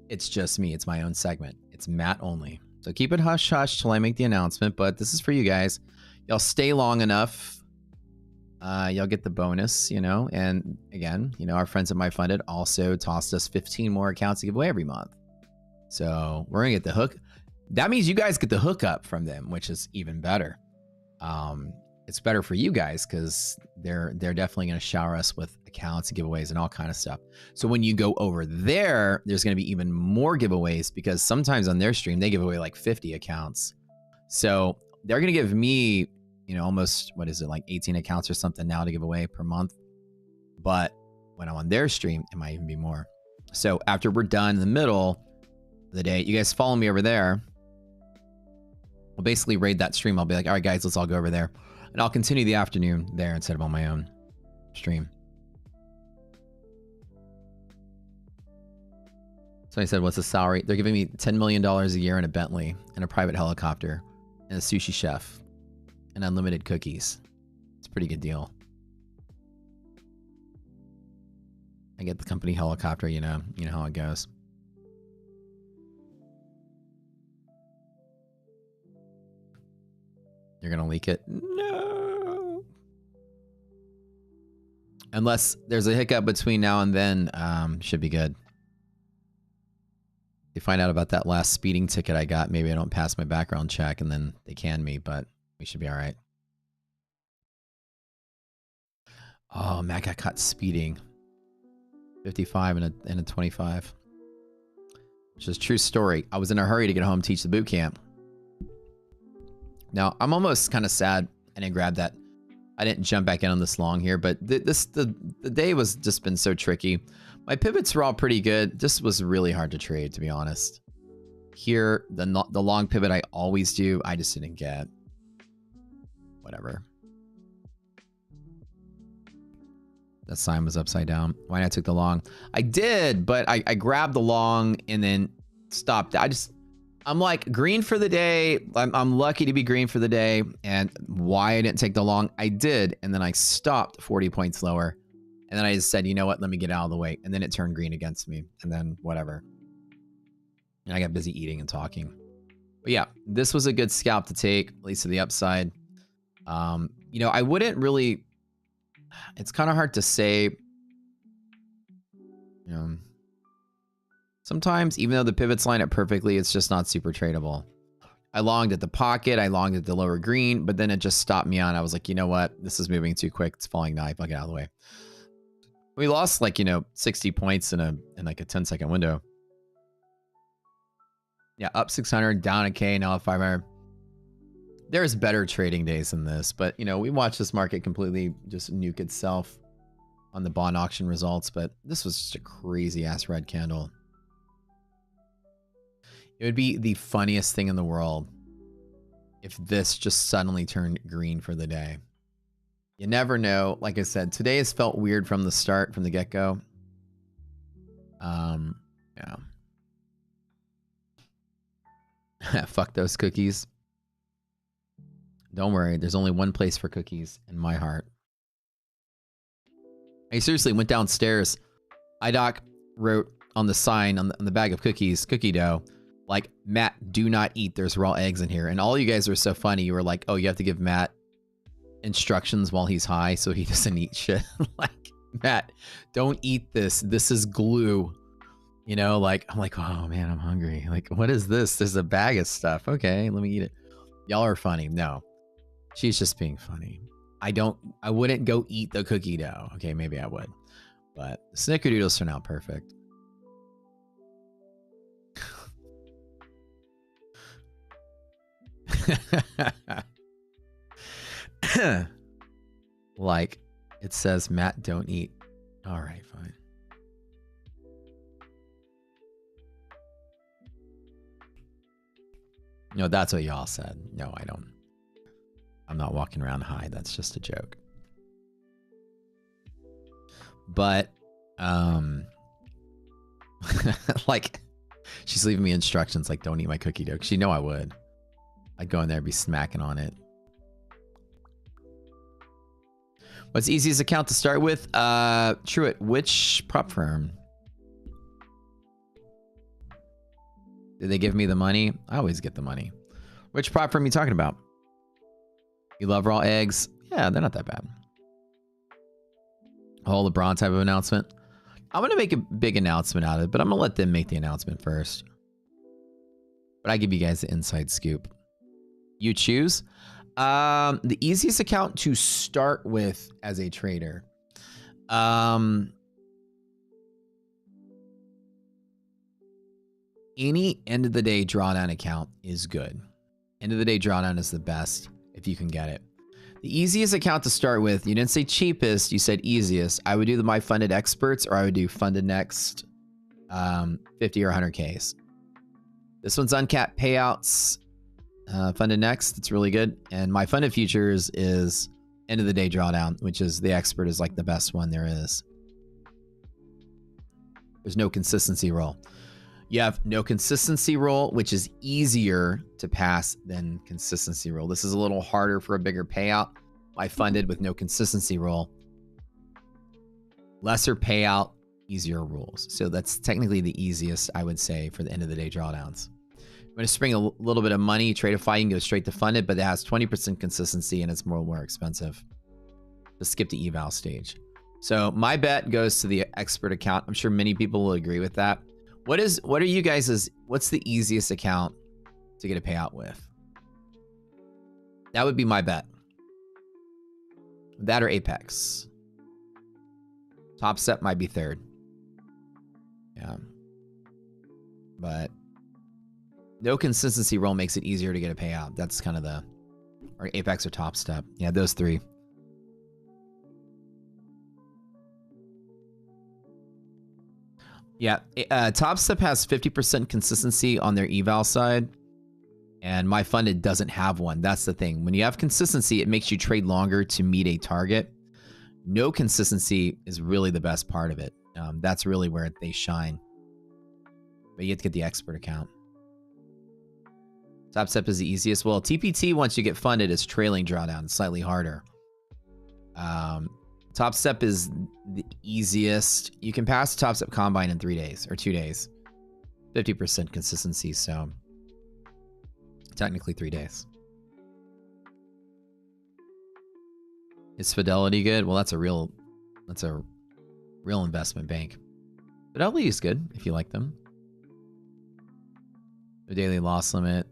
it's just me. It's my own segment. It's Matt only. So keep it hush hush till I make the announcement, but this is for you guys. Y'all stay long enough. Y'all get the bonus, you know, and again, you know, our friends at My Funded also tossed us 15 more accounts to give away every month. So we're gonna get the hook. That means you guys get the hookup from them, which is even better. It's better for you guys because they're definitely gonna shower us with accounts and giveaways and all kind of stuff. So when you go over there, there's gonna be even more giveaways because sometimes on their stream they give away like 50 accounts. So they're gonna give me, you know, almost, what is it, like 18 accounts or something now to give away per month. But when I'm on their stream, it might even be more. So after we're done in the middle of the day, you guys follow me over there. We'll basically raid that stream. I'll be like, all right, guys, let's all go over there. And I'll continue the afternoon there instead of on my own stream. So I said, what's the salary? They're giving me $10 million a year in a Bentley and a private helicopter and a sushi chef and unlimited cookies. It's a pretty good deal. I get the company helicopter, you know how it goes. You're going to leak it? No. Unless there's a hiccup between now and then, should be good. They find out about that last speeding ticket I got. Maybe I don't pass my background check and then they can me, but we should be all right. Oh, Matt got caught speeding. 55 and a 25. Which is a true story. I was in a hurry to get home, teach the boot camp. Now, I'm almost kind of sad I didn't grab that. I didn't jump back in on this long here, but the day was just been so tricky. My pivots were all pretty good. This was really hard to trade, to be honest. Here, the long pivot I always do, I just didn't get. Whatever. That sign was upside down. Why not took the long? I did, but I grabbed the long and then stopped. I'm like green for the day. I'm lucky to be green for the day. And why I didn't take the long, I did. And then I stopped 40 points lower. And then I just said, you know what? Let me get out of the way. And then it turned green against me. And then whatever. And I got busy eating and talking. But yeah, this was a good scalp to take, at least to the upside. You know, I wouldn't really... It's kind of hard to say. You know, sometimes, even though the pivots line up perfectly, it's just not super tradable. I longed at the pocket. I longed at the lower green, but then it just stopped me on. I was like, you know what? This is moving too quick. It's falling knife. I'll get out of the way. We lost like, 60 points in like a 10-second window. Yeah, up 600, down a K, now 500. There's better trading days than this, but we watched this market completely just nuke itself on the bond auction results, but this was just a crazy ass red candle. It would be the funniest thing in the world if this just suddenly turned green for the day. You never know. Like I said, today has felt weird from the start, from the get-go. Yeah. Fuck those cookies. Don't worry, there's only one place for cookies in my heart. I seriously went downstairs. IDOC wrote on the sign on the bag of cookies, cookie dough, like, Matt, do not eat. There's raw eggs in here. And all you guys were so funny. You were like, oh, you have to give Matt instructions while he's high so he doesn't eat shit. Like, Matt, don't eat this. This is glue. Like, I'm like, oh man, I'm hungry. Like, what is this? There's a bag of stuff. Okay, let me eat it. Y'all are funny. No. She's just being funny. I wouldn't go eat the cookie dough. Okay, maybe I would. But the snickerdoodles turn out perfect. Like, it says, Matt, don't eat. All right, fine. No, that's what y'all said. No, I don't. I'm not walking around high. That's just a joke. But, like, she's leaving me instructions like, don't eat my cookie dough. 'Cause she know I would. I'd go in there and be smacking on it. What's the easiest account to start with? Truett, which prop firm? Did they give me the money? I always get the money. Which prop firm are you talking about? You love raw eggs? Yeah, they're not that bad. A whole LeBron type of announcement. I'm going to make a big announcement out of it, but I'm going to let them make the announcement first. But I give you guys the inside scoop. You choose. The easiest account to start with as a trader. Any end of the day drawdown account is good. End of the day drawdown is the best if you can get it. The easiest account to start with, you didn't say cheapest, you said easiest. I would do the My Funded Experts, or I would do Funded Next 50 or 100Ks. This one's uncapped payouts. Funded Next, it's really good. And My Funded Futures is end of the day drawdown, which is the expert is like the best one there is. There's no consistency roll. You have no consistency roll, which is easier to pass than consistency roll. This is a little harder for a bigger payout. My Funded with no consistency roll. Lesser payout, easier rules. So that's technically the easiest, I would say, for the end of the day drawdowns. I'm going to spring a little bit of money, Tradeify, you can go straight to funded, but it has 20% consistency and it's more expensive. Let's skip the eval stage. So my bet goes to the expert account. I'm sure many people will agree with that. What's the easiest account to get a payout with? That would be my bet. That or Apex. Top Step might be third. Yeah. But no consistency roll makes it easier to get a payout. That's kind of or Apex or Top Step. Yeah, those three. Yeah, Top Step has 50% consistency on their eval side, and my funded doesn't have one. That's the thing. When you have consistency, it makes you trade longer to meet a target. No consistency is really the best part of it. That's really where they shine. But you have to get the expert account. Top Step is the easiest. Well, TPT, once you get funded, is trailing drawdown. It's slightly harder. Top Step is the easiest. You can pass the Top Step Combine in 3 days or 2 days. 50% consistency, so technically 3 days. Is Fidelity good? Well, that's a real investment bank. Fidelity is good if you like them. The daily loss limit.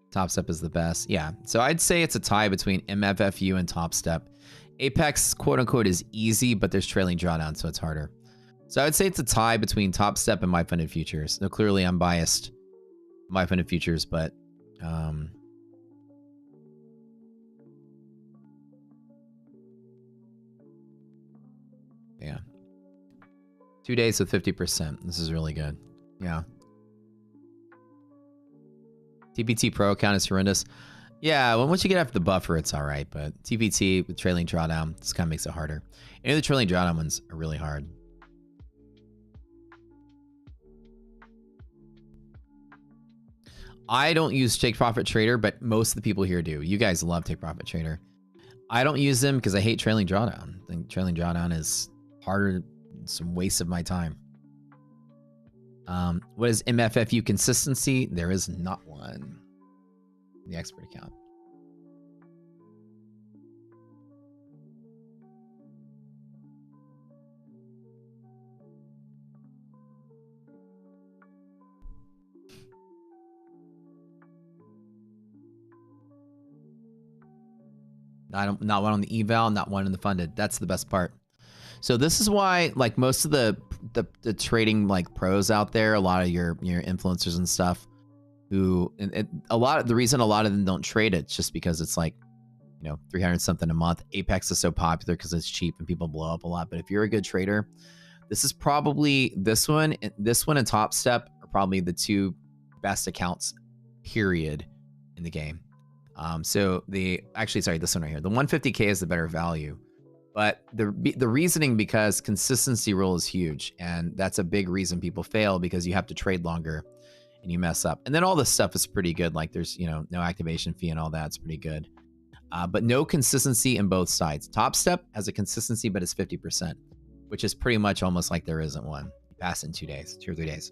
Top Step is the best. Yeah, so I'd say it's a tie between MFFU and Top Step. Apex, quote unquote, is easy, but there's trailing drawdown, so it's harder. So I would say it's a tie between Top Step and My Funded Futures. Now, clearly, I'm biased My Funded Futures, but yeah. 2 days with 50%. This is really good. Yeah. TPT Pro account is horrendous. Yeah, well, once you get after the buffer, it's all right. But TPT with trailing drawdown, this kind of makes it harder. Any of the trailing drawdown ones are really hard. I don't use Take Profit Trader, but most of the people here do. You guys love Take Profit Trader. I don't use them because I hate trailing drawdown. I think trailing drawdown is harder. It's a waste of my time. What is MFFU consistency? There is not one. The expert account. Not one on the eval, not one in the funded. That's the best part. So this is why, like, most of the trading like pros out there, a lot of your influencers and stuff, who the reason a lot of them don't trade it's just because it's like, 300 something a month. Apex is so popular because it's cheap and people blow up a lot. But if you're a good trader, this is probably this one and Top Step are probably the two best accounts, period, in the game. So this one right here, the 150K is the better value. But the reasoning, because consistency rule is huge, and that's a big reason people fail, because you have to trade longer and you mess up. And then all this stuff is pretty good. Like there's, no activation fee and all that's pretty good. But no consistency in both sides. Top Step has a consistency, but it's 50%, which is pretty much almost like there isn't one. You pass in 2 days, 2 or 3 days.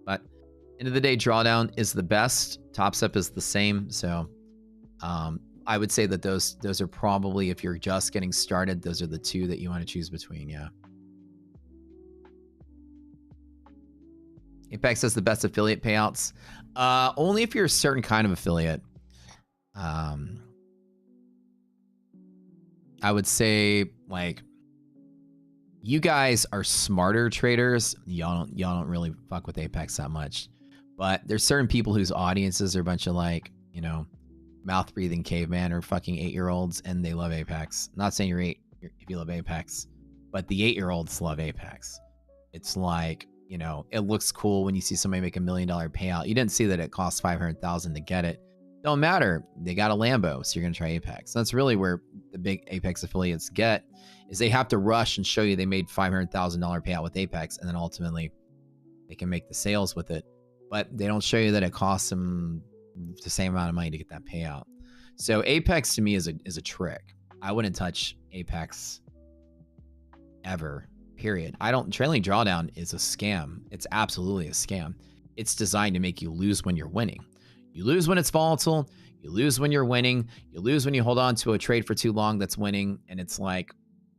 But end of the day, drawdown is the best. Top Step is the same. So I would say that those are probably, if you're just getting started, those are the two that you want to choose between. Yeah. Apex has the best affiliate payouts. Only if you're a certain kind of affiliate. I would say, like, you guys are smarter traders. Y'all don't really fuck with Apex that much. But there's certain people whose audiences are a bunch of, like, mouth breathing caveman or fucking 8-year-olds, and they love Apex. I'm not saying you're 8 if you love Apex, but the 8-year-olds love Apex. It's like, it looks cool when you see somebody make $1 million payout. You didn't see that it cost $500,000 to get it. Don't matter. They got a Lambo, so you're gonna try Apex. That's really where the big Apex affiliates get, is they have to rush and show you they made $500,000 payout with Apex, and then ultimately they can make the sales with it. But they don't show you that it costs them the same amount of money to get that payout. So Apex to me is a trick. I wouldn't touch Apex ever period. Trailing drawdown is a scam. It's absolutely a scam. It's designed to make you lose when you're winning. You lose when it's volatile. You lose when you're winning. You lose when you hold on to a trade for too long that's winning. And it's like,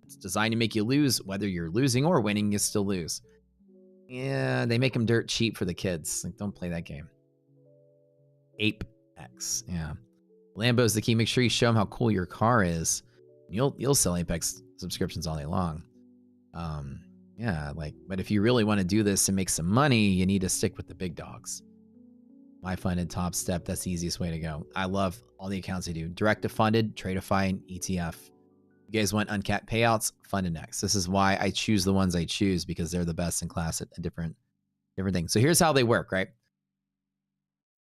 it's designed to make you lose. Whether you're losing or winning, you still lose. Yeah, they make them dirt cheap for the kids. Like, don't play that game. Apex, yeah. Lambo's the key. Make sure you show them how cool your car is. You'll sell Apex subscriptions all day long. Yeah, like, but if you really want to do this and make some money, you need to stick with the big dogs. My funded top step, that's the easiest way to go. I love all the accounts I do. Direct to funded, Tradeify, and ETF. You guys want uncapped payouts? Funded next. This is why I choose the ones I choose, because they're the best in class at different things. So here's how they work, right?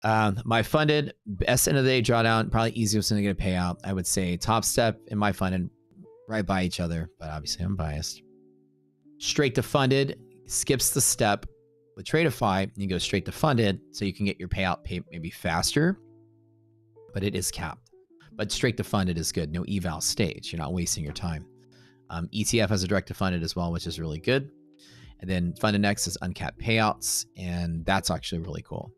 My funded, best end of the day drawdown, probably easiest to get a payout. I would say top step in my funded, right by each other, but obviously I'm biased. Straight to funded skips the step. With Tradeify, you go straight to funded, so you can get your payout maybe faster, but it is capped. But straight to funded is good. No eval stage. You're not wasting your time. ETF has a direct to funded as well, which is really good. And then funded next is uncapped payouts, and that's actually really cool.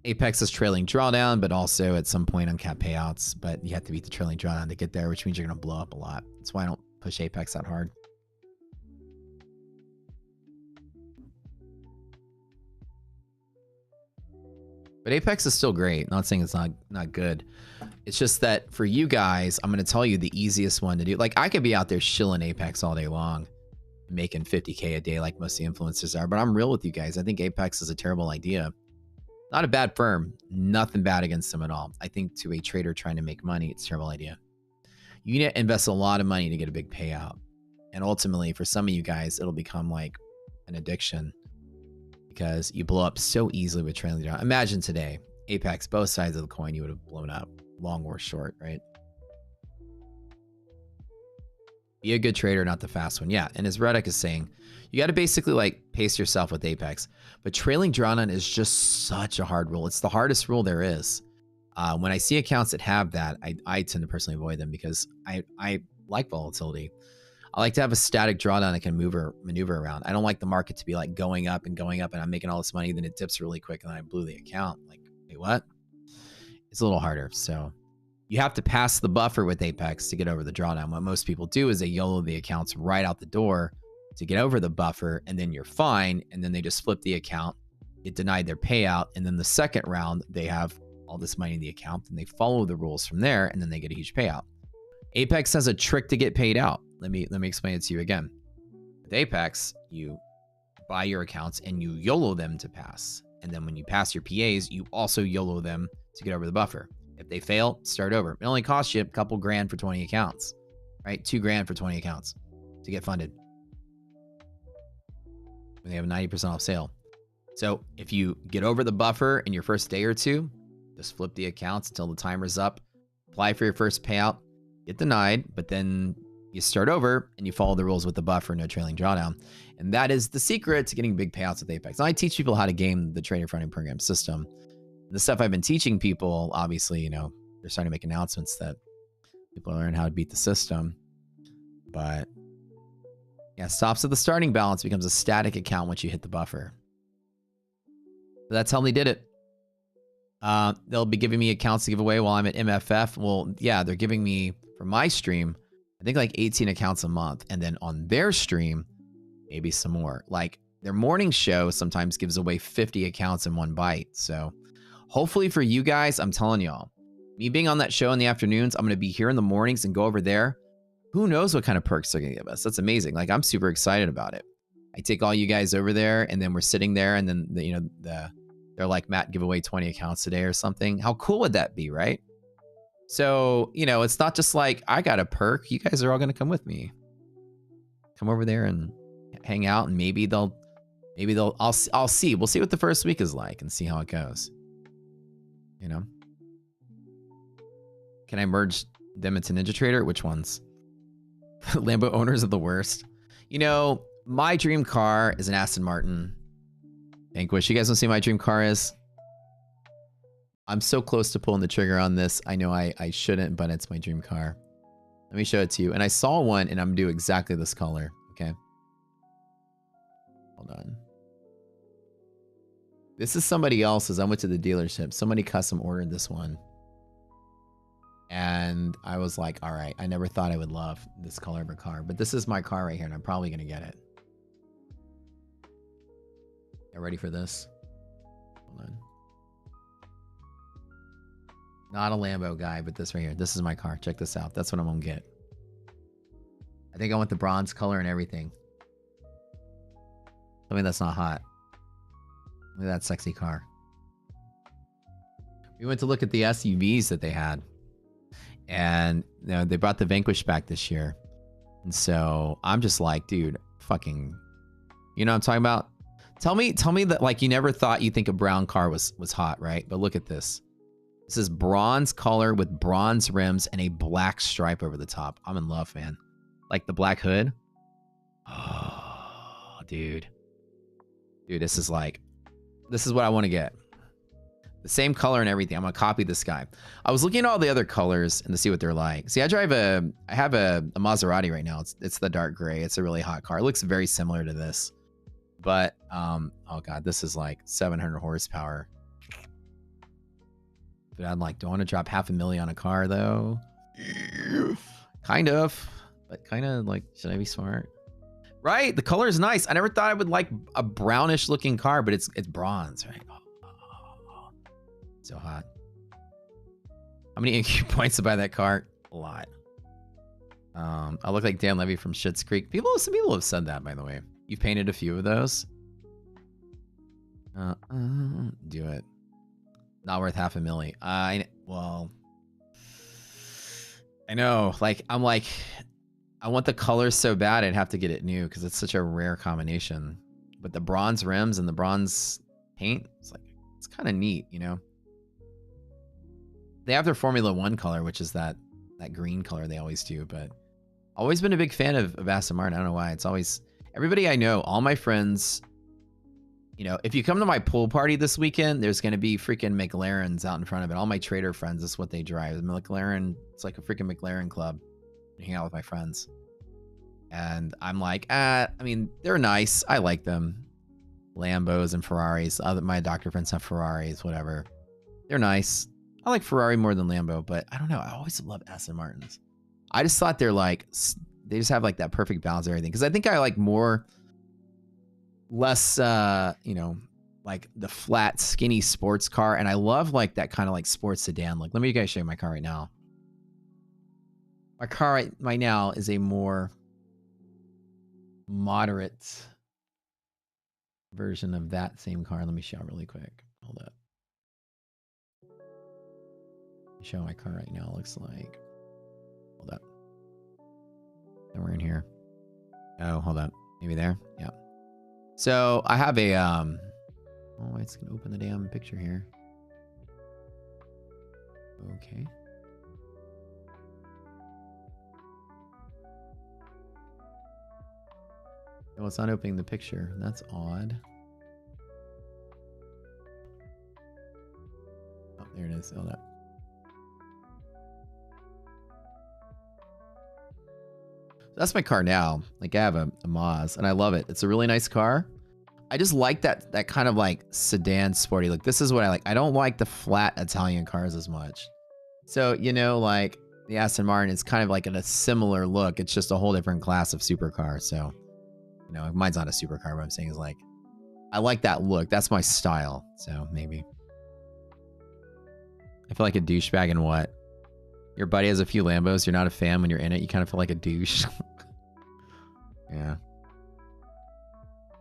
Apex is trailing drawdown, but also at some point uncapped payouts. But you have to beat the trailing drawdown to get there, which means you're going to blow up a lot. That's why I don't push Apex that hard. But Apex is still great. Not saying it's not good. It's just that for you guys, I'm going to tell you the easiest one to do. Like, I could be out there shilling Apex all day long, making 50K a day like most of the influencers are. But I'm real with you guys. I think Apex is a terrible idea. Not a bad firm. Nothing bad against them at all. I think to a trader trying to make money, it's a terrible idea. You need to invest a lot of money to get a big payout. And ultimately, for some of you guys, it'll become like an addiction, because you blow up so easily with trailing down. Imagine today, Apex, both sides of the coin, you would have blown up, long or short, right? Be a good trader, not the fast one. Yeah, and as Reddick is saying, you got to basically like pace yourself with Apex. But trailing drawdown is just such a hard rule. It's the hardest rule there is. When I see accounts that have that, I tend to personally avoid them, because I like volatility. I like to have a static drawdown that can maneuver around. I don't like the market to be like going up and I'm making all this money, then it dips really quick and then I blew the account. Like, wait, what? It's a little harder. So you have to pass the buffer with Apex to get over the drawdown. What most people do is they YOLO the accounts right out the door to get over the buffer, and then you're fine. And then they just flip the account, get denied their payout. And then the second round, they have all this money in the account and they follow the rules from there, and then they get a huge payout. Apex has a trick to get paid out. Let me explain it to you again. With Apex, you buy your accounts and you YOLO them to pass. And then when you pass your PAs, you also YOLO them to get over the buffer. If they fail, start over. It only costs you a couple grand for 20 accounts, right? 2 grand for 20 accounts to get funded when they have a 90% off sale. So if you get over the buffer in your first day or two, just flip the accounts until the timer's up, apply for your first payout, get denied, but then you start over and you follow the rules with the buffer, no trailing drawdown. And that is the secret to getting big payouts with Apex. And I teach people how to game the trader fronting program system. The stuff I've been teaching people, obviously, you know, they're starting to make announcements that people learn how to beat the system. But yeah, stops at the starting balance, becomes a static account once you hit the buffer. So that's how they did it. They'll be giving me accounts to give away while I'm at MFF. Well, yeah, they're giving me, for my stream, I think like 18 accounts a month. And then on their stream, maybe some more. Like their morning show sometimes gives away 50 accounts in one bite. So hopefully for you guys, I'm telling y'all, me being on that show in the afternoons, I'm going to be here in the mornings and go over there. Who knows what kind of perks they're going to give us? That's amazing. Like, I'm super excited about it. I take all you guys over there, and then we're sitting there, and then they're like, Matt, give away 20 accounts today or something. How cool would that be, right? So, you know, it's not just like I got a perk. You guys are all going to come with me. Come over there and hang out, and maybe I'll see. We'll see what the first week is like and see how it goes. You know? Can I merge them into NinjaTrader? Which ones? Lambo owners are the worst. You know, my dream car is an Aston Martin Vanquish. You guys want to see what my dream car is? I'm so close to pulling the trigger on this. I know I shouldn't, but it's my dream car. Let me show it to you. And I saw one, and I'm gonna do exactly this color. Okay. Hold on. This is somebody else's. I went to the dealership. Somebody custom ordered this one. And I was like, all right, I never thought I would love this color of a car. But this is my car right here, and I'm probably going to get it. You ready for this? Hold on. Not a Lambo guy, but this right here. This is my car. Check this out. That's what I'm going to get. I think I want the bronze color and everything. Tell me that's not hot. Look at that sexy car. We went to look at the SUVs that they had. And you know, they brought the Vanquish back this year. And so I'm just like, dude, fucking, you know what I'm talking about? Tell me that like you never thought you'd think a brown car was hot, right? But look at this. This is bronze color with bronze rims and a black stripe over the top. I'm in love, man. Like the black hood. Oh, dude. Dude, this is what I want to get. The same color and everything. I'm gonna copy this guy. I was looking at all the other colors and to see what they're like. See, I have a Maserati right now. It's the dark gray. It's a really hot car. It looks very similar to this. But oh god, this is like 700 horsepower. But I'm like, do I want to drop $500,000 on a car though? Kind of. But kind of like, should I be smart? Right? The color is nice. I never thought I would like a brownish looking car, but it's bronze, right? So hot. How many IQ points to buy that car? A lot. I look like Dan Levy from Schitt's Creek. Some people have said that, by the way. You've painted a few of those. Do it. Not worth $500,000. Well, I know. Like, I'm like, I want the color so bad I'd have to get it new because it's such a rare combination. But the bronze rims and the bronze paint, it's kind of neat, you know? They have their Formula One color, which is that green color they always do, but always been a big fan of Aston Martin. I don't know why. It's always, everybody I know, all my friends, you know, if you come to my pool party this weekend, there's going to be freaking McLarens out in front of it. All my trader friends, this is what they drive. The McLaren, it's like a freaking McLaren club. I hang out with my friends. And I'm like, I mean, they're nice. I like them. Lambos and Ferraris. My doctor friends have Ferraris, whatever. They're nice. I like Ferrari more than Lambo, but I don't know. I always love Aston Martins. I just thought they're like, they just have like that perfect balance of everything. Because I think I like less, you know, like the flat, skinny sports car. And I love like that kind of like sports sedan look. Let me guys show you my car right now. My car right now is a more moderate version of that same car. Let me show really quick. Hold up. Show my car right now looks like. Hold up. Somewhere in here. Oh, hold up. Maybe there. Yeah. So I have a oh, it's gonna open the damn picture here. Okay. Oh, it's not opening the picture. That's odd. Oh, there it is. Hold up. That's my car now. Like I have a Maz and I love it. It's a really nice car. I just like that kind of like sedan sporty look. This is what I like. I don't like the flat Italian cars as much. So, you know, like the Aston Martin is kind of like in a similar look. It's just a whole different class of supercar. So, you know, mine's not a supercar. What I'm saying is like, I like that look. That's my style. So maybe. I feel like a douchebag in what? Your buddy has a few Lambos. You're not a fan when you're in it. You kind of feel like a douche. Yeah.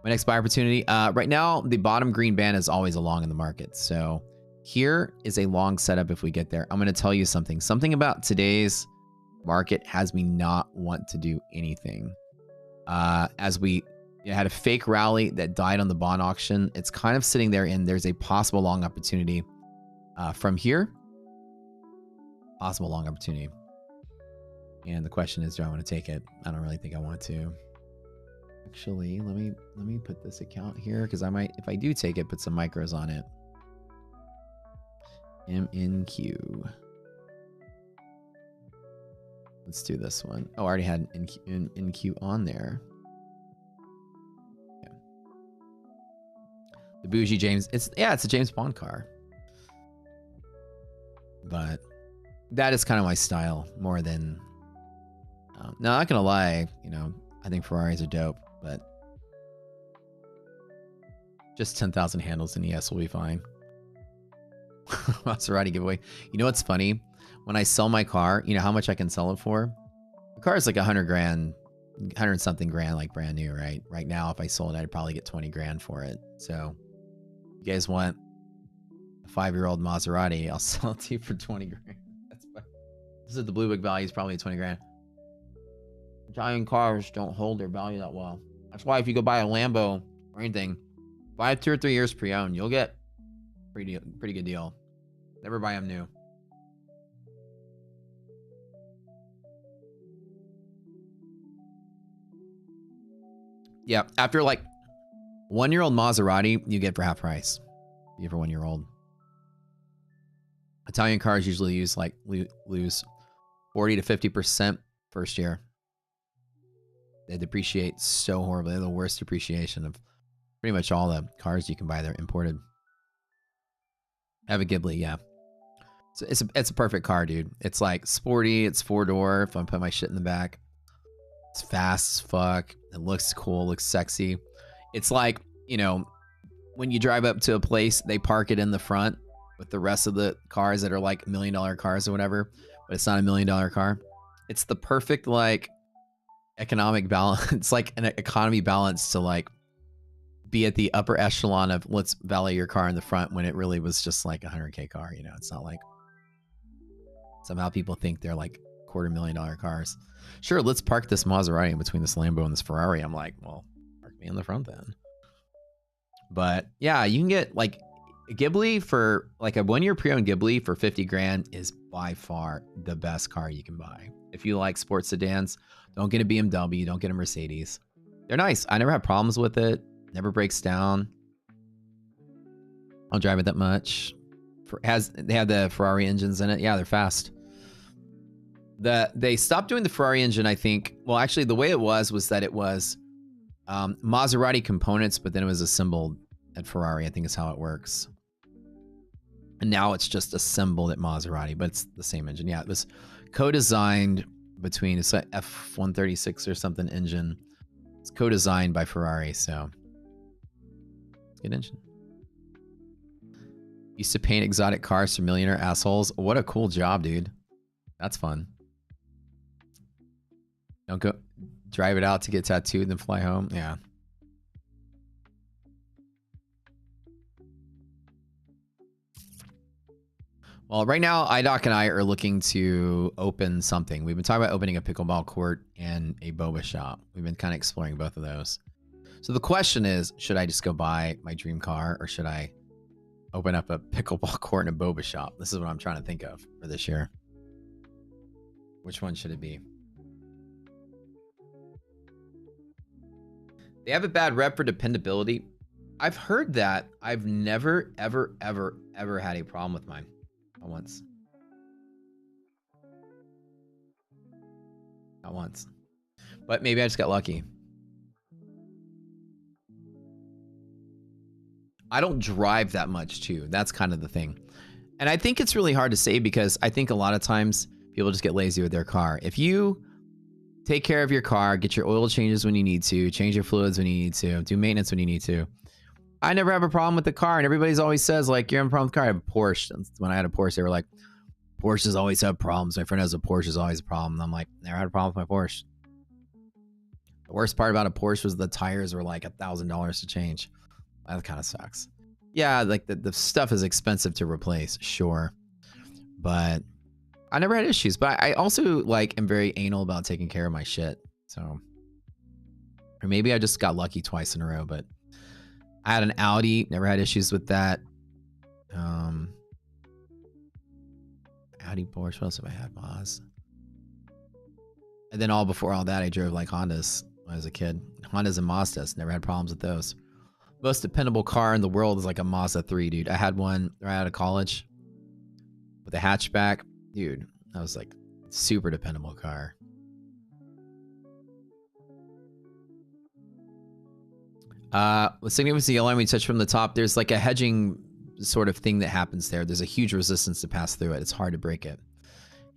My next buy opportunity. Right now, the bottom green band is always a long in the market. So here is a long setup if we get there. I'm going to tell you something. Something about today's market has me not want to do anything. As we had a fake rally that died on the bond auction. It's kind of sitting there and there's a possible long opportunity from here. Possible long opportunity. And the question is, do I want to take it? I don't really think I want to. Actually, let me put this account here because I might, if I do take it, put some micros on it. MNQ. Let's do this one. Oh, I already had NQ on there. Yeah. The bougie James. It's a James Bond car. But that is kind of my style more than. No, not gonna lie. You know, I think Ferraris are dope, but just 10,000 handles in ES will be fine. Maserati giveaway. You know what's funny? When I sell my car, you know how much I can sell it for? The car is like 100 grand, 100 something grand, like brand new, right? Right now, if I sold it, I'd probably get 20 grand for it. So, you guys want a 5-year-old Maserati? I'll sell it to you for 20 grand. That's fine. This is the blue book value is probably 20 grand. Italian cars don't hold their value that well. That's why if you go buy a Lambo or anything, buy it 2 or 3 years pre-owned, you'll get pretty good deal. Never buy them new. Yeah, after like 1-year-old Maserati, you get for half price. You get for 1-year-old. Italian cars usually lose 40 to 50% first year. They depreciate so horribly. They're the worst depreciation of pretty much all the cars you can buy. They're imported. I have a Ghibli, yeah. So it's a perfect car, dude. It's like sporty. It's 4-door. If I put my shit in the back, it's fast as fuck. It looks cool. Looks sexy. It's like, you know, when you drive up to a place, they park it in the front with the rest of the cars that are like $1 million cars or whatever, but it's not a $1 million car. It's the perfect like economic balance. It's like an economy balance to like be at the upper echelon of let's valet your car in the front when it really was just like a $100K car. You know, it's not like somehow people think they're like $250,000 cars. Sure, let's park this Maserati in between this Lambo and this Ferrari. I'm like, well, park me in the front then. But yeah, you can get like a Ghibli for like a 1-year pre-owned Ghibli for 50 grand is by far the best car you can buy. If you like sports sedans, don't get a BMW, don't get a Mercedes. They're nice. I never had problems with it. Never breaks down. I don't drive it that much. They have the Ferrari engines in it. Yeah, they're fast. They stopped doing the Ferrari engine, I think. Well, actually, the way it was that it was Maserati components, but then it was assembled at Ferrari. I think is how it works. And now it's just assembled at Maserati, but it's the same engine. Yeah, it was co-designed between, it's an F136 or something engine. It's co-designed by Ferrari, so good engine. Used to paint exotic cars for millionaire assholes. What a cool job, dude. That's fun. Don't go drive it out to get tattooed and then fly home. Yeah. Well, right now, IDOC and I are looking to open something. We've been talking about opening a pickleball court and a boba shop. We've been kind of exploring both of those. So the question is, should I just go buy my dream car or should I open up a pickleball court and a boba shop? This is what I'm trying to think of for this year. Which one should it be? They have a bad rep for dependability. I've heard that. I've never, ever, ever, ever had a problem with mine. Not once. Not once. But maybe I just got lucky. I don't drive that much too. That's kind of the thing. And I think it's really hard to say because I think a lot of times people just get lazy with their car. If you take care of your car, get your oil changes when you need to, change your fluids when you need to, do maintenance when you need to. I never have a problem with the car, and everybody's always says, like, you're having a problem with the car. I have a Porsche. And when I had a Porsche, they were like, Porsches always have problems. My friend has a Porsche, is always a problem. And I'm like, never had a problem with my Porsche. The worst part about a Porsche was the tires were like $1,000 to change. That kind of sucks. Yeah, like the stuff is expensive to replace, sure. But I never had issues. But I also like am very anal about taking care of my shit. So, or maybe I just got lucky twice in a row, but I had an Audi, never had issues with that. Audi, Porsche, what else have I had? Maz. And then before all that, I drove like Hondas when I was a kid. Hondas and Mazdas, never had problems with those. Most dependable car in the world is like a Mazda 3, dude. I had one right out of college with a hatchback. Dude, that was like super dependable car. With significance yellow, we touch from the top. There's like a hedging sort of thing that happens there. There's a huge resistance to pass through it. It's hard to break it.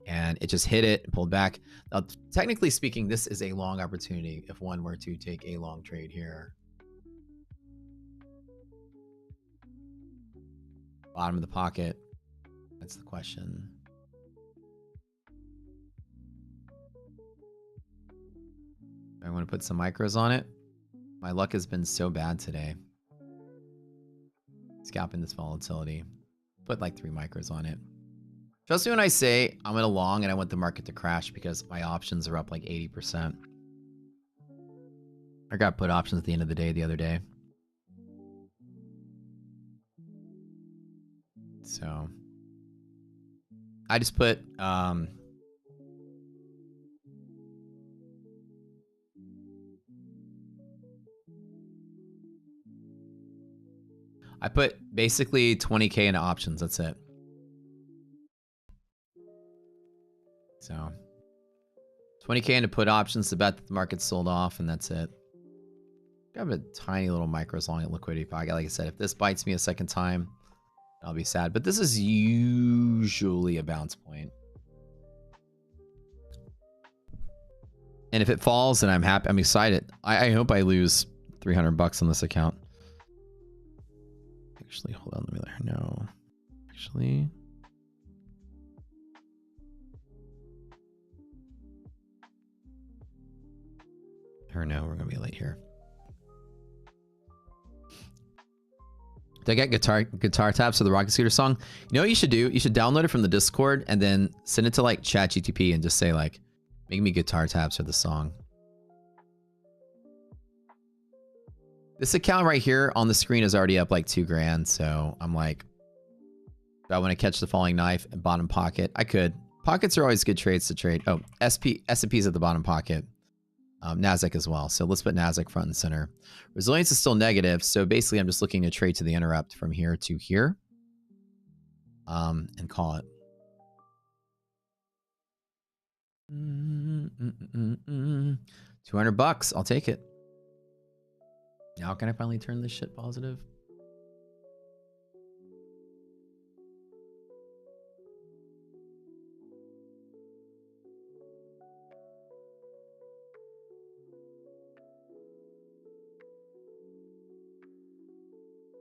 And it just hit it and pulled back. Now, technically speaking, this is a long opportunity if one were to take a long trade here. Bottom of the pocket. That's the question. I want to put some micros on it. My luck has been so bad today. Scalping this volatility. Put like 3 micros on it. Trust me when I say I'm in a long and I want the market to crash because my options are up like 80%. I got put options at the end of the day the other day. So I just put I put basically 20K into options. That's it. So 20K into put options to bet that the market's sold off, and that's it. I have a tiny little micros long at liquidity pocket. Like I said, if this bites me a second time, I'll be sad. But this is usually a bounce point. And if it falls, then I'm happy. I'm excited. I hope I lose $300 on this account. Actually, hold on. Let me let her know. Actually. Her know we're going to be late here. Did I get guitar tabs for the Rocket Scooter song? You know what you should do? You should download it from the Discord and then send it to like ChatGTP and just say like, make me guitar tabs for the song. This account right here on the screen is already up like $2,000. So I'm like, do I want to catch the falling knife at bottom pocket? I could. Pockets are always good trades to trade. Oh, S&P's at the bottom pocket. NASDAQ as well. So let's put NASDAQ front and center. Resilience is still negative. So basically I'm just looking to trade to the interrupt from here to here. And call it. 200 bucks. I'll take it. Now can I finally turn this shit positive?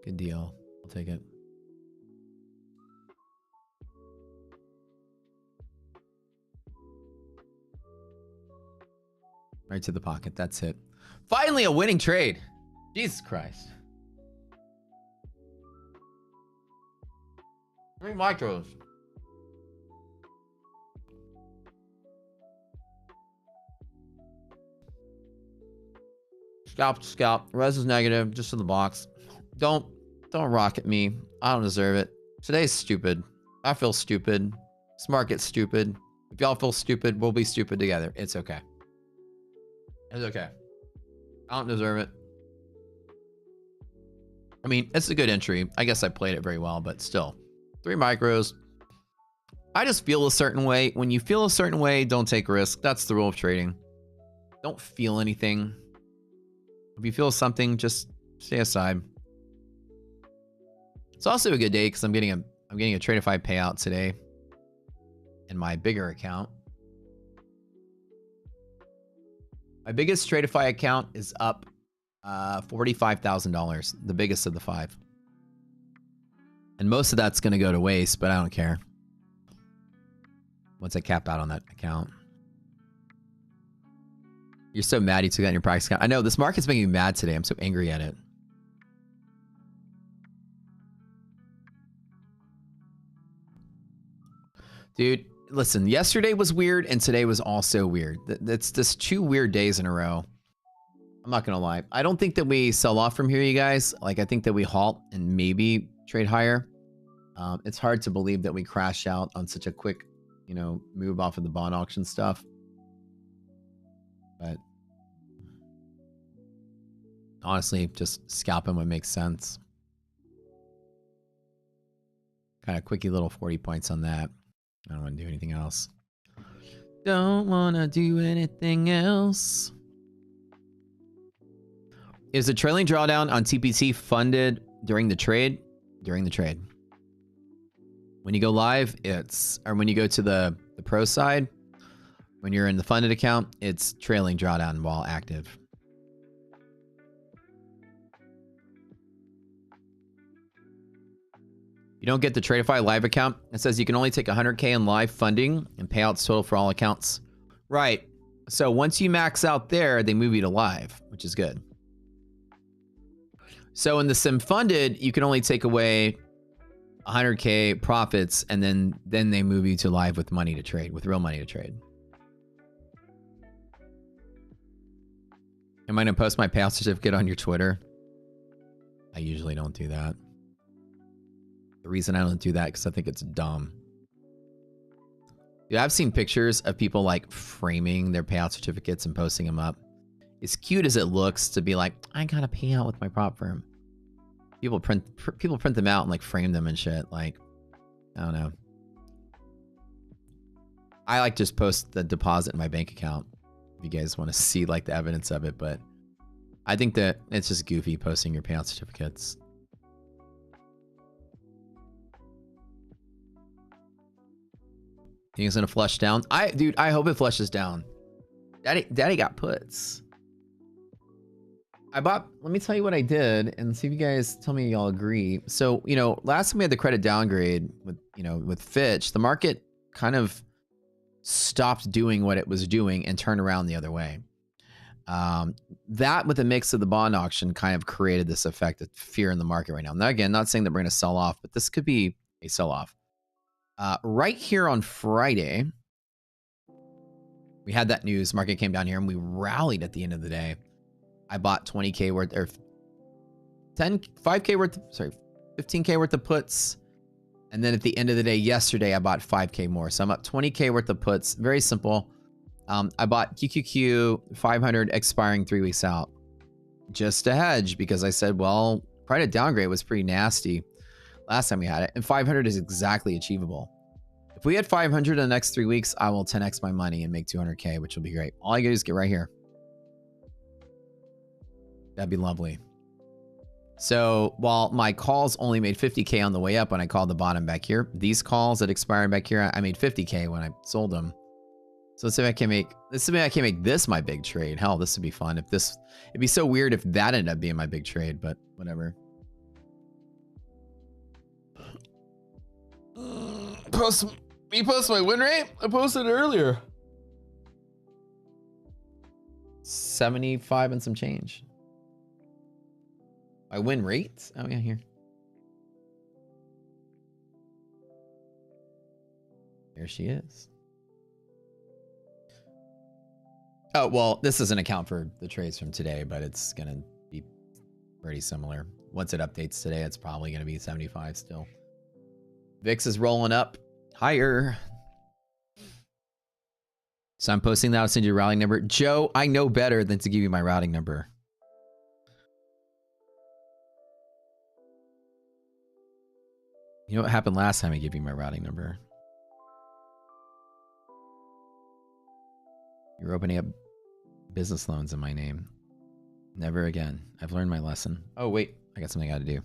Good deal. I'll take it. Right to the pocket. That's it. Finally, a winning trade. Jesus Christ. 3 micros. Scalp to scalp. Res is negative. Just in the box. Don't rocket me. I don't deserve it. Today's stupid. I feel stupid. This market's stupid. If y'all feel stupid, we'll be stupid together. It's okay. It's okay. I don't deserve it. I mean, it's a good entry. I guess I played it very well, but still. 3 micros. I just feel a certain way. When you feel a certain way, don't take risks. That's the rule of trading. Don't feel anything. If you feel something, just stay aside. It's also a good day because I'm getting a Tradeify payout today in my bigger account. My biggest Tradeify account is up $45,000, the biggest of the 5. And most of that's going to go to waste, but I don't care. Once I cap out on that account. You're so mad you took that in your practice account. I know, this market's making me mad today. I'm so angry at it. Dude, listen, yesterday was weird and today was also weird. That's just 2 weird days in a row. I'm not going to lie. I don't think that we sell off from here, you guys. Like, I think that we halt and maybe trade higher. It's hard to believe that we crash out on such a quick, you know, move off of the bond auction stuff. But honestly, just scalping what makes sense. Kind of quickie little 40 points on that. I don't want to do anything else. Don't want to do anything else. Is the trailing drawdown on TPT funded during the trade? During the trade. When you go live, or when you go to the pro side, when you're in the funded account, it's trailing drawdown while active. You don't get the Tradeify live account. It says you can only take 100K in live funding and payouts total for all accounts. Right. So once you max out there, they move you to live, which is good. So in the sim funded, you can only take away 100K profits, and then they move you to live with money to trade, with real money to trade. Am I gonna post my payout certificate on your Twitter? I usually don't do that. The reason I don't do that because I think it's dumb. Dude, I've seen pictures of people like framing their payout certificates and posting them up. As cute as it looks to be like, I got a payout with my prop firm. People print them out and like frame them and shit. Like, I don't know. I like just post the deposit in my bank account if you guys want to see like the evidence of it, but I think that it's just goofy posting your payout certificates. Think it's gonna flush down? Dude, I hope it flushes down. Daddy got puts. Let me tell you what I did and see if you guys tell me y'all agree. So, you know, last time we had the credit downgrade with Fitch, the market kind of stopped doing what it was doing and turned around the other way. That with a mix of the bond auction kind of created this effect of fear in the market right now. Now, again, not saying that we're going to sell off, but this could be a sell-off. Right here on Friday, we had that news. Market came down here and we rallied at the end of the day. I bought 20K worth, or 5K worth, sorry, 15K worth of puts. And then at the end of the day, yesterday, I bought 5K more. So I'm up 20K worth of puts. Very simple. I bought QQQ 500 expiring 3 weeks out just to hedge because I said, well, credit downgrade was pretty nasty last time we had it. And 500 is exactly achievable. If we had 500 in the next 3 weeks, I will 10x my money and make 200K, which will be great. All I gotta do is get right here. That'd be lovely. So while my calls only made 50K on the way up when I called the bottom back here, these calls that expired back here, I made 50K when I sold them. So let's see if I can make this my big trade. Hell, this would be fun. It'd be so weird if that ended up being my big trade, but whatever. Post my win rate? I posted it earlier. 75 and some change. My win rate? Oh yeah, here. There she is. Oh, well, this doesn't account for the trades from today, but it's going to be pretty similar. Once it updates today, it's probably going to be 75 still. VIX is rolling up higher. So I'm posting that. I'll send you a routing number. Joe, I know better than to give you my routing number. You know what happened last time I gave you my routing number? You're opening up business loans in my name. Never again. I've learned my lesson. Oh, wait. I got something I got to do.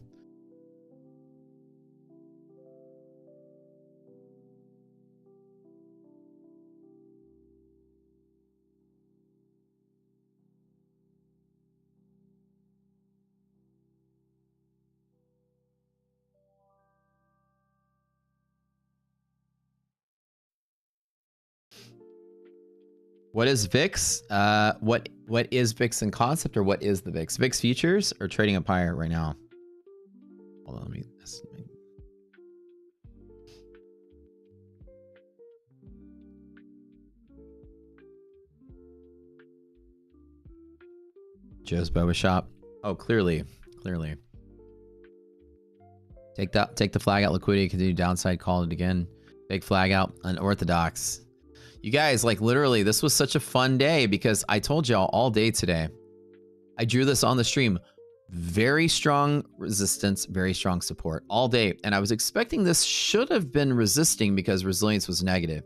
What is VIX? What is VIX in concept, or what is the VIX? VIX futures are trading up higher right now. Hold on, let me. Joe's Boba Shop. Oh, clearly. Take the flag out. Liquidity, continue downside. Call it again. Big flag out. Unorthodox. You guys, like literally, this was such a fun day because I told y'all all day today. I drew this on the stream. Very strong resistance, very strong support all day. And I was expecting this should have been resisting because resilience was negative.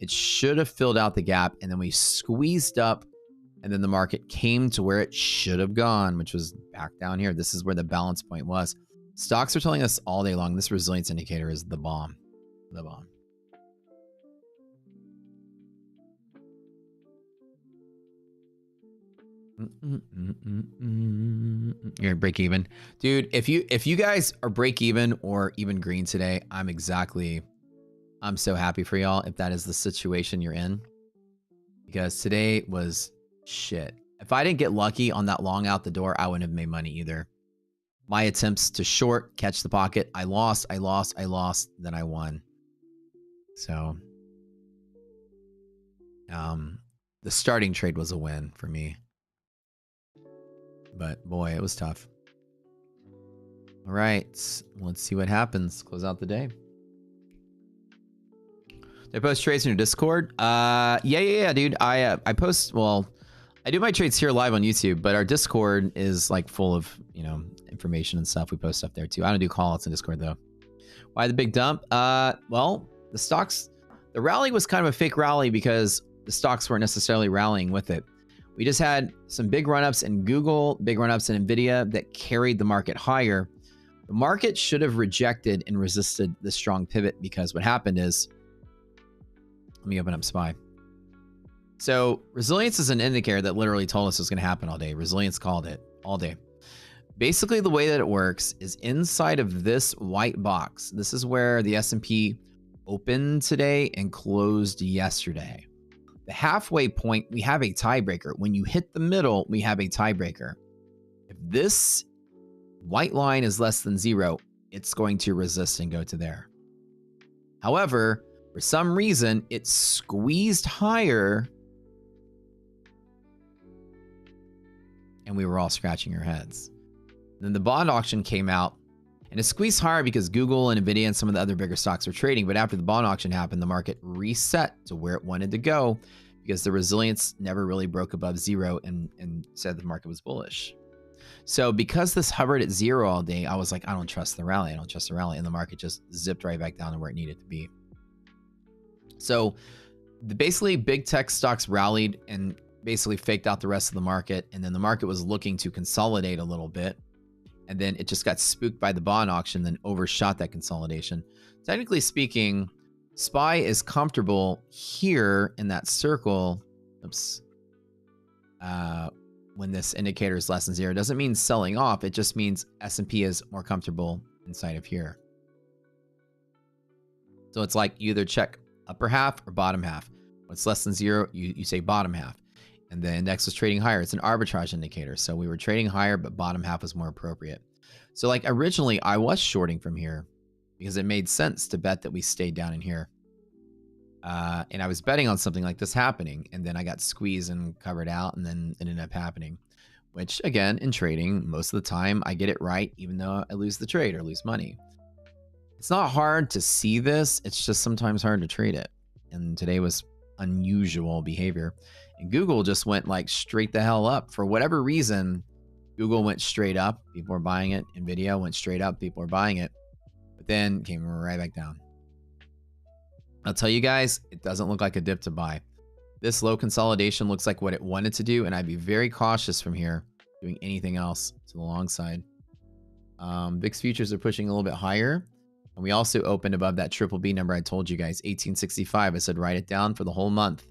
It should have filled out the gap. And then we squeezed up And then the market came to where it should have gone, which was back down here. This is where the balance point was. Stocks are telling us all day long this resilience indicator is the bomb. The bomb. You're break even, dude. If you guys are break even or even green today, I'm so happy for y'all if that is the situation you're in, because today was shit. If I didn't get lucky on that long out the door, I wouldn't have made money either. My attempts to short, catch the pocket, I lost, then I won. So the starting trade was a win for me. But boy, it was tough. All right, let's see what happens. Close out the day. They post trades in your Discord. Yeah, dude. I post. Well, I do my trades here live on YouTube, but our Discord is like full of information and stuff. We post stuff there too. I don't do call-outs in Discord though. Why the big dump? Well, the rally was kind of a fake rally because the stocks weren't necessarily rallying with it. We just had some big run-ups in Google, big run-ups in Nvidia that carried the market higher. The market should have rejected and resisted the strong pivot, because what happened is, let me open up SPY. So resilience is an indicator that literally told us it was going to happen all day. Resilience called it all day. Basically, the way that it works is inside of this white box. This is where the S&P opened today and closed yesterday. The halfway point, we have a tiebreaker. When you hit the middle, we have a tiebreaker. If this white line is less than 0, it's going to resist and go to there. However, for some reason, it squeezed higher, and we were all scratching our heads. Then the bond auction came out, and it squeezed higher because Google and Nvidia and some of the other bigger stocks were trading. But after the bond auction happened, the market reset to where it wanted to go because the resilience never really broke above 0 and said the market was bullish. So because this hovered at 0 all day, I was like, I don't trust the rally. And the market just zipped right back down to where it needed to be. So basically big tech stocks rallied and basically faked out the rest of the market. And then the market was looking to consolidate a little bit. And then it just got spooked by the bond auction, then overshot that consolidation. Technically speaking, SPY is comfortable here in that circle. Oops. When this indicator is less than 0, it doesn't mean selling off. It just means S&P is more comfortable inside of here. So it's like you either check upper half or bottom half. When it's less than 0, you say bottom half. And the index was trading higher. It's an arbitrage indicator. So we were trading higher, but bottom half was more appropriate. So like originally I was shorting from here because it made sense to bet that we stayed down in here. And I was betting on something like this happening. And then I got squeezed and covered out, and then it ended up happening. Which again, in trading, most of the time I get it right, even though I lose the trade or lose money. It's not hard to see this. It's just sometimes hard to trade it. And today was unusual behavior. And Google just went like straight the hell up. For whatever reason, Google went straight up. People were buying it. Nvidia went straight up. People were buying it. But then came right back down. I'll tell you guys, it doesn't look like a dip to buy. This low consolidation looks like what it wanted to do. And I'd be very cautious from here doing anything else to the long side. VIX futures are pushing a little bit higher. And we also opened above that triple B number I told you guys, 1865. I said write it down for the whole month.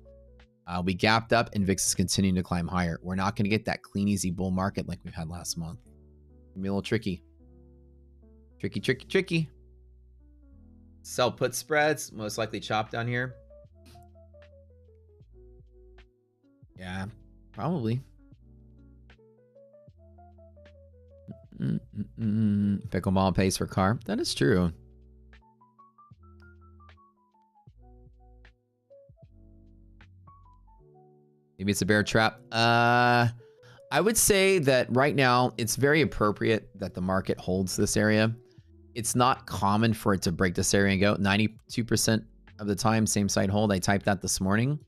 We gapped up and VIX is continuing to climb higher. We're not going to get that clean, easy bull market like we've had last month. It's gonna be a little tricky. Tricky. Sell put spreads, most likely chop down here. Yeah, probably. Pickleball pays for car. That is true. Maybe it's a bear trap. I would say that right now it's very appropriate that the market holds this area. It's not common for it to break this area and go. 92% of the time, same side hold. I typed that this morning.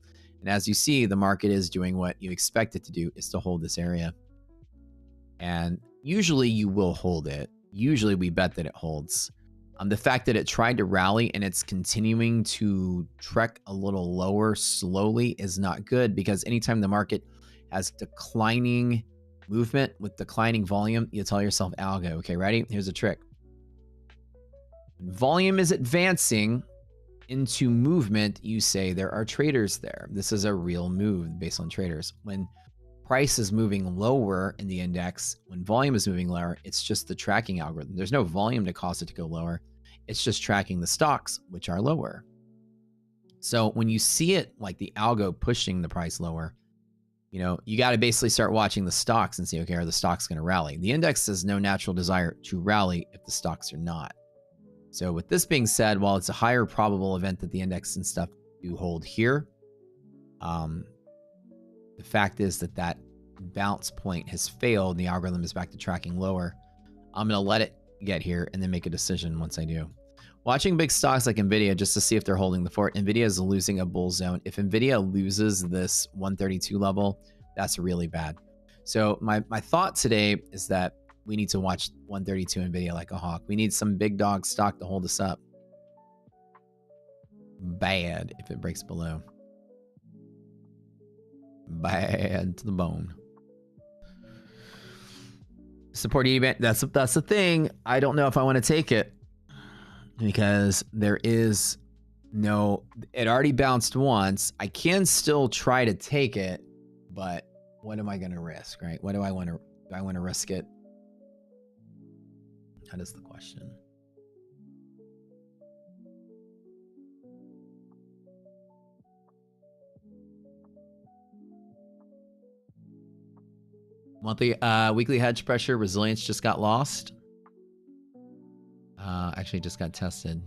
And as you see, the market is doing what you expect it to do, is to hold this area. And usually you will hold it. Usually we bet that it holds. The fact that it tried to rally and it's continuing to trek a little lower slowly is not good, because anytime the market has declining movement with declining volume, you tell yourself algo. Okay, ready? Here's a trick. When volume is advancing into movement, you say there are traders there. This is a real move based on traders. When price is moving lower in the index, when volume is moving lower, it's just the tracking algorithm. There's no volume to cause it to go lower. It's just tracking the stocks, which are lower. So when you see it like the algo pushing the price lower, you know, you got to basically start watching the stocks and see, okay, are the stocks going to rally? The index has no natural desire to rally if the stocks are not. So with this being said, while it's a higher probable event that the index and stuff do hold here, the fact is that that bounce point has failed and the algorithm is back to tracking lower. I'm going to let it get here and then make a decision once I do. Watching big stocks like NVIDIA just to see if they're holding the fort. NVIDIA is losing a bull zone. If NVIDIA loses this 132 level, that's really bad. So my thought today is that we need to watch 132 NVIDIA like a hawk. We need some big dog stock to hold us up. Bad if it breaks below. Bad to the bone. Support event. That's the thing. I don't know if I want to take it because there is no. It already bounced once. I can still try to take it, but what am I going to risk? Right? What do I want to? Do I want to risk it? That is the question. Monthly, weekly hedge pressure, resilience just got lost. Actually just got tested.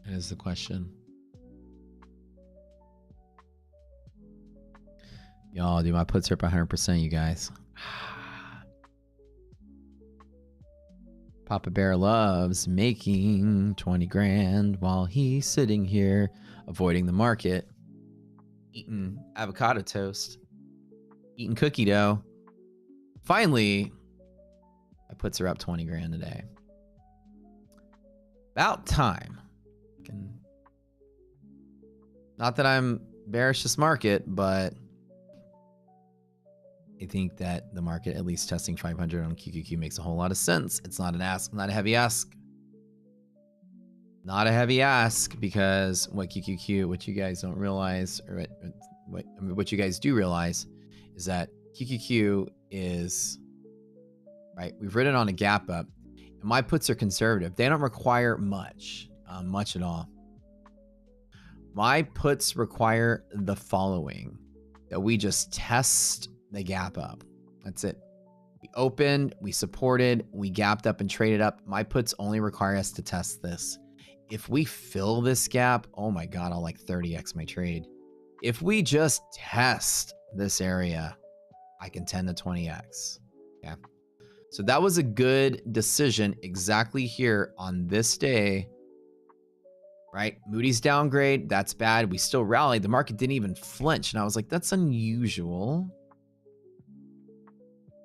That is the question. Y'all, dude, my puts are up 100%, you guys. Papa Bear loves making 20 grand while he's sitting here avoiding the market, eating avocado toast, eating cookie dough. Finally, my puts are up 20 grand today. About time. Not that I'm bearish this market, but I think that the market at least testing 500 on QQQ makes a whole lot of sense. It's not an ask, not a heavy ask. Not a heavy ask because what you guys don't realize, or what you guys do realize is that QQQ is, right, we've ridden on a gap up. And my puts are conservative. They don't require much at all. My puts require the following, that we just test the gap up. That's it. We opened, we supported, we gapped up and traded up. My puts only require us to test this. If we fill this gap, oh my God, I'll like 30x my trade. If we just test this area, I can 10 to 20x. Yeah. So that was a good decision exactly here on this day. Right? Moody's downgrade. That's bad. We still rallied. The market didn't even flinch. And I was like, that's unusual.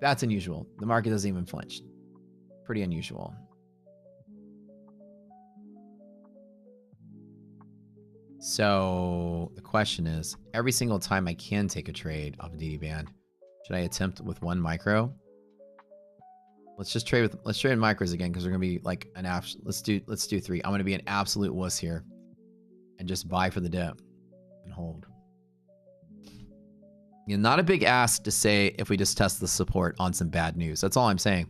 That's unusual. The market doesn't even flinch. Pretty unusual. So the question is, every single time I can take a trade off a DD band, should I attempt with one micro? Let's trade in micros again because we're gonna be like an let's do 3. I'm gonna be an absolute wuss here and just buy for the dip and hold. You know, not a big ask to say if we just test the support on some bad news. That's all I'm saying.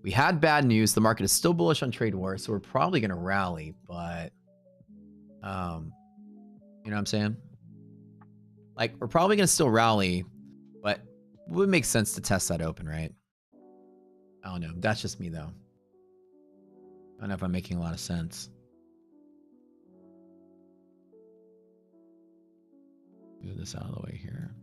We had bad news. The market is still bullish on trade war, so we're probably gonna rally, but you know what I'm saying? Like, we're probably gonna still rally, but it would make sense to test that open, right? I don't know. That's just me, though. I don't know if I'm making a lot of sense. Move this out of the way here.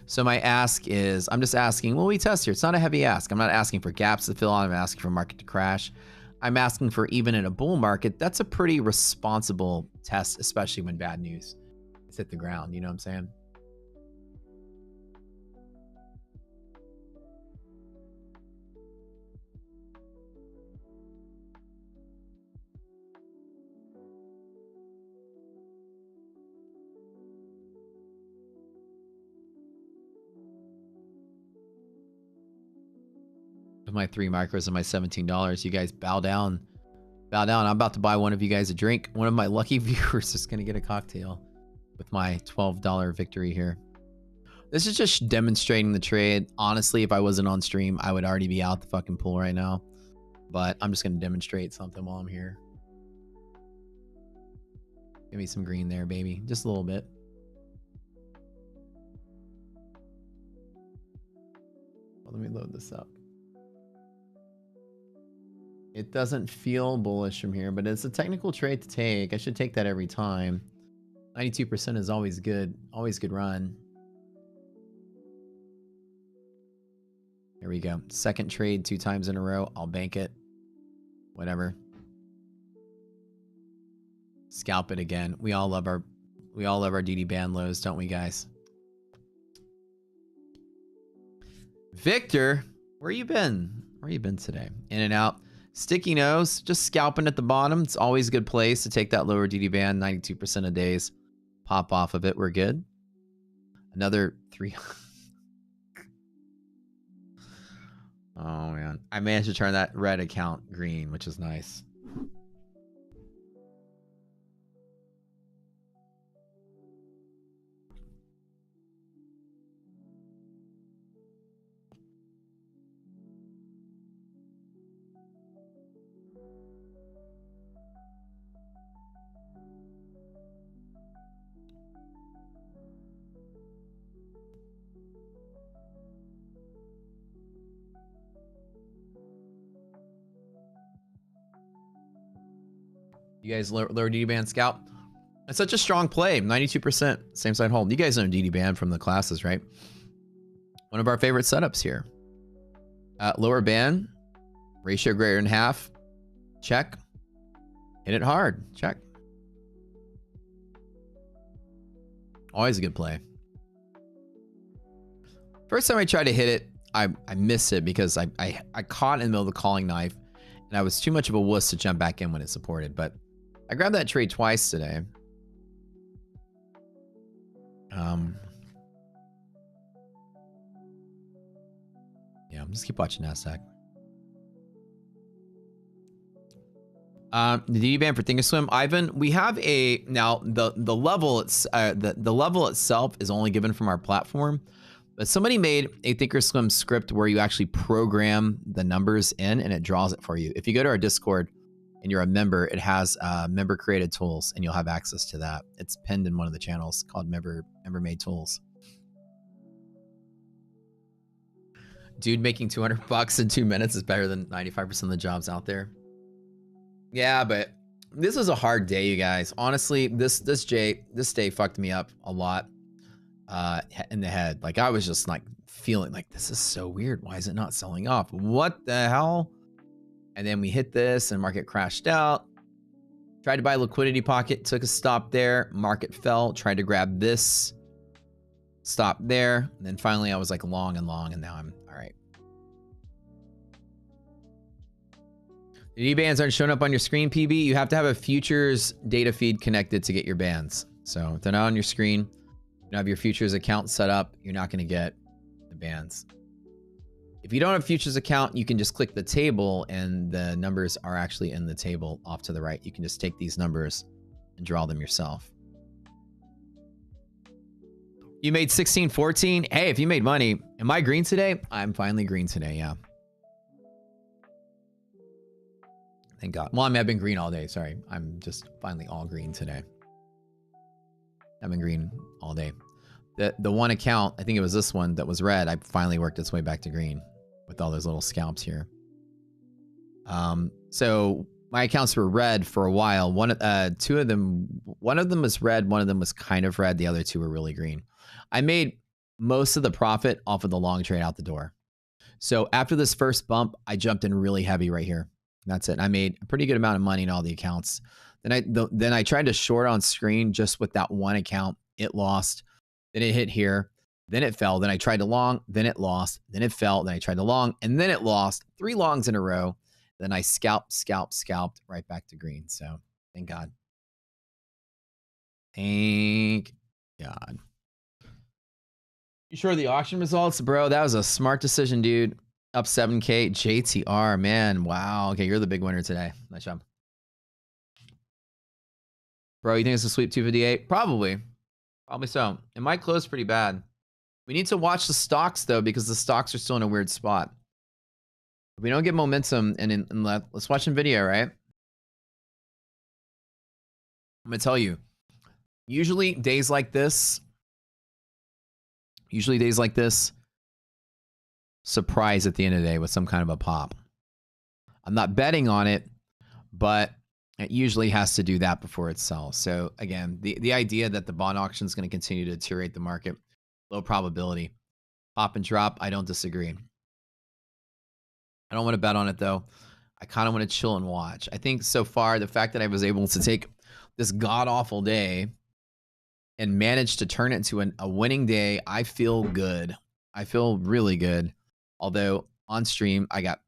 So my ask is, I'm just asking, will we test here? It's not a heavy ask. I'm not asking for gaps to fill on. I'm asking for market to crash. I'm asking for even in a bull market. That's a pretty responsible test, especially when bad news has hit the ground. You know what I'm saying? With my 3 micros and my $17, you guys bow down. Bow down. I'm about to buy one of you guys a drink. One of my lucky viewers is going to get a cocktail with my $12 victory here. This is just demonstrating the trade. Honestly, if I wasn't on stream, I would already be out the fucking pool right now. But I'm just going to demonstrate something while I'm here. Give me some green there, baby. Just a little bit. Well, let me load this up. It doesn't feel bullish from here, but it's a technical trade to take. I should take that every time. 92% is always good. Always good run. Here we go. Second trade 2 times in a row. I'll bank it. Whatever. Scalp it again. We all love our DD band lows, don't we, guys? Victor, where you been? Where you been today? In and out. Sticky nose, just scalping at the bottom. It's always a good place to take that lower DD band. 92% of days. Pop off of it. We're good. Another 3. Oh, man. I managed to turn that red account green, which is nice. You guys lower DD band scalp. It's such a strong play. 92% same side hold. You guys know DD band from the classes, right? One of our favorite setups here. Lower band, ratio greater than half. Check. Hit it hard. Check. Always a good play. First time I tried to hit it, I missed it because I caught in the middle of the calling knife, and I was too much of a wuss to jump back in when it supported. But I grabbed that trade twice today. Yeah, I'm just keep watching NASDAQ. The DD band for Thinkorswim, Ivan. We have a now the level it's the level itself is only given from our platform, but somebody made a Thinkorswim script where you actually program the numbers in and it draws it for you. If you go to our Discord and you're a member, it has member created tools and you'll have access to that. It's pinned in one of the channels called member made tools. Dude, making $200 in 2 minutes is better than 95% of the jobs out there. Yeah, but this was a hard day, you guys. Honestly, this day fucked me up a lot in the head. Like I was just like feeling like this is so weird. Why is it not selling off? What the hell? And then we hit this and market crashed out. Tried to buy liquidity pocket, took a stop there. Market fell, tried to grab this. Stop there. And then finally I was like long, and now I'm all right. The bands aren't showing up on your screen, PB. You have to have a futures data feed connected to get your bands. So if they're not on your screen, you don't have your futures account set up, you're not going to get the bands. If you don't have futures account, you can just click the table and the numbers are actually in the table off to the right. You can just take these numbers and draw them yourself. You made 16.14. Hey, if you made money, am I green today? I'm finally green today, yeah. Thank God. Well, I mean, I've been green all day. Sorry. I'm just finally all green today. I've been green all day. The one account, I think it was this one that was red. I finally worked its way back to green with all those little scalps here. So my accounts were red for a while. One of them was red. One of them was kind of red. The other two were really green. I made most of the profit off of the long trade out the door. So after this first bump, I jumped in really heavy right here. That's it. I made a pretty good amount of money in all the accounts. Then I tried to short on screen just with that one account. It lost. Then it hit here. Then it fell. Then I tried to long. Then it lost. Then it fell. Then I tried to long. And then it lost. 3 longs in a row. Then I scalped right back to green. So thank God. Thank God. You sure the auction results, bro? That was a smart decision, dude. Up 7K. JTR, man. Wow. Okay, you're the big winner today. Nice job. Bro, you think it's a sweep 258? Probably. Probably so. It might close pretty bad. We need to watch the stocks, though, because the stocks are still in a weird spot. If we don't get momentum, let's watch NVIDIA, right? I'm going to tell you. Usually days like this, surprise at the end of the day with some kind of a pop. I'm not betting on it, but it usually has to do that before it sells. So again, the idea that the bond auction is going to continue to deteriorate the market, low probability. Pop and drop, I don't disagree. I don't want to bet on it, though. I kind of want to chill and watch. I think so far, the fact that I was able to take this god-awful day and manage to turn it into a winning day, I feel good. I feel really good. Although on stream, I got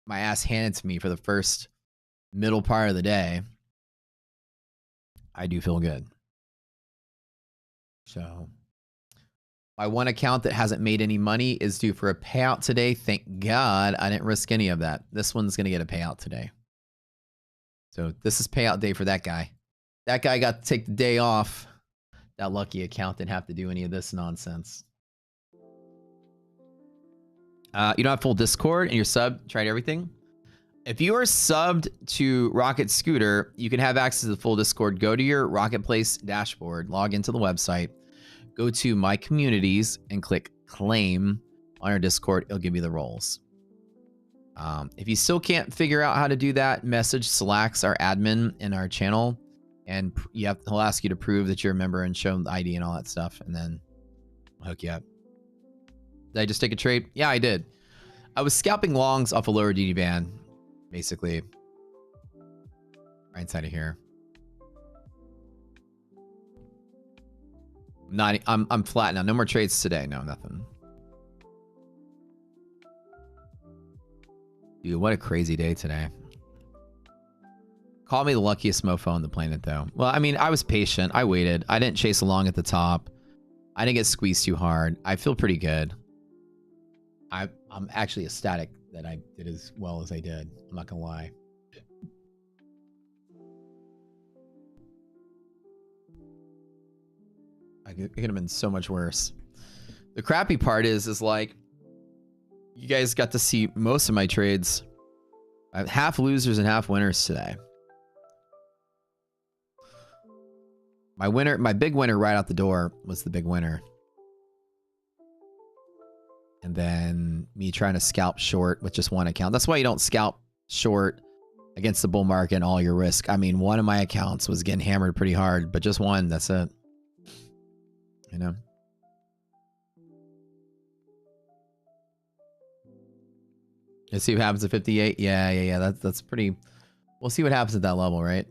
my ass handed to me for the first middle part of the day. I do feel good. So my one account that hasn't made any money is due for a payout today. Thank God I didn't risk any of that. This one's going to get a payout today. So this is payout day for that guy. That guy got to take the day off. That lucky account didn't have to do any of this nonsense. You don't have full Discord and you're subbed, tried everything. If you are subbed to Rocket Scooter, you can have access to the full Discord. Go to your Rocket Place dashboard, log into the website, go to My Communities, and click Claim on our Discord. It'll give you the roles. If you still can't figure out how to do that, message Slacks, our admin in our channel, and he'll ask you to prove that you're a member and show him the ID and all that stuff, and then I'll hook you up. Did I just take a trade? Yeah, I did. I was scalping longs off a lower DD band, basically. Right inside of here. I'm flat now. No more trades today. No, nothing. Dude, what a crazy day today. Call me the luckiest mofo on the planet, though. Well, I mean, I was patient. I waited. I didn't chase along at the top. I didn't get squeezed too hard. I feel pretty good. I'm actually ecstatic that I did as well as I did. I'm not gonna lie. It could have been so much worse. The crappy part is like, you guys got to see most of my trades. I have half losers and half winners today. My big winner right out the door was the big winner. And then me trying to scalp short with just one account. That's why you don't scalp short against the bull market and all your risk. I mean, one of my accounts was getting hammered pretty hard, but just one, that's it. You know? Let's see what happens at 58. Yeah. That's pretty... We'll see what happens at that level, right?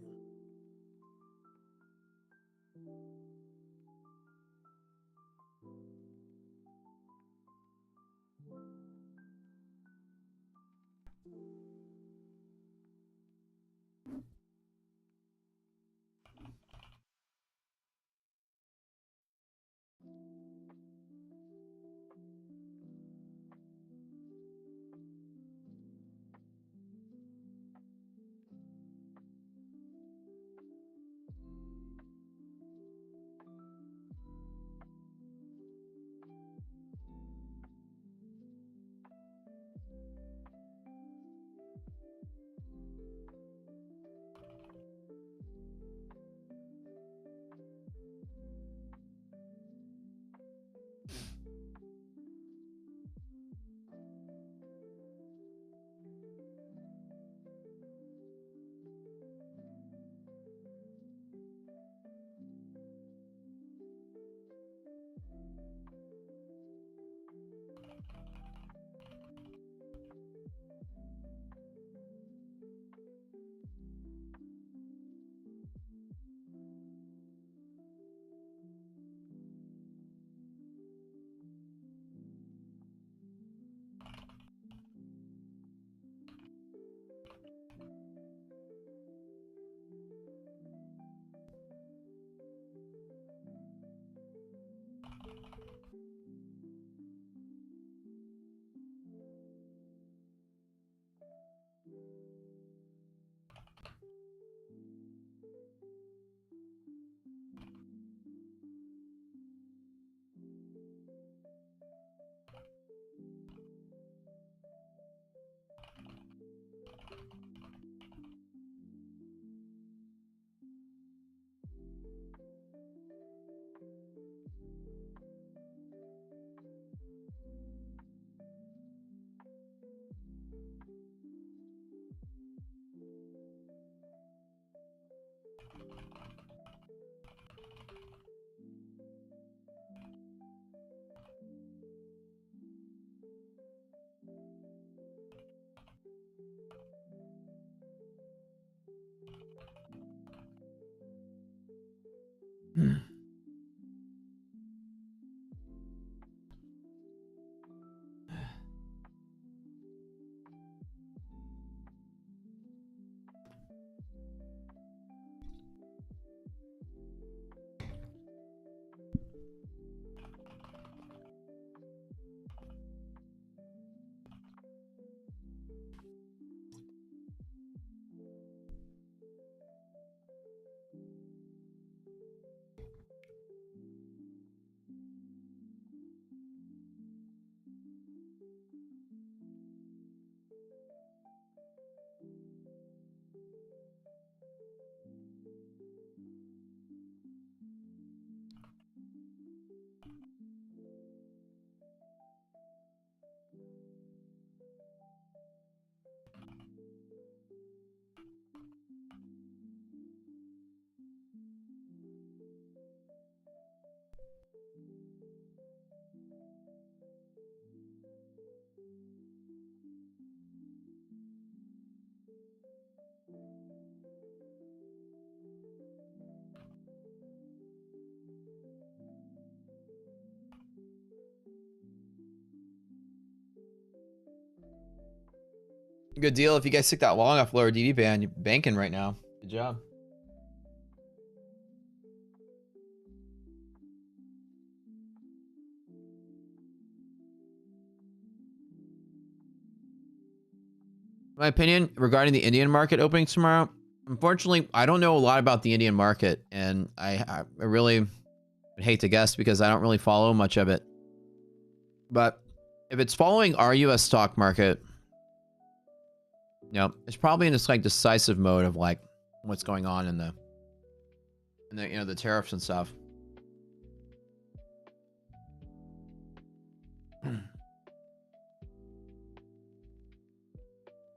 Good deal. If you guys took that long off lower DD band, you're banking right now. Good job. My opinion regarding the Indian market opening tomorrow. Unfortunately, I don't know a lot about the Indian market, and I really would hate to guess because I don't really follow much of it. But if it's following our U.S. stock market, you know, it's probably in this like decisive mode of like what's going on in the you know, the tariffs and stuff.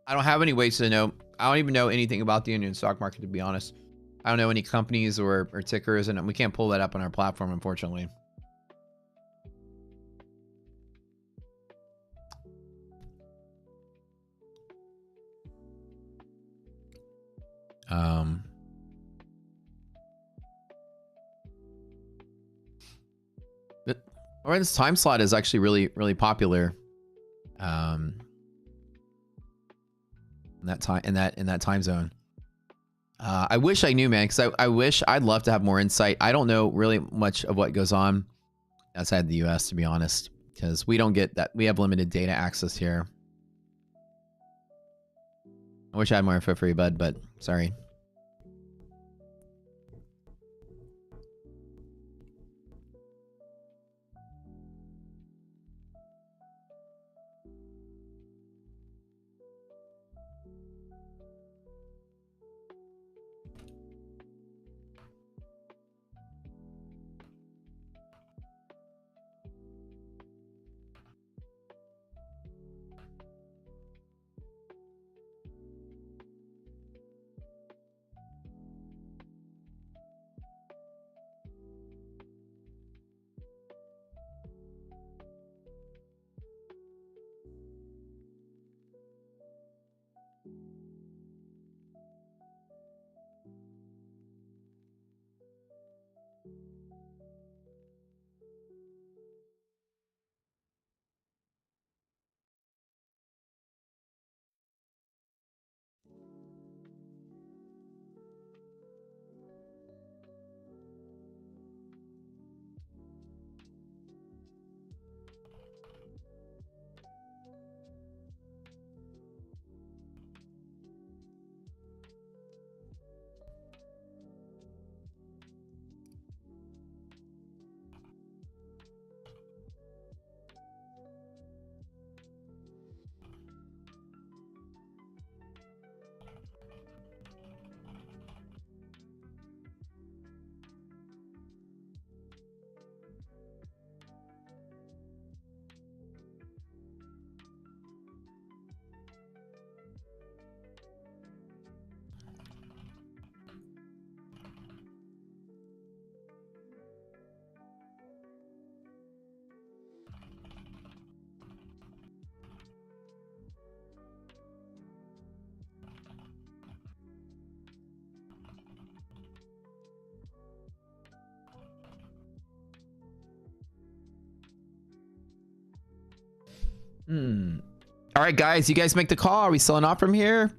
I don't have any ways to know. I don't even know anything about the Indian stock market, to be honest. I don't know any companies or tickers, and we can't pull that up on our platform, unfortunately. All right, this time slot is actually really popular. In that time zone. I wish I knew, man, because I wish I'd love to have more insight. I don't know really much of what goes on outside the US, to be honest, because we don't get that. We have limited data access here. I wish I had more info for you, bud, but sorry. All right, guys, you guys make the call. Are we selling off from here?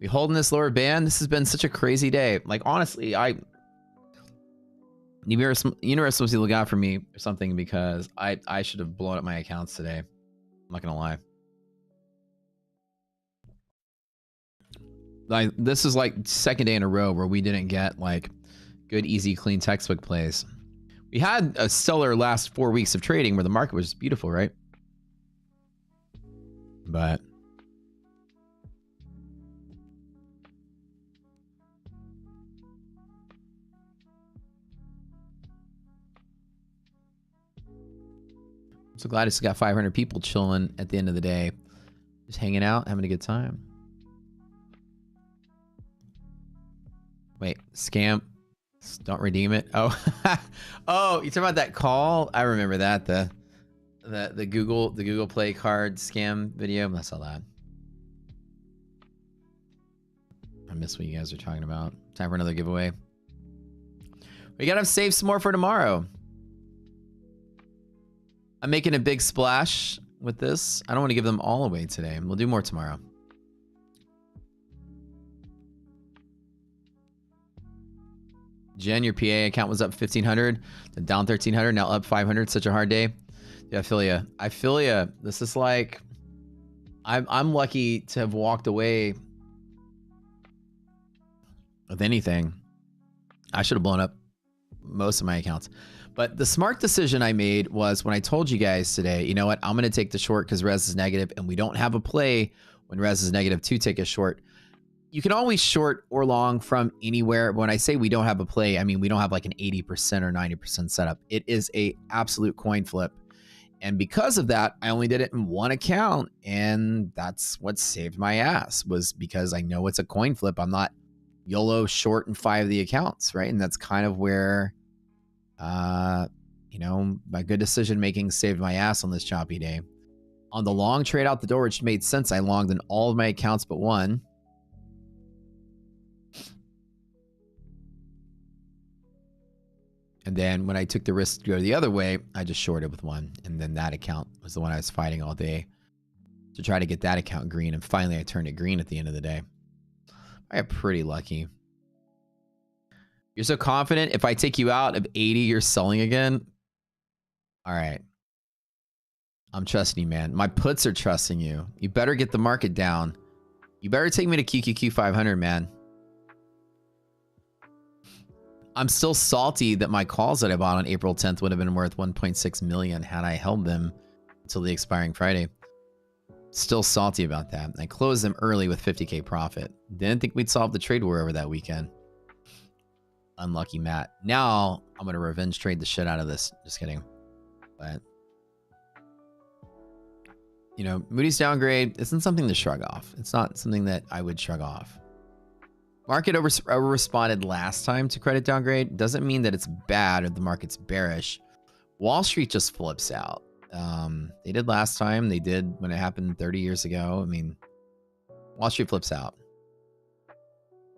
We holding this lower band? This has been such a crazy day. Like, honestly, Universe must be looking out for me or something, because I should have blown up my accounts today. I'm not gonna lie. Like, this is like second day in a row where we didn't get like good, easy, clean textbook plays. We had a stellar last 4 weeks of trading where the market was beautiful, right? But I'm so glad it's got 500 people chilling at the end of the day, just hanging out, having a good time. Wait, scam. Don't redeem it. Oh, oh, you talking about that call? I remember that. The Google Play card scam video. I saw that. missed what you guys are talking about. Time for another giveaway. We gotta save some more for tomorrow. I'm making a big splash with this. I don't want to give them all away today. We'll do more tomorrow. Jen, your PA account was up 1,500, then down 1,300, now up 500. Such a hard day. Yeah, I feel ya. I feel ya. This is like, I'm lucky to have walked away with anything. I should have blown up most of my accounts. But the smart decision I made was when I told you guys today, you know what, I'm going to take the short because res is negative, and we don't have a play when res is negative to take a short. You can always short or long from anywhere. When I say we don't have a play, I mean we don't have like an 80% or 90% setup. It is a absolute coin flip. And because of that, I only did it in one account, and that's what saved my ass, was because I know it's a coin flip. I'm not YOLO short in 5 of the accounts, right? And that's kind of where, you know, my good decision making saved my ass on this choppy day. On the long trade out the door, which made sense, I longed in all of my accounts but one. And then when I took the risk to go the other way, I just shorted with one. And then that account was the one I was fighting all day to try to get that account green. And finally, I turned it green at the end of the day. I got pretty lucky. You're so confident if I take you out of 80, you're selling again? All right. I'm trusting you, man. My puts are trusting you. You better get the market down. You better take me to QQQ 500, man. I'm still salty that my calls that I bought on April 10th would have been worth 1.6 million had I held them until the expiring Friday. Still salty about that. I closed them early with 50K profit. Didn't think we'd solve the trade war over that weekend. Unlucky Matt. Now I'm going to revenge trade the shit out of this. Just kidding. But, you know, Moody's downgrade isn't something to shrug off. It's not something that I would shrug off. Market over responded last time to credit downgrade. Doesn't mean that it's bad or the market's bearish. Wall Street just flips out. They did last time. They did when it happened 30 years ago. I mean, Wall Street flips out.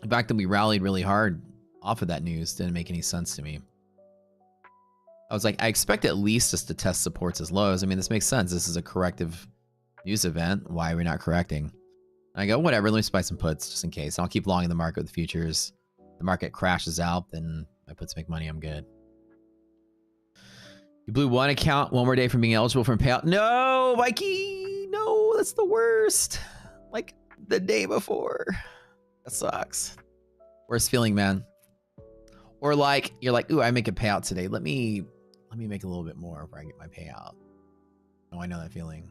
The fact that we rallied really hard off of that news didn't make any sense to me. I was like, I expect at least us to test supports as lows. I mean, this makes sense. This is a corrective news event. Why are we not correcting? I go, whatever, let me just buy some puts just in case. I'll keep longing the market with the futures. The market crashes out, then my puts make money. I'm good. You blew one account one more day from being eligible for a payout. No, Mikey. No, that's the worst. Like the day before. That sucks. Worst feeling, man. Or like, you're like, ooh, I make a payout today. Let me make a little bit more before I get my payout. Oh, I know that feeling.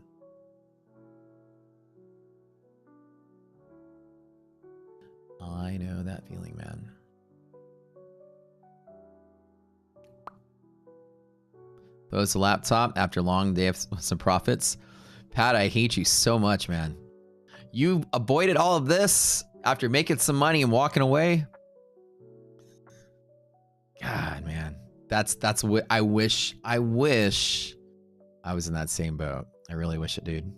I know that feeling, man. Close the laptop after a long day of some profits. Pat, I hate you so much, man. You avoided all of this after making some money and walking away. God, man. That's what I wish I was in that same boat. I really wish it, dude.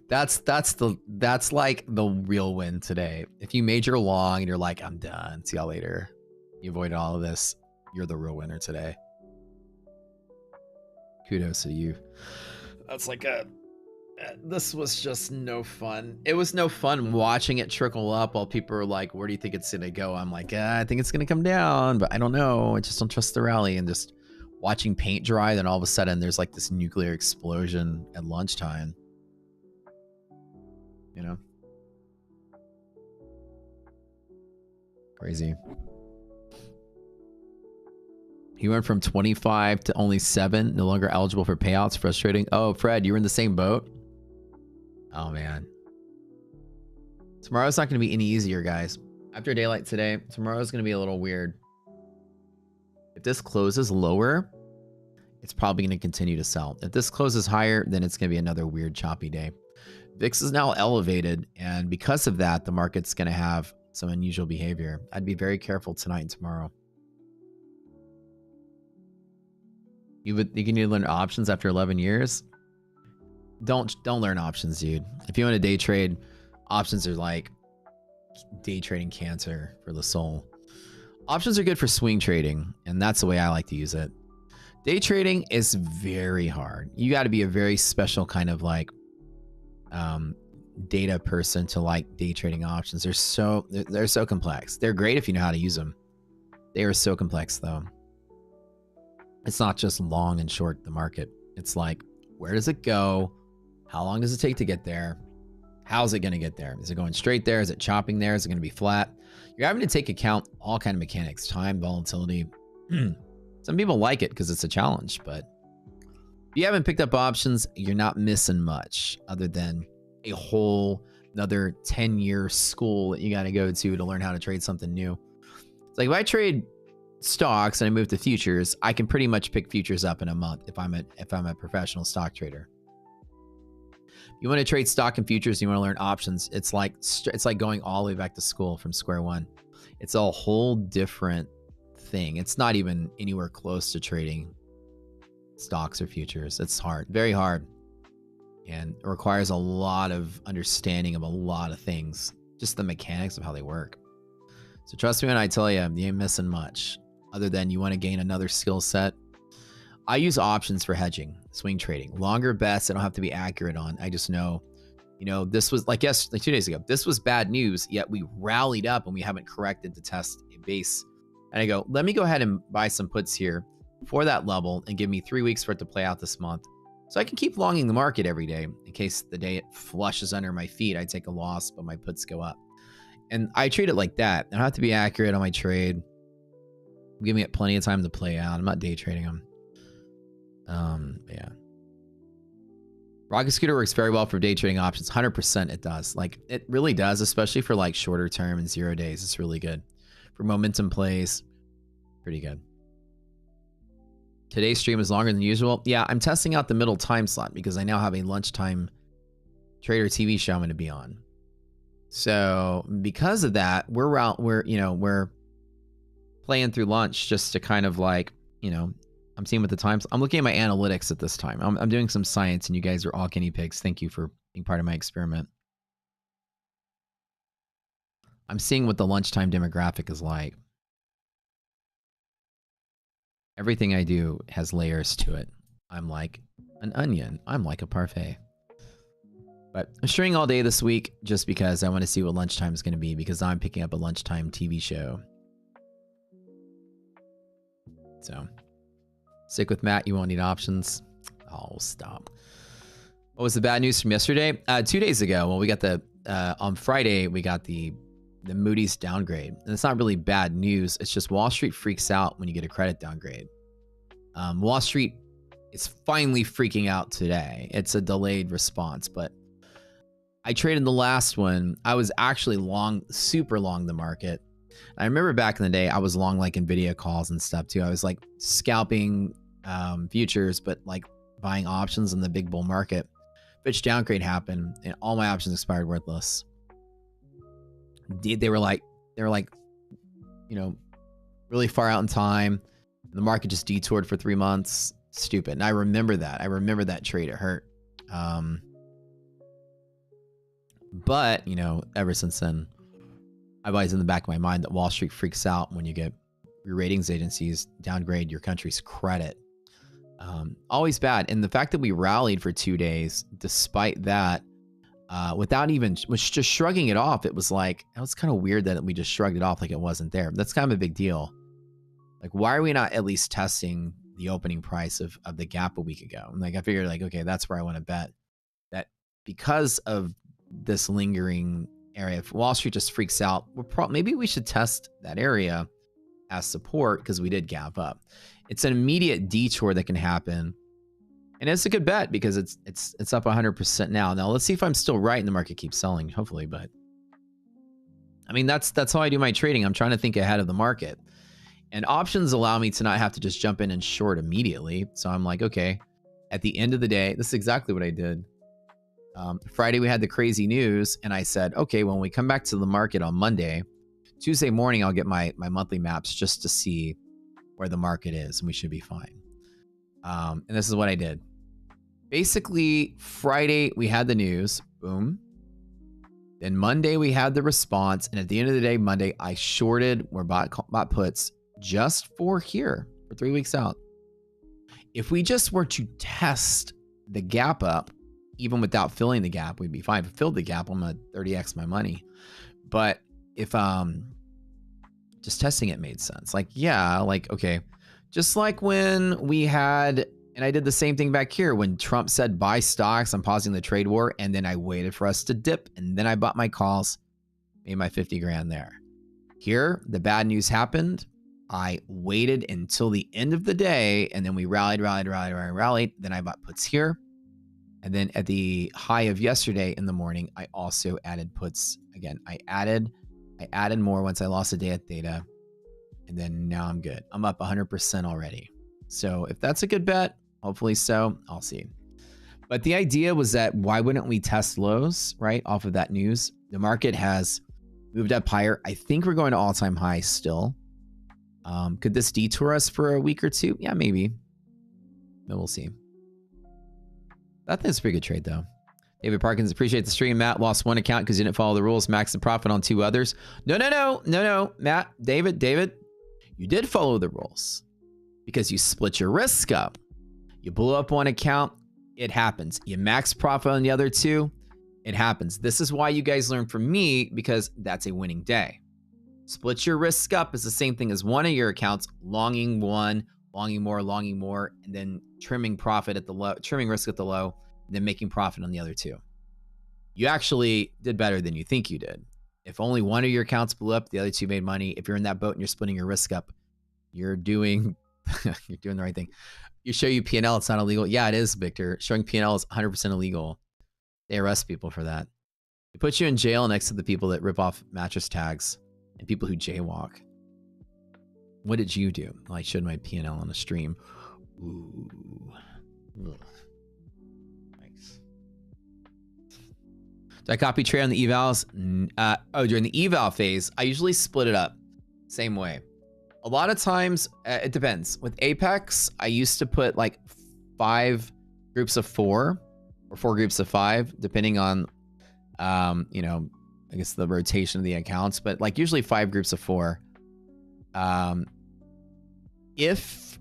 That's like the real win today. If you major long and you're like, I'm done, see y'all later. You avoided all of this. You're the real winner today. Kudos to you. That's like this was just no fun. It was no fun watching it trickle up while people are like, where do you think it's gonna go? I'm like, I think it's gonna come down, but I don't know. I just don't trust the rally. And just watching paint dry, then all of a sudden there's like this nuclear explosion at lunchtime. You know? Crazy. He went from 25 to only 7, no longer eligible for payouts. Frustrating. Oh, Fred, you were in the same boat? Oh, man. Tomorrow's not going to be any easier, guys. After daylight today, tomorrow's going to be a little weird. If this closes lower, it's probably going to continue to sell. If this closes higher, then it's going to be another weird, choppy day. VIX is now elevated, and because of that, the market's going to have some unusual behavior. I'd be very careful tonight and tomorrow. You can need to learn options after 11 years. Don't learn options, dude. If you want to day trade, options are like day trading cancer for the soul. Options are good for swing trading, and that's the way I like to use it. Day trading is very hard. You got to be a very special kind of like data person to like day trading options. They're so complex. They're great if you know how to use them. They are so complex though. It's not just long and short the market. It's like, where does it go? How long does it take to get there? How's it going to get there? Is it going straight there? Is it chopping there? Is it going to be flat? You're having to take account all kind of mechanics, time, volatility. Some people like it because it's a challenge, but if you haven't picked up options, you're not missing much other than a whole another 10-year school that you got to go to learn how to trade something new. It's like if I trade stocks and I move to futures, I can pretty much pick futures up in a month if I'm a professional stock trader. You want to trade stock and futures, you want to learn options. It's like going all the way back to school from square one. It's a whole different thing. It's not even anywhere close to trading stocks or futures. It's hard, very hard. And it requires a lot of understanding of a lot of things, just the mechanics of how they work. So trust me when I tell you, you ain't missing much other than you want to gain another skill set. I use options for hedging, swing trading, longer bets. I don't have to be accurate on. I just know, this was like 2 days ago, this was bad news, yet we rallied up and we haven't corrected to test a base. And I go, let me go ahead and buy some puts here for that level and give me 3 weeks for it to play out this month. So I can keep longing the market every day in case the day it flushes under my feet, I take a loss, but my puts go up. And I treat it like that. I don't have to be accurate on my trade. Give me plenty of time to play out. I'm not day trading them. Yeah. Rocket Scooter works very well for day trading options. 100% it does. Like it really does, especially for like shorter term and 0 days. It's really good. For momentum plays, pretty good. Today's stream is longer than usual. Yeah, I'm testing out the middle time slot because I now have a lunchtime trader TV show I'm going to be on. So because of that, we're playing through lunch just to kind of like, I'm seeing what the times. I'm looking at my analytics at this time. I'm doing some science, and you guys are all guinea pigs. Thank you for being part of my experiment. I'm seeing what the lunchtime demographic is like. Everything I do has layers to it. I'm like an onion. I'm like a parfait. But I'm streaming all day this week just because I want to see what lunchtime is going to be, because I'm picking up a lunchtime TV show. So stick with Matt. You won't need options. Oh, stop. What was the bad news from yesterday? 2 days ago, well, we got on Friday, we got the Moody's downgrade. And it's not really bad news. It's just Wall Street freaks out when you get a credit downgrade. Wall Street is finally freaking out today. It's a delayed response, but I traded the last one. I was actually super long the market. I remember back in the day, I was long like NVIDIA calls and stuff too. I was like scalping futures, but like buying options in the big bull market. Fitch downgrade happened and all my options expired worthless. They were like, really far out in time. The market just detoured for 3 months. Stupid. And I remember that. I remember that trade. It hurt. But, ever since then, I've always in the back of my mind that Wall Street freaks out when you get your ratings agencies downgrade your country's credit. Always bad. And the fact that we rallied for 2 days, despite that, without even was just shrugging it off, it was like, it was kind of weird that we just shrugged it off like it wasn't there. That's kind of a big deal. Like, why are we not at least testing the opening price of the gap a week ago? And like, I figured like, okay, that's where I want to bet that because of this lingering area, if Wall Street just freaks out, maybe we should test that area as support because we did gap up. It's an immediate detour that can happen. And it's a good bet because it's up 100% now. Now let's see if I'm still right and the market keeps selling, hopefully. But I mean, that's how I do my trading. I'm trying to think ahead of the market. And options allow me to not have to just jump in and short immediately. So I'm like, okay, at the end of the day, this is exactly what I did. Friday, we had the crazy news. And I said, okay, when we come back to the market on Monday, Tuesday morning, I'll get my monthly maps just to see where the market is. And we should be fine. And this is what I did. Basically, Friday, we had the news. Boom. Then Monday we had the response, and at the end of the day, Monday I shorted or bought puts just for here for 3 weeks out. If we just were to test the gap up, even without filling the gap, we'd be fine. If we filled the gap, I'm gonna 30x my money. But if just testing it made sense. Like, yeah, like, okay, just like when we had, and I did the same thing back here when Trump said buy stocks, I'm pausing the trade war, and then I waited for us to dip, and then I bought my calls, made my 50 grand there. Here, the bad news happened. I waited until the end of the day, and then we rallied. Then I bought puts here. And then at the high of yesterday in the morning, I also added puts again. I added more once I lost a day at theta. And then now I'm good. I'm up 100% already. So if that's a good bet, hopefully so, I'll see. But the idea was that why wouldn't we test lows, right? Off of that news. The market has moved up higher. I think we're going to all-time high still. Could this detour us for a week or two? Yeah, maybe. But we'll see. I think it's a pretty good trade, though. David Parkins, appreciate the stream. Matt lost one account because he didn't follow the rules. Max the profit on 2 others. No. Matt, David, you did follow the rules because you split your risk up. You blew up one account. It happens. You max profit on the other 2. It happens. This is why you guys learn from me, because that's a winning day. Split your risk up is the same thing as one of your accounts, longing one, longing more, and then trimming profit at the low, trimming risk at the low, and then making profit on the other 2. You actually did better than you think you did. If only one of your accounts blew up, the other 2 made money. If you're in that boat and you're splitting your risk up, you're doing you're doing the right thing. You show you P&L, it's not illegal. Yeah, it is, Victor. Showing P&L is 100% illegal. They arrest people for that. They put you in jail next to the people that rip off mattress tags and people who jaywalk. What did you do? Well, I showed my P&L on a stream. Ooh. Ugh. Nice. Do I copy trade on the evals? During the eval phase, I usually split it up. Same way. A lot of times, it depends. With Apex, I used to put like 5 groups of 4 or 4 groups of 5, depending on, you know, I guess the rotation of the accounts, but like usually 5 groups of 4. If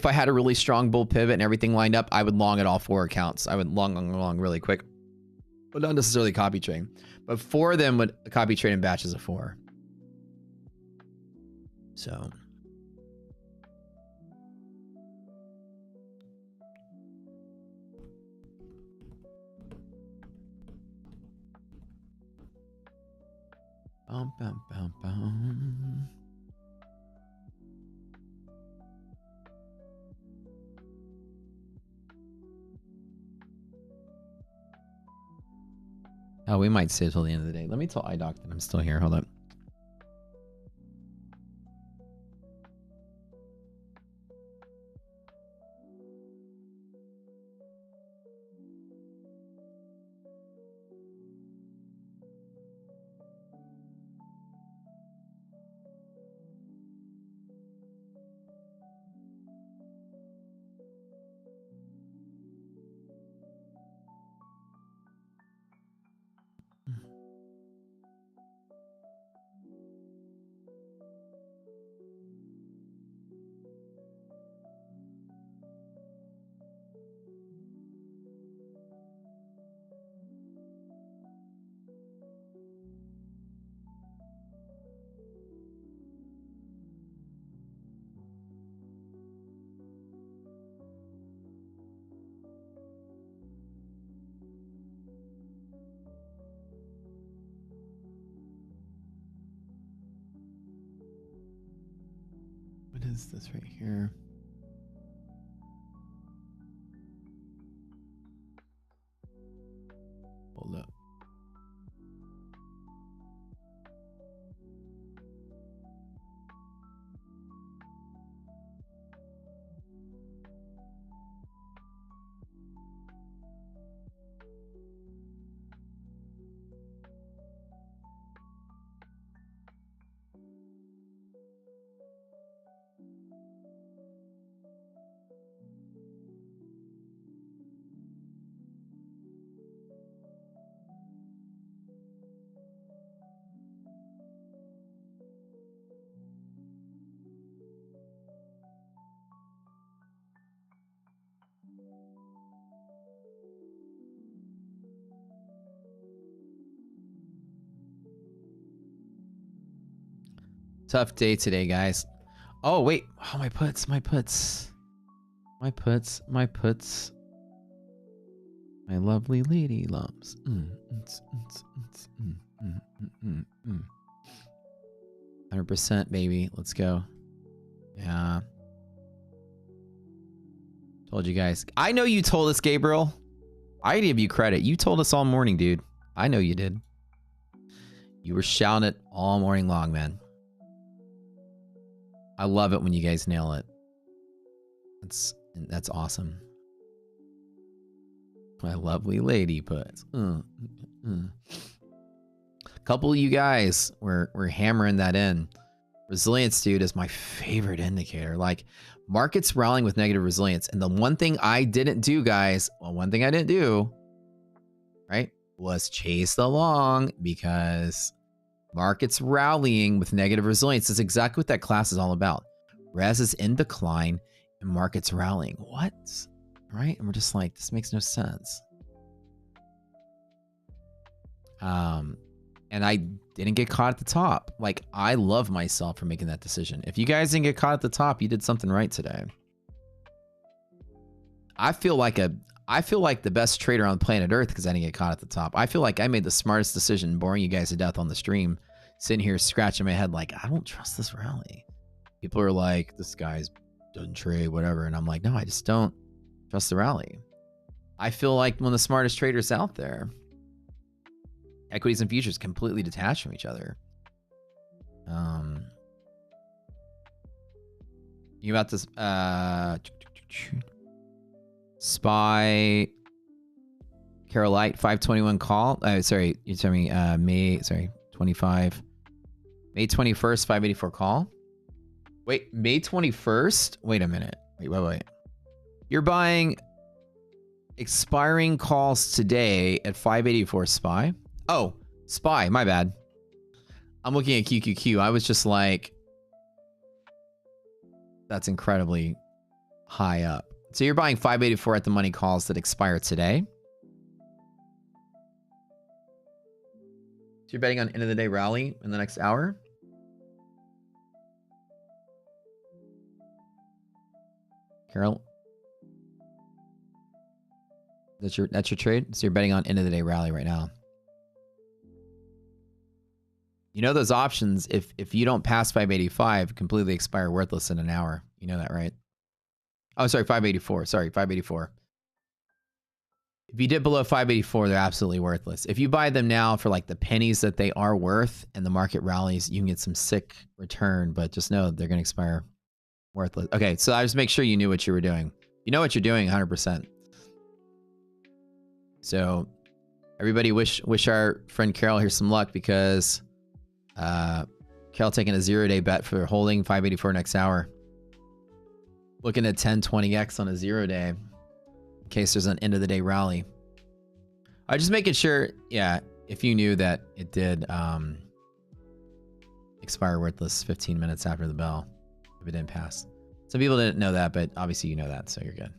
I had a really strong bull pivot and everything lined up, I would long at all 4 accounts. I would long really quick, but not necessarily copy trade. But 4 of them would copy trade in batches of 4. So. Bum, bum, bum, bum. Oh, we might stay till the end of the day. Let me tell iDoc that I'm still here. Hold up. What is this right here? Hold up. Tough day today, guys. Oh, wait. Oh, my puts. My lovely lady lumps. 100%, baby. Let's go. Yeah. Told you guys. I know you told us, Gabriel. I give you credit. You told us all morning, dude. I know you did. You were shouting it all morning long, man. I love it when you guys nail it. That's awesome. My lovely lady puts. Couple of you guys were hammering that in. Resilience, dude, is my favorite indicator. Like, markets rallying with negative resilience. And the one thing I didn't do, guys, right, was chase the long, because markets rallying with negative resilience is exactly what that class is all about. Res is in decline and markets rallying. What? Right? And we're just like, this makes no sense. And I didn't get caught at the top. Like, I love myself for making that decision. If you guys didn't get caught at the top, you did something right today. I feel like the best trader on planet Earth because I didn't get caught at the top. I feel like I made the smartest decision, boring you guys to death on the stream, sitting here scratching my head like, I don't trust this rally. People are like, this guy's doesn't trade, whatever. And I'm like, no, I just don't trust the rally. I feel like one of the smartest traders out there. Equities and futures completely detached from each other. You about this SPY Carolite 521 call. Sorry, you tell me May 21st 584 call. Wait, May 21st? Wait a minute. Wait. You're buying expiring calls today at 584 SPY? Oh, SPY, my bad. I'm looking at QQQ. I was just like, that's incredibly high up. So you're buying 584 at the money calls that expire today. So you're betting on end of the day rally in the next hour? Carol? That's your trade? So you're betting on end of the day rally right now. You know those options, if you don't pass 585, completely expire worthless in an hour. You know that, right? Oh, sorry, 584. Sorry, 584. If you dip below 584, they're absolutely worthless. If you buy them now for like the pennies that they are worth and the market rallies, you can get some sick return, but just know they're going to expire worthless. Okay, so I just make sure you knew what you were doing. You know what you're doing 100%. So everybody wish our friend Carol here some luck, because Carol taking a 0-day bet for holding 584 next hour. Looking at 10-20x on a 0-day in case there's an end of the day rally. I just making sure, yeah, if you knew that it did expire worthless 15 minutes after the bell, if it didn't pass. Some people didn't know that, but obviously you know that, so you're good.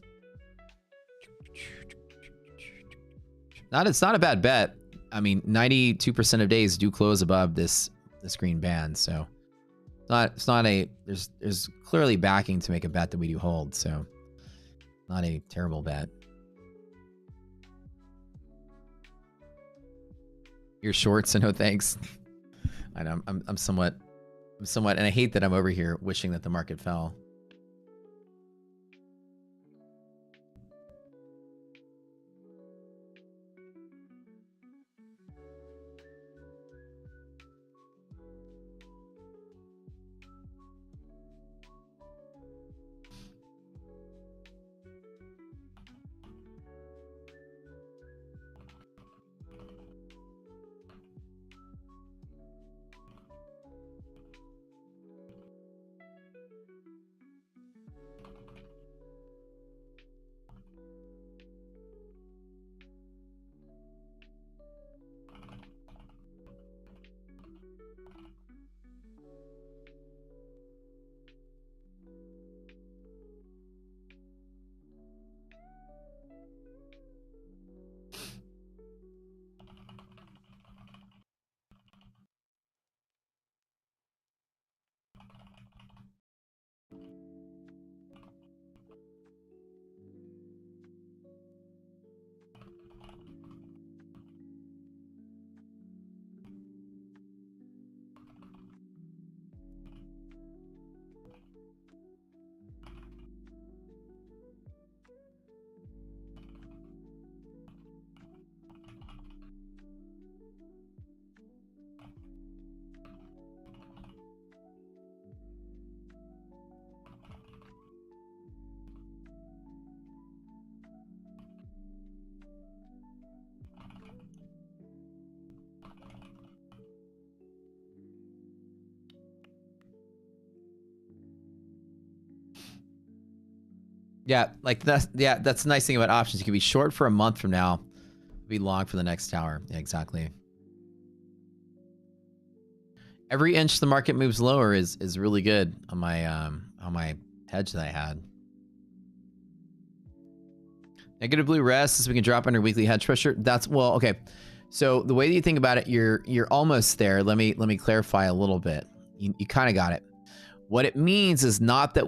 It's not a bad bet. I mean, 92% of days do close above this green band, so there's clearly backing to make a bet that we do hold, so not a terrible bet. You're short, so no thanks. I know I'm somewhat, and I hate that I'm over here wishing that the market fell. Yeah, like that's that's the nice thing about options. You can be short for a month from now, be long for the next hour. Yeah, exactly. Every inch the market moves lower is really good on my hedge that I had. Negative blue rests so we can drop under weekly hedge pressure. That's well, okay. So the way that you think about it, you're almost there. Let me clarify a little bit. You kind of got it. What it means is not that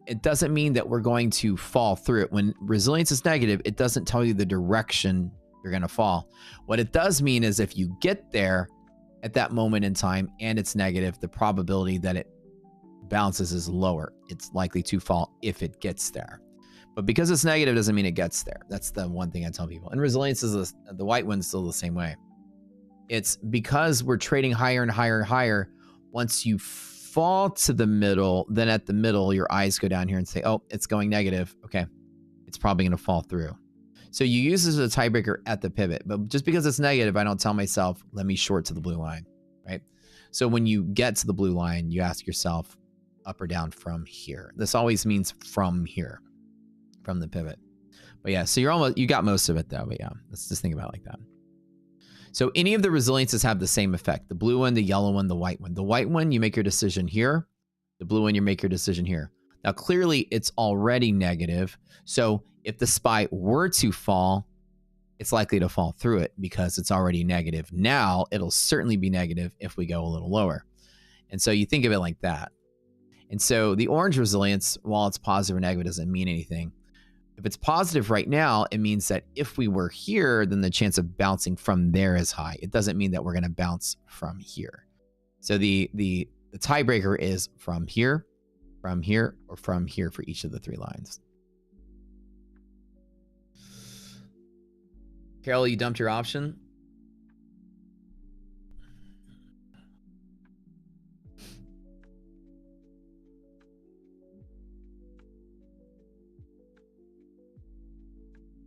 it doesn't mean that we're going to fall through it. When resilience is negative, it doesn't tell you the direction you're going to fall. What it does mean is if you get there at that moment in time and it's negative, the probability that it bounces is lower. It's likely to fall if it gets there. But because it's negative doesn't mean it gets there. That's the one thing I tell people. And resilience is the white one's still the same way. It's because we're trading higher and higher and higher. Once you fall to the middle, then at the middle, your eyes go down here and say, oh, it's going negative. Okay, it's probably going to fall through. So you use this as a tiebreaker at the pivot. But just because it's negative, I don't tell myself, let me short to the blue line, right? So when you get to the blue line, you ask yourself up or down from here. This always means from here, from the pivot. But yeah, so you got most of it though. But yeah, let's just think about it like that. So any of the resiliences have the same effect. The blue one, the yellow one, the white one. The white one, you make your decision here. The blue one, you make your decision here. Now, clearly, it's already negative. So if the SPY were to fall, it's likely to fall through it because it's already negative. Now, it'll certainly be negative if we go a little lower. And so you think of it like that. And so the orange resilience, while it's positive or negative, doesn't mean anything. If it's positive right now, it means that if we were here, then the chance of bouncing from there is high. It doesn't mean that we're going to bounce from here. So the tiebreaker is from here, or from here for each of the three lines. Carol, you dumped your option?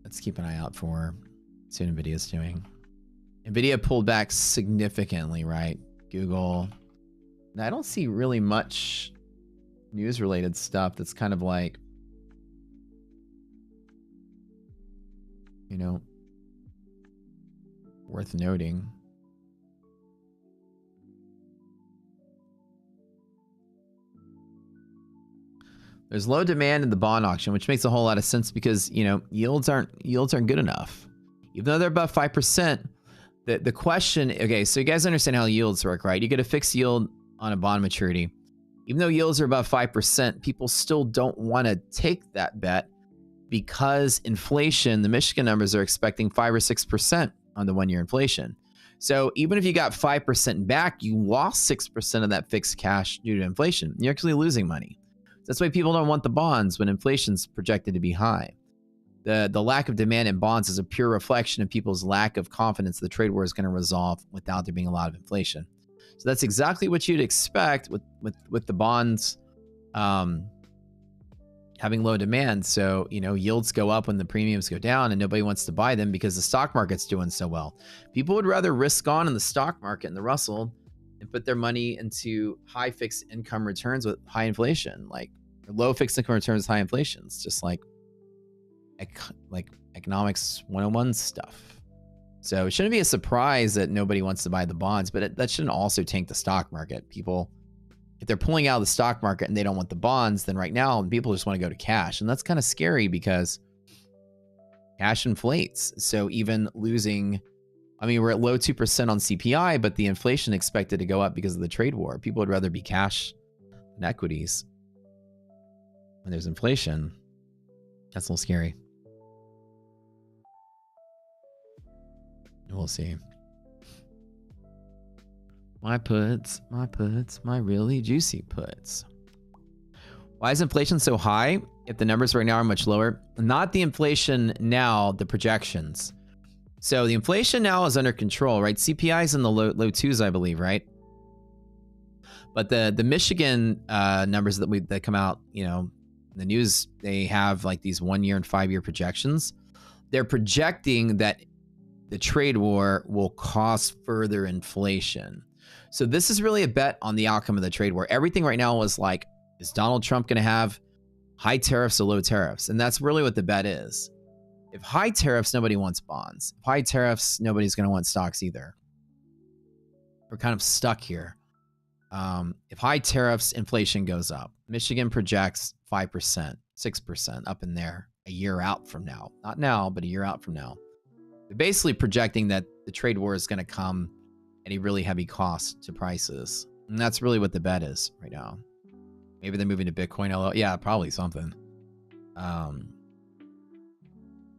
Let's keep an eye out for see what NVIDIA's doing. NVIDIA pulled back significantly, right? Google. Now, I don't see really much news-related stuff that's kind of like, you know, worth noting. There's low demand in the bond auction, which makes a whole lot of sense because, you know, yields aren't good enough. Even though they're above 5%, the question, okay, so you guys understand how yields work, right? You get a fixed yield on a bond maturity. Even though yields are above 5%, people still don't want to take that bet because inflation, the Michigan numbers are expecting 5 or 6% on the one-year inflation. So even if you got 5% back, you lost 6% of that fixed cash due to inflation. You're actually losing money. That's why people don't want the bonds when inflation's projected to be high. The lack of demand in bonds is a pure reflection of people's lack of confidence the trade war is going to resolve without there being a lot of inflation. So that's exactly what you'd expect with the bonds having low demand. So, you know, yields go up when the premiums go down and nobody wants to buy them because the stock market's doing so well. People would rather risk on in the stock market and the Russell and put their money into high fixed income returns with high inflation, like low fixed income returns, high inflation. It's just like economics 101 stuff. So it shouldn't be a surprise that nobody wants to buy the bonds, but that shouldn't also tank the stock market. People, if they're pulling out of the stock market and they don't want the bonds, then right now people just want to go to cash. And that's kind of scary because cash inflates. So even losing, I mean, we're at low 2% on CPI, but the inflation expected to go up because of the trade war. People would rather be cash than equities when there's inflation. That's a little scary. We'll see. My puts, my really juicy puts. Why is inflation so high if the numbers right now are much lower? Not the inflation now, the projections. So the inflation now is under control, right? CPI is in the low twos, I believe, right? But the Michigan numbers that come out, you know, in the news, they have like these 1 year and 5 year projections. They're projecting that the trade war will cause further inflation. So this is really a bet on the outcome of the trade war. Everything right now was like, is Donald Trump going to have high tariffs or low tariffs. And that's really what the bet is. If high tariffs, nobody wants bonds. If high tariffs, nobody's going to want stocks either. We're kind of stuck here. If high tariffs, inflation goes up. Michigan projects 5%, 6% up in there a year out from now. Not now, but a year out from now. They're basically projecting that the trade war is going to come at a really heavy cost to prices. And that's really what the bet is right now. Maybe they're moving to Bitcoin. Yeah, probably something.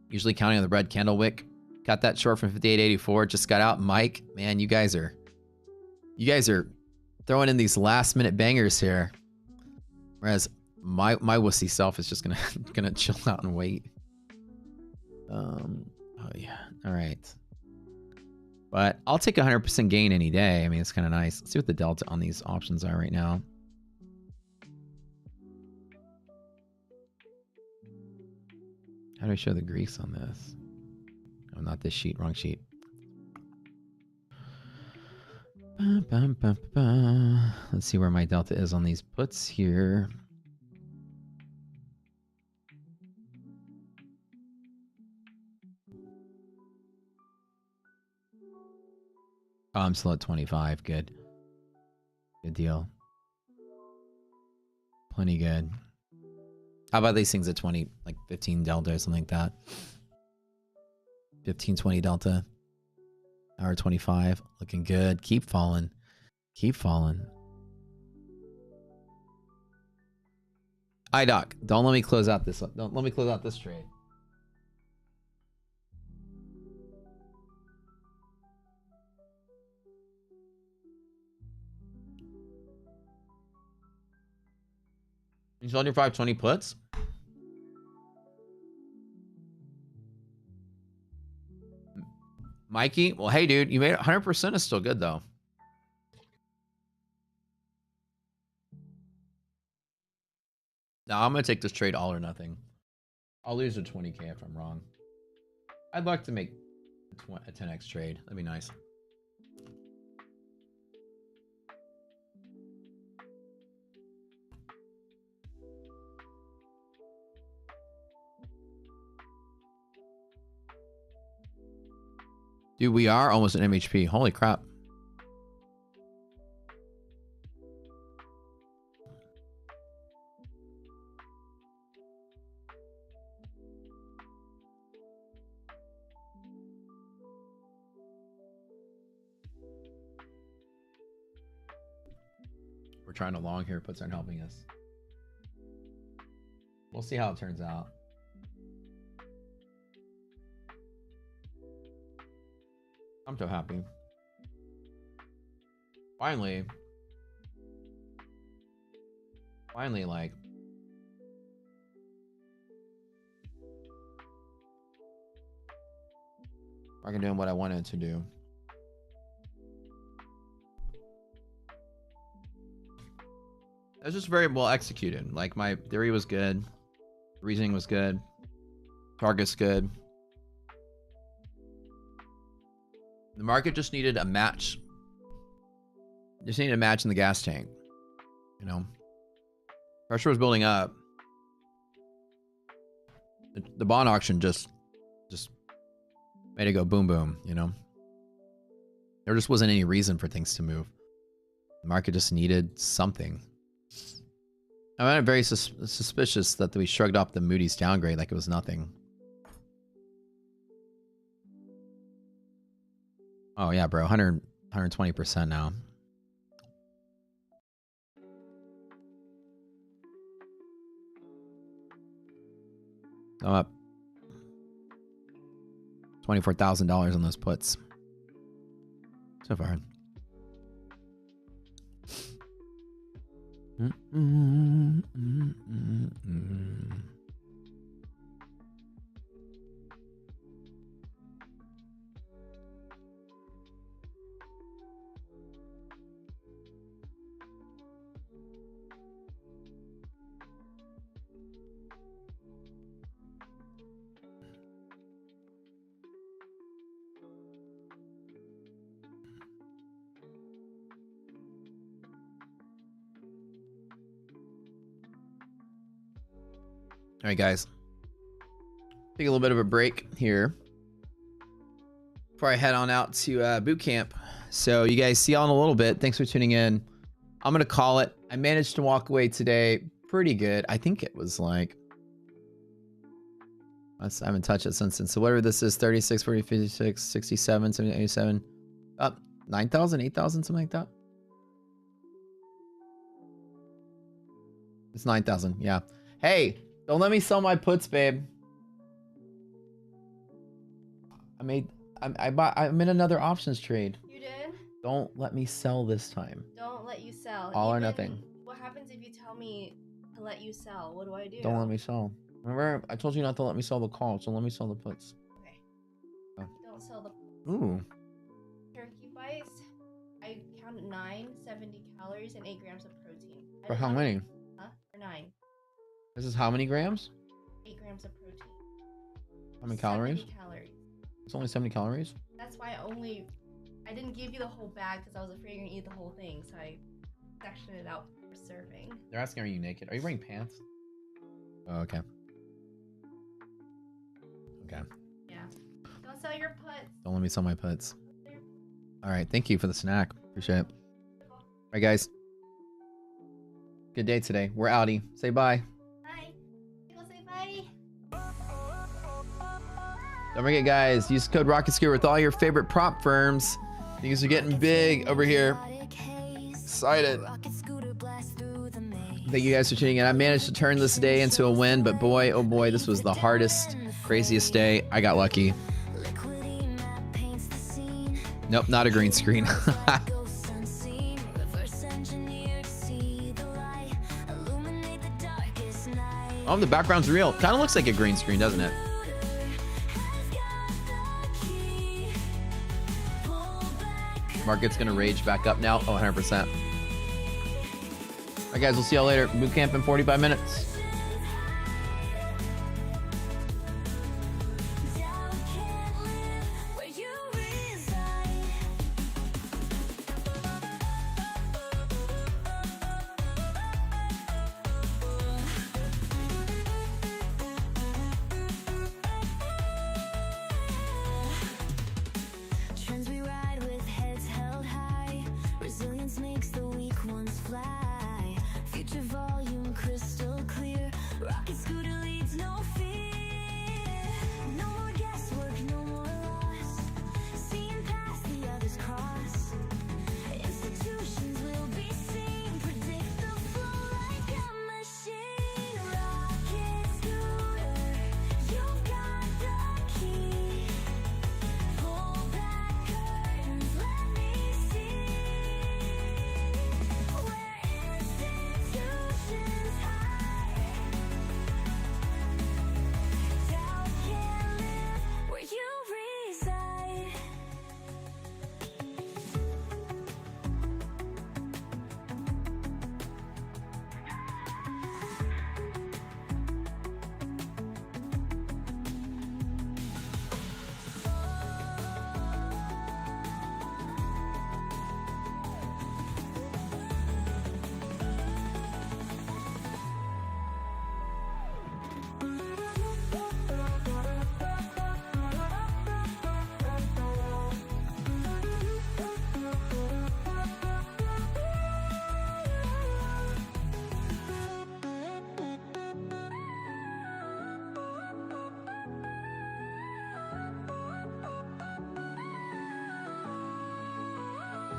Usually counting on the red candle wick. Got that short from 58.84. Just got out. Mike, man, you guys are throwing in these last minute bangers here. Whereas my wussy self is just gonna chill out and wait. Oh yeah. All right. But I'll take 100% gain any day. I mean, it's kind of nice. Let's see what the delta on these options are right now. How do I show the grease on this? Oh, not this sheet. Wrong sheet. Let's see where my delta is on these puts here. Oh, I'm still at 25. Good. Good deal. Plenty good. How about these things at 20, like 15 delta or something like that? 15, 20 delta. Hour 25. Looking good. Keep falling. Keep falling. iDoc, don't let me close out this. Don't let me close out this trade. You sold your 520 puts? Mikey, well, hey, dude, you made it. 100% is still good, though. Now, I'm going to take this trade all or nothing. I'll lose a 20K if I'm wrong. I'd like to make a 10x trade. That'd be nice. Dude, we are almost at MHP. Holy crap. We're trying to long here. Puts aren't helping us. We'll see how it turns out. I'm so happy. Finally, like, I'm doing what I wanted to do. It was just very well executed. Like, my theory was good, reasoning was good, target's good. The market just needed a match. Just needed a match in the gas tank. You know? Pressure was building up. The bond auction just made it go boom boom, you know? There just wasn't any reason for things to move. The market just needed something. I found it very suspicious that we shrugged off the Moody's downgrade like it was nothing. Oh yeah, bro, 120% now. I'm up $24,000 on those puts so far. All right, guys. Take a little bit of a break here before I head on out to boot camp. So you guys see y'all in a little bit. Thanks for tuning in. I'm going to call it. I managed to walk away today pretty good. I think it was like, I haven't touched it since. So whatever this is, 36, 40, 56, 67, 70, 87, up 9,000, 8,000, something like that. It's 9,000. Yeah. Hey, don't let me sell my puts, babe. I'm in another options trade. You did? Don't let me sell this time. Don't let you sell. All or nothing. What happens if you tell me to let you sell? What do I do? Don't let me sell. Remember, I told you not to let me sell the call, so let me sell the puts. Okay. Oh. Don't sell the Ooh. turkey bites. I counted 70 calories, and 8 grams of protein. For how many? Huh? For 9. This is how many grams? 8 grams of protein. How many calories? 70 calories. It's only 70 calories? That's why I didn't give you the whole bag because I was afraid you're gonna eat the whole thing, so I sectioned it out for serving. They're asking, are you naked? Are you wearing pants? Oh, okay. Okay. Yeah. Don't sell your puts. Don't let me sell my puts. All right. Thank you for the snack. Appreciate it. All right, guys. Good day today. We're outie. Say bye. Bye. People say bye. Don't forget, guys, use code RocketScooter with all your favorite prop firms. Things are getting big over here. Excited. Thank you guys for tuning in. I managed to turn this day into a win, but boy, oh boy, this was the hardest, craziest day. I got lucky. Nope, not a green screen. Oh, the background's real. Kind of looks like a green screen, doesn't it? Market's gonna rage back up now. Oh, 100%. All right, guys, we'll see y'all later. Boot camp in 45 minutes.